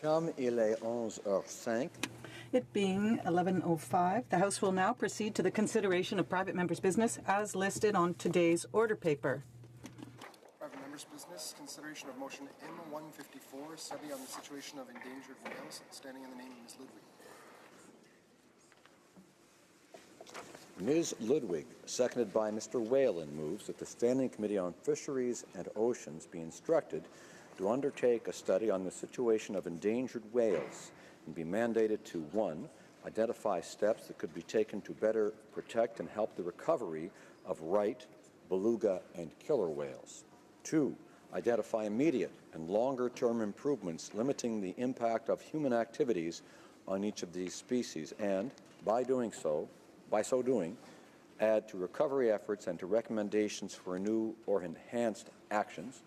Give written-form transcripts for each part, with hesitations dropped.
Comme il est 11h05. It being 11:05, the House will now proceed to the consideration of private members' business as listed on today's order paper. Private members' business, consideration of motion M154, study on the situation of endangered whales, standing in the name of Ms. Ludwig. Ms. Ludwig, seconded by Mr. Whalen, moves that the Standing Committee on Fisheries and Oceans be instructed to undertake a study on the situation of endangered whales and be mandated to 1. Identify steps that could be taken to better protect and help the recovery of right, beluga, and killer whales. 2. Identify immediate and longer-term improvements limiting the impact of human activities on each of these species and, by so doing, add to recovery efforts and to recommendations for new or enhanced actions.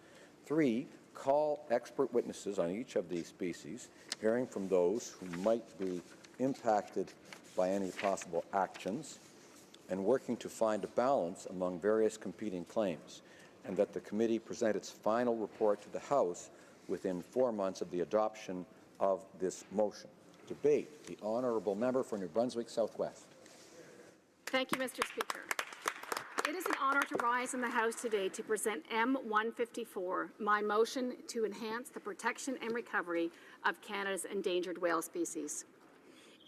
3. Call expert witnesses on each of these species, hearing from those who might be impacted by any possible actions, and working to find a balance among various competing claims, and that the committee present its final report to the House within 4 months of the adoption of this motion. Debate. The Honourable Member for New Brunswick Southwest. Thank you, Mr. Speaker. It is an honour to rise in the House today to present M154, my motion to enhance the protection and recovery of Canada's endangered whale species.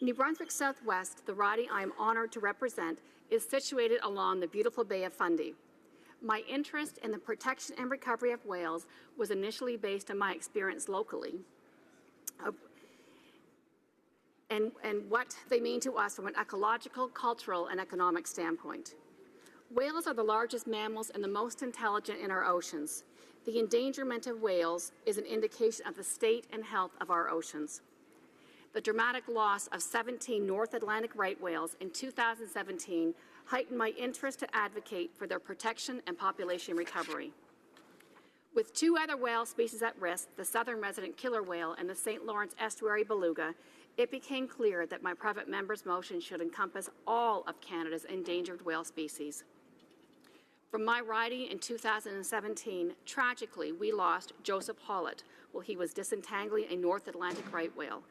New Brunswick Southwest, the riding I am honoured to represent, is situated along the beautiful Bay of Fundy. My interest in the protection and recovery of whales was initially based on my experience locally and what they mean to us from an ecological, cultural, and economic standpoint. Whales are the largest mammals and the most intelligent in our oceans. The endangerment of whales is an indication of the state and health of our oceans. The dramatic loss of 17 North Atlantic right whales in 2017 heightened my interest to advocate for their protection and population recovery. With 2 other whale species at risk, the southern resident killer whale and the St. Lawrence estuary beluga, it became clear that my private member's motion should encompass all of Canada's endangered whale species. From my riding in 2017, tragically, we lost Joseph Hollett while he was disentangling a North Atlantic right whale.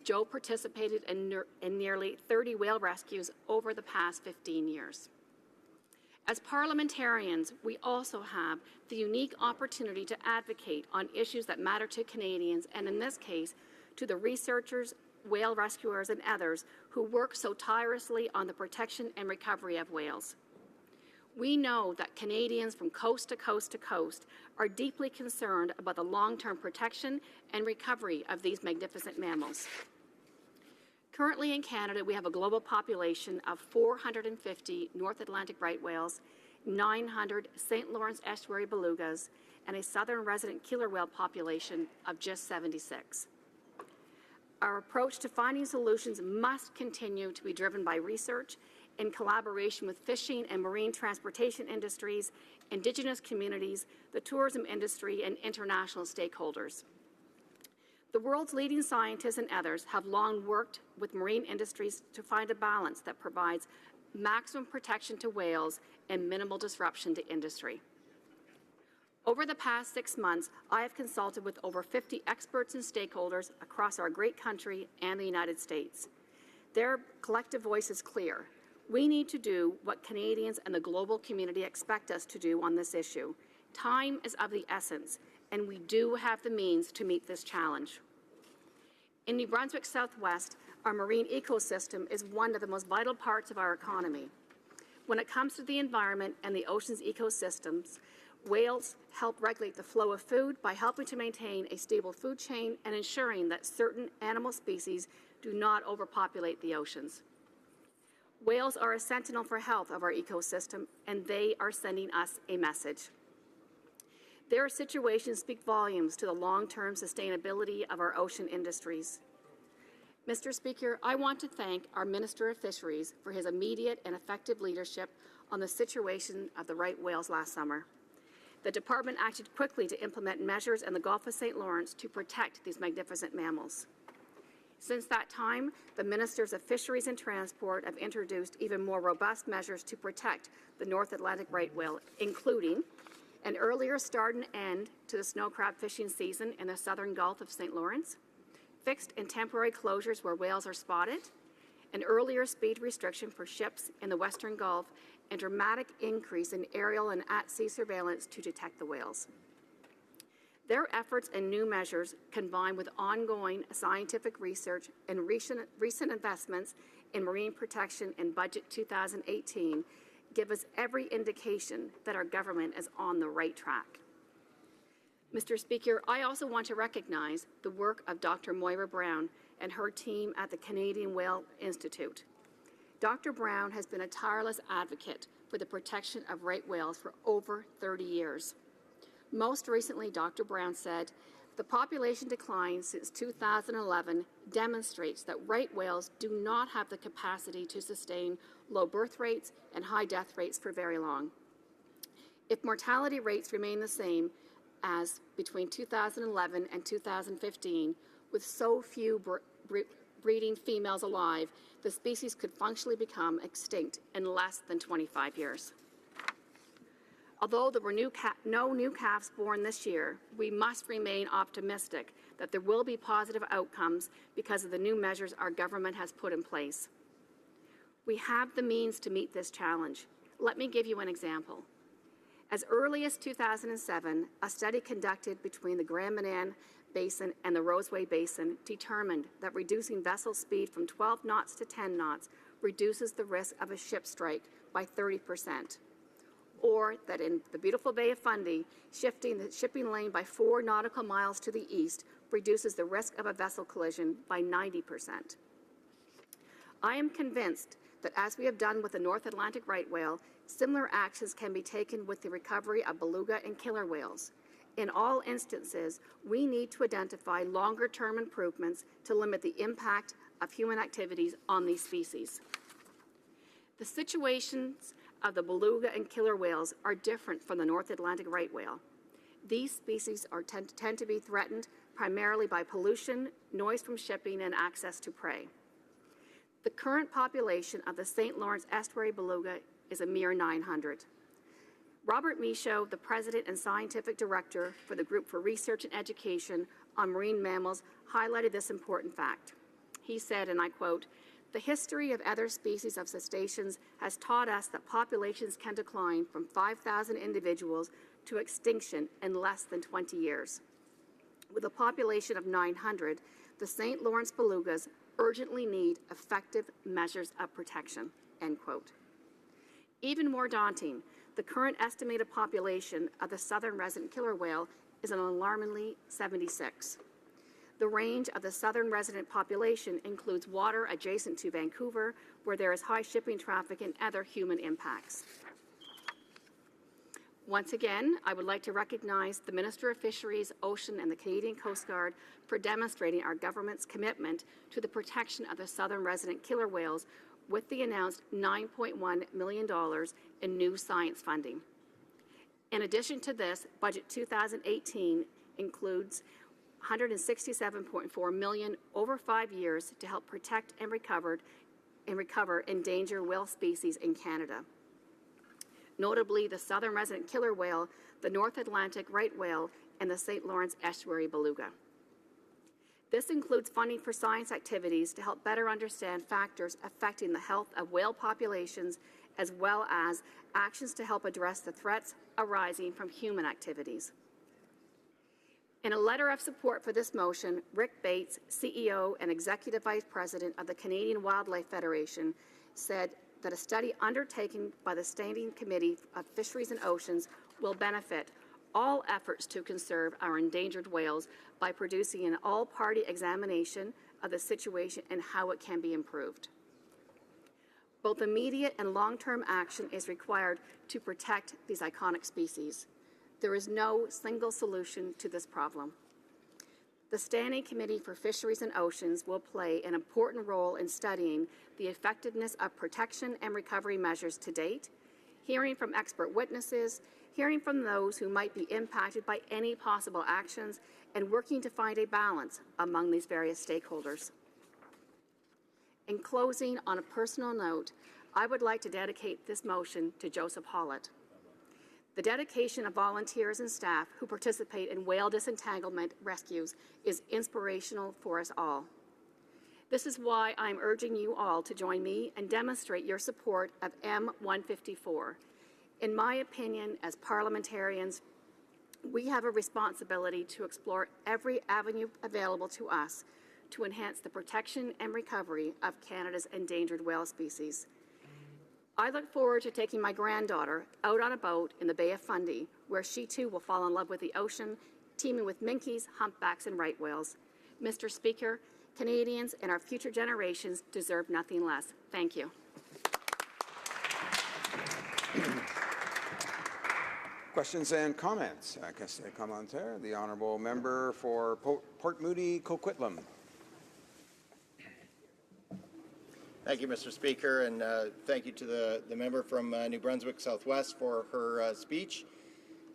Joe participated in nearly 30 whale rescues over the past 15 years. As parliamentarians, we also have the unique opportunity to advocate on issues that matter to Canadians, and in this case, to the researchers, whale rescuers, and others who work so tirelessly on the protection and recovery of whales. We know that Canadians from coast to coast to coast are deeply concerned about the long-term protection and recovery of these magnificent mammals. Currently in Canada, we have a global population of 450 North Atlantic right whales, 900 St. Lawrence estuary belugas, and a southern resident killer whale population of just 76. Our approach to finding solutions must continue to be driven by research in collaboration with fishing and marine transportation industries, Indigenous communities, the tourism industry, and international stakeholders. The world's leading scientists and others have long worked with marine industries to find a balance that provides maximum protection to whales and minimal disruption to industry. Over the past 6 months, I have consulted with over 50 experts and stakeholders across our great country and the United States. Their collective voice is clear. We need to do what Canadians and the global community expect us to do on this issue. Time is of the essence, and we do have the means to meet this challenge. In New Brunswick Southwest, our marine ecosystem is one of the most vital parts of our economy. When it comes to the environment and the ocean's ecosystems, whales help regulate the flow of food by helping to maintain a stable food chain and ensuring that certain animal species do not overpopulate the oceans. Whales are a sentinel for health of our ecosystem, and they are sending us a message. Their situations speak volumes to the long-term sustainability of our ocean industries. Mr. Speaker, I want to thank our Minister of Fisheries for his immediate and effective leadership on the situation of the right whales last summer. The Department acted quickly to implement measures in the Gulf of St. Lawrence to protect these magnificent mammals. Since that time, the Ministers of Fisheries and Transport have introduced even more robust measures to protect the North Atlantic right whale, including an earlier start and end to the snow crab fishing season in the southern Gulf of St. Lawrence, fixed and temporary closures where whales are spotted, an earlier speed restriction for ships in the Western Gulf, and dramatic increase in aerial and at-sea surveillance to detect the whales. Their efforts and new measures, combined with ongoing scientific research and recent investments in marine protection in Budget 2018, give us every indication that our government is on the right track. Mr. Speaker, I also want to recognize the work of Dr. Moira Brown and her team at the Canadian Whale Institute. Dr. Brown has been a tireless advocate for the protection of right whales for over 30 years. Most recently, Dr. Brown said, "The population decline since 2011 demonstrates that right whales do not have the capacity to sustain low birth rates and high death rates for very long. If mortality rates remain the same as between 2011 and 2015, with so few breeding females alive, the species could functionally become extinct in less than 25 years. Although there were no new calves born this year, we must remain optimistic that there will be positive outcomes because of the new measures our government has put in place. We have the means to meet this challenge. Let me give you an example. As early as 2007, a study conducted between the Grand Manan Basin and the Roseway Basin determined that reducing vessel speed from 12 knots to 10 knots reduces the risk of a ship strike by 30%. Or that in the beautiful Bay of Fundy, shifting the shipping lane by 4 nautical miles to the east reduces the risk of a vessel collision by 90%. I am convinced that as we have done with the North Atlantic right whale, similar actions can be taken with the recovery of beluga and killer whales. In all instances, we need to identify longer-term improvements to limit the impact of human activities on these species. The situations of the beluga and killer whales are different from the North Atlantic right whale. These species tend to be threatened primarily by pollution, noise from shipping, and access to prey. The current population of the St. Lawrence Estuary beluga is a mere 900. Robert Michaud, the President and Scientific Director for the Group for Research and Education on Marine Mammals, highlighted this important fact. He said, and I quote, "The history of other species of cetaceans has taught us that populations can decline from 5,000 individuals to extinction in less than 20 years. With a population of 900, the St. Lawrence belugas urgently need effective measures of protection," end quote. Even more daunting, the current estimated population of the southern resident killer whale is an alarmingly 76. The range of the southern resident population includes water adjacent to Vancouver, where there is high shipping traffic and other human impacts. Once again, I would like to recognize the Minister of Fisheries, Ocean, and the Canadian Coast Guard for demonstrating our government's commitment to the protection of the southern resident killer whales with the announced $9.1 million in new science funding. In addition to this, Budget 2018 includes $167.4 million over 5 years to help protect and recover endangered whale species in Canada. Notably, the southern resident killer whale, the North Atlantic right whale, and the St. Lawrence Estuary beluga. This includes funding for science activities to help better understand factors affecting the health of whale populations, as well as actions to help address the threats arising from human activities. In a letter of support for this motion, Rick Bates, CEO and Executive Vice President of the Canadian Wildlife Federation, said that a study undertaken by the Standing Committee of Fisheries and Oceans will benefit all efforts to conserve our endangered whales by producing an all-party examination of the situation and how it can be improved. Both immediate and long-term action is required to protect these iconic species. There is no single solution to this problem. The Standing Committee for Fisheries and Oceans will play an important role in studying the effectiveness of protection and recovery measures to date, hearing from expert witnesses, hearing from those who might be impacted by any possible actions, and working to find a balance among these various stakeholders. In closing, on a personal note, I would like to dedicate this motion to Joseph Hollett. The dedication of volunteers and staff who participate in whale disentanglement rescues is inspirational for us all. This is why I'm urging you all to join me and demonstrate your support of M154. In my opinion, as parliamentarians, we have a responsibility to explore every avenue available to us to enhance the protection and recovery of Canada's endangered whale species. I look forward to taking my granddaughter out on a boat in the Bay of Fundy, where she too will fall in love with the ocean, teeming with minkies, humpbacks, and right whales. Mr. Speaker, Canadians and our future generations deserve nothing less. Thank you. Questions and comments? Question and commentaire. The honourable member for Port Moody, Coquitlam. Thank you, Mr. Speaker, and thank you to the member from New Brunswick Southwest for her speech.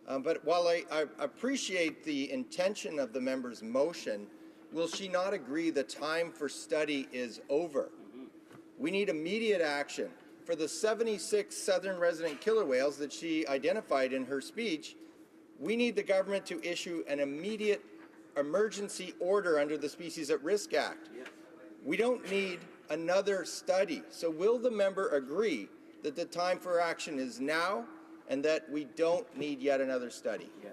But while I appreciate the intention of the member's motion, will she not agree the time for study is over? We need immediate action. For the 76 southern resident killer whales that she identified in her speech, we need the government to issue an immediate emergency order under the Species at Risk Act. We don't need another study. So will the member agree that the time for action is now and that we don't need yet another study? Yes.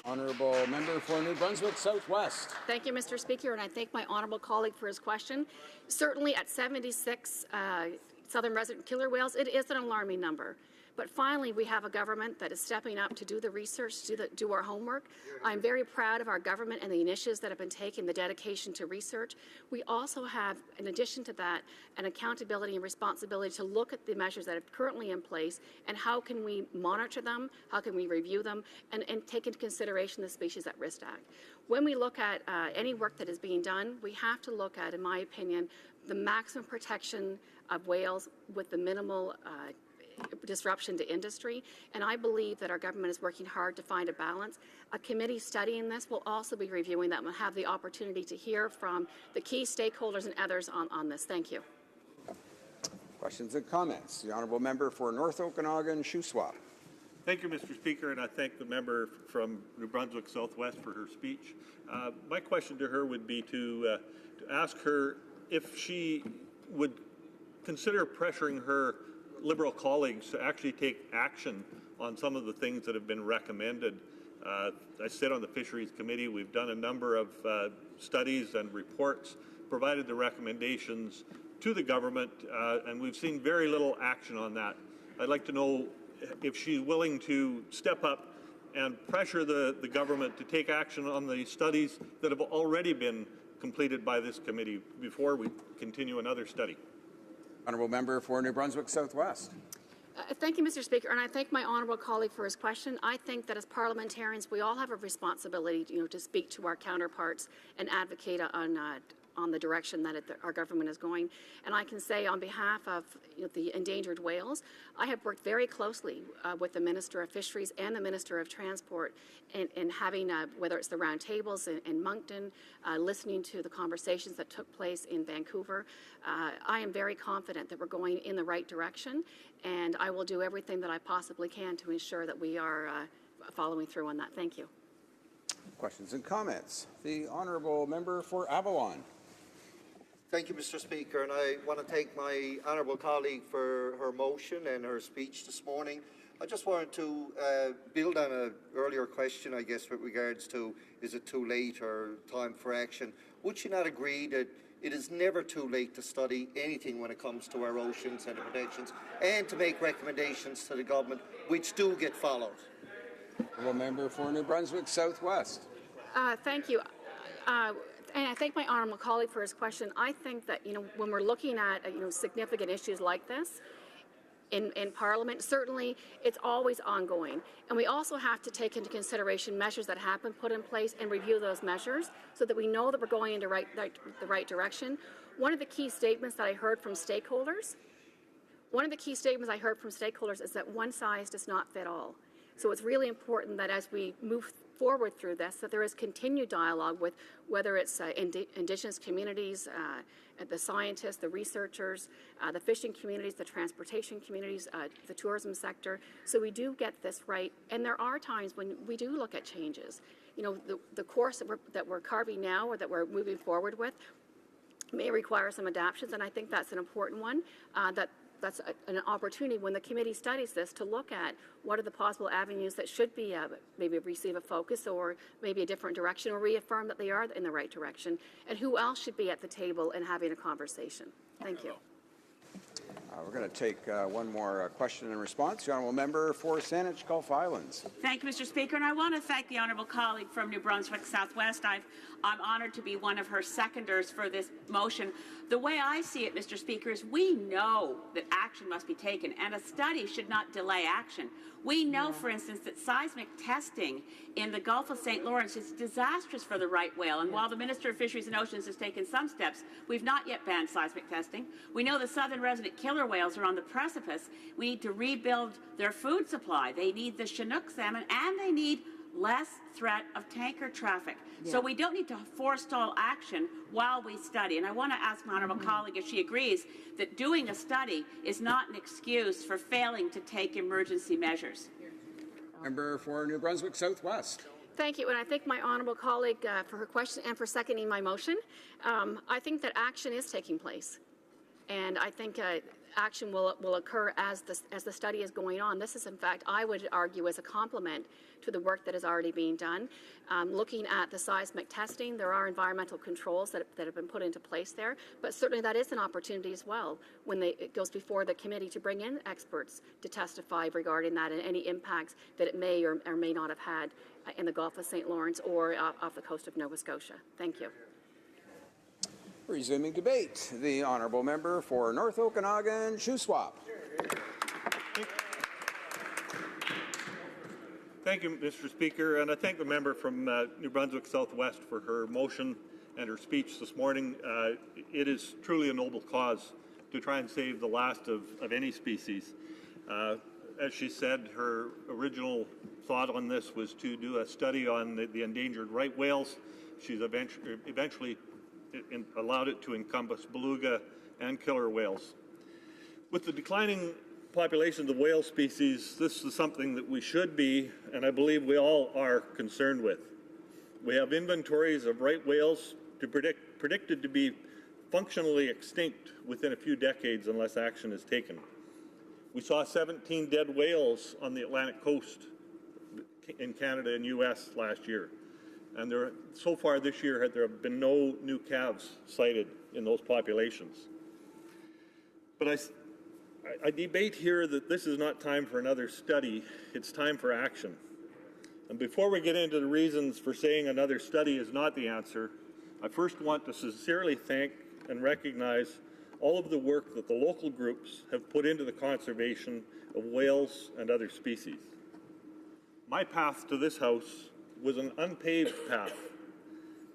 Honourable member for New Brunswick Southwest. Thank you, Mr. Speaker, and I thank my honourable colleague for his question. Certainly at 76 southern resident killer whales, it is an alarming number. But finally, we have a government that is stepping up to do the research, do our homework. I'm very proud of our government and the initiatives that have been taken, the dedication to research. We also have, in addition to that, an accountability and responsibility to look at the measures that are currently in place and how can we monitor them, how can we review them, and take into consideration the Species at Risk Act. When we look at any work that is being done, we have to look at, in my opinion, the maximum protection of whales with the minimal disruption to industry, and I believe that our government is working hard to find a balance. A committee studying this will also be reviewing that and will have the opportunity to hear from the key stakeholders and others on this. Thank you. Questions and comments. The honourable member for North Okanagan, Shuswap. Thank you, Mr. Speaker, and I thank the member from New Brunswick Southwest for her speech. My question to her would be to ask her if she would consider pressuring her Liberal colleagues to actually take action on some of the things that have been recommended. I sit on the Fisheries Committee. We've done a number of studies and reports, provided the recommendations to the government, and we've seen very little action on that. I'd like to know if she's willing to step up and pressure the government to take action on the studies that have already been completed by this committee before we continue another study. Honourable member for New Brunswick Southwest. Thank you, Mr. Speaker, and I thank my honourable colleague for his question. I think that as parliamentarians, we all have a responsibility, to speak to our counterparts and advocate on the direction that our government is going. And I can say on behalf of the endangered whales, I have worked very closely with the Minister of Fisheries and the Minister of Transport in having, whether it's the round tables in Moncton, listening to the conversations that took place in Vancouver. I am very confident that we're going in the right direction, and I will do everything that I possibly can to ensure that we are following through on that. Thank you. Questions and comments. The honourable member for Avalon. Thank you, Mr. Speaker, and I want to thank my honourable colleague for her motion and her speech this morning. I just wanted to build on an earlier question, I guess, with regards to is it too late or time for action. Would she not agree that it is never too late to study anything when it comes to our oceans and the protections, and to make recommendations to the government which do get followed? Honourable member for New Brunswick Southwest. Thank you. And I thank my honourable colleague for his question. I think that, when we're looking at, significant issues like this in Parliament, certainly it's always ongoing. And we also have to take into consideration measures that have been put in place and review those measures so that we know that we're going in the right direction. One of the key statements that I heard from stakeholders, is that one size does not fit all. So it's really important that as we move forward through this, that there is continued dialogue with whether it's Indigenous communities, the scientists, the researchers, the fishing communities, the transportation communities, the tourism sector. So we do get this right. And there are times when we do look at changes. You know, the course that we're carving now or that we're moving forward with may require some adaptations, and I think that's an important one. That's an opportunity when the committee studies this to look at what are the possible avenues that should be maybe receive a focus or maybe a different direction, or reaffirm that they are in the right direction, and who else should be at the table and having a conversation. Thank you. We're going to take one more question and response. The honourable member for Saanich Gulf Islands. Thank you, Mr. Speaker, and I want to thank the honourable colleague from New Brunswick Southwest. I'm honoured to be one of her seconders for this motion. The way I see it, Mr. Speaker, is we know that action must be taken, and a study should not delay action. We know, for instance, that seismic testing in the Gulf of St. Lawrence is disastrous for the right whale, and while the Minister of Fisheries and Oceans has taken some steps, we've not yet banned seismic testing. We know the southern resident killer whales are on the precipice. We need to rebuild their food supply. They need the Chinook salmon, and they need less threat of tanker traffic. Yeah. So we don't need to forestall action while we study. And I want to ask my honourable colleague if she agrees that doing a study is not an excuse for failing to take emergency measures. Member for New Brunswick Southwest. Thank you, and I thank my honourable colleague for her question and for seconding my motion. I think that action is taking place, and I think action will occur as the study is going on. This is, in fact, I would argue, as a complement to the work that is already being done. Looking at the seismic testing, there are environmental controls that have been put into place there, but certainly that is an opportunity as well when it goes before the committee to bring in experts to testify regarding that and any impacts that it may or may not have had in the Gulf of St. Lawrence or off the coast of Nova Scotia. Thank you. Resuming debate, the honourable member for North Okanagan, Shuswap. Thank you, Mr. Speaker, and I thank the member from New Brunswick Southwest for her motion and her speech this morning. It is truly a noble cause to try and save the last of any species. As she said, her original thought on this was to do a study on the endangered right whales. She's eventually allowed it to encompass beluga and killer whales. With the declining populations of whale species, this is something that we should be, and I believe we all are, concerned with. We have inventories of right whales predicted to be functionally extinct within a few decades unless action is taken. We saw 17 dead whales on the Atlantic coast in Canada and U.S. last year. And so far this year, there have been no new calves sighted in those populations. But I debate here that this is not time for another study, it's time for action. And before we get into the reasons for saying another study is not the answer, I first want to sincerely thank and recognize all of the work that the local groups have put into the conservation of whales and other species. My path to this House was an unpaved path,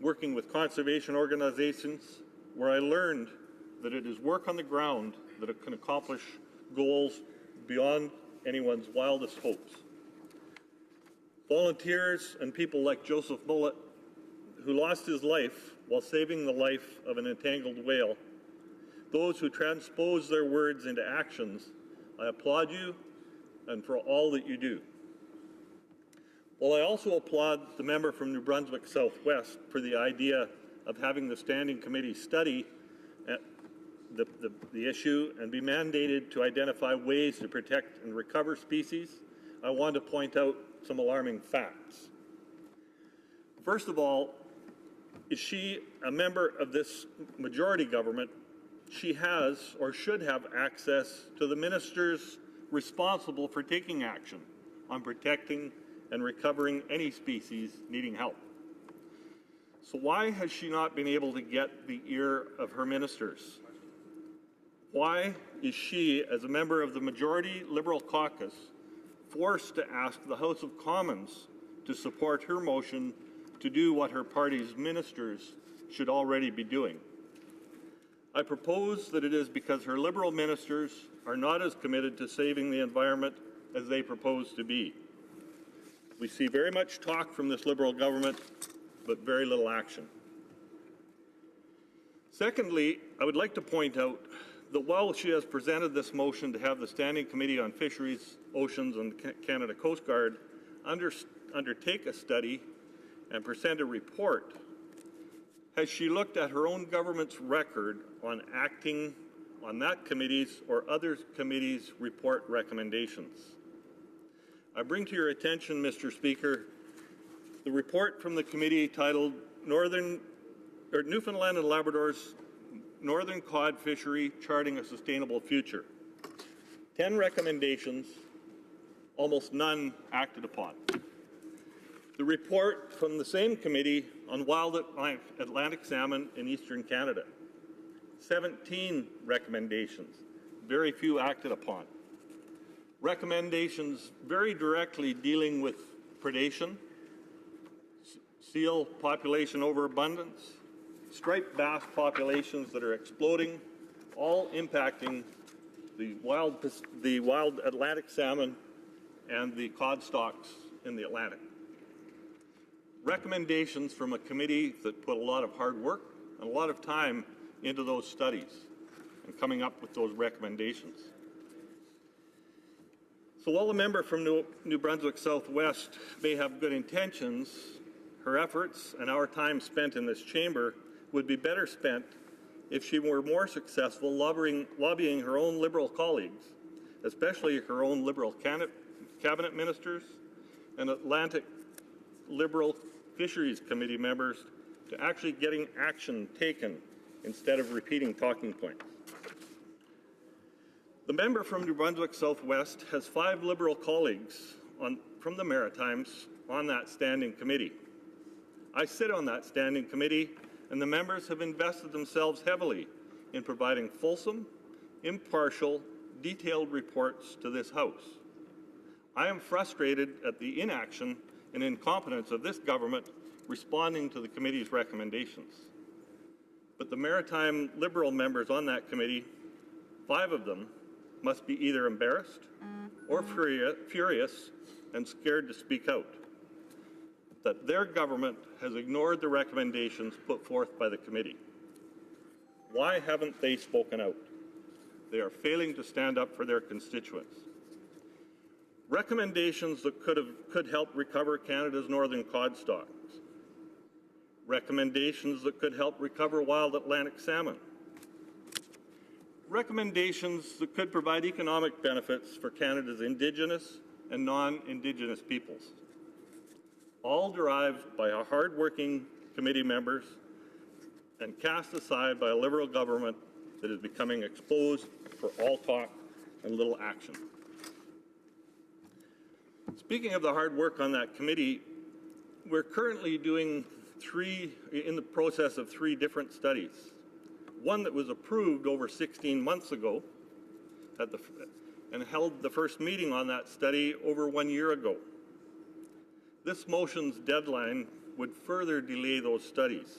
working with conservation organizations where I learned that it is work on the ground that it can accomplish goals beyond anyone's wildest hopes. Volunteers and people like Joseph Mullet, who lost his life while saving the life of an entangled whale, those who transpose their words into actions, I applaud you and for all that you do. While I also applaud the member from New Brunswick Southwest for the idea of having the Standing Committee study the issue and be mandated to identify ways to protect and recover species, I want to point out some alarming facts. First of all, is she a member of this majority government? She has or should have access to the ministers responsible for taking action on protecting and recovering any species needing help. So why has she not been able to get the ear of her ministers? Why is she, as a member of the majority Liberal caucus, forced to ask the House of Commons to support her motion to do what her party's ministers should already be doing? I propose that it is because her Liberal ministers are not as committed to saving the environment as they propose to be. We see very much talk from this Liberal government, but very little action. Secondly, I would like to point out that while she has presented this motion to have the Standing Committee on Fisheries, Oceans and Canada Coast Guard undertake a study and present a report, has she looked at her own government's record on acting on that committee's or other committees' report recommendations? I bring to your attention, Mr. Speaker, the report from the committee titled Newfoundland and Labrador's Northern Cod Fishery Charting a Sustainable Future. 10 recommendations, almost none acted upon. The report from the same committee on wild Atlantic salmon in eastern Canada. 17 recommendations, very few acted upon. Recommendations very directly dealing with predation, seal population overabundance, striped bass populations that are exploding, all impacting the wild Atlantic salmon and the cod stocks in the Atlantic. Recommendations from a committee that put a lot of hard work and a lot of time into those studies and coming up with those recommendations. So while the member from New Brunswick Southwest may have good intentions, her efforts and our time spent in this chamber would be better spent if she were more successful lobbying her own Liberal colleagues, especially her own Liberal cabinet ministers and Atlantic Liberal Fisheries Committee members, to actually getting action taken instead of repeating talking points. The member from New Brunswick Southwest has 5 Liberal colleagues from the Maritimes on that standing committee. I sit on that standing committee, and the members have invested themselves heavily in providing fulsome, impartial, detailed reports to this House. I am frustrated at the inaction and incompetence of this government responding to the committee's recommendations. But the Maritime Liberal members on that committee, 5 of them, must be either embarrassed or furious and scared to speak out that their government has ignored the recommendations put forth by the committee. Why haven't they spoken out? They are failing to stand up for their constituents. Recommendations that could help recover Canada's northern cod stocks. Recommendations that could help recover wild Atlantic salmon. Recommendations that could provide economic benefits for Canada's Indigenous and non-Indigenous peoples. All derived by our hard-working committee members and cast aside by a Liberal government that is becoming exposed for all talk and little action. Speaking of the hard work on that committee, we're currently in the process of 3 different studies. One that was approved over 16 months ago and held the first meeting on that study over 1 year ago. This motion's deadline would further delay those studies.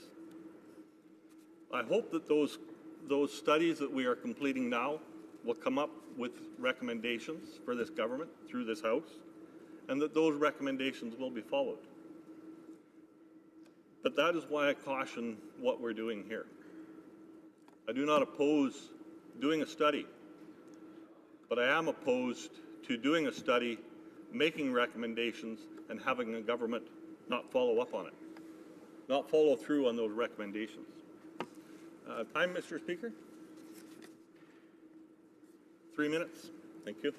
I hope that those studies that we are completing now will come up with recommendations for this government through this House, and that those recommendations will be followed. But that is why I caution what we're doing here. I do not oppose doing a study, but I am opposed to doing a study, making recommendations, and having a government not follow up on it, not follow through on those recommendations. Time, Mr. Speaker? 3 minutes. Thank you.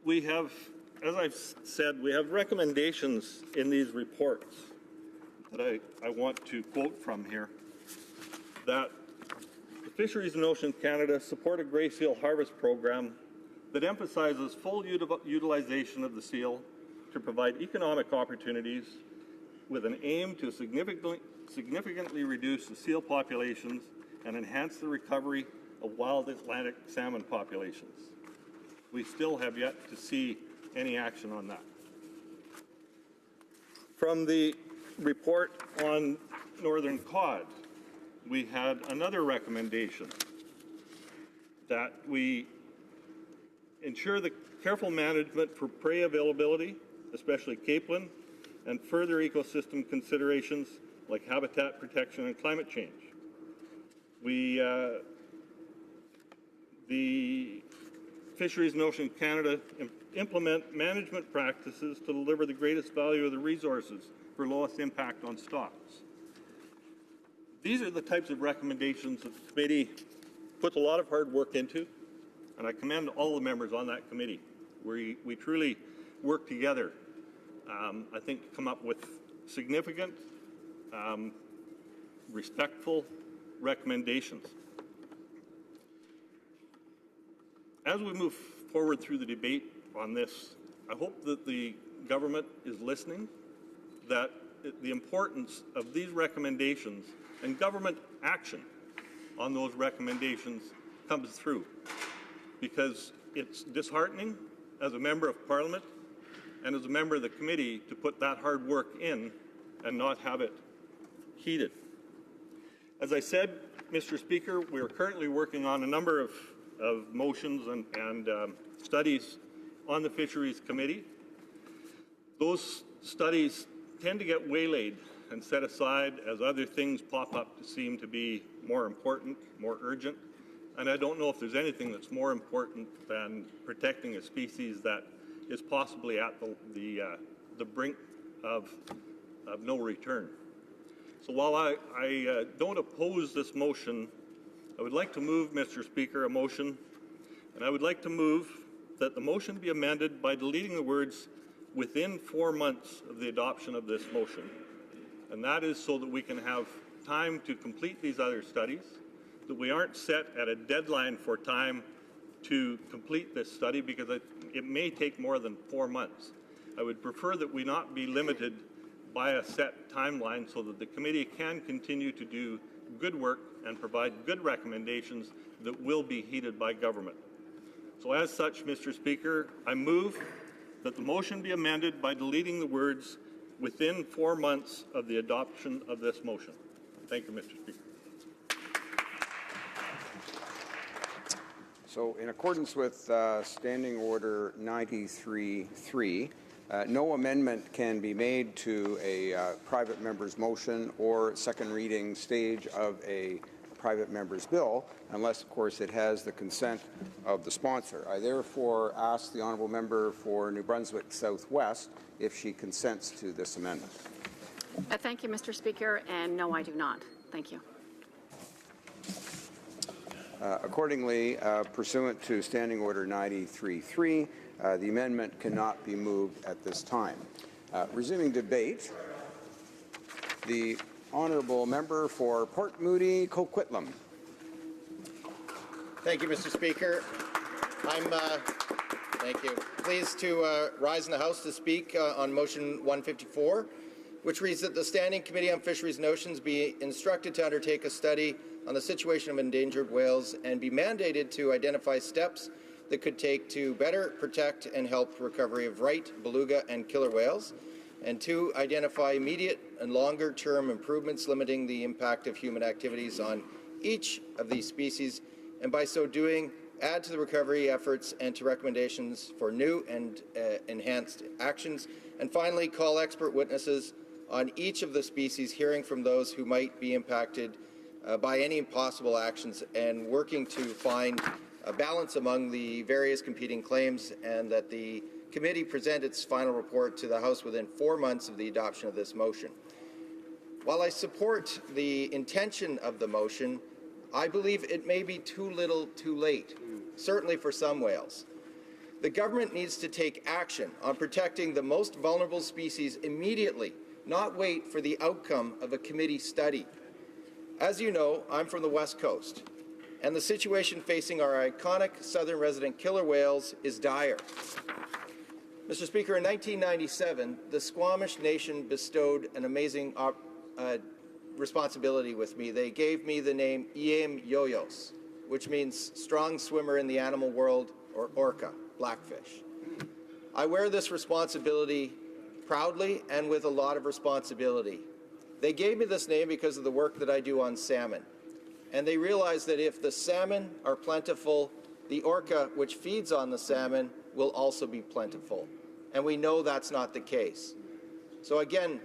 We have, as I've said, we have recommendations in these reports that I want to quote from here, that the Fisheries and Oceans Canada support a grey seal harvest program that emphasizes full utilization of the seal to provide economic opportunities with an aim to significantly reduce the seal populations and enhance the recovery of wild Atlantic salmon populations. We still have yet to see any action on that. From the report on northern cod, we had another recommendation that we ensure the careful management for prey availability especially capelin, and further ecosystem considerations like habitat protection and climate change. The Fisheries and Oceans Canada implement management practices to deliver the greatest value of the resources for lowest impact on stocks. These are the types of recommendations that the committee puts a lot of hard work into, and I commend all the members on that committee. We truly work together, I think, to come up with significant, respectful recommendations. As we move forward through the debate on this, I hope that the government is listening, that the importance of these recommendations and government action on those recommendations comes through, because it's disheartening as a member of Parliament and as a member of the committee to put that hard work in and not have it heeded. As I said, Mr. Speaker, we are currently working on a number of motions and studies on the Fisheries Committee. Those studies tend to get waylaid and set aside as other things pop up to seem to be more important, more urgent. And I don't know if there's anything that's more important than protecting a species that is possibly at the brink of no return. So while I don't oppose this motion, I would like to move, Mr. Speaker, a motion, and I would like to move that the motion be amended by deleting the words "within 4 months of the adoption of this motion." And that is so that we can have time to complete these other studies, that we aren't set at a deadline for time to complete this study, because it may take more than 4 months. I would prefer that we not be limited by a set timeline so that the committee can continue to do good work and provide good recommendations that will be heeded by government. So as such, Mr. Speaker, I move that the motion be amended by deleting the words "within 4 months of the adoption of this motion." Thank you, Mr. Speaker. So in accordance with Standing Order 93.3, no amendment can be made to a private member's motion or second reading stage of a private member's bill, unless, of course, it has the consent of the sponsor. I therefore ask the honourable member for New Brunswick Southwest if she consents to this amendment. Thank you, Mr. Speaker, and no, I do not. Thank you. Accordingly, pursuant to Standing Order 93.3, the amendment cannot be moved at this time. Resuming debate, the honourable member for Port Moody, Coquitlam. Thank you, Mr. Speaker. I'm thank you. Pleased to rise in the House to speak on Motion 154, which reads that the Standing Committee on Fisheries and Oceans be instructed to undertake a study on the situation of endangered whales and be mandated to identify steps that could take to better protect and help recovery of right, beluga, and killer whales, and to identify immediate and longer-term improvements limiting the impact of human activities on each of these species, and by so doing, add to the recovery efforts and to recommendations for new and enhanced actions, and finally, call expert witnesses on each of the species, hearing from those who might be impacted by any possible actions, and working to find a balance among the various competing claims, and that the committee present its final report to the House within 4 months of the adoption of this motion. While I support the intention of the motion, I believe it may be too little too late, certainly for some whales. The government needs to take action on protecting the most vulnerable species immediately, not wait for the outcome of a committee study. As you know, I'm from the West Coast, and the situation facing our iconic southern resident killer whales is dire. Mr. Speaker, in 1997, the Squamish Nation bestowed an amazing responsibility with me. They gave me the name Iem Yoyos, which means strong swimmer in the animal world, or orca, blackfish. I wear this responsibility proudly and with a lot of responsibility. They gave me this name because of the work that I do on salmon. And they realized that if the salmon are plentiful, the orca, which feeds on the salmon, will also be plentiful. and we know that's not the case. So again,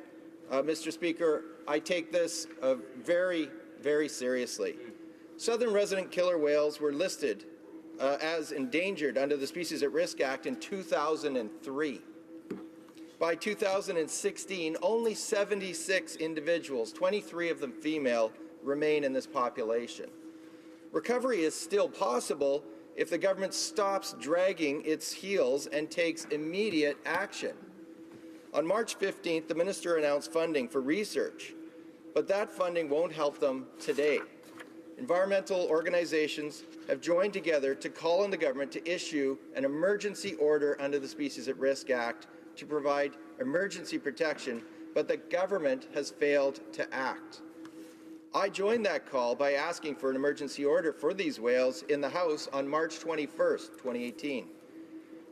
Mr. Speaker, I take this very, very seriously. Southern resident killer whales were listed as endangered under the Species at Risk Act in 2003. By 2016, only 76 individuals, 23 of them female, remain in this population. Recovery is still possible if the government stops dragging its heels and takes immediate action. On March 15th, the minister announced funding for research, but that funding won't help them today. Environmental organizations have joined together to call on the government to issue an emergency order under the Species at Risk Act to provide emergency protection, but the government has failed to act. I joined that call by asking for an emergency order for these whales in the House on March 21st, 2018.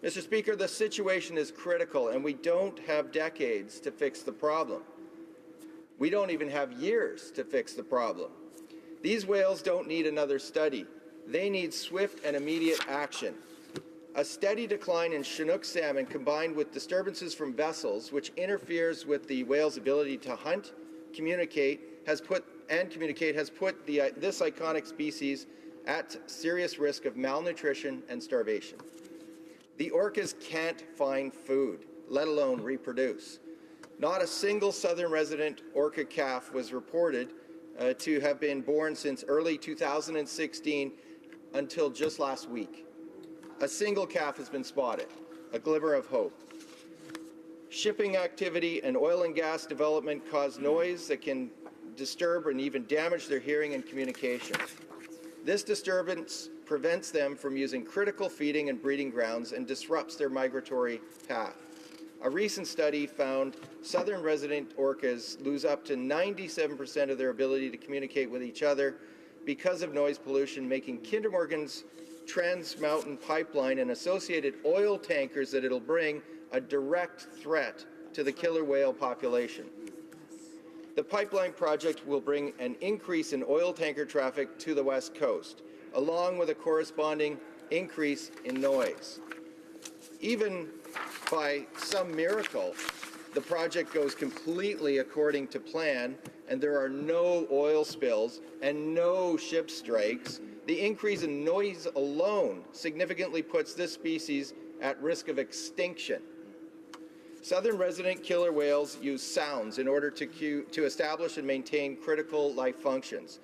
Mr. Speaker, the situation is critical, and we don't have decades to fix the problem. We don't even have years to fix the problem. These whales don't need another study. They need swift and immediate action. A steady decline in Chinook salmon combined with disturbances from vessels, which interferes with the whale's ability to hunt, communicate, has put this iconic species at serious risk of malnutrition and starvation. The orcas can't find food, let alone reproduce. Not a single southern resident orca calf was reported to have been born since early 2016 until just last week. A single calf has been spotted, a glimmer of hope. Shipping activity and oil and gas development cause noise that can disturb and even damage their hearing and communication. This disturbance prevents them from using critical feeding and breeding grounds and disrupts their migratory path. A recent study found southern resident orcas lose up to 97% of their ability to communicate with each other because of noise pollution, making Kinder Morgan's Trans Mountain Pipeline and associated oil tankers that it'll bring a direct threat to the killer whale population. The pipeline project will bring an increase in oil tanker traffic to the West Coast, along with a corresponding increase in noise. Even by some miracle, the project goes completely according to plan and there are no oil spills and no ship strikes. The increase in noise alone significantly puts this species at risk of extinction. Southern resident killer whales use sounds in order to establish and maintain critical life functions.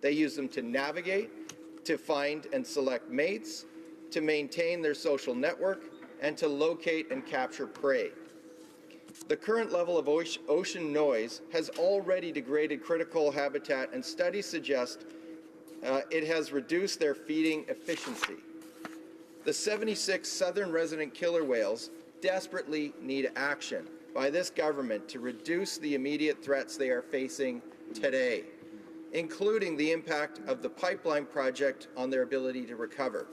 They use them to navigate, to find and select mates, to maintain their social network, and to locate and capture prey. The current level of ocean noise has already degraded critical habitat, and studies suggest it has reduced their feeding efficiency. The 76 southern resident killer whales desperately need action by this government to reduce the immediate threats they are facing today, including the impact of the pipeline project on their ability to recover.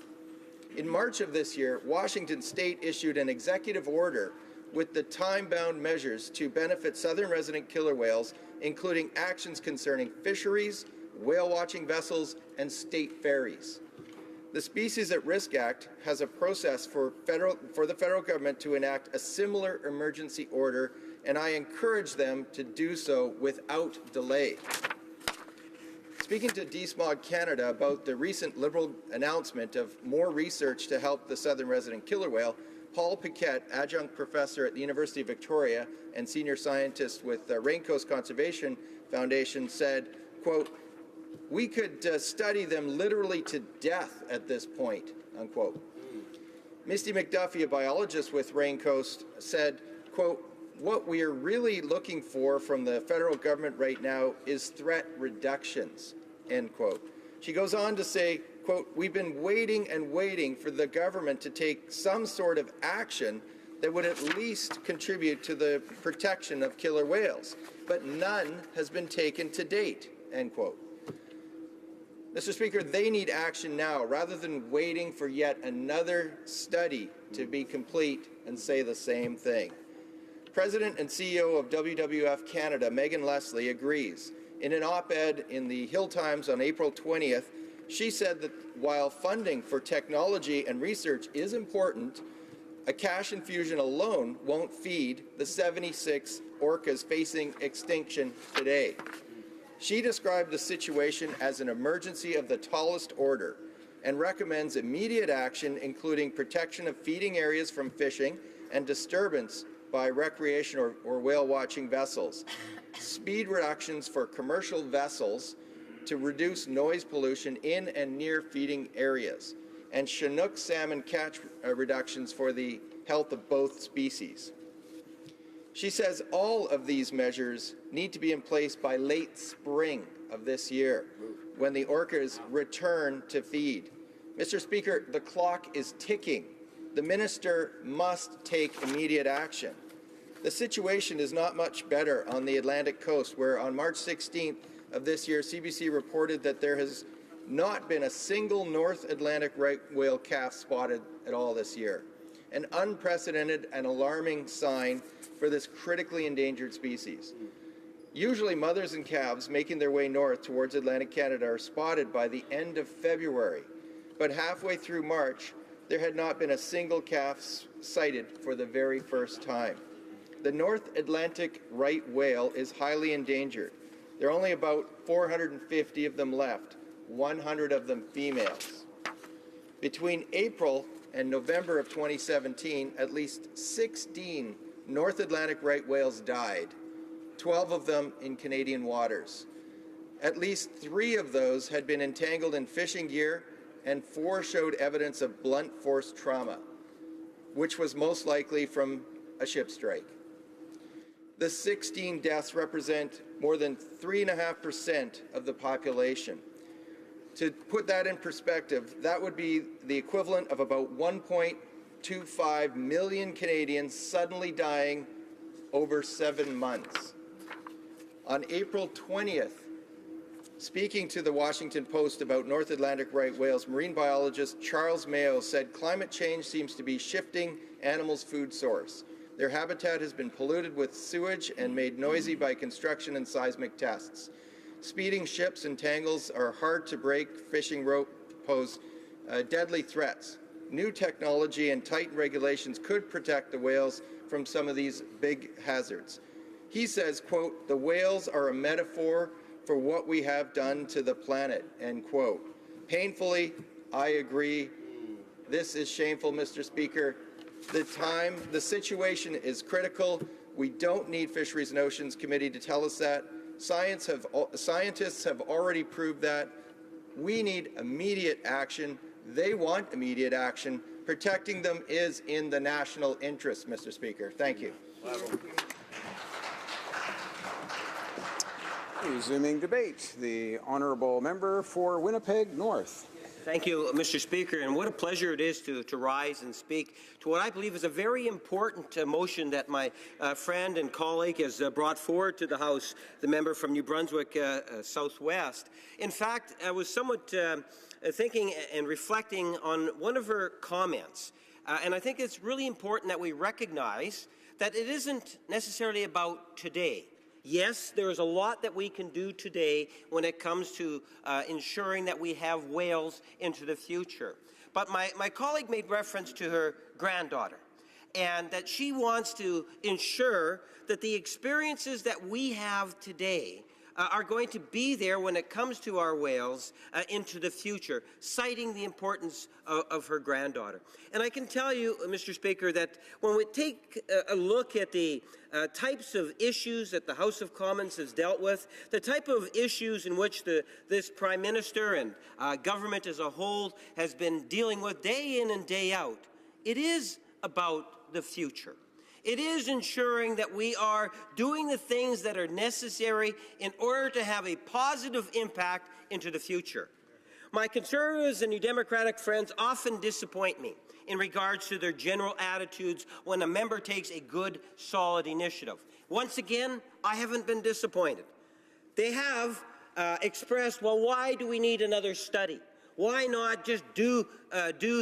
In March of this year, Washington State issued an executive order with the time-bound measures to benefit southern resident killer whales, including actions concerning fisheries, whale-watching vessels, and state ferries. The Species at Risk Act has a process for the federal government to enact a similar emergency order, and I encourage them to do so without delay. Speaking to DSMOG Canada about the recent Liberal announcement of more research to help the southern resident killer whale, Paul Paquette, adjunct professor at the University of Victoria and senior scientist with the Raincoast Conservation Foundation, said, quote, "We could study them literally to death at this point," unquote. Misty McDuffie, a biologist with Raincoast, said, quote, "What we are really looking for from the federal government right now is threat reductions," end quote. She goes on to say, quote, "We've been waiting and waiting for the government to take some sort of action that would at least contribute to the protection of killer whales, but none has been taken to date," end quote. Mr. Speaker, they need action now rather than waiting for yet another study to be complete and say the same thing. President and CEO of WWF Canada, Megan Leslie, agrees. In an op-ed in the Hill Times on April 20th, she said that while funding for technology and research is important, A cash infusion alone won't feed the 76 orcas facing extinction today. She described the situation as an emergency of the tallest order and recommends immediate action, including protection of feeding areas from fishing and disturbance by recreation or whale watching vessels, speed reductions for commercial vessels to reduce noise pollution in and near feeding areas, and Chinook salmon catch reductions for the health of both species. She says all of these measures need to be in place by late spring of this year, when the orcas return to feed. Mr. Speaker, the clock is ticking. The minister must take immediate action. The situation is not much better on the Atlantic coast, where on March 16th of this year, CBC reported that there has not been a single North Atlantic right whale calf spotted at all this year. An unprecedented and alarming sign for this critically endangered species. Usually mothers and calves making their way north towards Atlantic Canada are spotted by the end of February, but halfway through March, there had not been a single calf sighted for the very first time. The North Atlantic right whale is highly endangered. There are only about 450 of them left, 100 of them females. Between April and November of 2017, at least 16 North Atlantic right whales died, 12 of them in Canadian waters. At least 3 of those had been entangled in fishing gear, and 4 showed evidence of blunt force trauma, which was most likely from a ship strike. The 16 deaths represent more than 3.5% of the population. To put that in perspective, that would be the equivalent of about 1.25 million Canadians suddenly dying over 7 months. On April 20th, speaking to the Washington Post about North Atlantic right whales, marine biologist Charles Mayo said climate change seems to be shifting animals' food source. Their habitat has been polluted with sewage and made noisy by construction and seismic tests. Speeding ships and tangles are hard to break. Fishing rope pose deadly threats. New technology and tightened regulations could protect the whales from some of these big hazards. He says, quote, "The whales are a metaphor for what we have done to the planet," end quote. Painfully, I agree. This is shameful, Mr. Speaker. The situation is critical. We don't need Fisheries and Oceans Committee to tell us that. Scientists have already proved that. We need immediate action. They want immediate action. Protecting them is in the national interest, Mr. Speaker. Thank you. Resuming debate, the honourable member for Winnipeg North. Thank you, Mr. Speaker, and what a pleasure it is to rise and speak to what I believe is a very important motion that my friend and colleague has brought forward to the House, the member from New Brunswick Southwest. In fact, I was somewhat thinking and reflecting on one of her comments, and I think it's really important that we recognize that it isn't necessarily about today. Yes, there is a lot that we can do today when it comes to ensuring that we have whales into the future. But my colleague made reference to her granddaughter, and that she wants to ensure that the experiences that we have today are going to be there when it comes to our whales into the future, citing the importance of her granddaughter. And I can tell you, Mr. Speaker, that when we take a look at the types of issues that the House of Commons has dealt with, the type of issues in which this Prime Minister and government as a whole has been dealing with day in and day out, it is about the future. It is ensuring that we are doing the things that are necessary in order to have a positive impact into the future. My Conservatives and New Democratic friends often disappoint me in regards to their general attitudes when a member takes a good, solid initiative. Once again, I haven't been disappointed. They have expressed, well, why do we need another study? Why not just do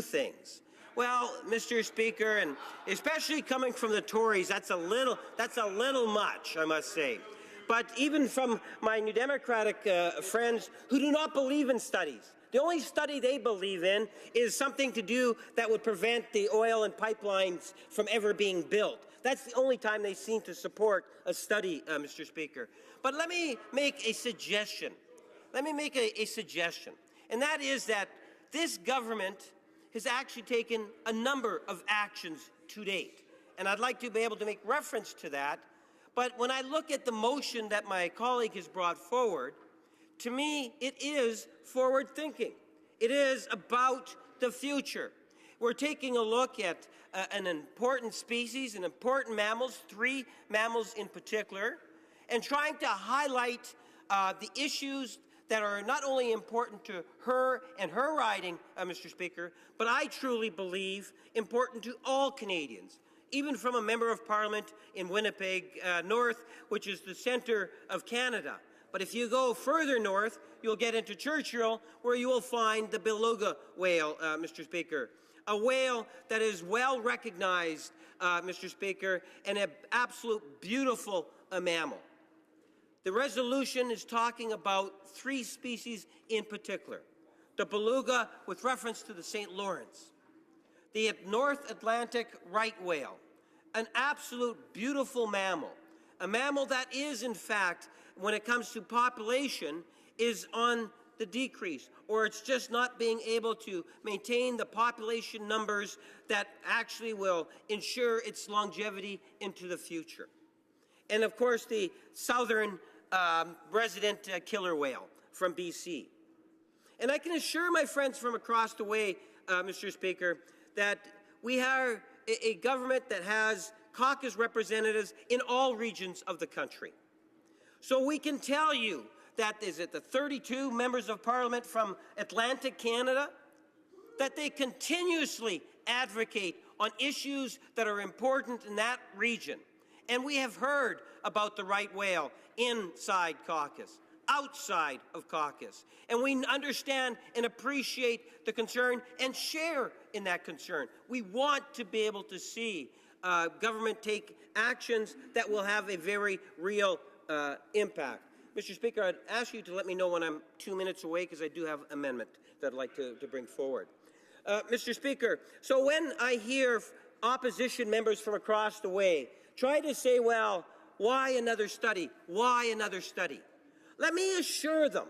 things? Well, Mr. Speaker, and especially coming from the Tories, that's a little much, I must say. But even from my New Democratic friends who do not believe in studies, The only study they believe in is something to do that would prevent the oil and pipelines from ever being built. That's the only time they seem to support a study, Mr. Speaker. But let me make a suggestion. Let me make a suggestion, and that is that this government has actually taken a number of actions to date, and I'd like to be able to make reference to that. But when I look at the motion that my colleague has brought forward, to me, it is forward-thinking. It is about the future. We're taking a look at an important species, an important mammals, 3 mammals in particular, and trying to highlight the issues that are not only important to her and her riding, Mr. Speaker, but I truly believe important to all Canadians, even from a Member of Parliament in Winnipeg North, which is the centre of Canada. But if you go further north, you'll get into Churchill, where you will find the beluga whale, Mr. Speaker, a whale that is well recognized, Mr. Speaker, and an absolute beautiful mammal. The resolution is talking about 3 species in particular. The beluga with reference to the St. Lawrence, the North Atlantic right whale, an absolute beautiful mammal, a mammal that is, in fact, when it comes to population, is on the decrease, or it's just not being able to maintain the population numbers that actually will ensure its longevity into the future. And of course, the southern resident killer whale from BC. And I can assure my friends from across the way, Mr. Speaker, that we are a government that has caucus representatives in all regions of the country. So we can tell you that is it the 32 members of Parliament from Atlantic Canada, that they continuously advocate on issues that are important in that region. And we have heard about the right whale inside caucus, outside of caucus. And we understand and appreciate the concern and share in that concern. We want to be able to see government take actions that will have a very real impact. Mr. Speaker, I'd ask you to let me know when I'm 2 minutes away, because I do have an amendment that I'd like to bring forward. Mr. Speaker, so when I hear opposition members from across the way try to say, well, why another study? Why another study? Let me assure them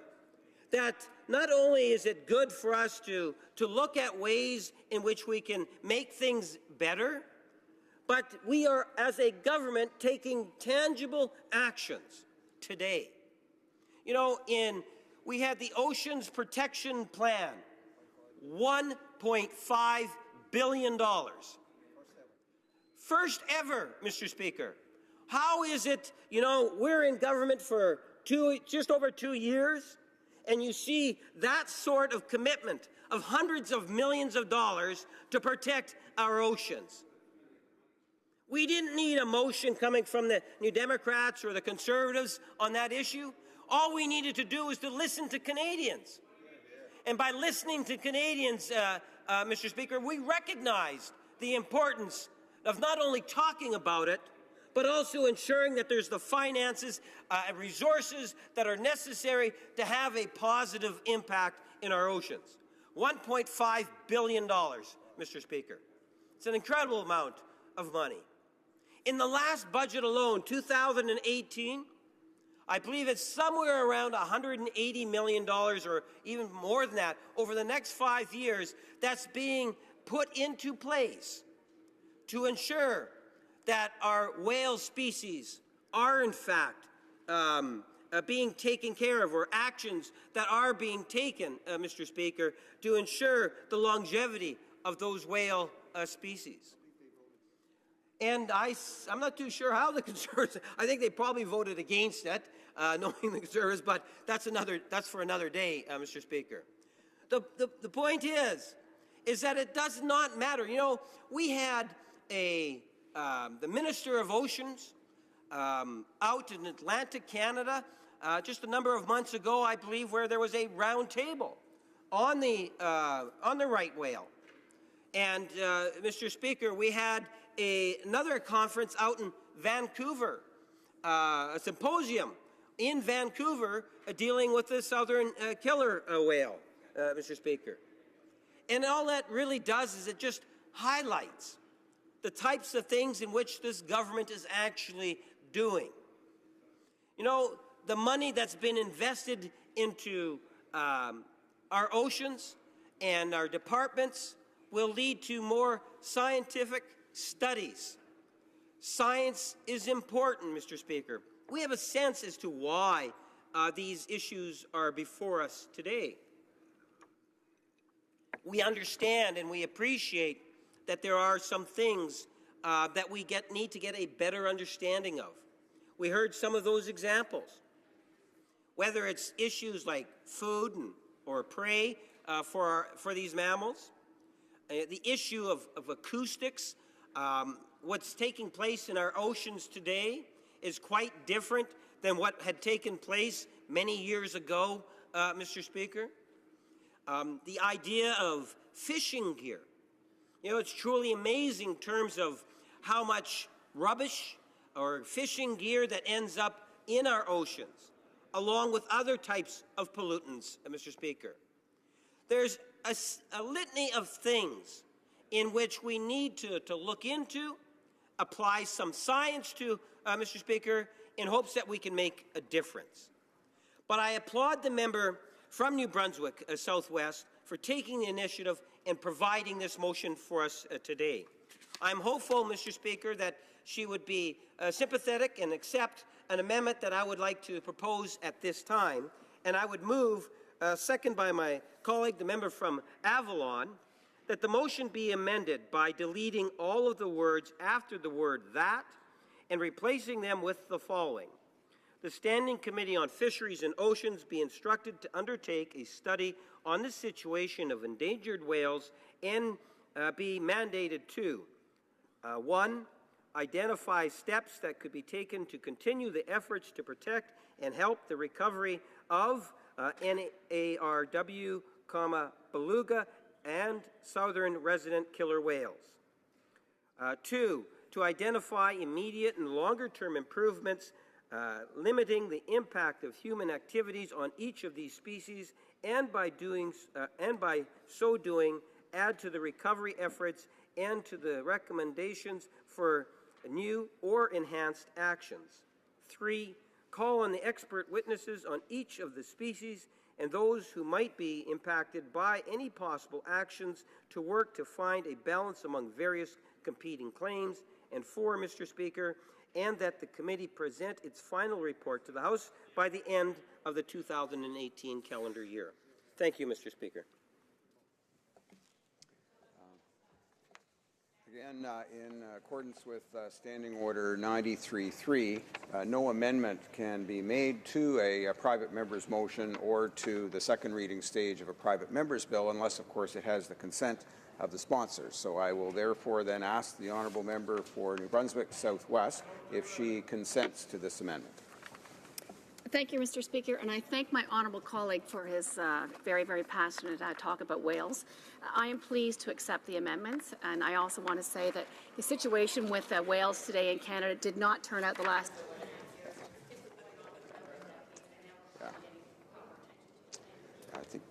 that not only is it good for us to look at ways in which we can make things better, but we are, as a government, taking tangible actions today. You know, we had the Oceans Protection Plan, $1.5 billion. First ever, Mr. Speaker. How is it, you know, we're in government for just over 2 years, and you see that sort of commitment of hundreds of millions of dollars to protect our oceans. We didn't need a motion coming from the New Democrats or the Conservatives on that issue. All we needed to do was to listen to Canadians. And by listening to Canadians, Mr. Speaker, we recognized the importance of not only talking about it, but also ensuring that there's the finances and resources that are necessary to have a positive impact in our oceans. $1.5 billion, Mr. Speaker. It's an incredible amount of money. In the last budget alone, 2018, I believe it's somewhere around $180 million or even more than that over the next 5 years that's being put into place to ensure that our whale species are in fact being taken care of, or actions that are being taken, Mr. Speaker, to ensure the longevity of those whale species. And I'm not too sure how the Conservatives, I think they probably voted against it, knowing the Conservatives, but that's for another day, Mr. Speaker. The point is that it does not matter. You know, we had the Minister of Oceans out in Atlantic Canada just a number of months ago, I believe, where there was a round table on the right whale. And, Mr. Speaker, we had another conference out in Vancouver, a symposium in Vancouver dealing with the southern killer whale. Mr. Speaker. And all that really does is it just highlights the types of things in which this government is actually doing. You know, the money that's been invested into our oceans and our departments will lead to more scientific studies. Science is important, Mr. Speaker. We have a sense as to why these issues are before us today. We understand and we appreciate that there are some things that we need to get a better understanding of. We heard some of those examples. Whether it's issues like food or prey for these mammals, the issue of acoustics, what's taking place in our oceans today is quite different than what had taken place many years ago, Mr. Speaker. The idea of fishing gear. You know, it's truly amazing in terms of how much rubbish or fishing gear that ends up in our oceans, along with other types of pollutants, Mr. Speaker. There's a litany of things in which we need to look into, apply some science to, Mr. Speaker, in hopes that we can make a difference. But I applaud the member from New Brunswick Southwest for taking the initiative and providing this motion for us today. I'm hopeful, Mr. Speaker, that she would be sympathetic and accept an amendment that I would like to propose at this time, and I would move, second by my colleague, the member from Avalon, that the motion be amended by deleting all of the words after the word "that" and replacing them with the following. The Standing Committee on Fisheries and Oceans be instructed to undertake a study on the situation of endangered whales and be mandated to 1. Identify steps that could be taken to continue the efforts to protect and help the recovery of NARW, beluga, and southern resident killer whales. 2. To identify immediate and longer-term improvements limiting the impact of human activities on each of these species, and by so doing, add to the recovery efforts and to the recommendations for new or enhanced actions. 3. Call on the expert witnesses on each of the species and those who might be impacted by any possible actions to work to find a balance among various competing claims. And 4, Mr. Speaker, and that the committee present its final report to the House by the end of the 2018 calendar year. Thank you, Mr. Speaker. Again, in accordance with Standing Order 93.3, no amendment can be made to a private member's motion or to the second reading stage of a private member's bill unless, of course, it has the consent of the sponsors. So I will therefore then ask the honourable member for New Brunswick Southwest if she consents to this amendment. Thank you, Mr. Speaker, and I thank my honourable colleague for his very, very passionate talk about whales. I am pleased to accept the amendments, and I also want to say that the situation with whales today in Canada did not turn out the last. Yeah. I think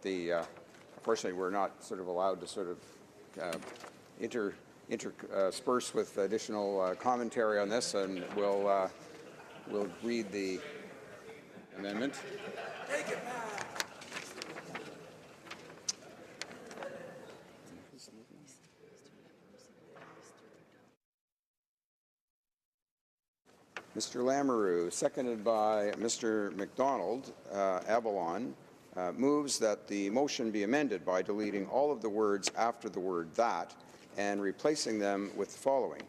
unfortunately, we're not sort of allowed to sort of intersperse with additional commentary on this, and we'll read the amendment. Take it back. Mr. Lamoureux, seconded by Mr. MacDonald, Avalon, moves that the motion be amended by deleting all of the words after the word "that" and replacing them with the following.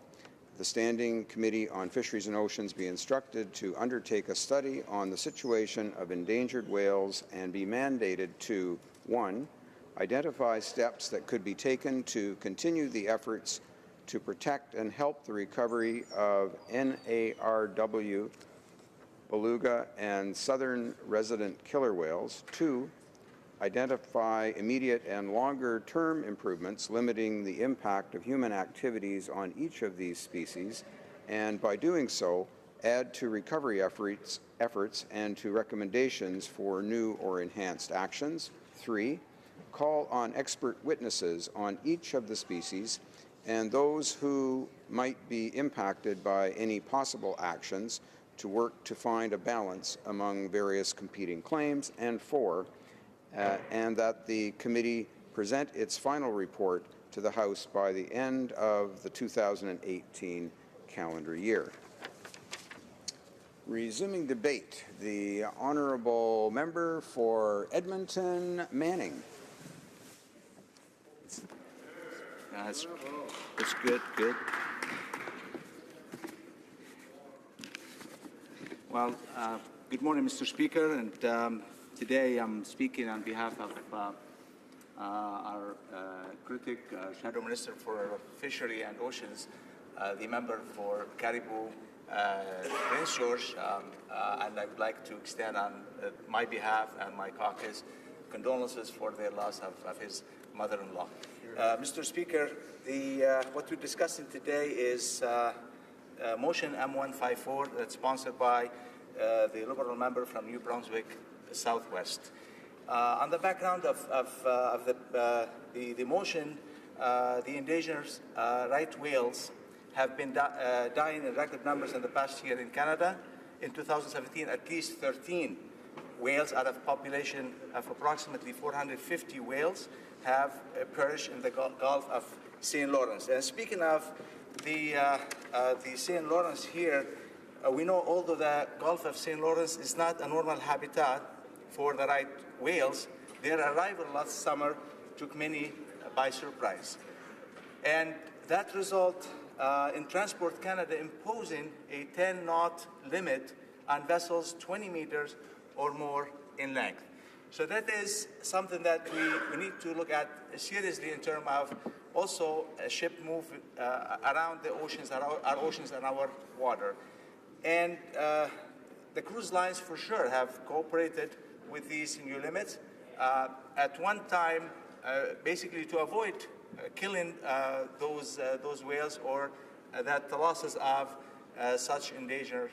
The Standing Committee on Fisheries and Oceans be instructed to undertake a study on the situation of endangered whales and be mandated to 1. Identify steps that could be taken to continue the efforts to protect and help the recovery of NARW, beluga, and southern resident killer whales. 2. Identify immediate and longer-term improvements limiting the impact of human activities on each of these species, and by doing so, add to recovery efforts and to recommendations for new or enhanced actions. 3. call on expert witnesses on each of the species and those who might be impacted by any possible actions to work to find a balance among various competing claims, and that the committee present its final report to the House by the end of the 2018 calendar year. Resuming debate, the honourable member for Edmonton, Manning. It's good. Well, good morning, Mr. Speaker, and today I'm speaking on behalf of our critic, Shadow Minister for Fishery and Oceans, the member for Caribou, Prince George, and I would like to extend on my behalf and my caucus condolences for their loss of his mother-in-law. Mr. Speaker, what we're discussing today is motion M154 that's sponsored by the Liberal member from New Brunswick Southwest. On the background of the motion, the endangered right whales have been dying in record numbers in the past year in Canada. In 2017, at least 13 whales out of a population of approximately 450 whales have perished in the Gulf of St. Lawrence. And speaking of the St. Lawrence here, we know although the Gulf of St. Lawrence is not a normal habitat for the right whales, their arrival last summer took many by surprise. And that result in Transport Canada imposing a 10-knot limit on vessels 20 meters or more in length. So that is something that we need to look at seriously in terms of also a ship move around the oceans, our oceans and our water. And the cruise lines for sure have cooperated with these new limits. At one time, basically to avoid killing those whales or that the losses of such endangered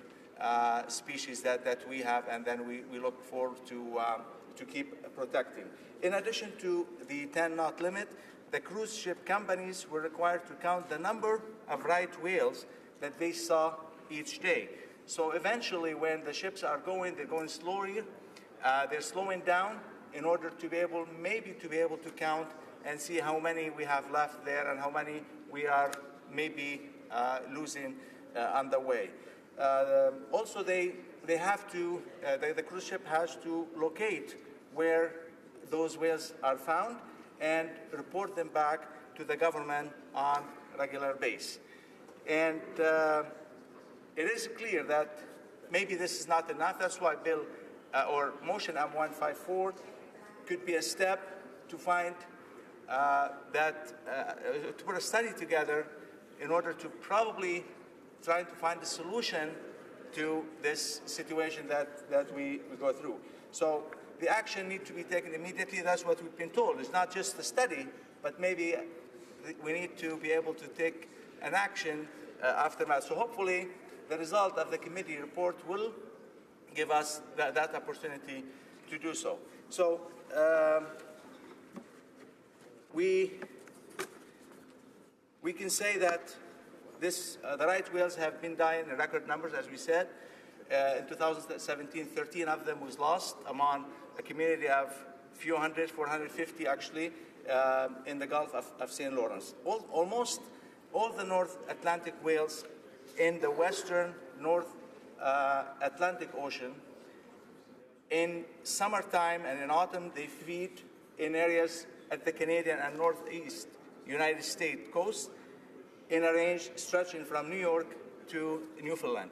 species that we have, and then we look forward to keep protecting. In addition to the 10-knot limit, the cruise ship companies were required to count the number of right whales that they saw each day. So eventually, when the ships are going, they're going slowly. They're slowing down in order to be able, maybe to be able to count and see how many we have left there and how many we are maybe losing on the way. Also, they have to, the cruise ship has to locate where those whales are found and report them back to the government on a regular basis. And it is clear that maybe this is not enough. That's why bill or motion M154 could be a step to find to put a study together in order to probably try to find a solution to this situation that we go through. So the action needs to be taken immediately. That's what we've been told. It's not just a study, but maybe we need to be able to take an action aftermath. So hopefully the result of the committee report will give us that opportunity to do so. So we can say that the right whales have been dying in record numbers, as we said. In 2017, 13 of them was lost among a community of few hundred, 450 actually, in the Gulf of St. Lawrence. Almost all the North Atlantic whales in the western North Atlantic Ocean, in summertime and in autumn, they feed in areas at the Canadian and Northeast United States coast in a range stretching from New York to Newfoundland.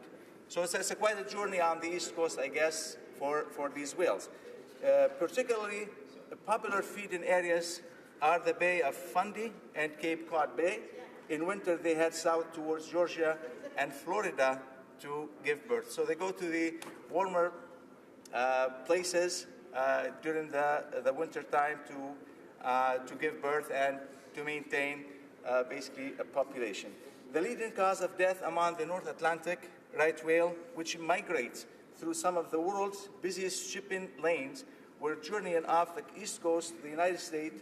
So it's quite a journey on the East Coast, I guess, for these whales. Particularly popular feeding areas are the Bay of Fundy and Cape Cod Bay. In winter, they head south towards Georgia and Florida to give birth. So they go to the warmer places during the winter time to give birth and to maintain basically a population. The leading cause of death among the North Atlantic right whale, which migrates through some of the world's busiest shipping lanes, where journeying off the east coast of the United States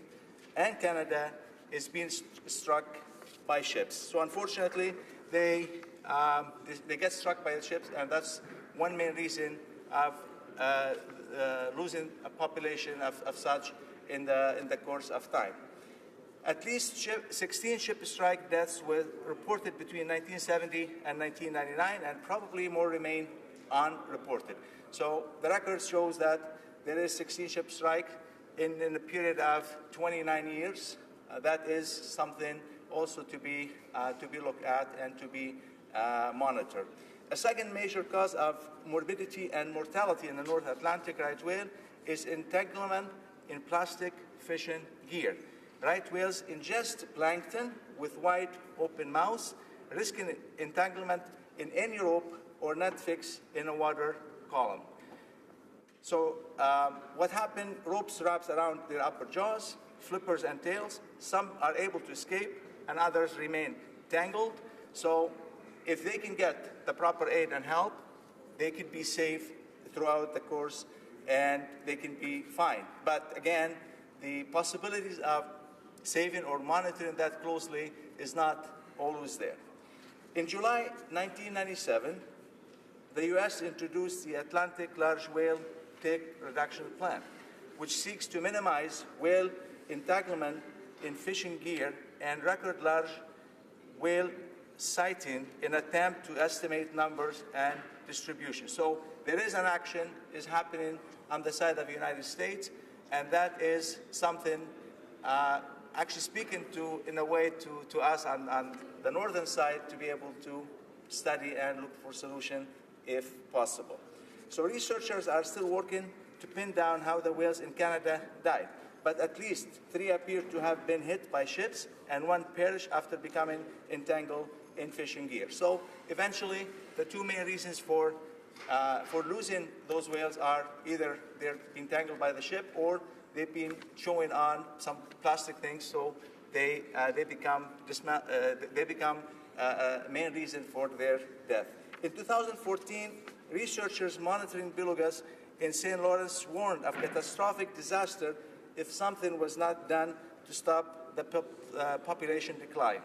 and Canada is being struck by ships. So unfortunately, they get struck by the ships, and that's one main reason of losing a population of such in the course of time. At least 16 ship strike deaths were reported between 1970 and 1999, and probably more remain unreported. So the record shows that there is 16 ship strike in a period of 29 years. That is something also to be looked at and to be monitored. A second major cause of morbidity and mortality in the North Atlantic right whale is entanglement in plastic fishing gear. Right whales ingest plankton with wide open mouths, risking entanglement in any rope or net fixed in a water column. So what happened, ropes wraps around their upper jaws, flippers and tails. Some are able to escape and others remain tangled. So if they can get the proper aid and help, they could be safe throughout the course and they can be fine. But again, the possibilities of saving or monitoring that closely is not always there. In July 1997, the U.S. introduced the Atlantic Large Whale Take Reduction Plan, which seeks to minimize whale entanglement in fishing gear and record large whale sighting in an attempt to estimate numbers and distribution. So there is an action is happening on the side of the United States, and that is something actually speaking to, in a way, to us on the northern side to be able to study and look for solution if possible. So researchers are still working to pin down how the whales in Canada died, but at least 3 appear to have been hit by ships and 1 perished after becoming entangled in fishing gear. So eventually, the 2 main reasons for losing those whales are either they're entangled by the ship or they've been chewing on some plastic things, so they become a main reason for their death. In 2014, researchers monitoring belugas in St. Lawrence warned of catastrophic disaster if something was not done to stop the population decline.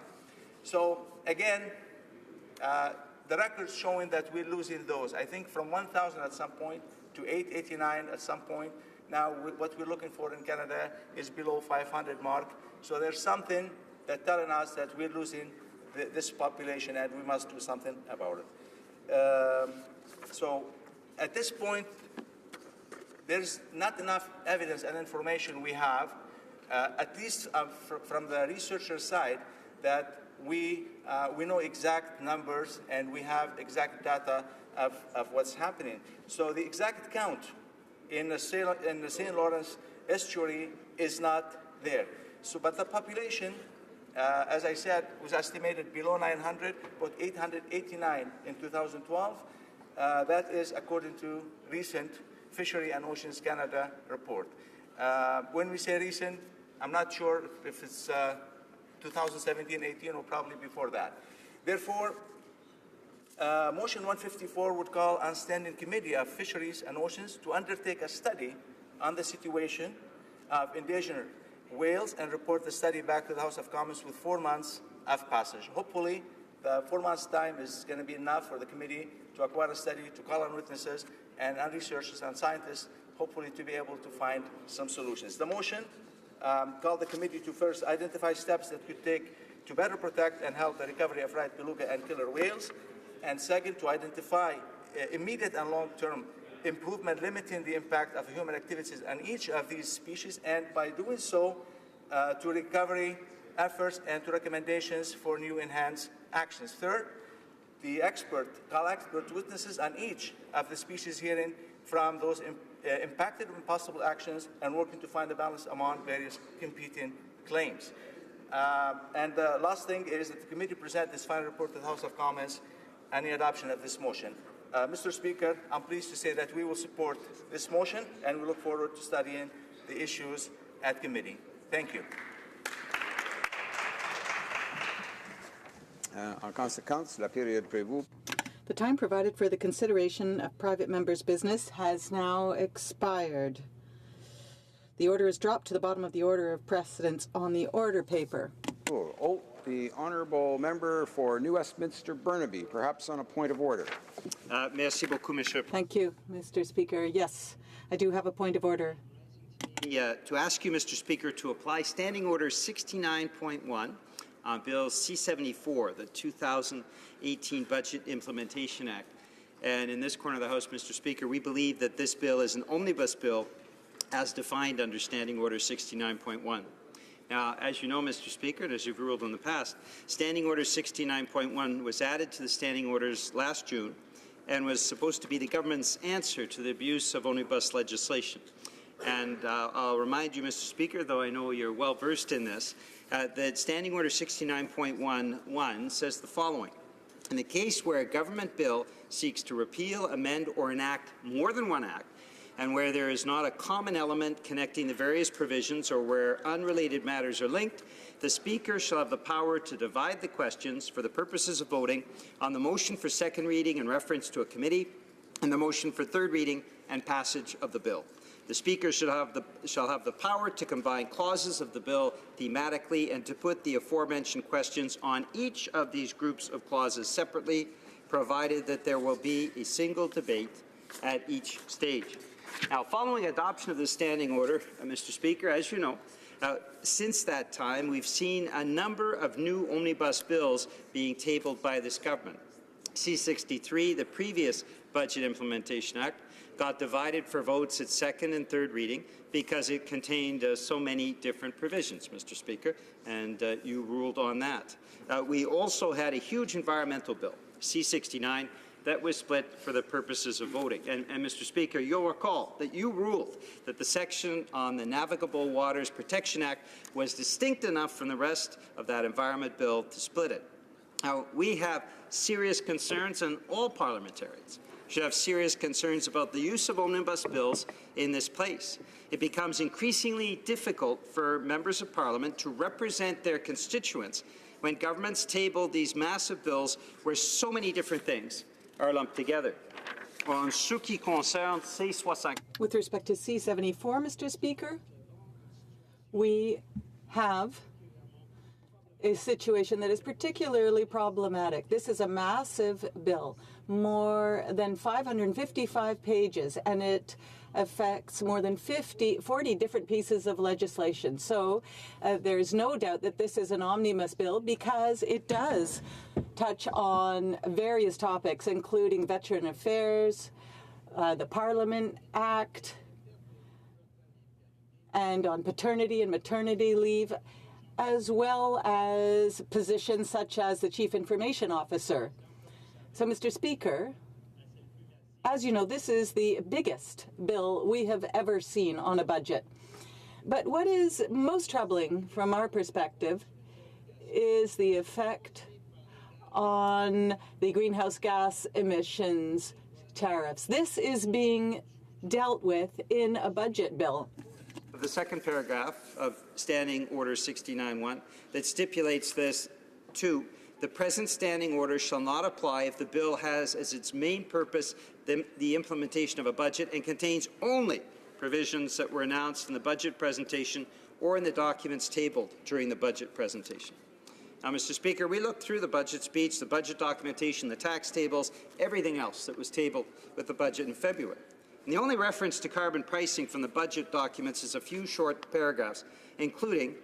So again, the record's showing that we're losing those. I think from 1,000 at some point to 889 at some point. Now, what we're looking for in Canada is below 500 mark. So there's something that telling us that we're losing this population and we must do something about it. So at this point, there's not enough evidence and information we have, at least from the researcher side, that we know exact numbers and we have exact data of what's happening. So the exact count in the St. Lawrence estuary is not there. So, but the population, as I said, was estimated below 900, but 889 in 2012. That is according to recent Fishery and Oceans Canada report. When we say recent, I'm not sure if it's 2017-18 or probably before that. Therefore, Motion 154 would call on Standing Committee of Fisheries and Oceans to undertake a study on the situation of endangered whales and report the study back to the House of Commons with 4 months of passage. Hopefully, the 4 months' time is going to be enough for the committee to acquire a study, to call on witnesses and on researchers and scientists, hopefully to be able to find some solutions. The motion called the committee to first identify steps that could take to better protect and help the recovery of right beluga and killer whales, and second, to identify immediate and long-term improvement limiting the impact of human activities on each of these species, and by doing so, to recovery efforts and to recommendations for new enhanced actions. Third, call expert witnesses on each of the species hearing from those impacted with possible actions and working to find a balance among various competing claims. And the last thing is that the committee present this final report to the House of Commons and the adoption of this motion. Mr. Speaker, I'm pleased to say that we will support this motion and we look forward to studying the issues at committee. Thank you. En conséquence, la période prévue. The time provided for the consideration of private members' business has now expired. The order is dropped to the bottom of the order of precedence on the order paper. Oh, the honourable member for New Westminster Burnaby, perhaps on a point of order. Merci beaucoup, Monsieur. Thank you, Mr. Speaker. Yes, I do have a point of order. To ask you, Mr. Speaker, to apply Standing Order 69.1 on Bill C-74, the 2018 Budget Implementation Act. And in this corner of the House, Mr. Speaker, we believe that this bill is an omnibus bill as defined under Standing Order 69.1. Now, as you know, Mr. Speaker, and as you've ruled in the past, Standing Order 69.1 was added to the standing orders last June and was supposed to be the government's answer to the abuse of omnibus legislation. And I'll remind you, Mr. Speaker, though I know you're well versed in this, that Standing Order 69.11 says the following. In the case where a government bill seeks to repeal, amend, or enact more than one act, and where there is not a common element connecting the various provisions or where unrelated matters are linked, the Speaker shall have the power to divide the questions for the purposes of voting on the motion for second reading in reference to a committee and the motion for third reading and passage of the bill. The Speaker shall have the power to combine clauses of the bill thematically and to put the aforementioned questions on each of these groups of clauses separately, provided that there will be a single debate at each stage. Now, following adoption of this standing order, Mr. Speaker, as you know, since that time, we've seen a number of new omnibus bills being tabled by this government. C-63, the previous Budget Implementation Act, got divided for votes at second and third reading because it contained so many different provisions, Mr. Speaker, and you ruled on that. We also had a huge environmental bill, C-69, that was split for the purposes of voting. And Mr. Speaker, you'll recall that you ruled that the section on the Navigable Waters Protection Act was distinct enough from the rest of that environment bill to split it. Now, we have serious concerns, and all parliamentarians should have serious concerns about the use of omnibus bills in this place. It becomes increasingly difficult for members of Parliament to represent their constituents when governments table these massive bills where so many different things are lumped together. With respect to C-74, Mr. Speaker, we have a situation that is particularly problematic. This is a massive bill, more than 555 pages, and it affects more than 40 different pieces of legislation. So there's no doubt that this is an omnibus bill because it does touch on various topics, including veteran affairs, the Parliament Act, and on paternity and maternity leave, as well as positions such as the Chief Information Officer. So, Mr. Speaker, as you know, this is the biggest bill we have ever seen on a budget. But what is most troubling from our perspective is the effect on the greenhouse gas emissions tariffs. This is being dealt with in a budget bill. The second paragraph of Standing Order 69.1 that stipulates this, too, the present standing order shall not apply if the bill has as its main purpose the implementation of a budget and contains only provisions that were announced in the budget presentation or in the documents tabled during the budget presentation. Now, Mr. Speaker, we looked through the budget speech, the budget documentation, the tax tables, everything else that was tabled with the budget in February. And the only reference to carbon pricing from the budget documents is a few short paragraphs, including,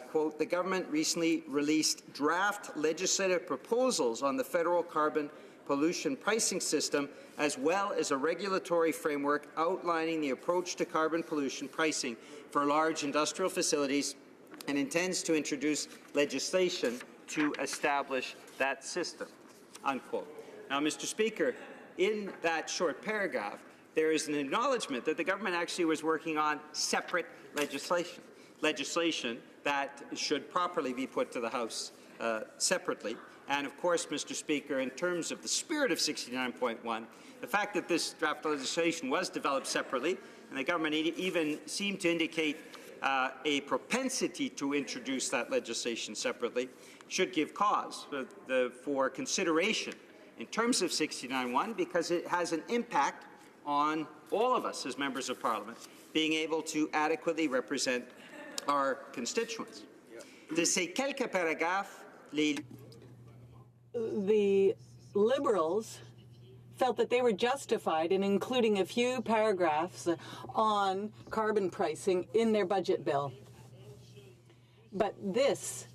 quote, the government recently released draft legislative proposals on the federal carbon pollution pricing system, as well as a regulatory framework outlining the approach to carbon pollution pricing for large industrial facilities, and intends to introduce legislation to establish that system, unquote. Now, Mr. Speaker, in that short paragraph, there is an acknowledgement that the government actually was working on separate legislation that should properly be put to the House separately. And of course, Mr. Speaker, in terms of the spirit of 69.1, the fact that this draft legislation was developed separately, and the government even seemed to indicate a propensity to introduce that legislation separately, should give cause for consideration in terms of 69.1, because it has an impact on all of us as members of Parliament being able to adequately represent our constituents. De ces quelques paragraphes, the Liberals felt that they were justified in including a few paragraphs on carbon pricing in their budget bill. But this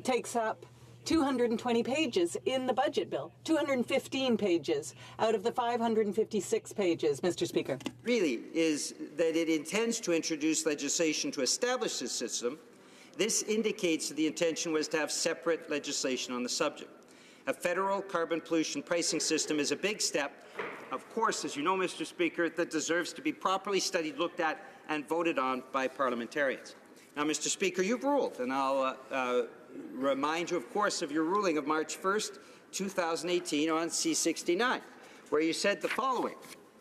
takes up 220 pages in the budget bill, 215 pages out of the 556 pages, Mr. Speaker. Really is that it intends to introduce legislation to establish this system. This indicates that the intention was to have separate legislation on the subject. A federal carbon pollution pricing system is a big step, of course, as you know, Mr. Speaker, that deserves to be properly studied, looked at, and voted on by parliamentarians. Now, Mr. Speaker, you've ruled, and I'll remind you, of course, of your ruling of March 1st, 2018 on C-69, where you said the following.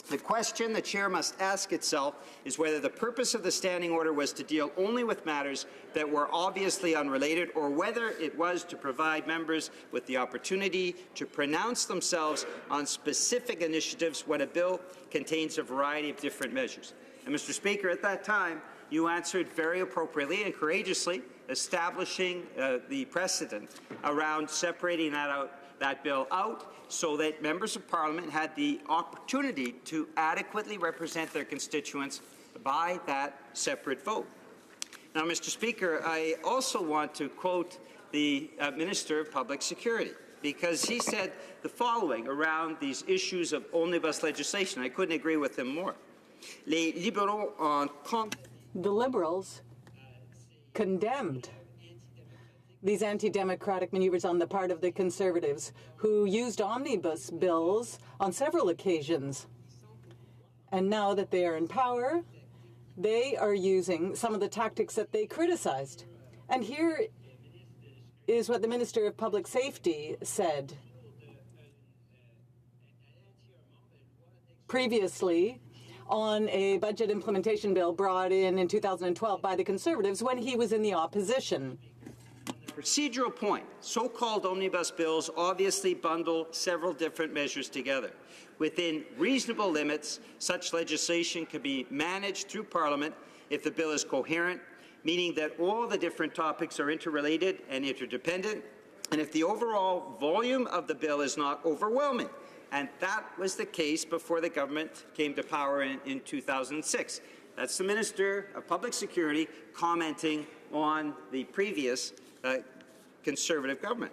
The question the chair must ask itself is whether the purpose of the standing order was to deal only with matters that were obviously unrelated, or whether it was to provide members with the opportunity to pronounce themselves on specific initiatives when a bill contains a variety of different measures. And Mr. Speaker, at that time, you answered very appropriately and courageously, establishing the precedent around separating that bill out, so that members of Parliament had the opportunity to adequately represent their constituents by that separate vote. Now, Mr. Speaker, I also want to quote the Minister of Public Security, because he said the following around these issues of omnibus legislation. I couldn't agree with him more. Les libéraux the Liberals condemned these anti-democratic maneuvers on the part of the Conservatives, who used omnibus bills on several occasions. And now that they are in power, they are using some of the tactics that they criticized. And here is what the Minister of Public Safety said previously on a budget implementation bill brought in 2012 by the Conservatives when he was in the opposition. Procedural point. So-called omnibus bills obviously bundle several different measures together. Within reasonable limits, such legislation can be managed through Parliament if the bill is coherent, meaning that all the different topics are interrelated and interdependent, and if the overall volume of the bill is not overwhelming. And that was the case before the government came to power in 2006. That's the Minister of Public Security commenting on the previous Conservative government.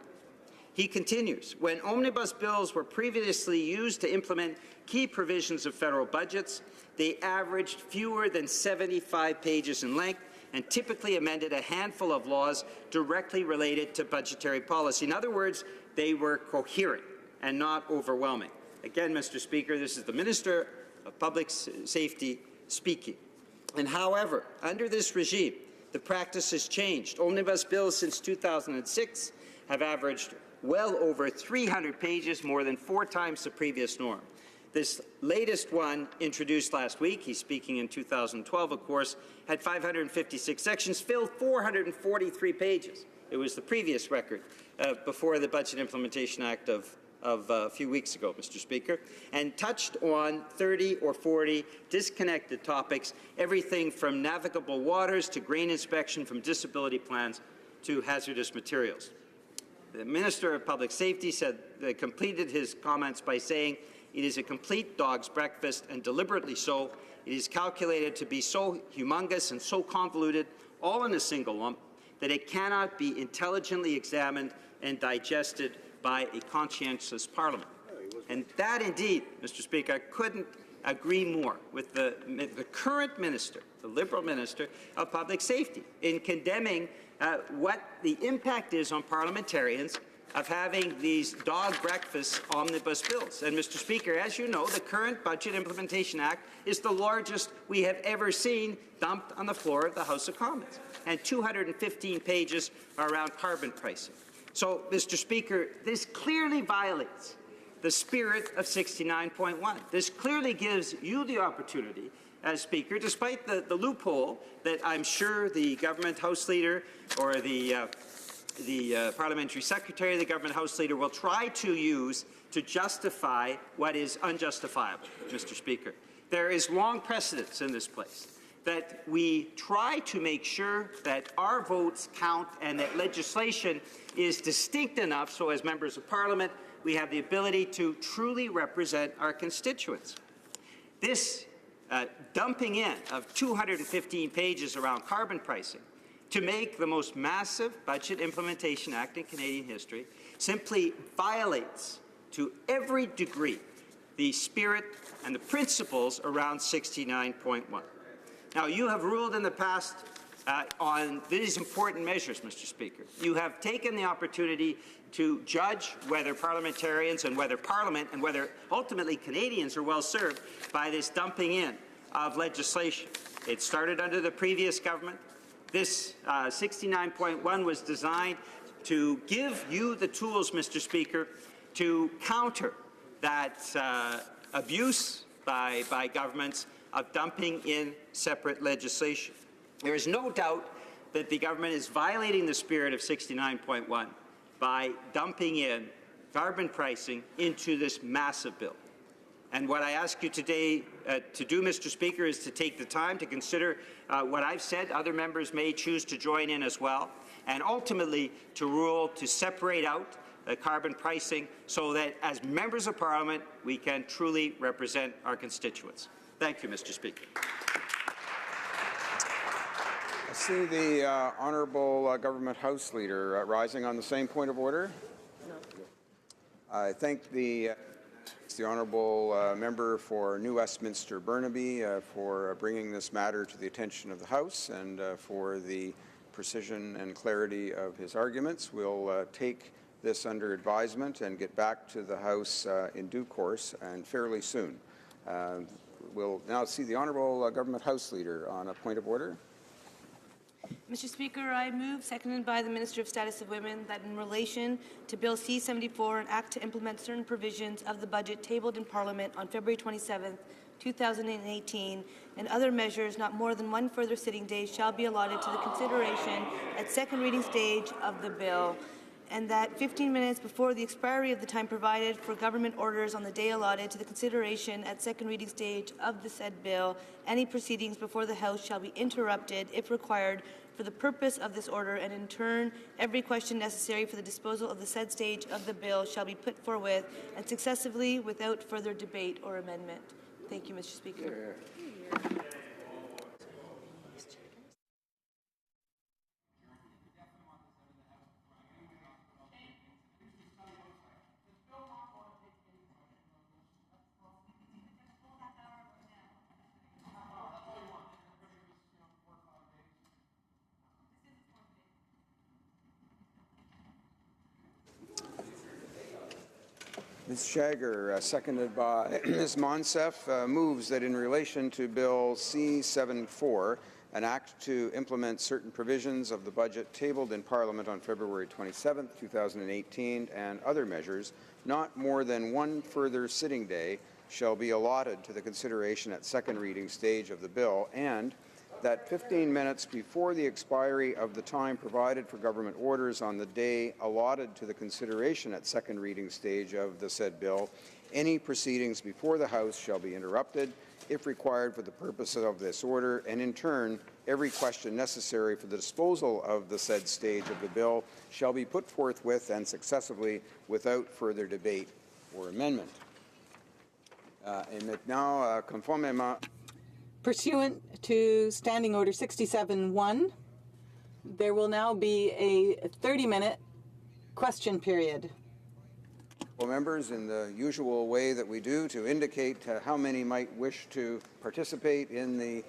He continues, when omnibus bills were previously used to implement key provisions of federal budgets, they averaged fewer than 75 pages in length and typically amended a handful of laws directly related to budgetary policy. In other words, they were coherent and not overwhelming. Again, Mr. Speaker, this is the Minister of Public Safety speaking. And however, under this regime, the practice has changed. Omnibus bills since 2006 have averaged well over 300 pages, more than 4 times the previous norm. This latest one, introduced last week, he's speaking in 2012, of course, had 556 sections, filled 443 pages. It was the previous record before the Budget Implementation Act of a few weeks ago, Mr. Speaker, and touched on 30 or 40 disconnected topics, everything from navigable waters to grain inspection, from disability plans to hazardous materials. The Minister of Public Safety completed his comments by saying, it is a complete dog's breakfast, and deliberately so. It is calculated to be so humongous and so convoluted, all in a single lump, that it cannot be intelligently examined and digested by a conscientious Parliament. And that indeed, Mr. Speaker, I couldn't agree more with the current Minister, the Liberal Minister of Public Safety, in condemning what the impact is on parliamentarians of having these dog breakfast omnibus bills. And Mr. Speaker, as you know, the current Budget Implementation Act is the largest we have ever seen dumped on the floor of the House of Commons, and 215 pages are around carbon pricing. So, Mr. Speaker, this clearly violates the spirit of 69.1. This clearly gives you the opportunity, as Speaker, despite the loophole that I'm sure the Government House Leader or the Parliamentary Secretary of the Government House Leader will try to use to justify what is unjustifiable, Mr. Speaker. There is long precedence in this place that we try to make sure that our votes count and that legislation is distinct enough so as members of Parliament we have the ability to truly represent our constituents. This dumping in of 215 pages around carbon pricing to make the most massive Budget Implementation Act in Canadian history simply violates to every degree the spirit and the principles around 69.1. Now, you have ruled in the past on these important measures, Mr. Speaker. You have taken the opportunity to judge whether parliamentarians and whether Parliament and whether ultimately Canadians are well served by this dumping in of legislation. It started under the previous government. This 69.1 was designed to give you the tools, Mr. Speaker, to counter that abuse by governments of dumping in separate legislation. There is no doubt that the government is violating the spirit of 69.1 by dumping in carbon pricing into this massive bill. And what I ask you today to do, Mr. Speaker, is to take the time to consider what I've said. Other members may choose to join in as well, and ultimately to rule to separate out carbon pricing so that as members of Parliament we can truly represent our constituents. Thank you, Mr. Speaker. I see the Honourable Government House Leader rising on the same point of order. No. I thank the Honourable Member for New Westminster Burnaby for bringing this matter to the attention of the House and for the precision and clarity of his arguments. We'll take this under advisement and get back to the House in due course and fairly soon. We'll now see the Honourable Government House Leader on a point of order. Mr. Speaker, I move, seconded by the Minister of Status of Women, that in relation to Bill C-74, an act to implement certain provisions of the budget tabled in Parliament on February 27, 2018, and other measures, not more than one further sitting day shall be allotted to the consideration at second reading stage of the bill, and that 15 minutes before the expiry of the time provided for government orders on the day allotted to the consideration at second reading stage of the said bill, any proceedings before the House shall be interrupted, if required, for the purpose of this order, and in turn, every question necessary for the disposal of the said stage of the bill shall be put forthwith and successively without further debate or amendment. Thank you, Mr. Speaker. Ms. Shagger, seconded by Ms. Monsef, moves that in relation to Bill C-74, an act to implement certain provisions of the budget tabled in Parliament on February 27, 2018, and other measures, not more than one further sitting day shall be allotted to the consideration at second reading stage of the bill, and that 15 minutes before the expiry of the time provided for government orders on the day allotted to the consideration at second reading stage of the said bill, any proceedings before the House shall be interrupted, if required for the purposes of this order, and in turn, every question necessary for the disposal of the said stage of the bill shall be put forthwith and successively without further debate or amendment. Et maintenant, conformément Pursuant to Standing Order 67-1, there will now be a 30-minute question period. Well, members, in the usual way that we do to indicate how many might wish to participate in the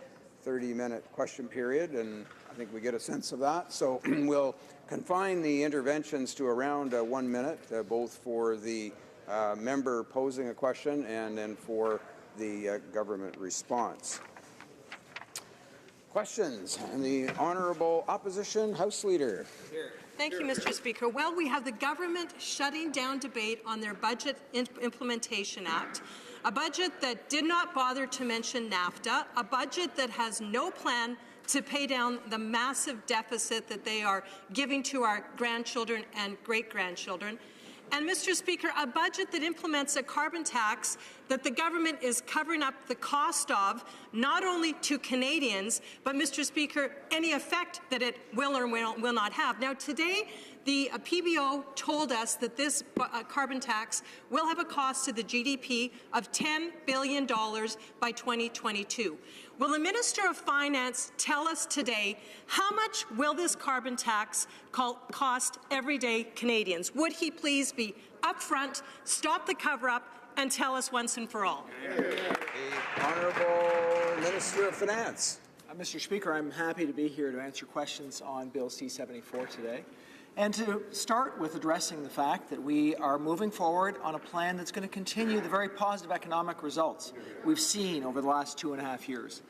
30-minute question period, and I think we get a sense of that. So we'll confine the interventions to around 1 minute, both for the member posing a question and then for the government response. Questions? And the Honourable Opposition House Leader. Thank you, Mr. Speaker. Well, we have the government shutting down debate on their Budget Implementation Act, a budget that did not bother to mention NAFTA, a budget that has no plan to pay down the massive deficit that they are giving to our grandchildren and great-grandchildren, And, Mr. Speaker, a budget that implements a carbon tax that the government is covering up the cost of, not only to Canadians, but, Mr. Speaker, any effect that it will or will not have. Now, today, the PBO told us that this carbon tax will have a cost to the GDP of $10 billion by 2022. Will the Minister of Finance tell us today how much will this carbon tax cost everyday Canadians? Would he please be upfront, stop the cover-up, and tell us once and for all? The Honourable Minister of Finance. Mr. Speaker, I'm happy to be here to answer questions on Bill C-74 today. And to start with addressing the fact that we are moving forward on a plan that's going to continue the very positive economic results we've seen over the last 2.5 years.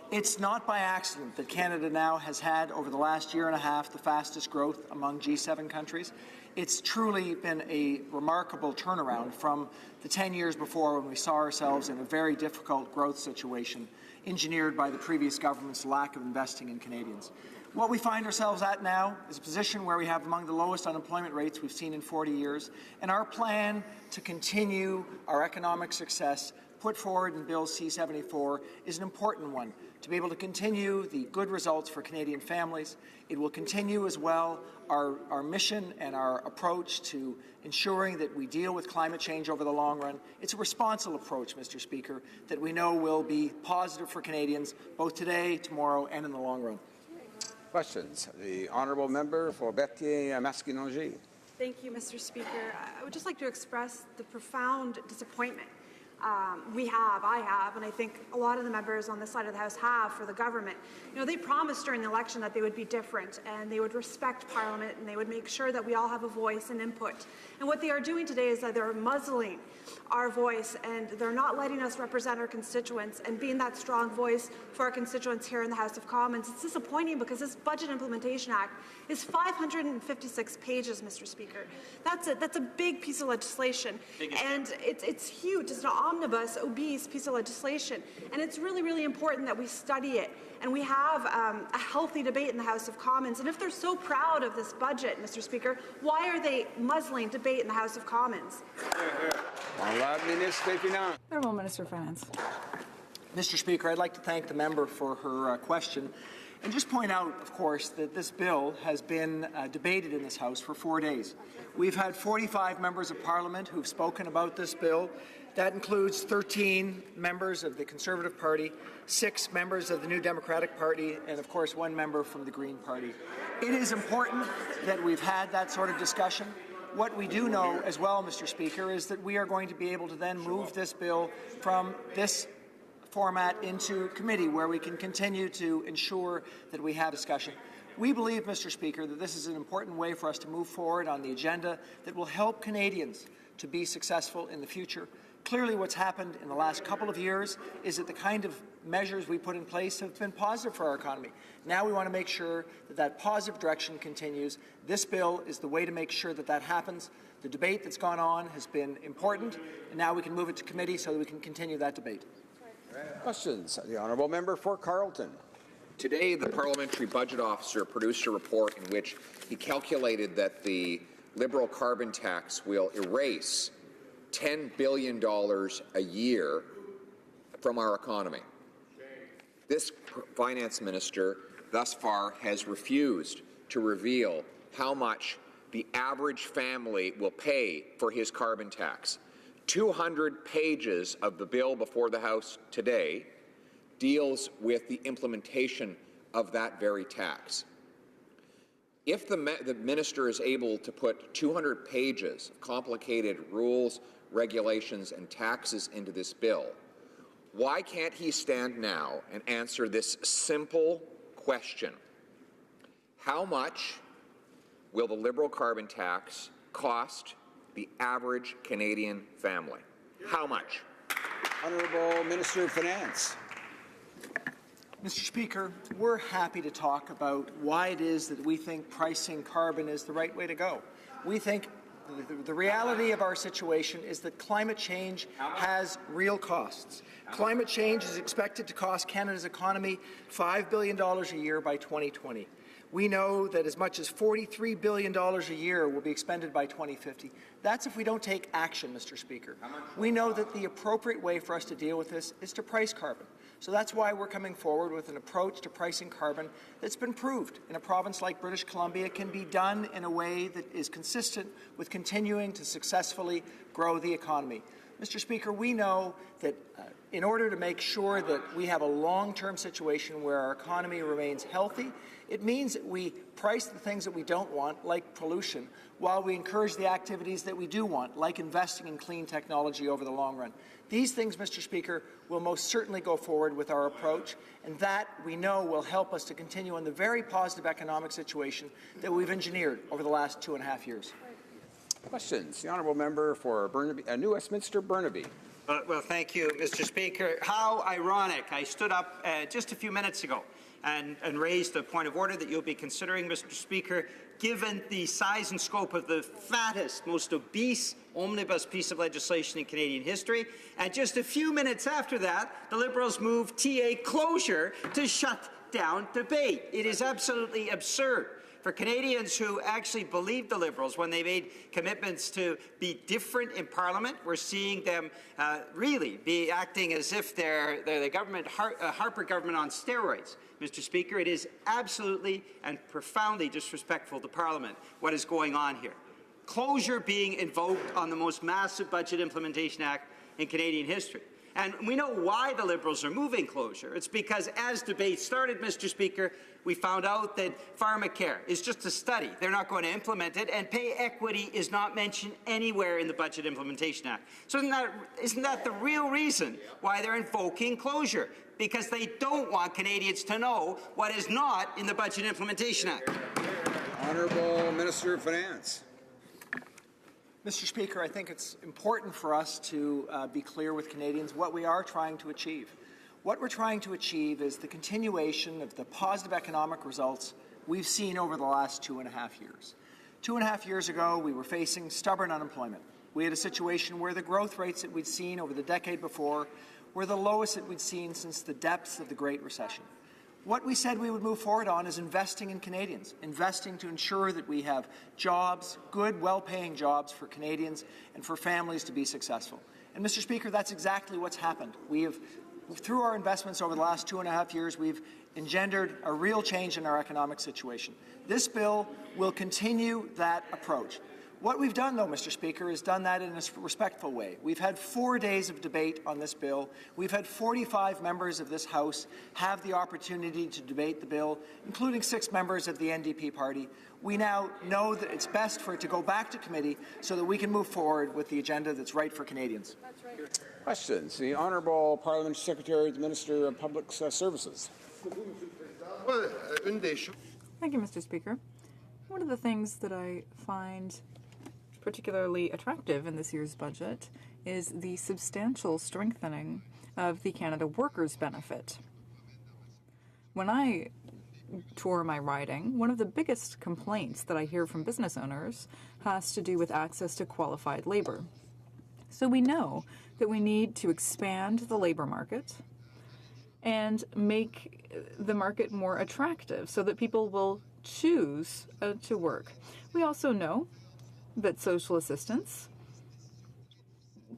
It's not by accident that Canada now has had, over the last year and a half, the fastest growth among G7 countries. It's truly been a remarkable turnaround from the 10 years before, when we saw ourselves in a very difficult growth situation engineered by the previous government's lack of investing in Canadians. What we find ourselves at now is a position where we have among the lowest unemployment rates we've seen in 40 years, and our plan to continue our economic success put forward in Bill C-74 is an important one, to be able to continue the good results for Canadian families. It will continue as well our mission and our approach to ensuring that we deal with climate change over the long run. It's a responsible approach, Mr. Speaker, that we know will be positive for Canadians both today, tomorrow, and in the long run. Questions. The Honourable Member for Berthier-Maskinongé. Thank you, Mr. Speaker. I would just like to express the profound disappointment I have, and I think a lot of the members on this side of the House have for the government. You know, they promised during the election that they would be different and they would respect Parliament and they would make sure that we all have a voice and input. And what they are doing today is that they're muzzling our voice and they're not letting us represent our constituents and being that strong voice for our constituents here in the House of Commons. It's disappointing because this Budget Implementation Act is 556 pages, Mr. Speaker. That's a big piece of legislation, and it's huge. It's an omnibus, obese piece of legislation, and it's really, really important that we study it and we have a healthy debate in the House of Commons. And if they're so proud of this budget, Mr. Speaker, why are they muzzling debate in the House of Commons? Honourable Minister of Finance. Mr. Speaker, I'd like to thank the member for her question and just point out, of course, that this bill has been debated in this House for 4 days. We've had 45 members of Parliament who've spoken about this bill. That includes 13 members of the Conservative Party, 6 members of the New Democratic Party, and of course 1 member from the Green Party. It is important that we've had that sort of discussion. What we do know as well, Mr. Speaker, is that we are going to be able to then move this bill from this format into committee, where we can continue to ensure that we have discussion. We believe, Mr. Speaker, that this is an important way for us to move forward on the agenda that will help Canadians to be successful in the future. Clearly, what's happened in the last couple of years is that the kind of measures we put in place have been positive for our economy. Now we want to make sure that that positive direction continues. This bill is the way to make sure that that happens. The debate that's gone on has been important, and now we can move it to committee so that we can continue that debate. Questions. The Honourable Member for Carleton. Today, the Parliamentary Budget Officer produced a report in which he calculated that the Liberal carbon tax will erase $10 billion a year from our economy. This Finance Minister thus far has refused to reveal how much the average family will pay for his carbon tax. 200 pages of the bill before the House today deals with the implementation of that very tax. If the minister is able to put 200 pages of complicated rules, regulations, and taxes into this bill, why can't he stand now and answer this simple question? How much will the Liberal carbon tax cost the average Canadian family? How much? Honourable Minister of Finance. Mr. Speaker, we're happy to talk about why it is that we think pricing carbon is the right way to go. We think the reality of our situation is that climate change has real costs. Climate change is expected to cost Canada's economy $5 billion a year by 2020. We know that as much as $43 billion a year will be expended by 2050. That's if we don't take action, Mr. Speaker. We know that the appropriate way for us to deal with this is to price carbon. So that's why we're coming forward with an approach to pricing carbon that's been proved in a province like British Columbia can be done in a way that is consistent with continuing to successfully grow the economy. Mr. Speaker, we know that in order to make sure that we have a long-term situation where our economy remains healthy, it means that we price the things that we don't want, like pollution, while we encourage the activities that we do want, like investing in clean technology over the long run. These things, Mr. Speaker, will most certainly go forward with our approach, and that, we know, will help us to continue on the very positive economic situation that we've engineered over the last 2.5 years. Questions? The honourable member for Burnaby, New Westminster, Burnaby. Well, thank you, Mr. Speaker. How ironic. I stood up just a few minutes ago and raised a point of order that you'll be considering, Mr. Speaker, given the size and scope of the fattest, most obese omnibus piece of legislation in Canadian history. And just a few minutes after that, the Liberals moved TA closure to shut down debate. It is absolutely absurd. For Canadians who actually believe the Liberals when they made commitments to be different in Parliament, we're seeing them really be acting as if they're the government, Harper government on steroids. Mr. Speaker, it is absolutely and profoundly disrespectful to Parliament what is going on here. Closure being invoked on the most massive Budget Implementation Act in Canadian history. And we know why the Liberals are moving closure. It's because as debate started, Mr. Speaker, we found out that pharmacare is just a study. They're not going to implement it, and pay equity is not mentioned anywhere in the Budget Implementation Act. So isn't that the real reason why they're invoking closure? Because they don't want Canadians to know what is not in the Budget Implementation Act. Honourable Minister of Finance. Mr. Speaker, I think it's important for us to be clear with Canadians what we are trying to achieve. What we're trying to achieve is the continuation of the positive economic results we've seen over the last 2.5 years. 2.5 years ago, we were facing stubborn unemployment. We had a situation where the growth rates that we'd seen over the decade before were the lowest that we'd seen since the depths of the Great Recession. What we said we would move forward on is investing in Canadians, investing to ensure that we have jobs, good, well-paying jobs for Canadians and for families to be successful. And, Mr. Speaker, that's exactly what's happened. We have, through our investments over the last 2.5 years, we've engendered a real change in our economic situation. This bill will continue that approach. What we've done, though, Mr. Speaker, is done that in a respectful way. We've had 4 days of debate on this bill. We've had 45 members of this House have the opportunity to debate the bill, including 6 members of the NDP party. We now know that it's best for it to go back to committee so that we can move forward with the agenda that's right for Canadians. That's right. Questions? The Honourable Parliamentary Secretary, the Minister of Public Services. Thank you, Mr. Speaker. One of the things that I find particularly attractive in this year's budget is the substantial strengthening of the Canada Workers' Benefit. When I tour my riding, one of the biggest complaints that I hear from business owners has to do with access to qualified labor. So we know that we need to expand the labor market and make the market more attractive so that people will choose to work. We also know that social assistance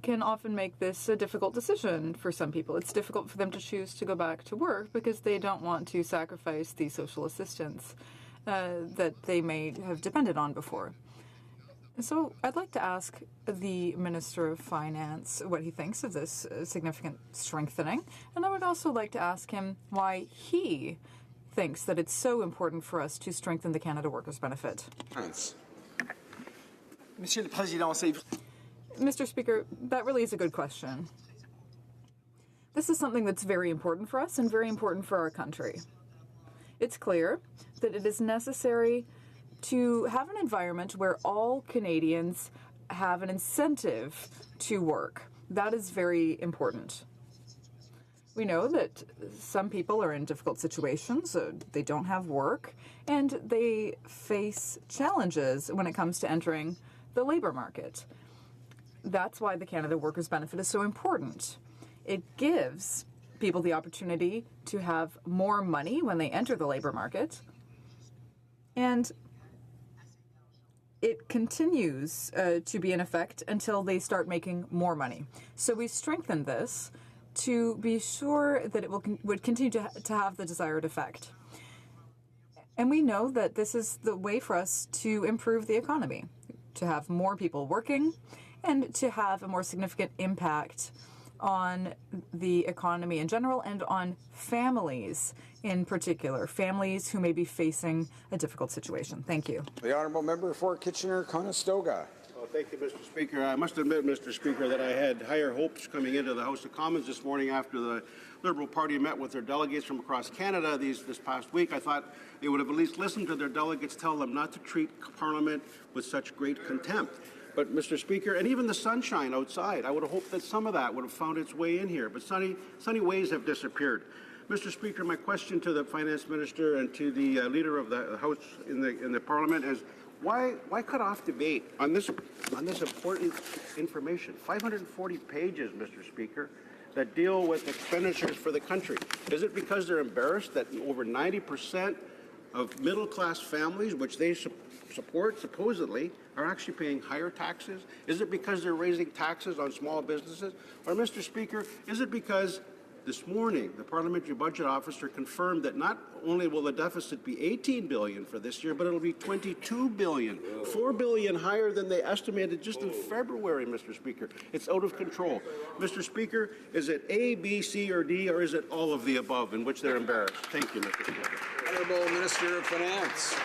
can often make this a difficult decision for some people. It's difficult for them to choose to go back to work because they don't want to sacrifice the social assistance that they may have depended on before. So I'd like to ask the Minister of Finance what he thinks of this significant strengthening, and I would also like to ask him why he thinks that it's so important for us to strengthen the Canada Workers' Benefit. Thanks. Monsieur le Président, Mr. Speaker, that really is a good question. This is something that's very important for us and very important for our country. It's clear that it is necessary to have an environment where all Canadians have an incentive to work. That is very important. We know that some people are in difficult situations, they don't have work, and they face challenges when it comes to entering the labor market. That's why the Canada Workers' Benefit is so important. It gives people the opportunity to have more money when they enter the labor market, And it continues to be in effect until they start making more money. So we strengthened this to be sure that it would continue to have the desired effect. And we know that this is the way for us to improve the economy, to have more people working and to have a more significant impact on the economy in general and on families in particular, families who may be facing a difficult situation. Thank you. The honourable member for Kitchener-Conestoga. Well, thank you, Mr. Speaker. I must admit, Mr. Speaker, that I had higher hopes coming into the House of Commons this morning after the Liberal Party met with their delegates from across Canada this past week. I thought they would have at least listened to their delegates tell them not to treat Parliament with such great contempt. But, Mr. Speaker, and even the sunshine outside, I would have hoped that some of that would have found its way in here. But sunny ways have disappeared. Mr. Speaker, my question to the Finance Minister and to the Leader of the House in the Parliament is, why cut off debate on this important information? 540 pages, Mr. Speaker, that deal with expenditures for the country. Is it because they're embarrassed that over 90% of middle-class families, which they support, supposedly, are actually paying higher taxes? Is it because they're raising taxes on small businesses? Or, Mr. Speaker, is it because this morning the Parliamentary Budget Officer confirmed that not only will the deficit be $18 billion for this year, but it'll be $22 billion, $4 billion higher than they estimated just in February, Mr. Speaker. It's out of control. Mr. Speaker, is it A, B, C, or D, or is it all of the above in which they're embarrassed? Thank you, Mr. Speaker. Honourable Minister of Finance.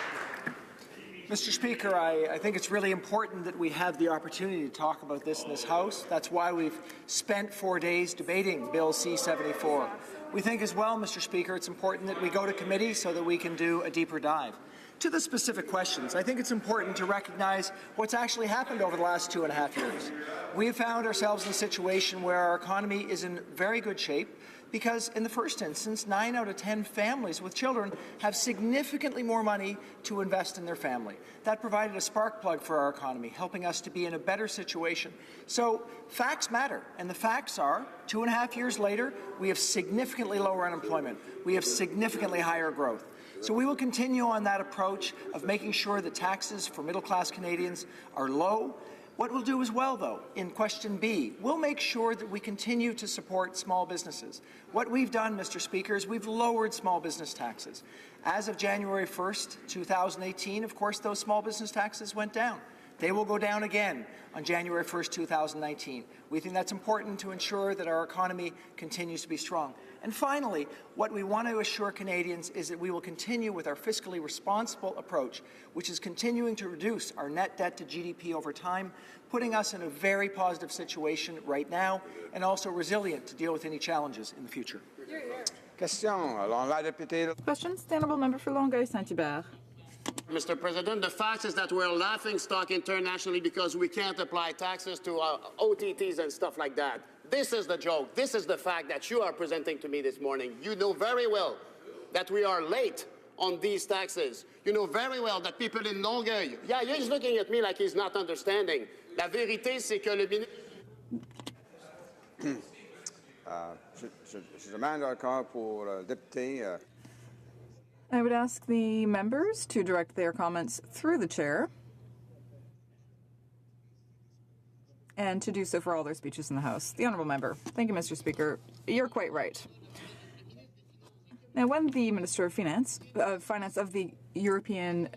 Mr. Speaker, I think it's really important that we have the opportunity to talk about this in this House. That's why we've spent 4 days debating Bill C-74. We think as well, Mr. Speaker, it's important that we go to committee so that we can do a deeper dive. To the specific questions, I think it's important to recognize what's actually happened over the last 2.5 years. We have found ourselves in a situation where our economy is in very good shape, because in the first instance, 9 out of 10 families with children have significantly more money to invest in their family. That provided a spark plug for our economy, helping us to be in a better situation. So facts matter, and the facts are 2.5 years later, we have significantly lower unemployment. We have significantly higher growth. So we will continue on that approach of making sure that taxes for middle-class Canadians are low. What we'll do as well, though, in question B, we'll make sure that we continue to support small businesses. What we've done, Mr. Speaker, is we've lowered small business taxes. As of January 1st, 2018, of course, those small business taxes went down. They will go down again on January 1st, 2019. We think that's important to ensure that our economy continues to be strong. And finally, what we want to assure Canadians is that we will continue with our fiscally responsible approach, which is continuing to reduce our net debt to GDP over time, putting us in a very positive situation right now, and also resilient to deal with any challenges in the future. Questions. Questions? The Honourable Member for Longueuil-Saint-Hubert. Mr. President, the fact is that we're laughing stock internationally because we can't apply taxes to OTTs and stuff like that. This is the joke. This is the fact that you are presenting to me this morning. You know very well that we are late on these taxes. You know very well that people in Longueuil... Yeah, he's looking at me like he's not understanding. La vérité, c'est que le ministre... Je demande encore pour le député... I would ask the members to direct their comments through the chair and to do so for all their speeches in the House. The Honourable Member. Thank you, Mr. Speaker. You're quite right. Now, when the Minister of Finance of the European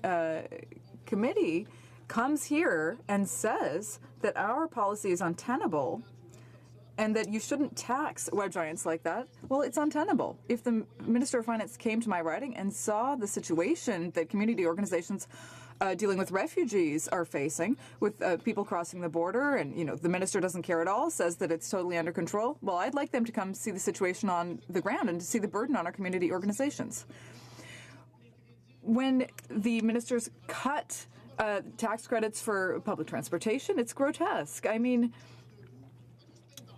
Committee comes here and says that our policy is untenable and that you shouldn't tax web giants like that, well, it's untenable. If the Minister of Finance came to my riding and saw the situation that community organizations dealing with refugees are facing, with people crossing the border, and the minister doesn't care at all, says that it's totally under control, well, I'd like them to come see the situation on the ground and to see the burden on our community organizations. When the ministers cut tax credits for public transportation, it's grotesque. I mean,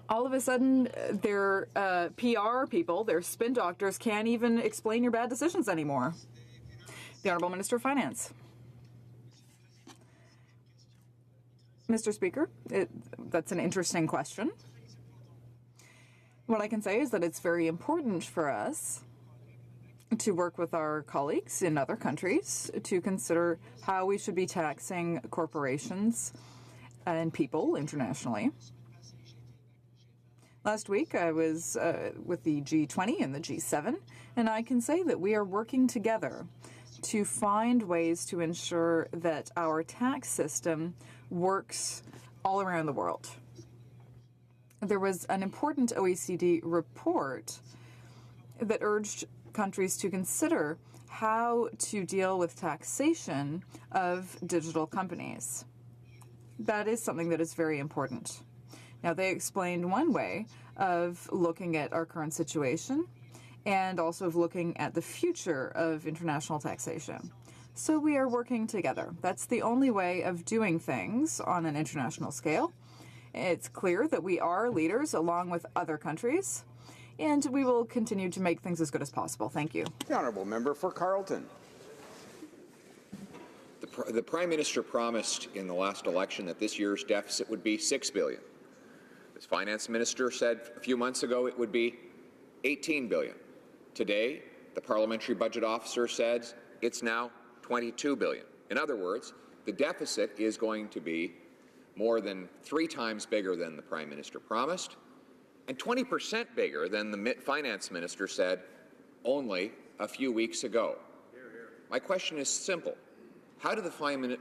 all of a sudden, their PR people, their spin doctors, can't even explain your bad decisions anymore. The Honourable Minister of Finance. Mr. Speaker, that's an interesting question. What I can say is that it's very important for us to work with our colleagues in other countries to consider how we should be taxing corporations and people internationally. Last week, I was with the G20 and the G7, and I can say that we are working together to find ways to ensure that our tax system works all around the world. There was an important OECD report that urged countries to consider how to deal with taxation of digital companies. That is something that is very important. Now, they explained one way of looking at our current situation and also of looking at the future of international taxation. So we are working together. That's the only way of doing things on an international scale. It's clear that we are leaders along with other countries, and we will continue to make things as good as possible. Thank you. The honourable member for Carleton. The Prime Minister promised in the last election that this year's deficit would be $6 billion. As Finance Minister said a few months ago, it would be $18 billion. Today, the Parliamentary Budget Officer said it's now $22 billion. In other words, the deficit is going to be more than 3 times bigger than the Prime Minister promised, and 20% bigger than the Finance Minister said only a few weeks ago. My question is simple. How did the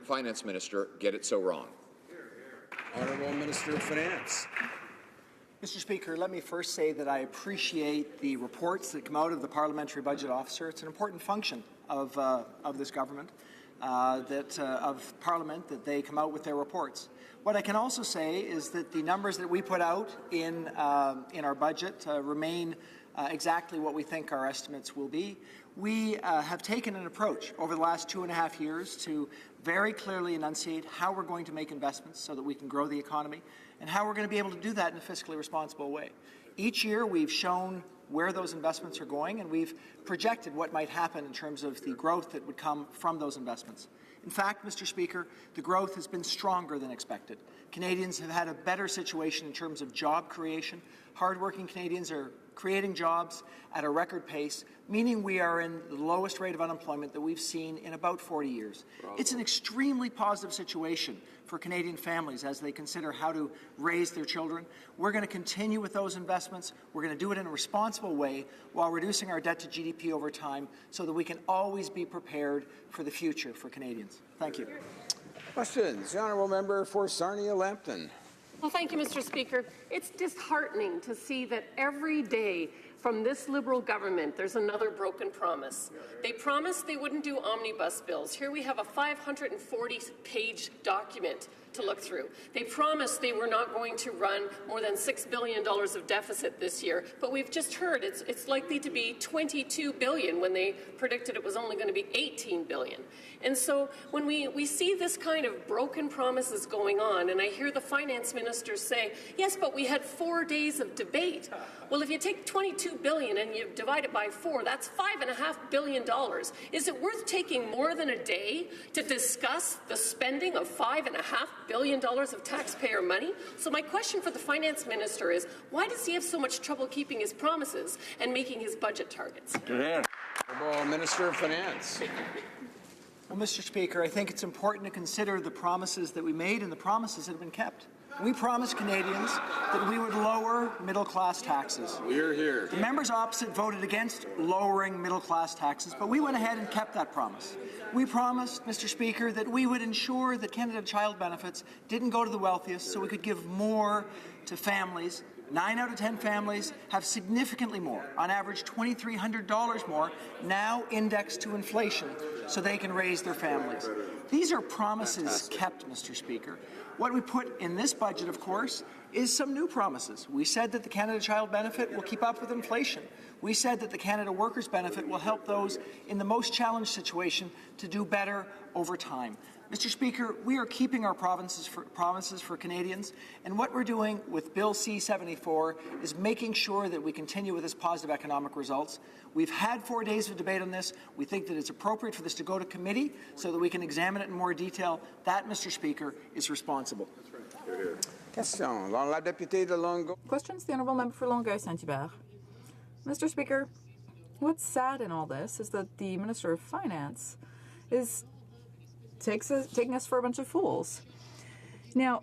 Finance Minister get it so wrong? Honourable Minister of Finance. Mr. Speaker, let me first say that I appreciate the reports that come out of the Parliamentary Budget Officer. It's an important function of this government, of Parliament, that they come out with their reports. What I can also say is that the numbers that we put out in our budget remain exactly what we think our estimates will be. We have taken an approach over the last 2.5 years to very clearly enunciate how we're going to make investments so that we can grow the economy and how we're going to be able to do that in a fiscally responsible way. Each year we've shown where those investments are going, and we've projected what might happen in terms of the growth that would come from those investments. In fact, Mr. Speaker, the growth has been stronger than expected. Canadians have had a better situation in terms of job creation. Hardworking Canadians are creating jobs at a record pace, meaning we are in the lowest rate of unemployment that we've seen in about 40 years. Bravo. It's an extremely positive situation for Canadian families as they consider how to raise their children. We're going to continue with those investments. We're going to do it in a responsible way while reducing our debt to GDP over time so that we can always be prepared for the future for Canadians. Thank you. Questions. The honourable member for Sarnia-Lambton. Well, thank you, Mr. Speaker. It's disheartening to see that every day from this Liberal government, there's another broken promise. They promised they wouldn't do omnibus bills. Here we have a 540-page document to look through. They promised they were not going to run more than $6 billion of deficit this year, but we've just heard it's likely to be $22 billion when they predicted it was only going to be $18 billion. And so when we see this kind of broken promises going on, and I hear the Finance Minister say, yes, but we had 4 days of debate. Well, if you take $22 billion and you divide it by 4, that's $5.5 billion. Is it worth taking more than a day to discuss the spending of $5.5 billion of taxpayer money? So my question for the Finance Minister is, why does he have so much trouble keeping his promises and making his budget targets? Honourable Minister of Finance. Well, Mr. Speaker, I think it's important to consider the promises that we made and the promises that have been kept. We promised Canadians that we would lower middle-class taxes. We're here. The members opposite voted against lowering middle-class taxes, but we went ahead and kept that promise. We promised, Mr. Speaker, that we would ensure that Canada Child Benefits didn't go to the wealthiest so we could give more to families. 9 out of 10 families have significantly more, on average $2,300 more, now indexed to inflation so they can raise their families. These are promises kept, Mr. Speaker. What we put in this budget, of course, is some new promises. We said that the Canada Child Benefit will keep up with inflation. We said that the Canada Workers Benefit will help those in the most challenged situation to do better over time. Mr. Speaker, we are keeping our promises for Canadians, and what we're doing with Bill C-74 is making sure that we continue with this positive economic results. We've had 4 days of debate on this. We think that it's appropriate for this to go to committee so that we can examine it in more detail. That, Mr. Speaker, is responsible. Questions. La députée de Longueuil. Questions? The honourable member for Longueuil-Saint-Hubert. Mr. Speaker, What's sad in all this is that the Minister of Finance is taking us for a bunch of fools. Now,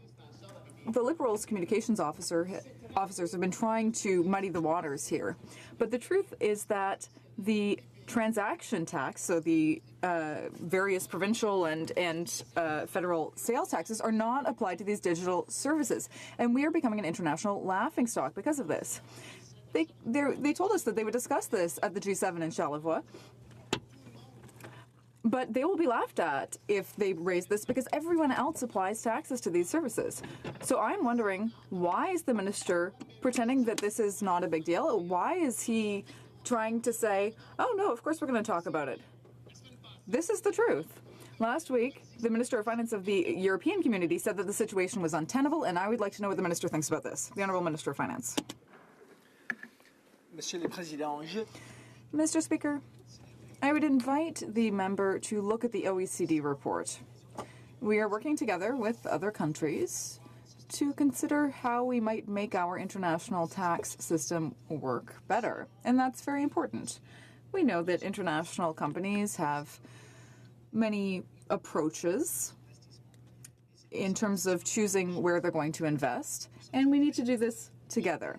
the Liberals' communications officers have been trying to muddy the waters here, but the truth is that the transaction tax, so the various provincial and federal sales taxes, are not applied to these digital services, and we are becoming an international laughingstock because of this. They told us that they would discuss this at the G7 in Charlevoix, but they will be laughed at if they raise this because everyone else applies taxes to these services. So I'm wondering, why is the minister pretending that this is not a big deal? Why is he trying to say, oh no, of course we're going to talk about it? This is the truth. Last week, the Minister of Finance of the European Community said that the situation was untenable, and I would like to know what the minister thinks about this. The Honourable Minister of Finance. Monsieur le Président, Mr. Speaker, I would invite the member to look at the OECD report. We are working together with other countries to consider how we might make our international tax system work better, and that's very important. We know that international companies have many approaches in terms of choosing where they're going to invest, and we need to do this together.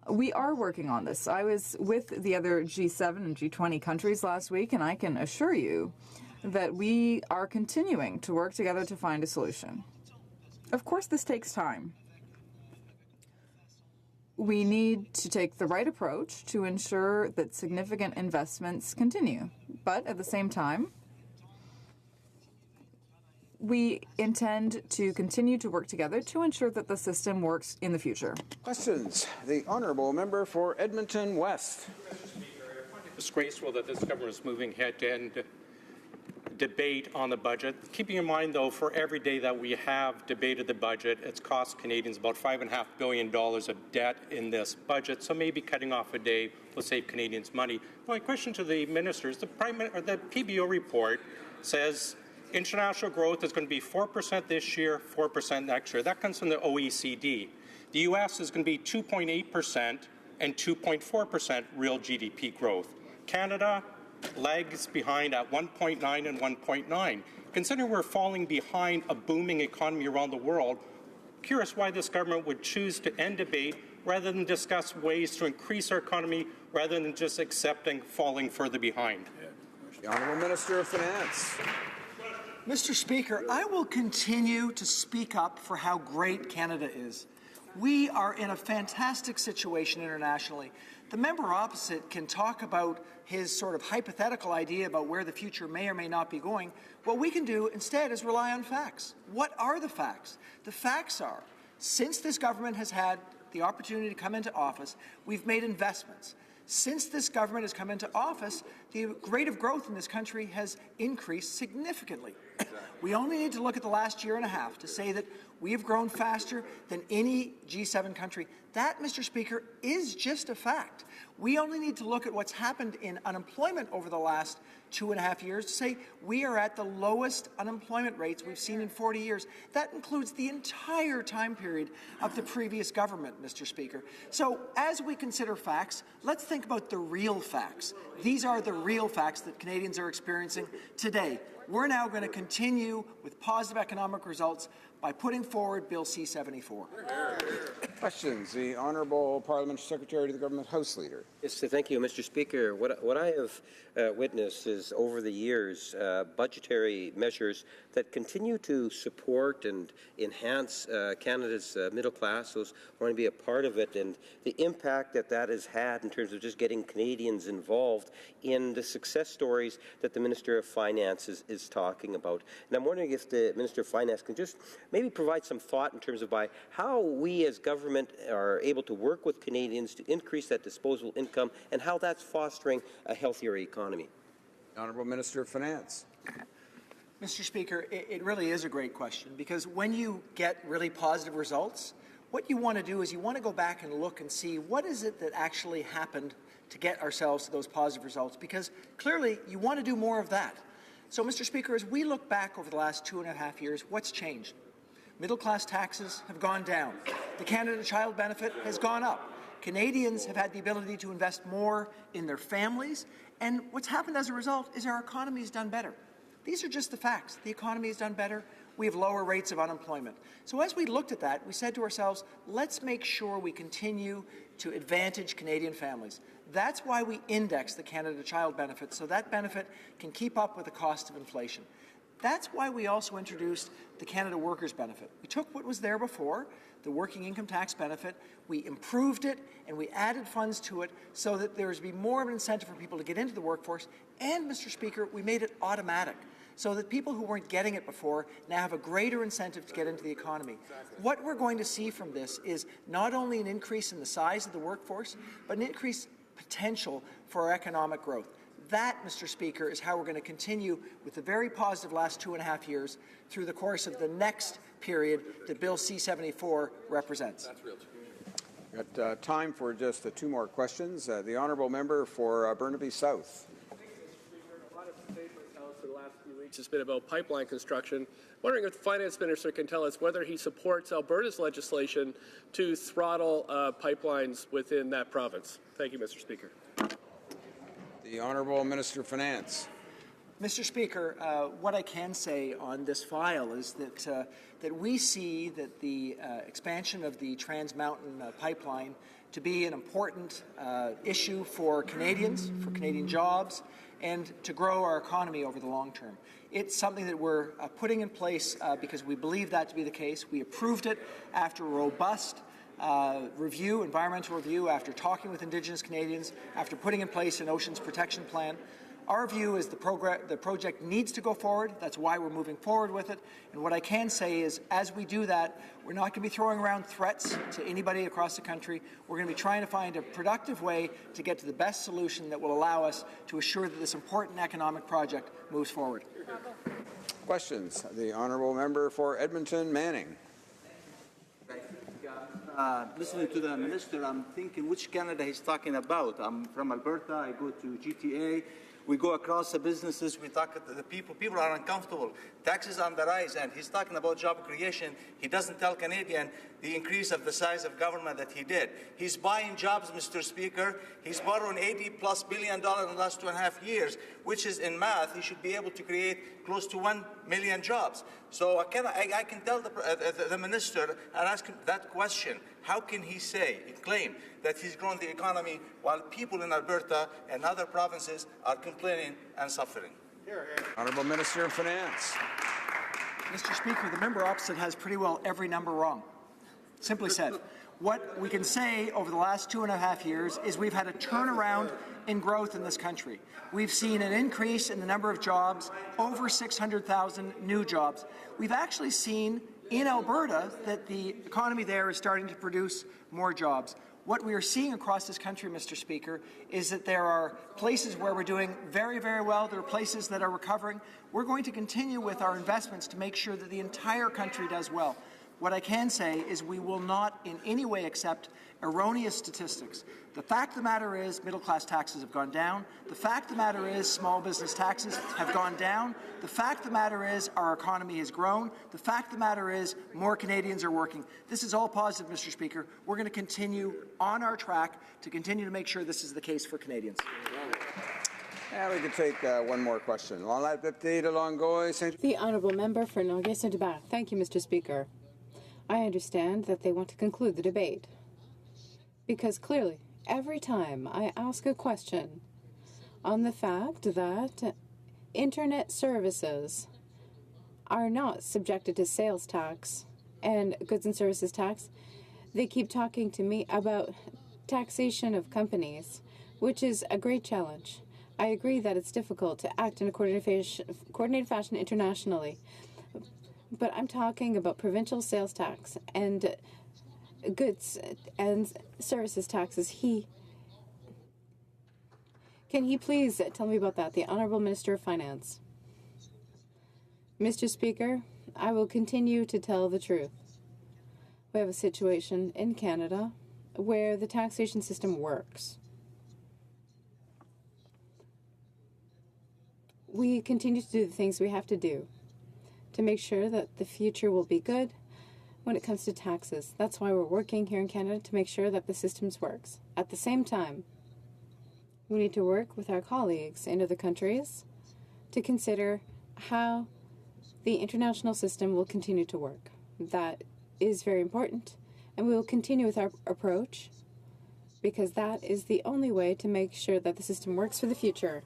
We are working on this. I was with the other G7 and G20 countries last week, and I can assure you that we are continuing to work together to find a solution. Of course, this takes time. We need to take the right approach to ensure that significant investments continue. But at the same time, we intend to continue to work together to ensure that the system works in the future. Questions? The Honourable Member for Edmonton West. Disgraceful that this government is moving ahead to end debate on the budget. Keeping in mind, though, for every day that we have debated the budget, it's cost Canadians about $5.5 billion of debt in this budget, so maybe cutting off a day will save Canadians money. My question to the minister is the PBO report says international growth is going to be 4% this year, 4% next year. That comes from the OECD. The U.S. is going to be 2.8% and 2.4% real GDP growth. Canada lags behind at 1.9 and 1.9. Considering we're falling behind a booming economy around the world, curious why this government would choose to end debate rather than discuss ways to increase our economy rather than just accepting falling further behind. The Honourable Minister of Finance. Mr. Speaker, I will continue to speak up for how great Canada is. We are in a fantastic situation internationally. The member opposite can talk about his sort of hypothetical idea about where the future may or may not be going. What we can do instead is rely on facts. What are the facts? The facts are, since this government has had the opportunity to come into office, we've made investments. Since this government has come into office, the rate of growth in this country has increased significantly. We only need to look at the last year and a half to say that we have grown faster than any G7 country. That, Mr. Speaker, is just a fact. We only need to look at what's happened in unemployment over the last 2.5 years to say we are at the lowest unemployment rates we've seen in 40 years. That includes the entire time period of the previous government, Mr. Speaker. So as we consider facts, let's think about the real facts. These are the real facts that Canadians are experiencing today. We're now going to continue with positive economic results by putting forward Bill C-74. Questions? The Honourable Parliamentary Secretary to the Government House Leader. Yes, thank you, Mr. Speaker. What I have witnessed is over the years budgetary measures that continue to support and enhance Canada's middle class, those who want to be a part of it, and the impact that that has had in terms of just getting Canadians involved in the success stories that the Minister of Finance is talking about. And I'm wondering if the Minister of Finance can just maybe provide some thought in terms of by how we as government are able to work with Canadians to increase that disposable income and how that's fostering a healthier economy. Honourable Minister of Finance. Mr. Speaker, it really is a great question because when you get really positive results, what you want to do is you want to go back and look and see what is it that actually happened to get ourselves to those positive results, because clearly you want to do more of that. So, Mr. Speaker, as we look back over the last 2.5 years, what's changed? Middle-class taxes have gone down. The Canada Child Benefit has gone up. Canadians have had the ability to invest more in their families, and what's happened as a result is our economy has done better. These are just the facts. The economy has done better. We have lower rates of unemployment. So as we looked at that, we said to ourselves, let's make sure we continue to advantage Canadian families. That's why we index the Canada Child Benefit, so that benefit can keep up with the cost of inflation. That's why we also introduced the Canada Workers Benefit. We took what was there before, the working income tax benefit, we improved it, and we added funds to it so that there would be more of an incentive for people to get into the workforce. And, Mr. Speaker, we made it automatic, so that people who weren't getting it before now have a greater incentive to get into the economy. What we're going to see from this is not only an increase in the size of the workforce, but an increased potential for our economic growth. That, Mr. Speaker, is how we're going to continue with the very positive last 2.5 years through the course of the next period that Bill C-74 represents. Got time for just 2 more questions. The honourable member for Burnaby South. Has been about pipeline construction. Wondering if the finance minister can tell us whether he supports Alberta's legislation to throttle pipelines within that province. Thank you, Mr. Speaker. The Honourable Minister of Finance. Mr. Speaker, what I can say on this file is that we see that the expansion of the Trans Mountain pipeline to be an important issue for Canadians, for Canadian jobs, and to grow our economy over the long term. It's something that we're putting in place because we believe that to be the case. We approved it after a robust environmental review, after talking with Indigenous Canadians, after putting in place an Oceans Protection Plan. Our view is the project needs to go forward. That's why we're moving forward with it. And what I can say is, as we do that, we're not going to be throwing around threats to anybody across the country. We're going to be trying to find a productive way to get to the best solution that will allow us to assure that this important economic project moves forward. Questions? The honourable member for Edmonton Manning. Listening to the minister, I'm thinking which Canada he's talking about. I'm from Alberta. I go to GTA. We go across the businesses. We talk to the people. People are uncomfortable. Taxes on the rise, and he's talking about job creation. He doesn't tell Canadian the increase of the size of government that he did. He's buying jobs, Mr. Speaker. He's borrowing $80+ billion in the last 2.5 years, which is in math, he should be able to create close to 1 million jobs. So I can tell the minister and ask him that question. How can he claim that he's grown the economy while people in Alberta and other provinces are complaining and suffering? Honourable Minister of Finance. Mr. Speaker, the member opposite has pretty well every number wrong. Simply said, what we can say over the last 2.5 years is we've had a turnaround in growth in this country. We've seen an increase in the number of jobs, over 600,000 new jobs. We've actually seen in Alberta that the economy there is starting to produce more jobs. What we are seeing across this country, Mr. Speaker, is that there are places where we're doing very, very well. There are places that are recovering. We're going to continue with our investments to make sure that the entire country does well. What I can say is we will not in any way accept erroneous statistics. The fact of the matter is middle-class taxes have gone down. The fact of the matter is small business taxes have gone down. The fact of the matter is our economy has grown. The fact of the matter is more Canadians are working. This is all positive, Mr. Speaker. We're going to continue on our track to continue to make sure this is the case for Canadians. Yeah, we can take one more question. The honourable member for Longueuil-Saint-Hubert. Thank you, Mr. Speaker. I understand that they want to conclude the debate because clearly every time I ask a question on the fact that internet services are not subjected to sales tax and goods and services tax, they keep talking to me about taxation of companies, which is a great challenge. I agree that it's difficult to act in a coordinated fashion internationally, but I'm talking about provincial sales tax and goods and services taxes. Can he please tell me about that? The Honourable Minister of Finance. Mr. Speaker, I will continue to tell the truth. We have a situation in Canada where the taxation system works. We continue to do the things we have to do to make sure that the future will be good, when it comes to taxes. That's why we're working here in Canada to make sure that the system works. At the same time, we need to work with our colleagues in other countries to consider how the international system will continue to work. That is very important, and we will continue with our approach because that is the only way to make sure that the system works for the future.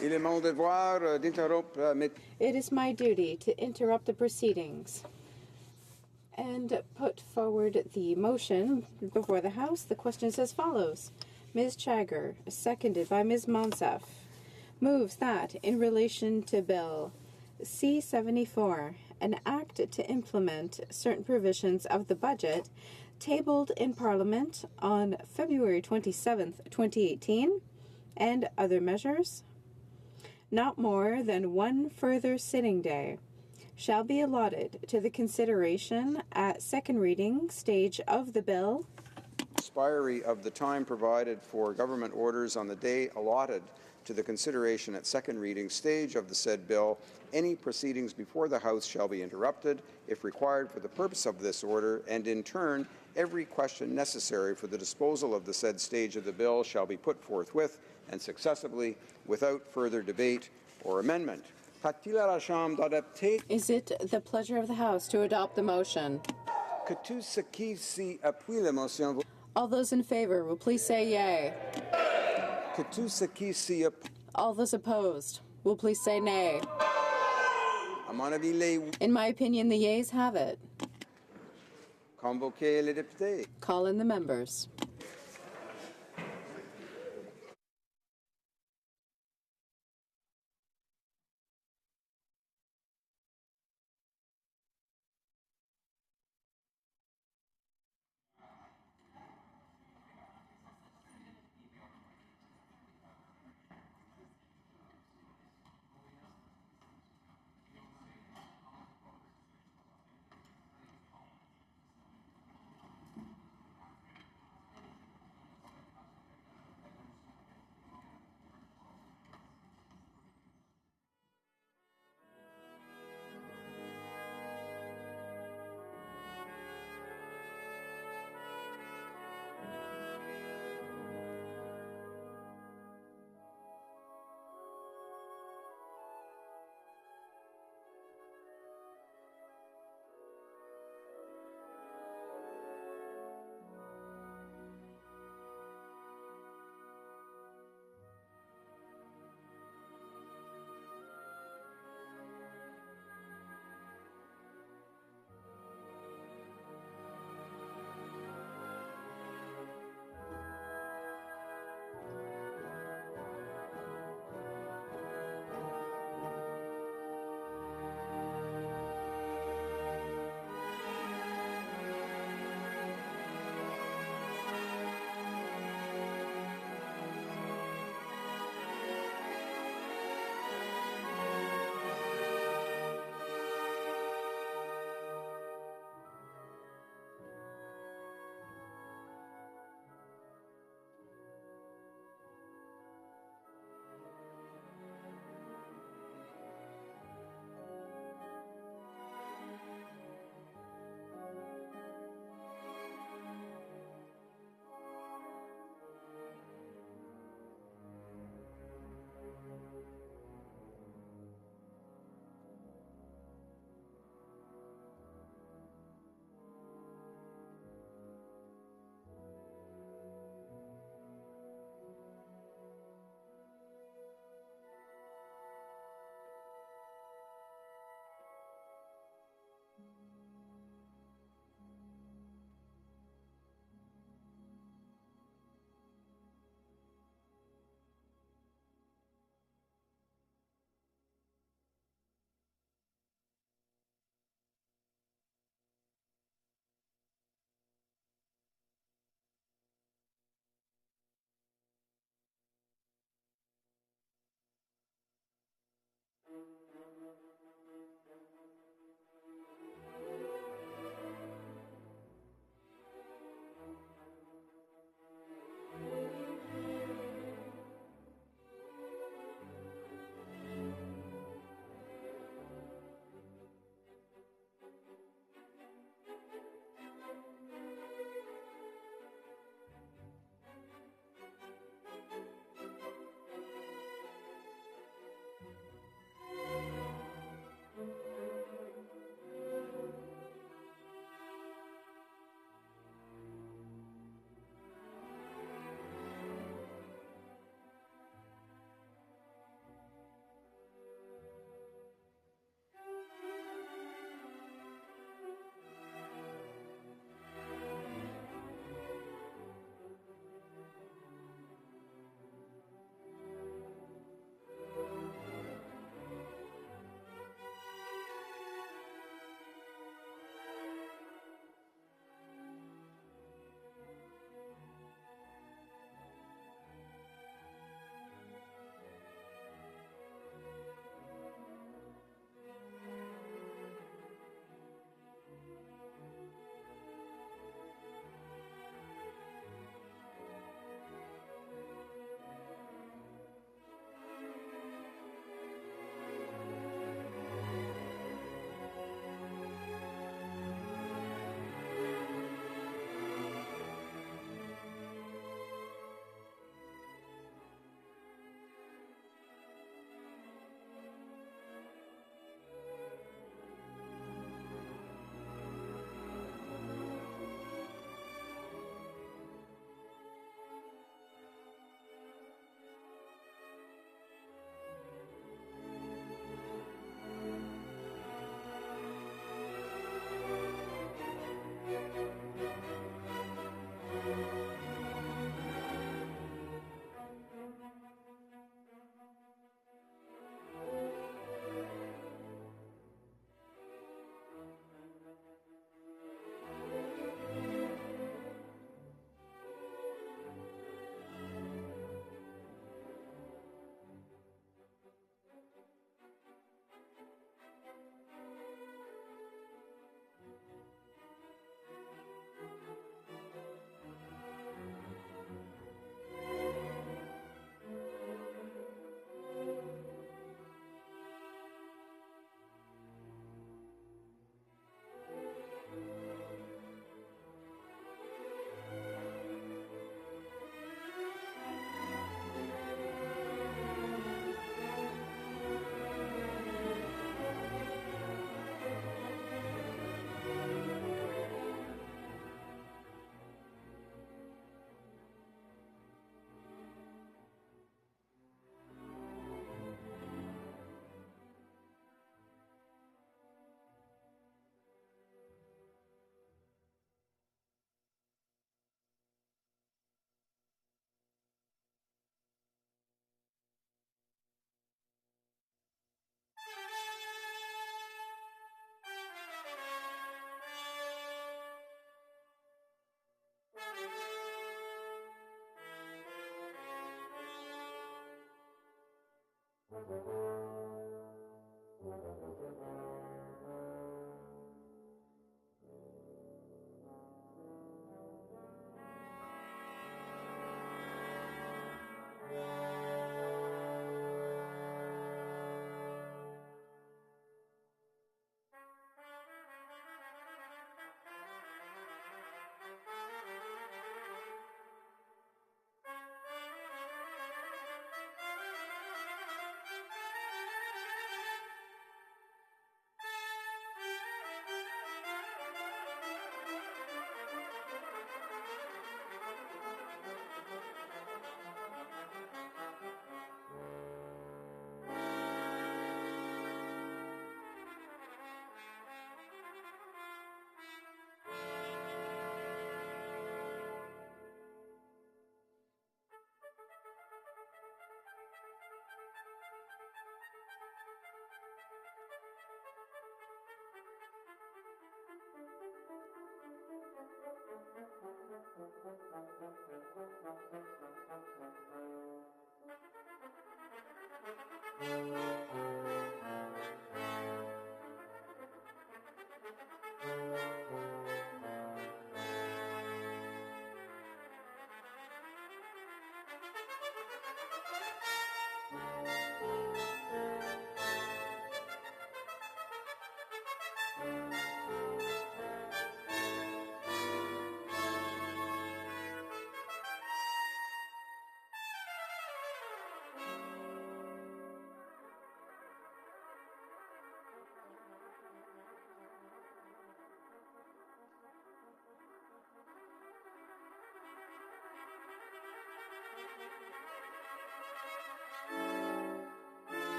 Il est mon devoir d'interrompre mes... It is my duty to interrupt the proceedings and put forward the motion before the House. The question is as follows. Ms. Chagger, seconded by Ms. Monsef, moves that in relation to Bill C-74, an act to implement certain provisions of the budget tabled in Parliament on February 27, 2018, and other measures, not more than one further sitting day, shall be allotted to the consideration at second reading stage of the bill. Expiry of the time provided for government orders on the day allotted to the consideration at second reading stage of the said bill, any proceedings before the House shall be interrupted if required for the purpose of this order, and in turn, every question necessary for the disposal of the said stage of the bill shall be put forthwith and successively without further debate or amendment. Is it the pleasure of the House to adopt the motion? All those in favor will please say yay. All those opposed will please say nay. In my opinion, the yeas have it. Call in the members.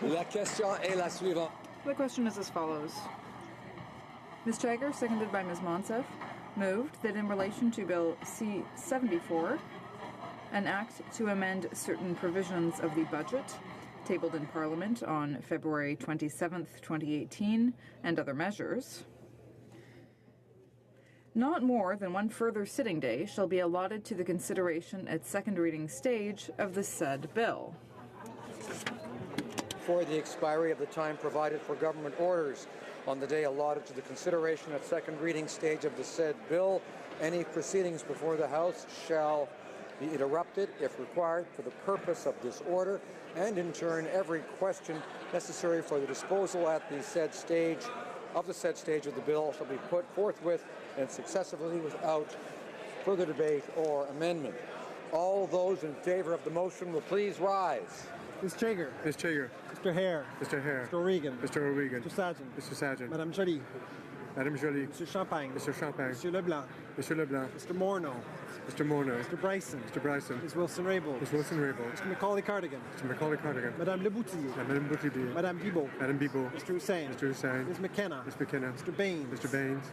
La question est la suivante. The question is as follows. Ms. Jagger, seconded by Ms. Monsef, moved that in relation to Bill C-74, an act to amend certain provisions of the budget tabled in Parliament on February 27th, 2018, and other measures, not more than one further sitting day shall be allotted to the consideration at second reading stage of the said bill. For the expiry of the time provided for government orders on the day allotted to the consideration at second reading stage of the said bill, any proceedings before the House shall be interrupted if required for the purpose of this order, and in turn every question necessary for the disposal at the said stage of the bill shall be put forthwith and successively without further debate or amendment. All those in favor of the motion will please rise. Ms. Chager. Ms. Chager. Mr. Hare. Mr. Hare. Mr. O'Regan. Mr. O'Regan. Mr. Sargent. Mr. Sargent. Madame Joly. Madame Joly. Mr. Champagne. Mr. Champagne. Monsieur Leblanc. Monsieur Leblanc. Mr. Morneau. Mr. Morneau. Mr. Bryson. Mr. Bryson. Ms. Wilson-Raybould. Ms. Wilson-Raybould. Mr. Macaulay-Cardigan. Mr. Macaulay-Cardigan. Madame Leboutillier. Madame Leboutillier. Madame Bibeau. Madame Bibeau. Mr. Hussain. Mr. Hussain. Ms. McKenna. Ms. McKenna. Mr. Baines. Mr. Baines.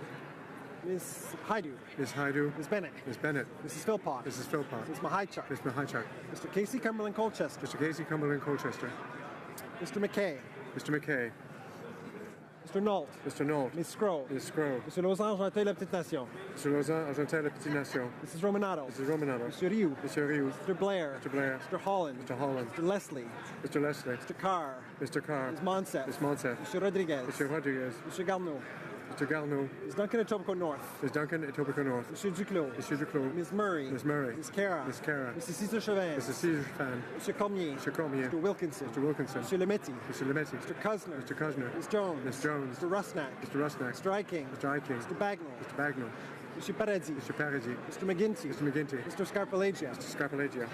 Ms. Haidu. Ms. Haidu. Ms. Bennett. Ms. Bennett. Mrs. Philpott. Mrs. Philpott. Ms. Mahichuk. Ms. Mahichuk. Mr. Casey Cumberland Colchester. Mr. Casey Cumberland Colchester. Mr. McKay. Mr. McKay. Mr. Nault. Mr. Nault. Ms. Scroll. Ms. Scroll. Mr. Lausanne, Argenteuil, La Petite Nation. Mr. Lausanne, Argenteuil, La Petite Nation. Mrs. Romanato. Mrs. Romanato. Mr. Rioux. Mr. Rioux. Mr. Blair. Mr. Blair. Mr. Holland. Mr. Holland. Mr. Leslie. Mr. Leslie. Mr. Carr. Mr. Carr. Ms. Monsef. Ms. Monsef. Mr. Rodriguez. Mr. Rodriguez. Mr. Garneau. Mr. Garneau. Ms. Duncan, Etobicoke North. Ms. Duncan, Etobicoke North. Mr. Duclos. Mr. Duclos. Ms. Murray. Ms. Murray. Ms. Cara. Ms. Cara. Mrs. Cesar Chauvin. Mrs. Cesar Fan. Mr. Cormier. Mr. Cormier. Mr. Wilkinson. Mr. Wilkinson. Mr. Lemetti. Mr. Lemetti. Mr. Cosner. Mr. Cosner. Ms. Jones. Ms. Jones. Mr. Rusnak. Mr. Rusnak. Mr. Eiking. Mr. Eiking. Mr. Bagnall. Mr. Bagnall. Mr. Paradis. Mr. Paradis. Mr. McGinty. Mr. McGinty. Mr. Scarpalagia. Mr. Scarpalagia.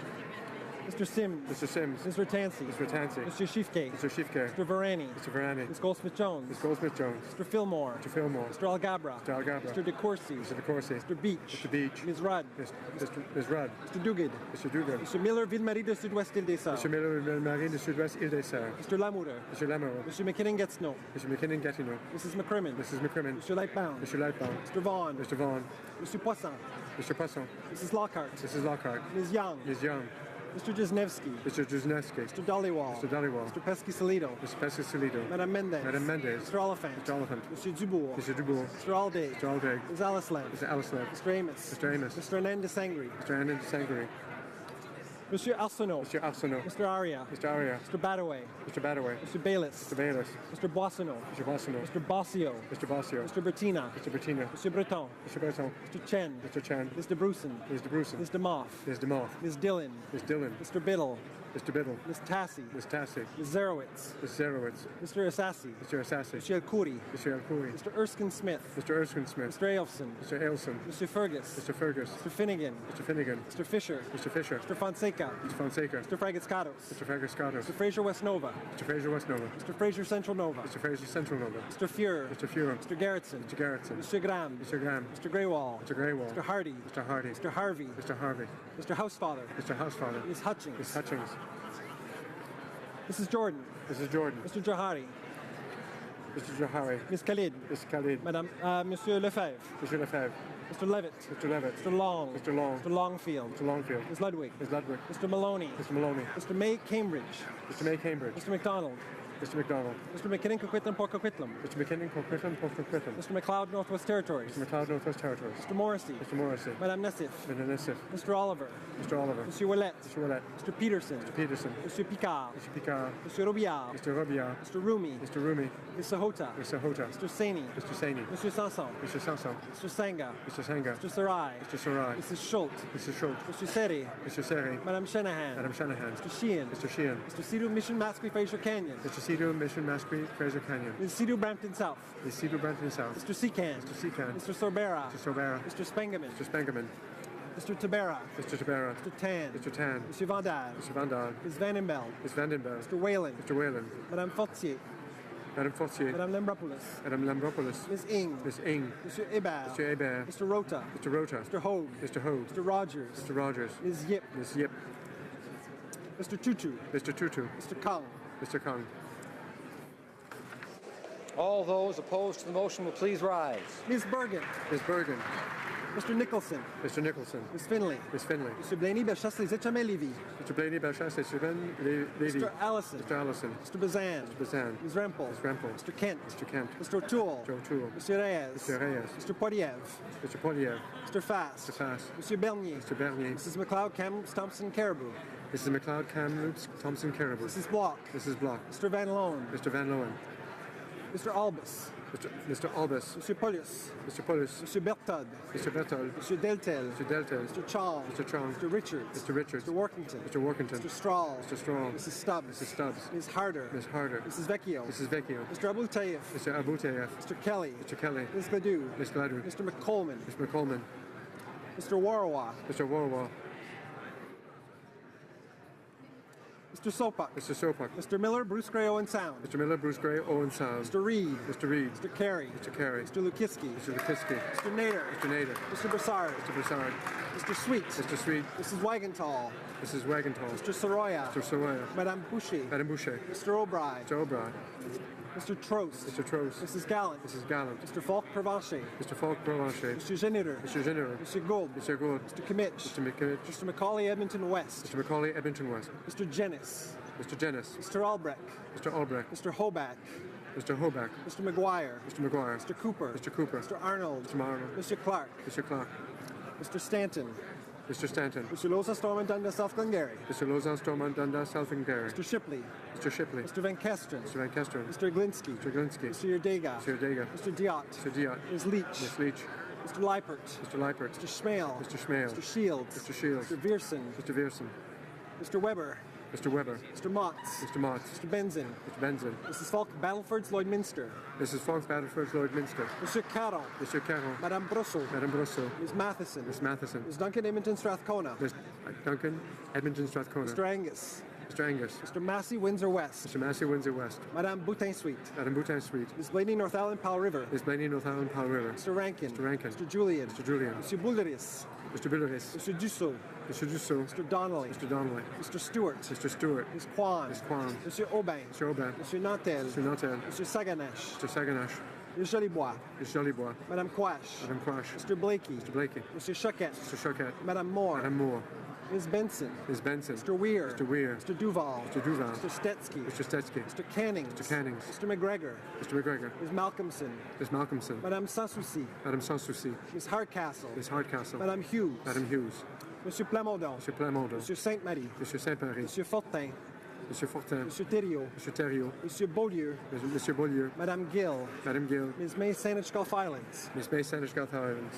Mr. Sims. Mr. Sims. Mr. Tansey. Mr. Tansey. Mr. Schiffke. Mr. Schiffke. Mr. Varani. Mr. Varani. Ms. Goldsmith-Jones. Ms. Goldsmith-Jones. Mr. Fillmore. Mr. Fillmore. Mr. Algabra. Mr. Algabra. Mr. DeCourcy. Mr. DeCourcy. Mr. Beach. Mr. Beach. Ms. Rudd. Ms. Rudd. Mr. Duguid. Mr. Duguid. Mr. Miller, Ville-Marie de Sud-Ouest Île-des-Sœurs. Mr. Miller, Marie de Sud-Ouest Île-des-Sœurs. Mr. Lamoureux. Mr. Lamoureux. Mr. McKinnon-Gatineau. Mr. McKinnon-Gatineau. Mrs. McCrimmon. Mrs. McCrimmon. Mr. Lightbound. Mr. Lightbound. Mr. Vaughan. Mr. Vaughan. Mr. Poisson. Mr. Poisson. Mrs. Lockhart. Mrs. Lockhart. Ms. Young. Ms. Young. Mr. Jesnevsky. Mr. Jesnevsky. Mr. Dollywall. Mr. Dollywall. Mr. Pesky-Salido. Mr. Pesky-Salido. Madame Mendez. Madame Mendez. Mr. Oliphant. Mr. Oliphant. Mr. Dubourg. Mr. Dubourg. Mr. Alday. Mr. Alday. Ms. Alislev. Mr. Alislev. Mr. Amos. Mr. Amos. Mr. Hernandez Sangri. Mr. Hernandez Sangri. Mr. Arsenault. Mr. Arsenault. Mr. Aria. Mr. Aria. Mr. Badaway. Mr. Badaway. Mr. Bayless. Mr. Bayless. Mr. Boissonneau. Mr. Boissonneau. Mr. Bossio. Mr. Bossio. Mr. Bertina. Mr. Bertina. Mr. Breton. Mr. Breton. Mr. Chen. Mr. Chan. Mr. Bruson. Mr. Bruson. Mr. Moff. Ms. DeMoff. Ms. Dillon. Ms. Dillon. Mr. Biddle. Mr. Biddle. Ms. Tassi. Ms. Tassi. Ms. Zerowitz. Ms. Zerowitz. Mr. Assassi. Mr. Assassi. Mr. El-Khoury. Mr. El-Khoury. Mr. Erskine Smith. Mr. Erskine Smith. Mr. Ailson. Mr. Ailson. Mr. Fergus. Mr. Fergus. Mr. Finnegan. Mr. Finnegan. Mr. Fisher. Mr. Fisher. Mr. Fonseca. Mr. Fonseca. Mr. Fragascatos. Mr. Fragascatos. Mr. Fraser West Nova. Mr. Fraser West Nova. Mr. Fraser Central Nova. Mr. Fraser Central Nova. Mr. Fuhrer. Mr. Fuhrer. Mr. Garrettson. Mr. Garrettson. Mr. Graham. Mr. Graham. Mr. Greywall. Mr. Greywall. Mr. Hardy. Mr. Hardy. Mr. Harvey. Mr. Harvey. Mr. Housefather. Mr. Housefather. Ms. Hutchings. Ms. Hutchings. Mrs. Jordan. Mrs. Jordan. Mr. Johari. Mr. Johari. Ms. Khalid. Ms. Khalid. Madame, Monsieur Lefebvre. Mr. Lefebvre. Mr. Levitt. Mr. Levitt. Mr. Long. Mr. Long. Mr. Longfield. Mr. Longfield. Ms. Ludwig. Ms. Ludwig. Mr. Maloney. Mr. Maloney. Mr. May Cambridge. Mr. May Cambridge. Mr. McDonald. Mr. McDonald. Mr. McKinnon Coquitlam Port Coquitlam. Mr. McKinnon Coquitlam Port Coquitlam. Mr. McLeod Northwest Territories. Mr. McLeod Northwest Territories. Mr. Morrissey. Mr. Morrissey. Madame Nassif. Mr. Nassif. Mr. Oliver. Mr. Oliver. Monsieur Ouellet. Mr. Ouellet. Mr. Peterson. Mr. Peterson. Monsieur Picard. Mr. Picard. Mr. Robillard. Mr. Robillard. Mr. Rumi. Mr. Rumi. Mr. Hota. Mr. Hota. Mr. Saini. Mr. Saini. Monsieur Sanson. Mr. Sanson. Mr. Sanga. Mr. Sanga. Mr. Sarai. Mr. Sarai. Mrs. Schultz. Mr. Schultz. Mr. Seri. Mr. Seri. Madame Shanahan. Madam Shanahan. Mr. Sheehan. Mr. Sheehan. Mr. Sidhu Mission Masque Fraser Canyon. Mr. Sidhu Mission Masquerade Fraser Canyon. Ms. Sidhu Brampton South. Ms. Sidhu Brampton South. Mr. Secan. Mr. Secan. Mr. Sorbera. Mr. Sorbera. Mr. Spengeman. Mr. Spengeman. Mr. Tabera. Mr. Tabera. Mr. Tan. Mr. Tan. Mr. Van Dad. Mr. Van Daan. Ms. Vandenbeld. Ms. Vandenberg. Mr. Whalen. Mr. Whalen. Madame Fortier. Madame Fortier. Madame Lambropoulos. Madame Lambropoulos. Ms. Ing. Ms. Ing. Monsieur Hébert. Monsieur Hébert. Mr. Rota. Mr. Rota. Mr. Hogue. Mr. Hogue. Mr. Rogers. Mr. Rogers. Ms. Yip. Ms. Yip. Mr. Tutu. Mr. Tutu. Mr. Kong. Mr. Kong. All those opposed to the motion will please rise. Ms. Bergen. Ms. Bergen. Mr. Nicholson. Mr. Nicholson. Ms. Finley. Ms. Finley. Mr. Blaney, Bellechasse, Les Etchemins, Lévis. Mr. Blaney, Bellechasse, Les Etchemins, Lévis. Mr. Allison. Mr. Allison. Mr. Bazan. Mr. Bazan. Ms. Rempel. Ms. Rempel. Mr. Kent. Mr. Kent. Mr. O'Toole. Joe O'Toole. Mr. Reyes. Mr. Reyes. Mr. Poiliev. Mr. Poilievre. Mr. Fast. Mr. Fast. Mr. Bernier. Mr. Bernier. Mrs. McLeod, Kamloops, Thompson, Caribou. Mrs. McLeod, Kamloops, Thompson, Caribou. Mrs. Block. Mrs. Block. Mr. Van Loan. Mr. Van Loen. Mr. Albus. Mr. Albus. Mr. Paulus. Mr. Paulus. Mr. Bertod. Mr. Bertol. Mr. Deltel. Mr. Deltel. Mr. Chong. Mr. Chong. Mr. Richards. Mr. Richards. Mr. Workington. Mr. Workington. Mr. Strahl. Mr. Strahl. Mrs. Stubbs. Mrs. Stubbs. Ms. Harder. Ms. Harder. Mrs. Vecchio. Mrs. Vecchio. Mr. Abu Tayyaf. Mr. Abu Tayyaf. Mr. Kelly. Mr. Kelly. Ms. Gladue. Ms. Gladue. Mr. McColman. Mr. McColman. Mr. Warwa. Mr. Warwa. Mr. Sopak. Mr. Sopak. Mr. Miller, Bruce Gray, Owen Sound. Mr. Miller, Bruce Gray, Owen Sound. Mr. Reed. Mr. Reed. Mr. Carey. Mr. Carey. Mr. Lukiski. Mr. Lukiski. Mr. Nader. Mr. Nader. Mr. Broussard. Mr. Broussard. Mr. Sweet. Mr. Sweet. Mrs. Wagenthal. Mrs. Wagenthal. Mr. Soroya. Mr. Soroya. Madame Boucher. Madame Boucher. Mr. O'Brien. Mr. O'Brien. Mr. Trost. Mr. Trost. Mrs. Gallant. Mrs. Gallant. Mr. Falk Provencher. Mr. Falk Provencher. Mr. Geniter. Mr. General. Mr. Gould. Mr. Gould. Mr. Kimmich. Mr. McKimmich. Mr. Macaulay Edmonton West. Mr. Macaulay, Edmonton West. Mr. Jennis. Mr. Jennis. Mr. Albrecht. Mr. Albrecht. Mr. Hoback. Mr. Hoback. Mr. McGuire. Mr. McGuire. Mr. Cooper. Mr. Cooper. Mr. Arnold. Mr. Arnold. Mr. Clark. Mr. Clark. Mr. Stanton. Mr. Stanton. Mr. Losa Stormont Dundas South Glengarry. Mr. Lozan Stormont Dundas South Glengarry. Mr. Shipley. Mr. Shipley. Mr. Van Kesteren. Mr. Van Kesteren. Mr. Glinsky. Mr. Glinsky. Mr. Yerdega. Mr. Dega. Mr. Diot. Mr. Diot. Ms. Leach. Ms. Leach. Mr. Leipert. Mr. Leipert. Mr. Schmale. Mr. Schmale. Mr. Shields. Mr. Shields. Mr. Viersen. Mr. Viersen. Mr. Weber. Mr. Weber. Mr. Motts. Mr. Motts. Mr. Benzin. Mr. Benson. Mrs. Falk Battleford's Lloydminster. Mrs. Falk Battleford Lloydminster. Mr. Carroll. Mr. Carroll. Madame Brussel. Madame Brussel. Ms. Matheson. Miss Matheson. Ms. Duncan Edmonton Strathcona. Ms. Duncan, Edmonton Strathcona. Mr. Angus. Mr. Angus. Mr. Massey Windsor West. Mr. Massey, Windsor West. Madame Boutin Suite. Madame Boutin Suite. Ms. Blaney North Island Powell River. Ms. Blaney, North Island, Powell River. Mr. Rankin. Mr. Rankin. Mr. Julian. Mr. Julian. Mr. Bulleris. Mr. Billeris. Mr. Dussault. Mr. Dussault. Mr. Donnelly. Mr. Donnelly. Mr. Stewart. Mr. Stewart. Ms. Kwan. Ms. Kwan. Monsieur Aubin. Mr. Aubin. Monsieur Nantel. Mr. Nantel. Monsieur Saganash. Mr. Saganash. Ms. Jolibois. Ms. Jolibois. Madame Quash. Madame Quash. Mr. Blakey. Mr. Blakey. Monsieur Choquette. Mr. Choquette. Madame Moore. Madame Moore. Ms. Benson. Ms. Benson. Mr. Weir. Mr. Weir. Mr. Duval. Mr. Duval. Mr. Stetsky. Mr. Stetsky. Mr. Cannings. Mr. Cannings. Mr. McGregor. Mr. McGregor. Ms. Malcolmson. Ms. Malcolmson. Madame Sanssouci. Madame Sanssouci. Ms. Hardcastle. Ms. Hardcastle. Madame Hughes. Madame Hughes. Monsieur Plamondon. Monsieur Plamondon. Monsieur Sainte-Marie. Monsieur Saint-Marie. Monsieur Fortin. Monsieur Fortin. Monsieur Thériault. Monsieur Thériault. Monsieur Beaulieu. Monsieur Beaulieu. Madame Gill. Madame Gill. Ms. May Saanich Gulf Islands. Ms. May Saanich Gulf Islands.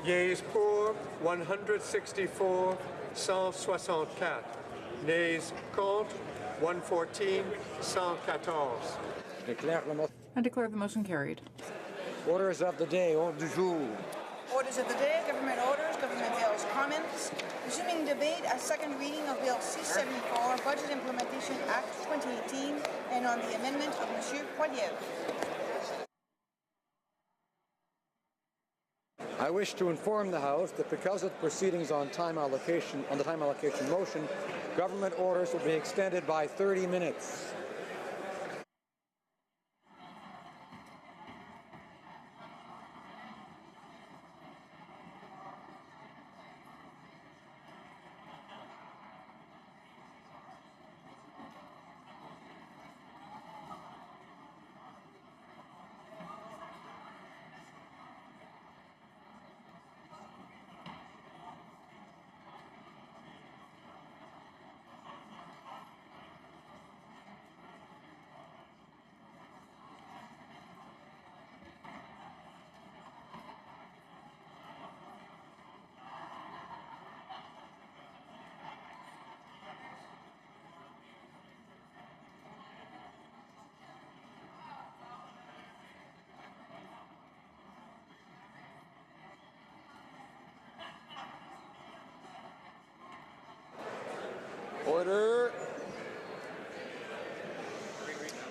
Yeas pour 164, 164. Nays contre 114, 114. I declare the motion carried. Orders of the day, ordre du jour. Orders of the day, government orders, government bills, comments. Resuming debate at second reading of Bill C-74, Budget Implementation Act 2018, and on the amendment of Monsieur Poiliev. I wish to inform the House that because of the proceedings on the time allocation motion, government orders will be extended by 30 minutes.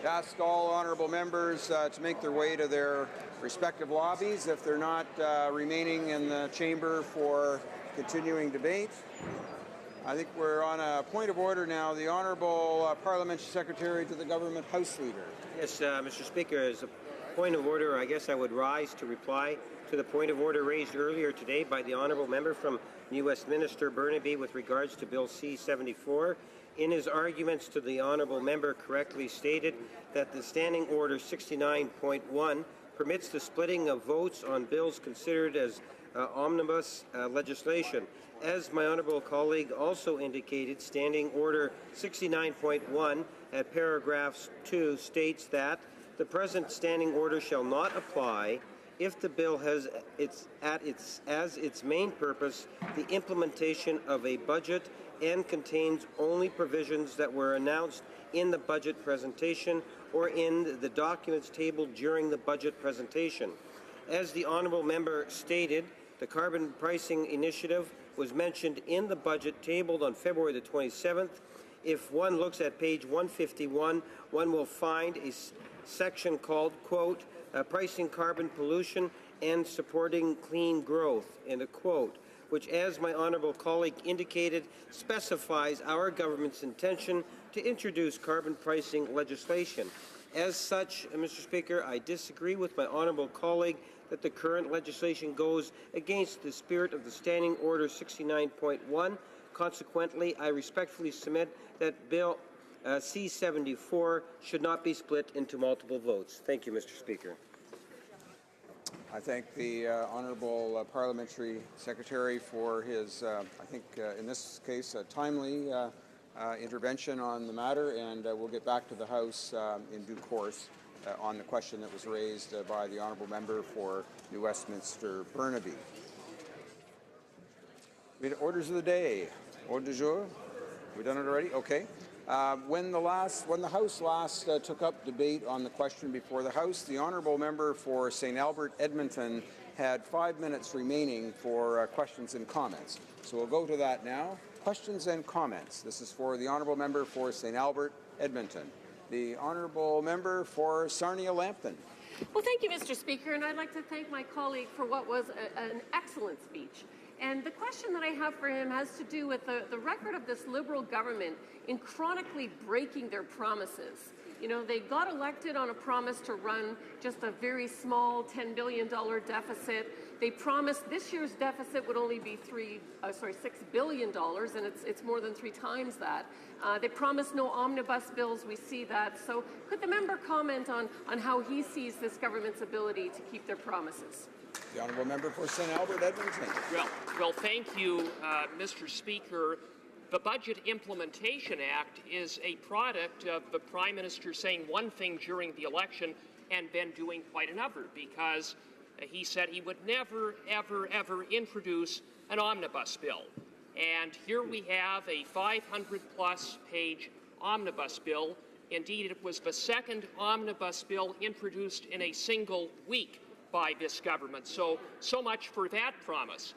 Ask all honourable members to make their way to their respective lobbies if they're not remaining in the chamber for continuing debate. I think we're on a point of order now. The Honourable Parliamentary Secretary to the Government House Leader. Yes, Mr. Speaker, as a point of order, I guess I would rise to reply to the point of order raised earlier today by the Honourable Member from New Westminster Burnaby with regards to Bill C-74. In his arguments to the Honourable Member correctly stated that the Standing Order 69.1 permits the splitting of votes on bills considered as omnibus legislation. As my honourable colleague also indicated, Standing Order 69.1 at paragraphs 2 states that the present standing order shall not apply if the bill has as its main purpose the implementation of a budget and contains only provisions that were announced in the budget presentation or in the documents tabled during the budget presentation. As the honourable member stated, the carbon pricing initiative was mentioned in the budget tabled on February the 27th. If one looks at page 151, one will find a section called, quote, pricing carbon pollution and supporting clean growth, end of quote, which, as my honourable colleague indicated, specifies our government's intention to introduce carbon pricing legislation. As such, Mr. Speaker, I disagree with my honourable colleague that the current legislation goes against the spirit of the Standing Order 69.1. Consequently, I respectfully submit that Bill C-74 should not be split into multiple votes. Thank you, Mr. Speaker. I thank the Honourable Parliamentary Secretary for his, I think in this case, timely intervention on the matter, and we'll get back to the House in due course on the question that was raised by the Honourable Member for New Westminster Burnaby. Orders of the day. Ordre du jour. We done it already? Okay. When the House last took up debate on the question before the House, the Honourable Member for St. Albert Edmonton had 5 minutes remaining for questions and comments. So we'll go to that now. Questions and comments. This is for the Honourable Member for St. Albert Edmonton. The Honourable Member for Sarnia-Lambton. Well, thank you, Mr. Speaker, and I'd like to thank my colleague for what was an excellent speech. And the question that I have for him has to do with the record of this Liberal government in chronically breaking their promises. You know, they got elected on a promise to run just a very small $10 billion deficit. They promised this year's deficit would only be $6 billion, and it's more than 3 times that. They promised no omnibus bills. We see that. So could the member comment on how he sees this government's ability to keep their promises? The Honourable Member for St. Albert Edmonton. Well, thank you, Mr. Speaker. The Budget Implementation Act is a product of the Prime Minister saying one thing during the election and then doing quite another, because he said he would never, ever, ever introduce an omnibus bill. And here we have a 500-plus page omnibus bill. Indeed, it was the second omnibus bill introduced in a single week by this government. So much for that promise.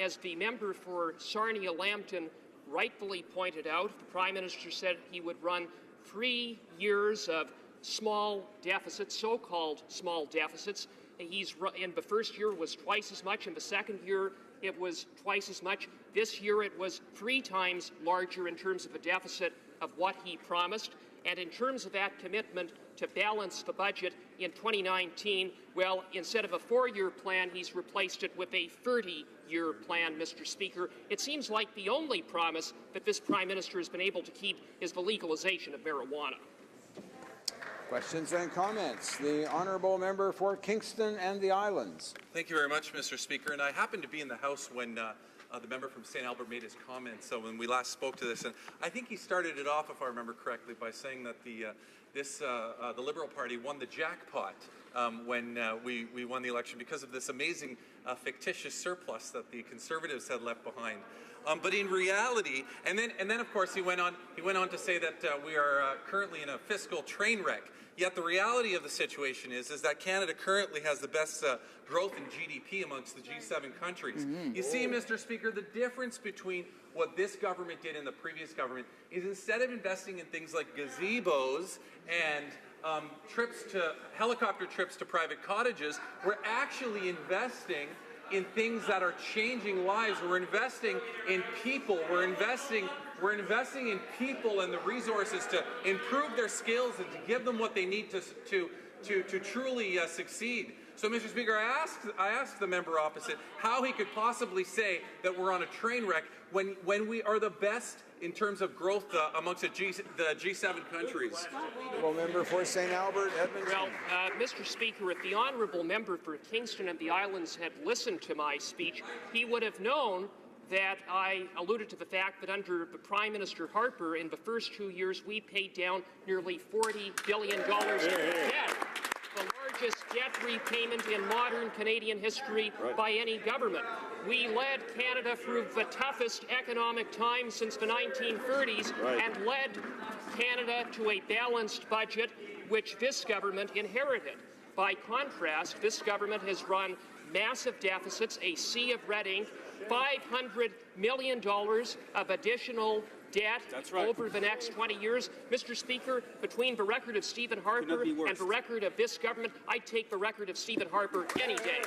As the member for Sarnia-Lambton rightfully pointed out, the Prime Minister said he would run 3 years of small deficits, so-called small deficits. In the first year was twice as much, in the second year it was twice as much. This year it was 3 times larger in terms of a deficit of what he promised. And in terms of that commitment to balance the budget in 2019, well, instead of a 4-year plan, he's replaced it with a 30-year plan, Mr. Speaker. It seems like the only promise that this Prime Minister has been able to keep is the legalization of marijuana. Questions and comments. The Honourable Member for Kingston and the Islands. Thank you very much, Mr. Speaker. And I happened to be in the House when the member from St. Albert made his comments. So when we last spoke to this, and I think he started it off, if I remember correctly, by saying that the Liberal Party won the jackpot when we won the election because of this amazing fictitious surplus that the Conservatives had left behind. But in reality, and then of course he went on to say that we are currently in a fiscal train wreck. Yet the reality of the situation is that Canada currently has the best growth in GDP amongst the G7 countries. Mm-hmm. You see, Mr. Speaker, the difference between what this government did and the previous government is instead of investing in things like gazebos and helicopter trips to private cottages. We're actually investing in things that are changing lives. We're investing in people. We're investing in people and the resources to improve their skills and to give them what they need to truly succeed. So, Mr. Speaker, I asked the member opposite how he could possibly say that we're on a train wreck when we are the best in terms of growth amongst the G7 countries. Well, member for St. Albert, Edmonton. Well, Mr. Speaker, if the honourable member for Kingston and the Islands had listened to my speech, he would have known that I alluded to the fact that under the Prime Minister Harper, in the first 2 years, we paid down nearly $40 billion in debt. The largest debt repayment in modern Canadian history by any government. We led Canada through the toughest economic times since the 1930s and led Canada to a balanced budget, which this government inherited. By contrast, this government has run massive deficits, a sea of red ink, $500 million of additional debt over the next 20 years. Mr. Speaker, between the record of Stephen Harper and the record of this government, I'd take the record of Stephen Harper any day.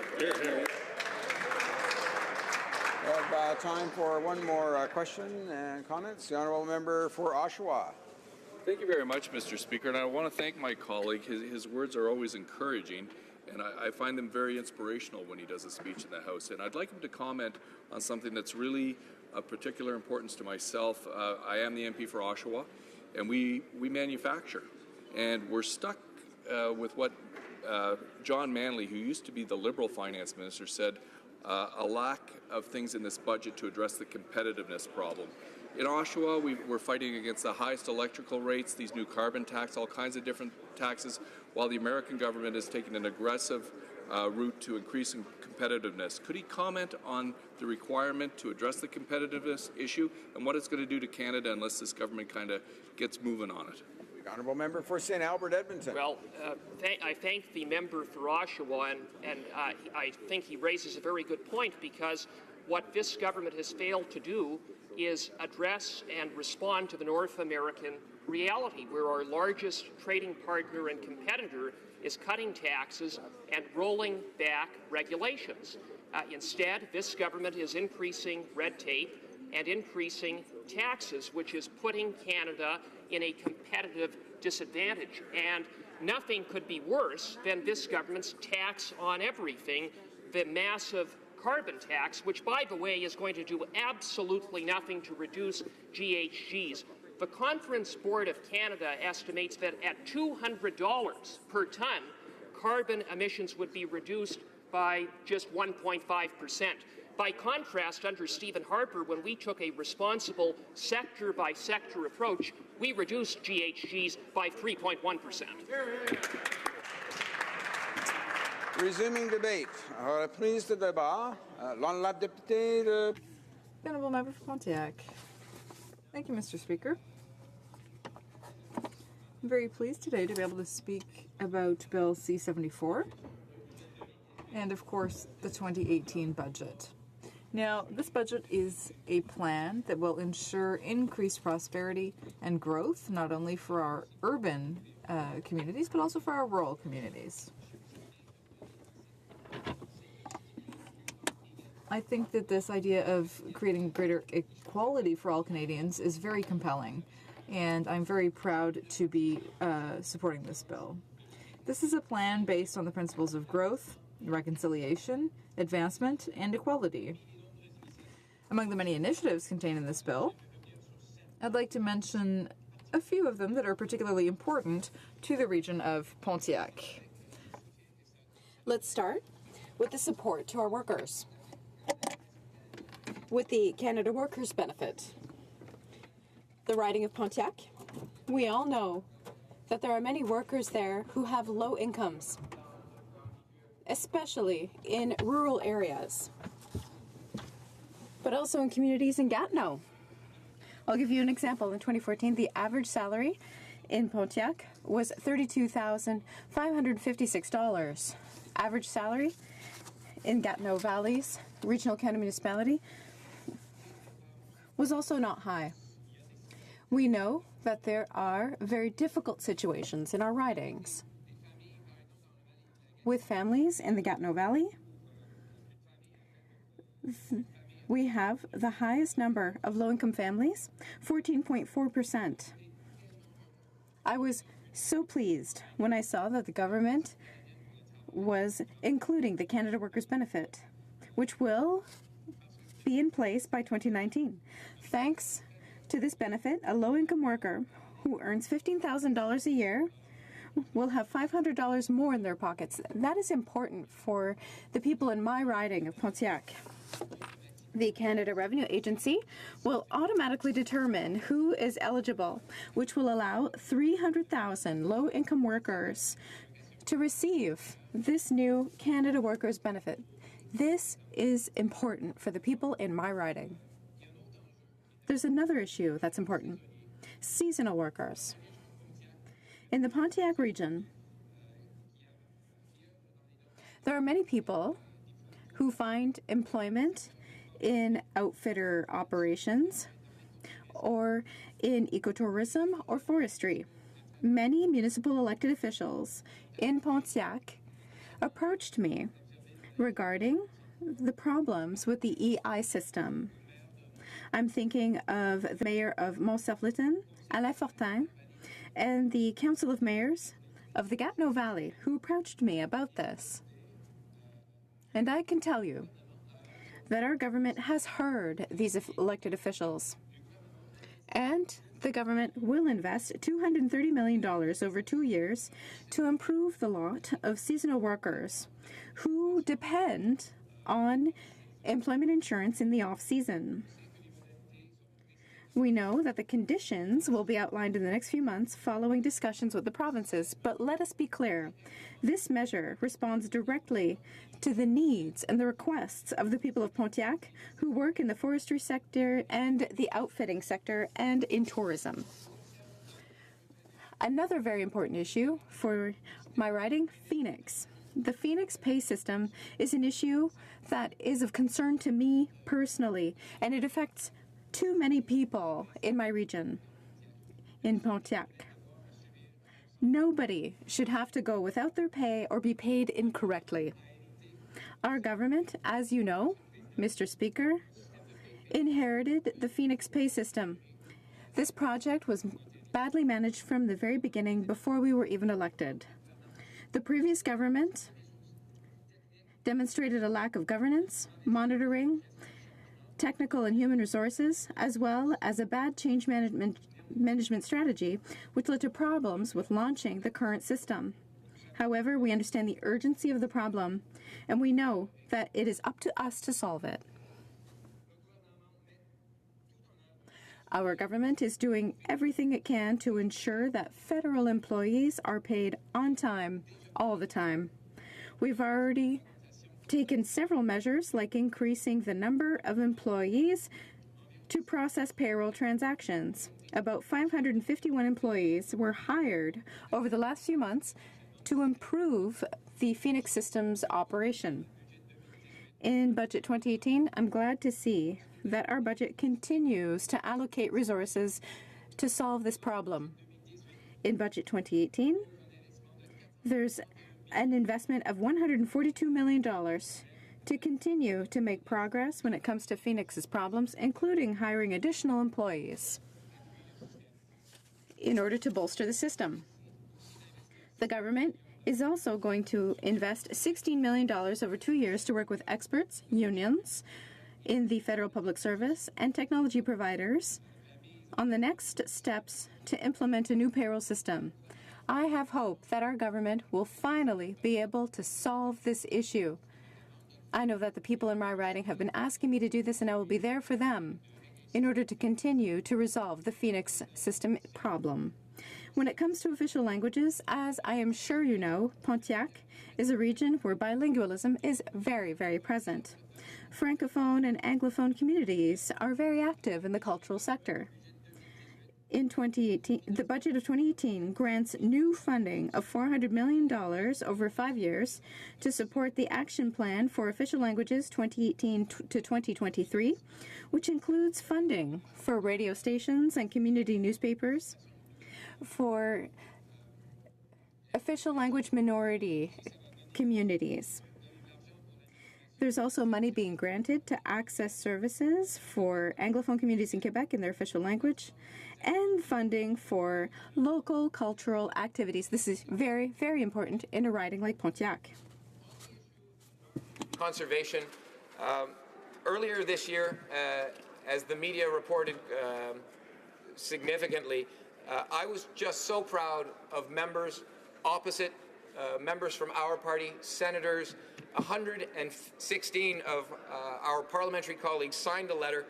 We have time for one more question and comments. The honourable member for Oshawa. Thank you very much, Mr. Speaker, and I want to thank my colleague. His words are always encouraging, and I find them very inspirational when he does a speech in the House. And I'd like him to comment on something that's really of particular importance to myself. I am the MP for Oshawa, and we manufacture, and we're stuck with what John Manley, who used to be the Liberal finance minister, said, a lack of things in this budget to address the competitiveness problem. In Oshawa, we're fighting against the highest electrical rates, these new carbon tax, all kinds of different taxes, while the American government is taking an aggressive route to increasing competitiveness. Could he comment on the requirement to address the competitiveness issue and what it's going to do to Canada unless this government kind of gets moving on it? The honourable member for St. Albert, Edmonton. Well, I thank the member for Oshawa, and I think he raises a very good point, because what this government has failed to do is address and respond to the North American reality, where our largest trading partner and competitor is cutting taxes and rolling back regulations. Instead, this government is increasing red tape and increasing taxes, which is putting Canada in a competitive disadvantage. And nothing could be worse than this government's tax on everything, the massive carbon tax, which, by the way, is going to do absolutely nothing to reduce GHGs. The Conference Board of Canada estimates that at $200 per ton, carbon emissions would be reduced by just 1.5%. By contrast, under Stephen Harper, when we took a responsible sector-by-sector approach, we reduced GHGs by 3.1%. Resuming debate. Reprise de débat. L'honorable député de... Honourable Member for Pontiac. Thank you, Mr. Speaker. I'm very pleased today to be able to speak about Bill C-74 and, of course, the 2018 budget. Now, this budget is a plan that will ensure increased prosperity and growth, not only for our urban communities, but also for our rural communities. I think that this idea of creating greater equality for all Canadians is very compelling, and I'm very proud to be supporting this bill. This is a plan based on the principles of growth, reconciliation, advancement, and equality. Among the many initiatives contained in this bill, I'd like to mention a few of them that are particularly important to the region of Pontiac. Let's start with the support to our workers. With the Canada Workers Benefit, the riding of Pontiac, we all know that there are many workers there who have low incomes, especially in rural areas, but also in communities in Gatineau. I'll give you an example. In 2014, the average salary in Pontiac was $32,556. Average salary in Gatineau Valley's Regional Canada Municipality was also not high. We know that there are very difficult situations in our ridings. With families in the Gatineau Valley, we have the highest number of low-income families, 14.4%. I was so pleased when I saw that the government was including the Canada Workers' Benefit, which will be in place by 2019. Thanks to this benefit, a low-income worker who earns $15,000 a year will have $500 more in their pockets. That is important for the people in my riding of Pontiac. The Canada Revenue Agency will automatically determine who is eligible, which will allow 300,000 low-income workers to receive this new Canada Workers' Benefit. This is important for the people in my riding. There's another issue that's important. Seasonal workers. In the Pontiac region, there are many people who find employment in outfitter operations or in ecotourism or forestry. Many municipal elected officials in Pontiac approached me regarding the problems with the EI system. I'm thinking of the mayor of Mont-Saint-Lyton, Alain Fortin, and the Council of Mayors of the Gatineau Valley who approached me about this. And I can tell you that our government has heard these elected officials. And the government will invest $230 million over 2 years to improve the lot of seasonal workers who depend on employment insurance in the off-season. We know that the conditions will be outlined in the next few months following discussions with the provinces, but let us be clear. This measure responds directly to the needs and the requests of the people of Pontiac who work in the forestry sector and the outfitting sector and in tourism. Another very important issue for my riding, Phoenix. The Phoenix pay system is an issue that is of concern to me personally, and it affects too many people in my region, in Pontiac. Nobody should have to go without their pay or be paid incorrectly. Our government, as you know, Mr. Speaker, inherited the Phoenix pay system. This project was badly managed from the very beginning before we were even elected. The previous government demonstrated a lack of governance, monitoring, technical and human resources, as well as a bad change management strategy, which led to problems with launching the current system. However, we understand the urgency of the problem, and we know that it is up to us to solve it. Our government is doing everything it can to ensure that federal employees are paid on time, all the time. We've already taken several measures, like increasing the number of employees to process payroll transactions. About 551 employees were hired over the last few months to improve the Phoenix system's operation. In Budget 2018, I'm glad to see that our budget continues to allocate resources to solve this problem. In Budget 2018, there's an investment of $142 million to continue to make progress when it comes to Phoenix's problems, including hiring additional employees in order to bolster the system. The government is also going to invest $16 million over 2 years to work with experts, unions in the federal public service, and technology providers on the next steps to implement a new payroll system. I have hope that our government will finally be able to solve this issue. I know that the people in my riding have been asking me to do this, and I will be there for them in order to continue to resolve the Phoenix system problem. When it comes to official languages, as I am sure you know, Pontiac is a region where bilingualism is very, very present. Francophone and Anglophone communities are very active in the cultural sector. in 2018, the budget of 2018 grants new funding of $400 million over 5 years to support the Action Plan for Official Languages 2018 to 2023, which includes funding for radio stations and community newspapers, for official language minority communities. There's also money being granted to access services for Anglophone communities in Quebec in their official language, and funding for local cultural activities. This is very, very important in a riding like Pontiac. Conservation. Earlier this year, as the media reported significantly, I was just so proud of members opposite, members from our party, senators. 116 of our parliamentary colleagues signed a letter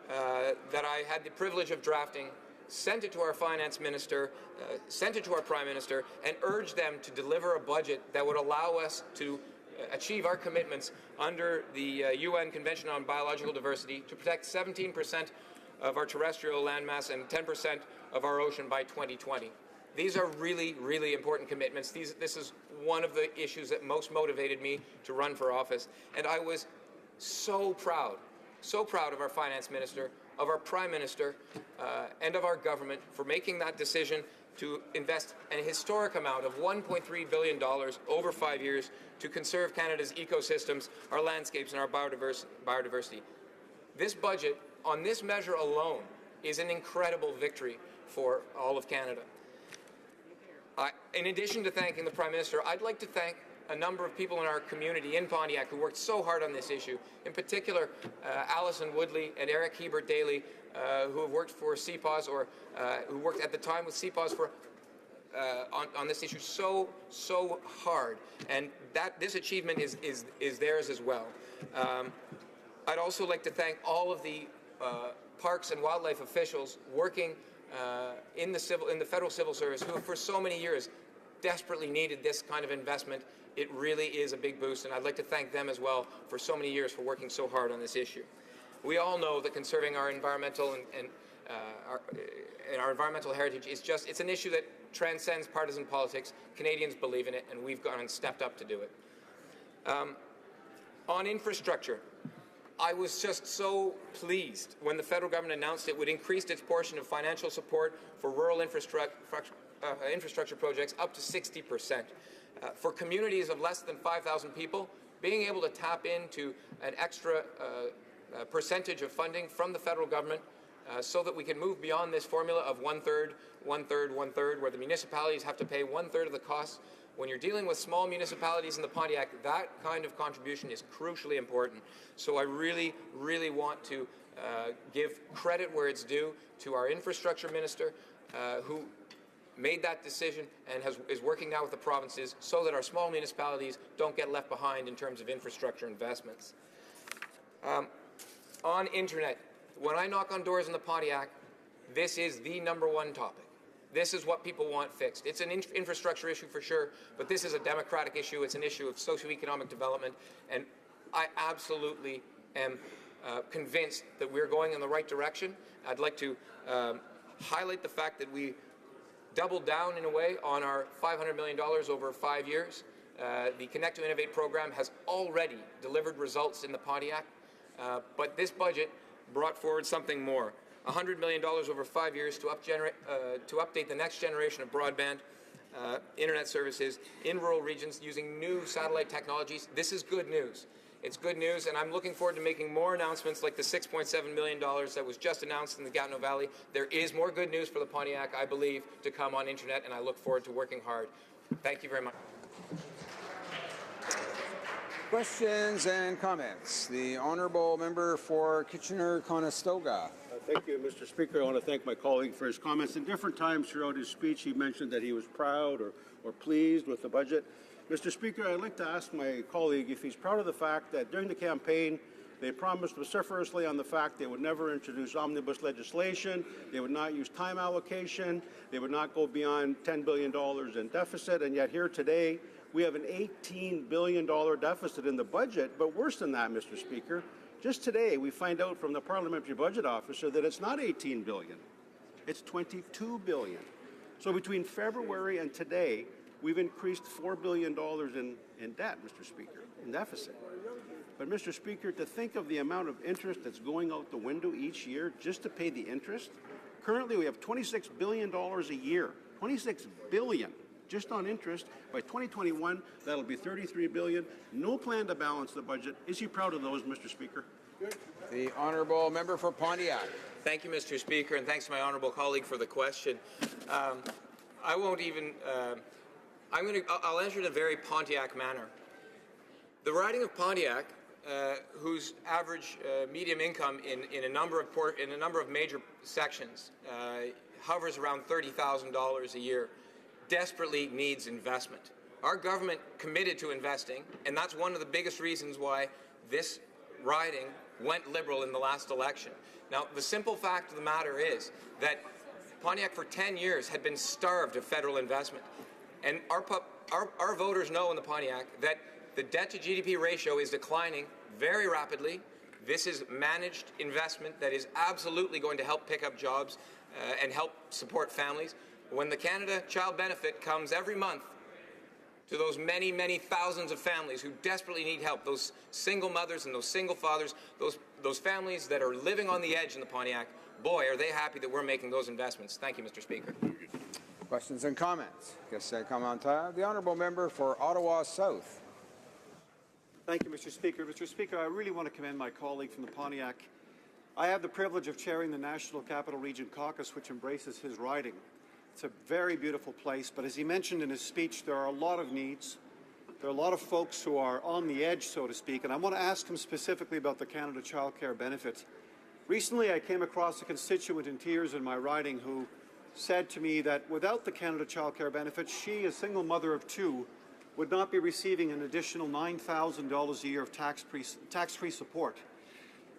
that I had the privilege of drafting, sent it to our finance minister, sent it to our prime minister, and urged them to deliver a budget that would allow us to achieve our commitments under the UN Convention on Biological Diversity to protect 17% of our terrestrial landmass and 10% of our ocean by 2020. These are really, really important commitments. This is one of the issues that most motivated me to run for office. And I was so proud of our finance minister, of our prime minister, and of our government for making that decision to invest an historic amount of $1.3 billion over 5 years to conserve Canada's ecosystems, our landscapes, and our biodiversity. This budget, on this measure alone, is an incredible victory for all of Canada. In addition to thanking the Prime Minister, I'd like to thank a number of people in our community in Pontiac who worked so hard on this issue. In particular, Alison Woodley and Eric Hebert Daly, who have worked for CPAWS or who worked at the time with CPAWS for on this issue so hard, and this achievement is theirs as well. I'd also like to thank all of the parks and wildlife officials working in the federal civil service who for so many years desperately needed this kind of investment. It really is a big boost, and I'd like to thank them as well for so many years for working so hard on this issue. We all know that conserving our environmental and our environmental heritage is it's an issue that transcends partisan politics. Canadians believe in it, and we've gone and stepped up to do it. On infrastructure, I was just so pleased when the federal government announced it would increase its portion of financial support for rural infrastructure projects up to 60%. For communities of less than 5,000 people, being able to tap into an extra percentage of funding from the federal government so that we can move beyond this formula of one-third, one-third, one-third, where the municipalities have to pay one-third of the costs. When you're dealing with small municipalities in the Pontiac, that kind of contribution is crucially important. So I really, really want to give credit where it's due to our infrastructure minister, who made that decision and is working now with the provinces so that our small municipalities don't get left behind in terms of infrastructure investments. On internet, when I knock on doors in the Pontiac, this is the #1 topic. This is what people want fixed. It's an infrastructure issue for sure, but this is a democratic issue. It's an issue of socioeconomic development, and I absolutely am convinced that we're going in the right direction. I'd like to highlight the fact that we doubled down in a way on our $500 million over 5 years. The Connect to Innovate program has already delivered results in the Pontiac, but this budget brought forward something more. $100 million over 5 years to update the next generation of broadband internet services in rural regions using new satellite technologies. This is good news. It's good news, and I'm looking forward to making more announcements like the $6.7 million that was just announced in the Gatineau Valley. There is more good news for the Pontiac, I believe, to come on internet, and I look forward to working hard. Thank you very much. Questions and comments. The honourable member for Kitchener-Conestoga. Thank you, Mr. Speaker. I want to thank my colleague for his comments. In different times throughout his speech, he mentioned that he was proud or pleased with the budget. Mr. Speaker, I'd like to ask my colleague if he's proud of the fact that during the campaign, they promised vociferously on the fact they would never introduce omnibus legislation, they would not use time allocation, they would not go beyond $10 billion in deficit, and yet here today, we have an $18 billion deficit in the budget, but worse than that, Mr. Speaker, just today we find out from the Parliamentary Budget Officer that it's not $18 billion. It's $22 billion. So between February and today, we've increased $4 billion in debt, Mr. Speaker, in deficit. But, Mr. Speaker, to think of the amount of interest that's going out the window each year just to pay the interest, currently we have $26 billion a year, $26 billion just on interest. By 2021, that'll be $33 billion. No plan to balance the budget. Is he proud of those, Mr. Speaker? The honourable member for Pontiac. Thank you, Mr. Speaker, and thanks to my honourable colleague for the question. I won't even. I'll answer it in a very Pontiac manner. The riding of Pontiac, whose average medium income in a number of major sections hovers around $30,000 a year, desperately needs investment. Our government committed to investing, and that's one of the biggest reasons why this riding went Liberal in the last election. Now, the simple fact of the matter is that Pontiac for 10 years had been starved of federal investment. And our voters know in the Pontiac that the debt-to-GDP ratio is declining very rapidly. This is managed investment that is absolutely going to help pick up jobs and help support families. When the Canada Child Benefit comes every month to those many, many thousands of families who desperately need help, those single mothers and those single fathers, those families that are living on the edge in the Pontiac, boy, are they happy that we're making those investments. Thank you, Mr. Speaker. Questions and comments? The honourable member for Ottawa South. Thank you, Mr. Speaker. Mr. Speaker, I really want to commend my colleague from the Pontiac. I have the privilege of chairing the National Capital Region Caucus, which embraces his riding. It's a very beautiful place, but as he mentioned in his speech, there are a lot of needs. There are a lot of folks who are on the edge, so to speak, and I want to ask him specifically about the Canada Child Care Benefit. Recently, I came across a constituent in tears in my riding who said to me that without the Canada Child Care Benefit, she, a single mother of two, would not be receiving an additional $9,000 a year of tax-free support.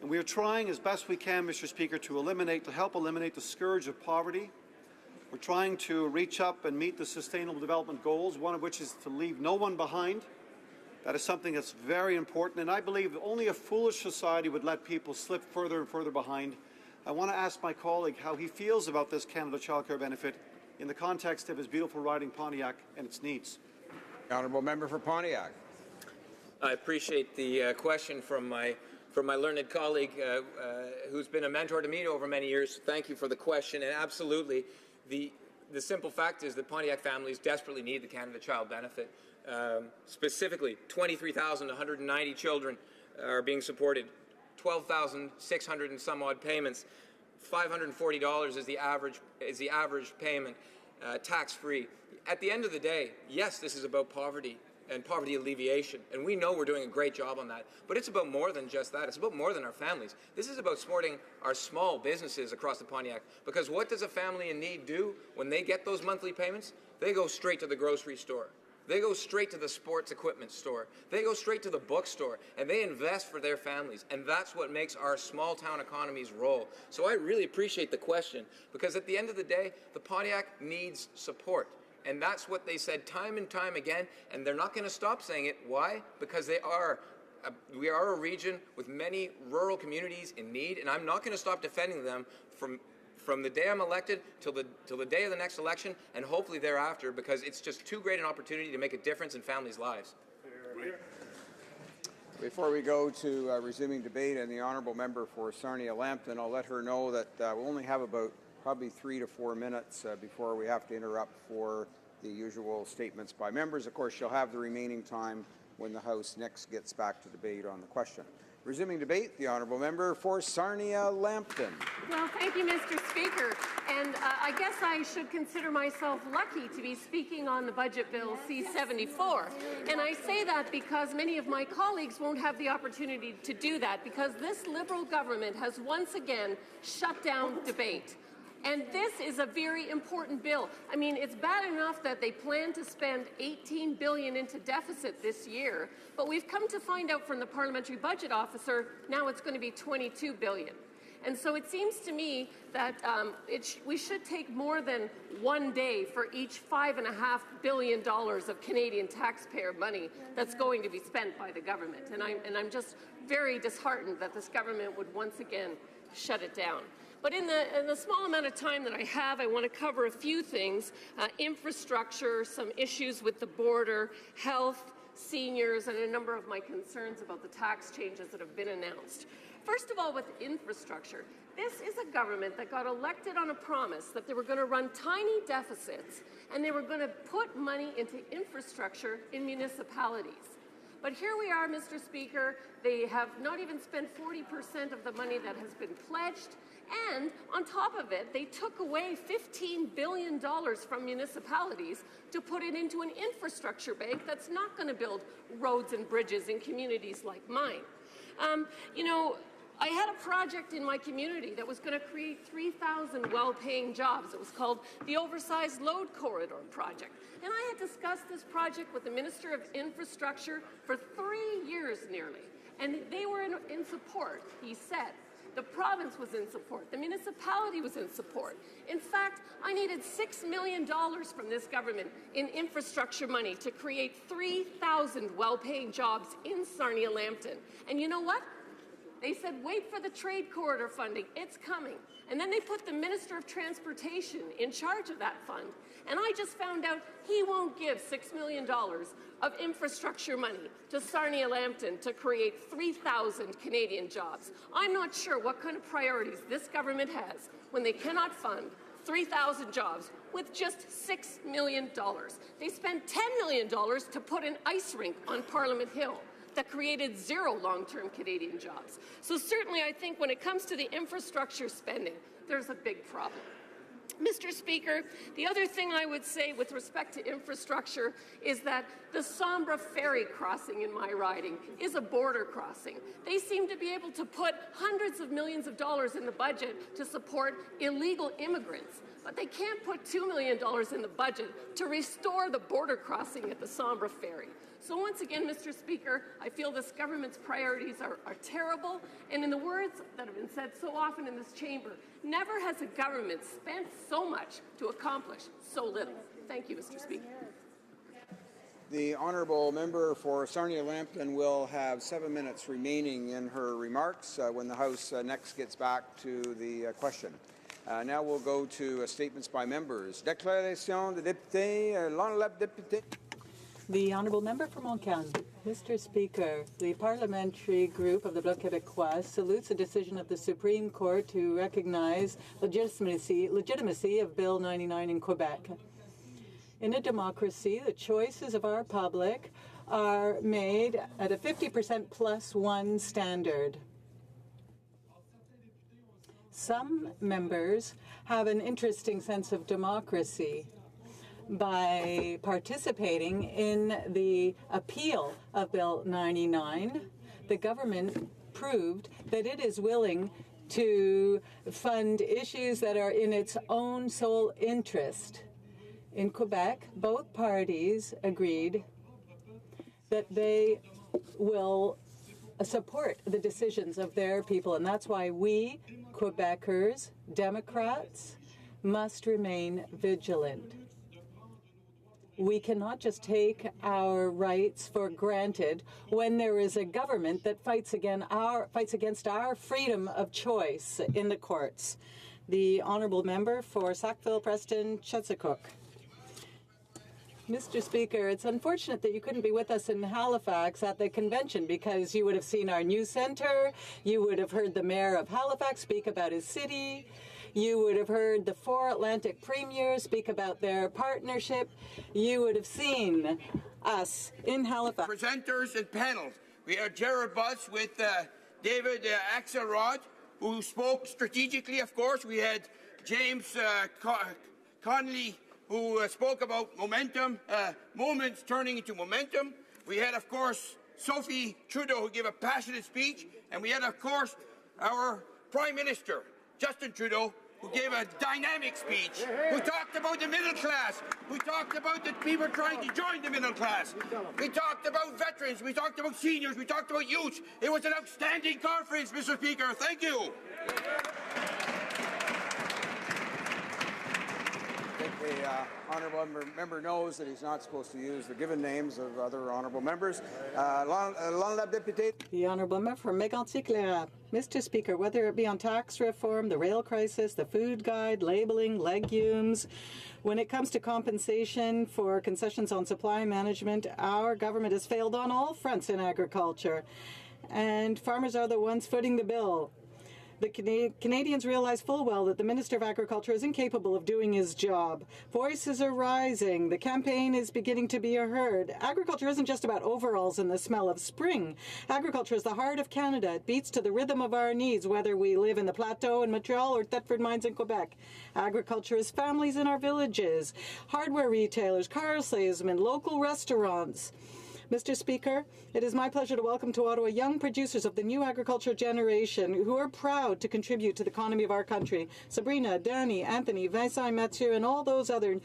And we are trying as best we can, Mr. Speaker, to help eliminate the scourge of poverty. We're trying to reach up and meet the Sustainable Development Goals, one of which is to leave no one behind. That is something that's very important, and I believe only a foolish society would let people slip further and further behind. I want to ask my colleague how he feels about this Canada Child Care Benefit in the context of his beautiful riding Pontiac and its needs. The honourable member for Pontiac. I appreciate the question from my learned colleague who's been a mentor to me over many years. Thank you for the question, and absolutely, the simple fact is that Pontiac families desperately need the Canada Child Benefit. Specifically, 23,190 children are being supported, 12,600 and some odd payments, $540 is the average payment, tax-free. At the end of the day, yes, this is about poverty and poverty alleviation, and we know we're doing a great job on that. But it's about more than just that. It's about more than our families. This is about supporting our small businesses across the Pontiac, because what does a family in need do when they get those monthly payments? They go straight to the grocery store. They go straight to the sports equipment store. They go straight to the bookstore, and they invest for their families. And that's what makes our small-town economies roll. So I really appreciate the question, because at the end of the day, the Pontiac needs support. And that's what they said time and time again, and they're not going to stop saying it. Why? Because we are a region with many rural communities in need, and I'm not going to stop defending them from the day I'm elected till the day of the next election, and hopefully thereafter, because it's just too great an opportunity to make a difference in families' lives. Before we go to resuming debate and the honourable member for Sarnia-Lambton, I'll let her know that we'll only have about probably 3 to 4 minutes before we have to interrupt for the usual statements by members. Of course, she'll have the remaining time when the House next gets back to debate on the question. Resuming debate, the honourable member for Sarnia-Lambton. Well, thank you, Mr. Speaker. And I guess I should consider myself lucky to be speaking on the Budget Bill C-74. And I say that because many of my colleagues won't have the opportunity to do that, because this Liberal government has once again shut down debate. And this is a very important bill. I mean, it's bad enough that they plan to spend $18 billion into deficit this year, but we've come to find out from the Parliamentary Budget Officer now it's going to be $22 billion. And so it seems to me that we should take more than one day for each $5.5 billion of Canadian taxpayer money that's going to be spent by the government. And I'm just very disheartened that this government would once again shut it down. But in the small amount of time that I have, I want to cover a few things: infrastructure, some issues with the border, health, seniors, and a number of my concerns about the tax changes that have been announced. First of all, with infrastructure, this is a government that got elected on a promise that they were going to run tiny deficits and they were going to put money into infrastructure in municipalities. But here we are, Mr. Speaker, they have not even spent 40% of the money that has been pledged, and on top of it, they took away $15 billion from municipalities to put it into an infrastructure bank that's not going to build roads and bridges in communities like mine. You know, I had a project in my community that was going to create 3,000 well-paying jobs. It was called the Oversized Load Corridor Project. And I had discussed this project with the Minister of Infrastructure for 3 years nearly. And they were in support, he said. The province was in support. The municipality was in support. In fact, I needed $6 million from this government in infrastructure money to create 3,000 well-paying jobs in Sarnia-Lambton. And you know what? They said, wait for the trade corridor funding. It's coming. And then they put the Minister of Transportation in charge of that fund. And I just found out he won't give $6 million of infrastructure money to Sarnia-Lambton to create 3,000 Canadian jobs. I'm not sure what kind of priorities this government has when they cannot fund 3,000 jobs with just $6 million. They spent $10 million to put an ice rink on Parliament Hill that created 0 long-term Canadian jobs. So certainly I think when it comes to the infrastructure spending, there's a big problem. Mr. Speaker, the other thing I would say with respect to infrastructure is that the Sombra ferry crossing in my riding is a border crossing. They seem to be able to put hundreds of millions of dollars in the budget to support illegal immigrants, but they can't put $2 million in the budget to restore the border crossing at the Sombra ferry. So once again, Mr. Speaker, I feel this government's priorities are terrible, and in the words that have been said so often in this chamber, never has a government spent so much to accomplish so little. Thank you, Mr. Speaker. The honourable member for Sarnia-Lambton will have 7 minutes remaining in her remarks when the House next gets back to the question. Now we'll go to statements by members. Déclaration de député, l'honorable député. The Honourable Member for Montcalm. Mr. Speaker, the parliamentary group of the Bloc Québécois salutes the decision of the Supreme Court to recognize legitimacy of Bill 99 in Quebec. In a democracy, the choices of our public are made at a 50% plus one standard. Some members have an interesting sense of democracy by participating in the appeal of Bill 99. The government proved that it is willing to fund issues that are in its own sole interest. In Quebec, both parties agreed that they will support the decisions of their people, and that's why we, Quebecers, Democrats, must remain vigilant. We cannot just take our rights for granted when there is a government that fights against our freedom of choice in the courts. The honourable member for Sackville-Preston Chesapeake. Mr. Speaker, it's unfortunate that you couldn't be with us in Halifax at the convention because you would have seen our news centre, you would have heard the mayor of Halifax speak about his city, you would have heard the 4 Atlantic premiers speak about their partnership. You would have seen us in Halifax. Presenters and panels. We had Jared Butts with David Axelrod, who spoke strategically, of course. We had James Connolly, who spoke about momentum, moments turning into momentum. We had, of course, Sophie Trudeau, who gave a passionate speech. And we had, of course, our Prime Minister, Justin Trudeau, who gave a dynamic speech, who talked about the middle class, who talked about the people trying to join the middle class. We talked about veterans, we talked about seniors, we talked about youth. It was an outstanding conference, Mr. Speaker. Thank you. The honourable member knows that he's not supposed to use the given names of other honourable members. The honourable member for Mégantic-Lérap. Mr. Speaker, whether it be on tax reform, the rail crisis, the food guide, labelling, legumes, when it comes to compensation for concessions on supply management, our government has failed on all fronts in agriculture, and farmers are the ones footing the bill. The Canadians realize full well that the Minister of Agriculture is incapable of doing his job. Voices are rising. The campaign is beginning to be heard. Agriculture isn't just about overalls and the smell of spring. Agriculture is the heart of Canada. It beats to the rhythm of our needs, whether we live in the Plateau in Montreal or Thetford Mines in Quebec. Agriculture is families in our villages, hardware retailers, car salesmen, local restaurants. Mr. Speaker, it is my pleasure to welcome to Ottawa young producers of the new agriculture generation who are proud to contribute to the economy of our country. Sabrina, Danny, Anthony, Vincent, Mathieu, and all those other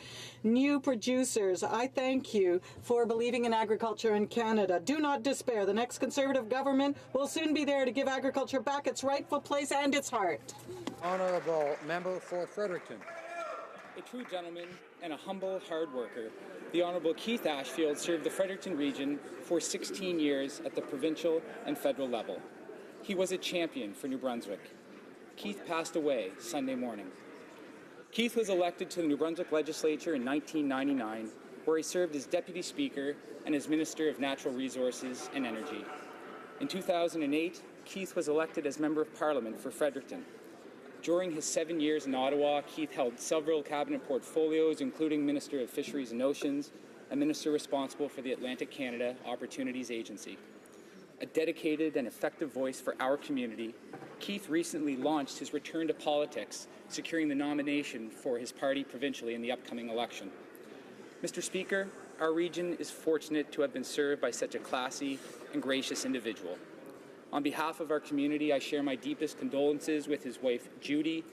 new producers, I thank you for believing in agriculture in Canada. Do not despair. The next Conservative government will soon be there to give agriculture back its rightful place and its heart. Honourable member for Fredericton. A true gentleman and a humble hard worker, the Honourable Keith Ashfield served the Fredericton region for 16 years at the provincial and federal level. He was a champion for New Brunswick. Keith passed away Sunday morning. Keith was elected to the New Brunswick Legislature in 1999, where he served as Deputy Speaker and as Minister of Natural Resources and Energy. In 2008, Keith was elected as Member of Parliament for Fredericton. During his 7 years in Ottawa, Keith held several cabinet portfolios, including Minister of Fisheries and Oceans, and Minister responsible for the Atlantic Canada Opportunities Agency. A dedicated and effective voice for our community, Keith recently launched his return to politics, securing the nomination for his party provincially in the upcoming election. Mr. Speaker, our region is fortunate to have been served by such a classy and gracious individual. On behalf of our community, I share my deepest condolences with his wife, Judy,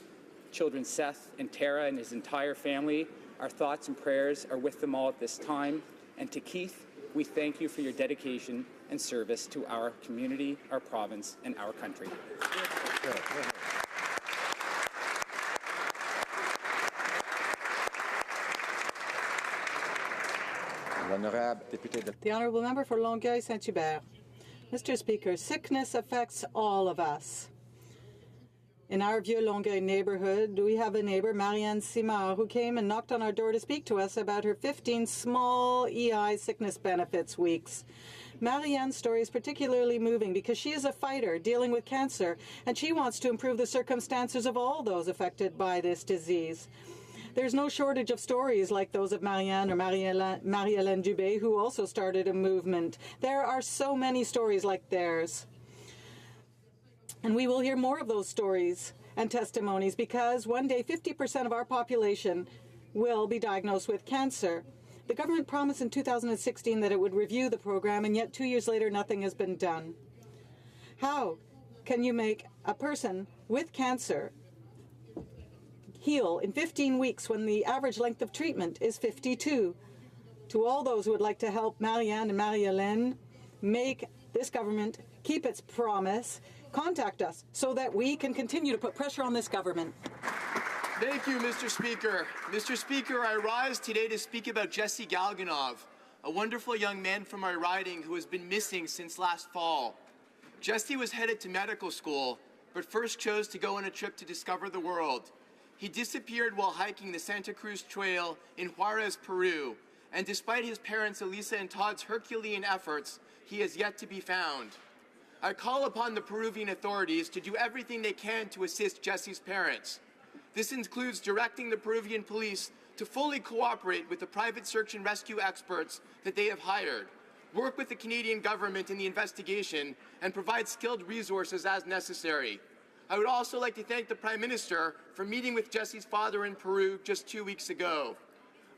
children Seth and Tara, and his entire family. Our thoughts and prayers are with them all at this time. And to Keith, we thank you for your dedication and service to our community, our province, and our country. The Honourable Member for Longueuil-Saint-Hubert. Mr. Speaker, sickness affects all of us. In our Vieux-Longueuil neighbourhood, we have a neighbour, Marianne Simard, who came and knocked on our door to speak to us about her 15 small EI sickness benefits weeks. Marianne's story is particularly moving because she is a fighter dealing with cancer, and she wants to improve the circumstances of all those affected by this disease. There's no shortage of stories like those of Marianne or Marie-Hélène Dubé, who also started a movement. There are so many stories like theirs. And we will hear more of those stories and testimonies because one day 50% of our population will be diagnosed with cancer. The government promised in 2016 that it would review the program, and yet 2 years later nothing has been done. How can you make a person with cancer heal in 15 weeks when the average length of treatment is 52. To all those who would like to help Marianne and Marie-Hélène make this government keep its promise, contact us so that we can continue to put pressure on this government. Thank you, Mr. Speaker. Mr. Speaker, I rise today to speak about Jesse Galganov, a wonderful young man from my riding who has been missing since last fall. Jesse was headed to medical school, but first chose to go on a trip to discover the world. He disappeared while hiking the Santa Cruz Trail in Juarez, Peru, and despite his parents Elisa and Todd's Herculean efforts, he has yet to be found. I call upon the Peruvian authorities to do everything they can to assist Jesse's parents. This includes directing the Peruvian police to fully cooperate with the private search and rescue experts that they have hired, work with the Canadian government in the investigation, and provide skilled resources as necessary. I would also like to thank the Prime Minister for meeting with Jesse's father in Peru just 2 weeks ago.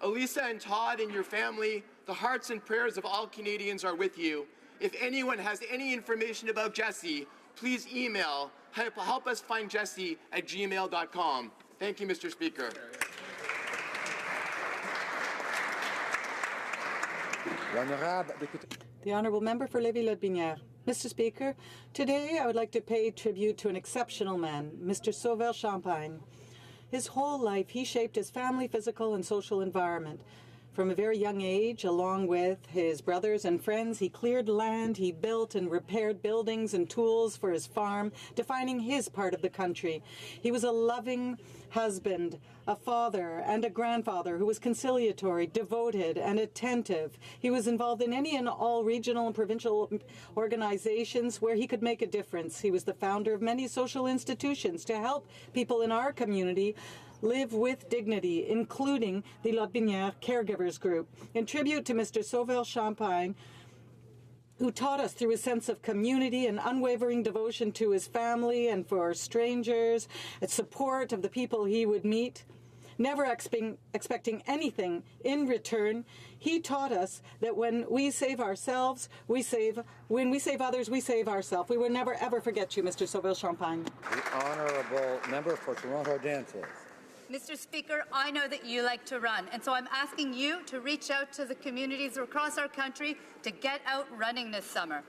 Elisa and Todd and your family, the hearts and prayers of all Canadians are with you. If anyone has any information about Jesse, please email helpusfindjesse@gmail.com. Thank you, Mr. Speaker. The Honourable Member for Lévis-Lotbinière. Mr. Speaker, today I would like to pay tribute to an exceptional man, Mr. Sauveur Champagne. His whole life, he shaped his family, physical, and social environment. From a very young age, along with his brothers and friends, he cleared land, he built and repaired buildings and tools for his farm, defining his part of the country. He was a loving husband, a father, and a grandfather who was conciliatory, devoted, and attentive. He was involved in any and all regional and provincial organizations where he could make a difference. He was the founder of many social institutions to help people in our community live with dignity, including the Lotbinière Caregivers Group. In tribute to Mr. Sauvail-Champagne, who taught us through his sense of community and unwavering devotion to his family and for strangers, and support of the people he would meet, never expecting anything in return, he taught us that when we save ourselves, when we save others, we save ourselves. We will never, ever forget you, Mr. Sauvail-Champagne. The honourable member for Toronto Danforth. Mr. Speaker, I know that you like to run, and so I'm asking you to reach out to the communities across our country to get out running this summer.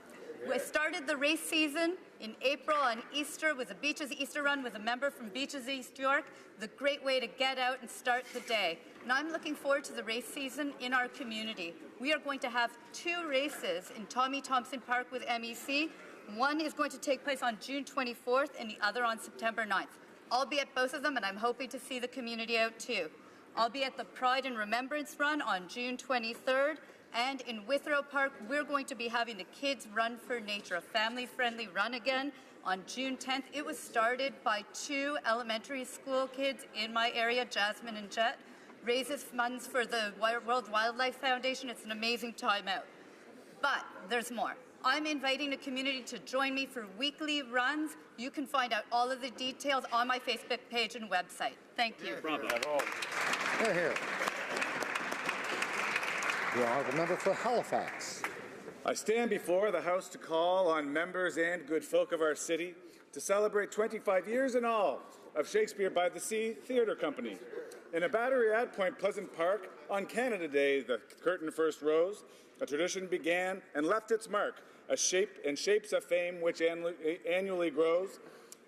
We started the race season in April on Easter with the Beaches Easter Run with a member from Beaches East York, the great way to get out and start the day. And I'm looking forward to the race season in our community. We are going to have 2 races in Tommy Thompson Park with MEC. One is going to take place on June 24th and the other on September 9th. I'll be at both of them, and I'm hoping to see the community out too. I'll be at the Pride and Remembrance Run on June 23rd, and in Withrow Park, we're going to be having the Kids Run for Nature, a family-friendly run again on June 10th. It was started by 2 elementary school kids in my area, Jasmine and Jet. Raises funds for the World Wildlife Foundation. It's an amazing time out. But there's more. I'm inviting the community to join me for weekly runs. You can find out all of the details on my Facebook page and website. Thank you. Bravo. Hear, hear. The honourable member for Halifax. I stand before the House to call on members and good folk of our city to celebrate 25 years in all of Shakespeare by the Sea Theatre Company. In a battery at Point Pleasant Park on Canada Day, the curtain first rose. A tradition began and left its mark, shapes of fame which annually grows.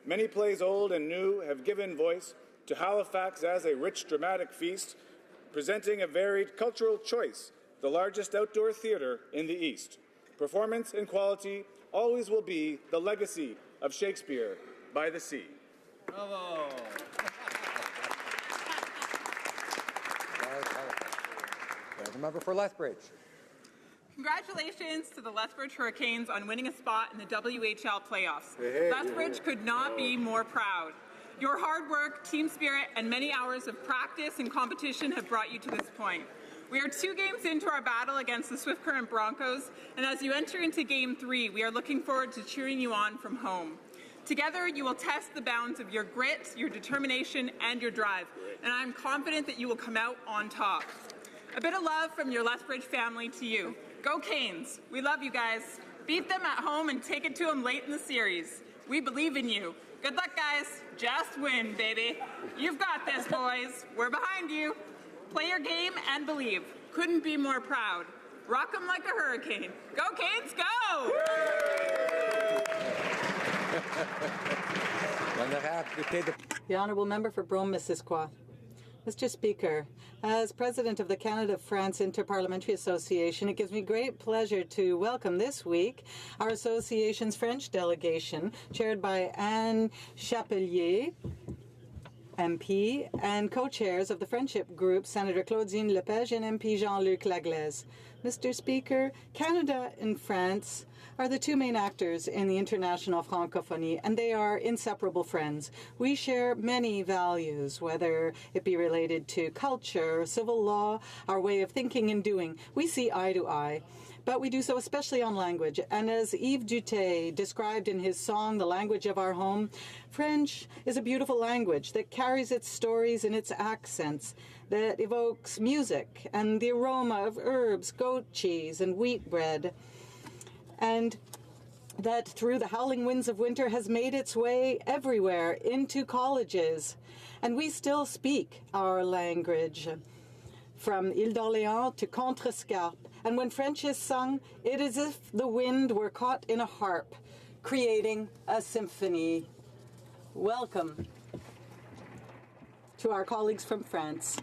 Many plays old and new have given voice to Halifax as a rich dramatic feast, presenting a varied cultural choice, the largest outdoor theatre in the East. Performance and quality always will be the legacy of Shakespeare by the Sea. Bravo. The member for Lethbridge. Congratulations to the Lethbridge Hurricanes on winning a spot in the WHL playoffs. Lethbridge could not be more proud. Your hard work, team spirit, and many hours of practice and competition have brought you to this point. We are 2 games into our battle against the Swift Current Broncos, and as you enter into Game 3, we are looking forward to cheering you on from home. Together, you will test the bounds of your grit, your determination, and your drive, and I'm confident that you will come out on top. A bit of love from your Lethbridge family to you. Go Canes. We love you guys. Beat them at home and take it to them late in the series. We believe in you. Good luck, guys. Just win, baby. You've got this, boys. We're behind you. Play your game and believe. Couldn't be more proud. Rock 'em like a hurricane. Go Canes, go! The honourable member for Brome-Missisquoi. Mr. Speaker, as President of the Canada-France Interparliamentary Association, it gives me great pleasure to welcome this week our association's French delegation, chaired by Anne Chapelier, MP, and co-chairs of the Friendship Group, Senator Claudine Lepage and MP Jean-Luc Laglaise. Mr. Speaker, Canada and France are the 2 main actors in the international francophonie, and they are inseparable friends. We share many values, whether it be related to culture, civil law, our way of thinking and doing. We see eye to eye. But we do so especially on language. And as Yves Duté described in his song, The Language of Our Home, French is a beautiful language that carries its stories and its accents, that evokes music and the aroma of herbs, goat cheese, and wheat bread, and that through the howling winds of winter has made its way everywhere into colleges. And we still speak our language, from Ile d'Orléans to Contrescarpe. And when French is sung, it is as if the wind were caught in a harp, creating a symphony. Welcome to our colleagues from France.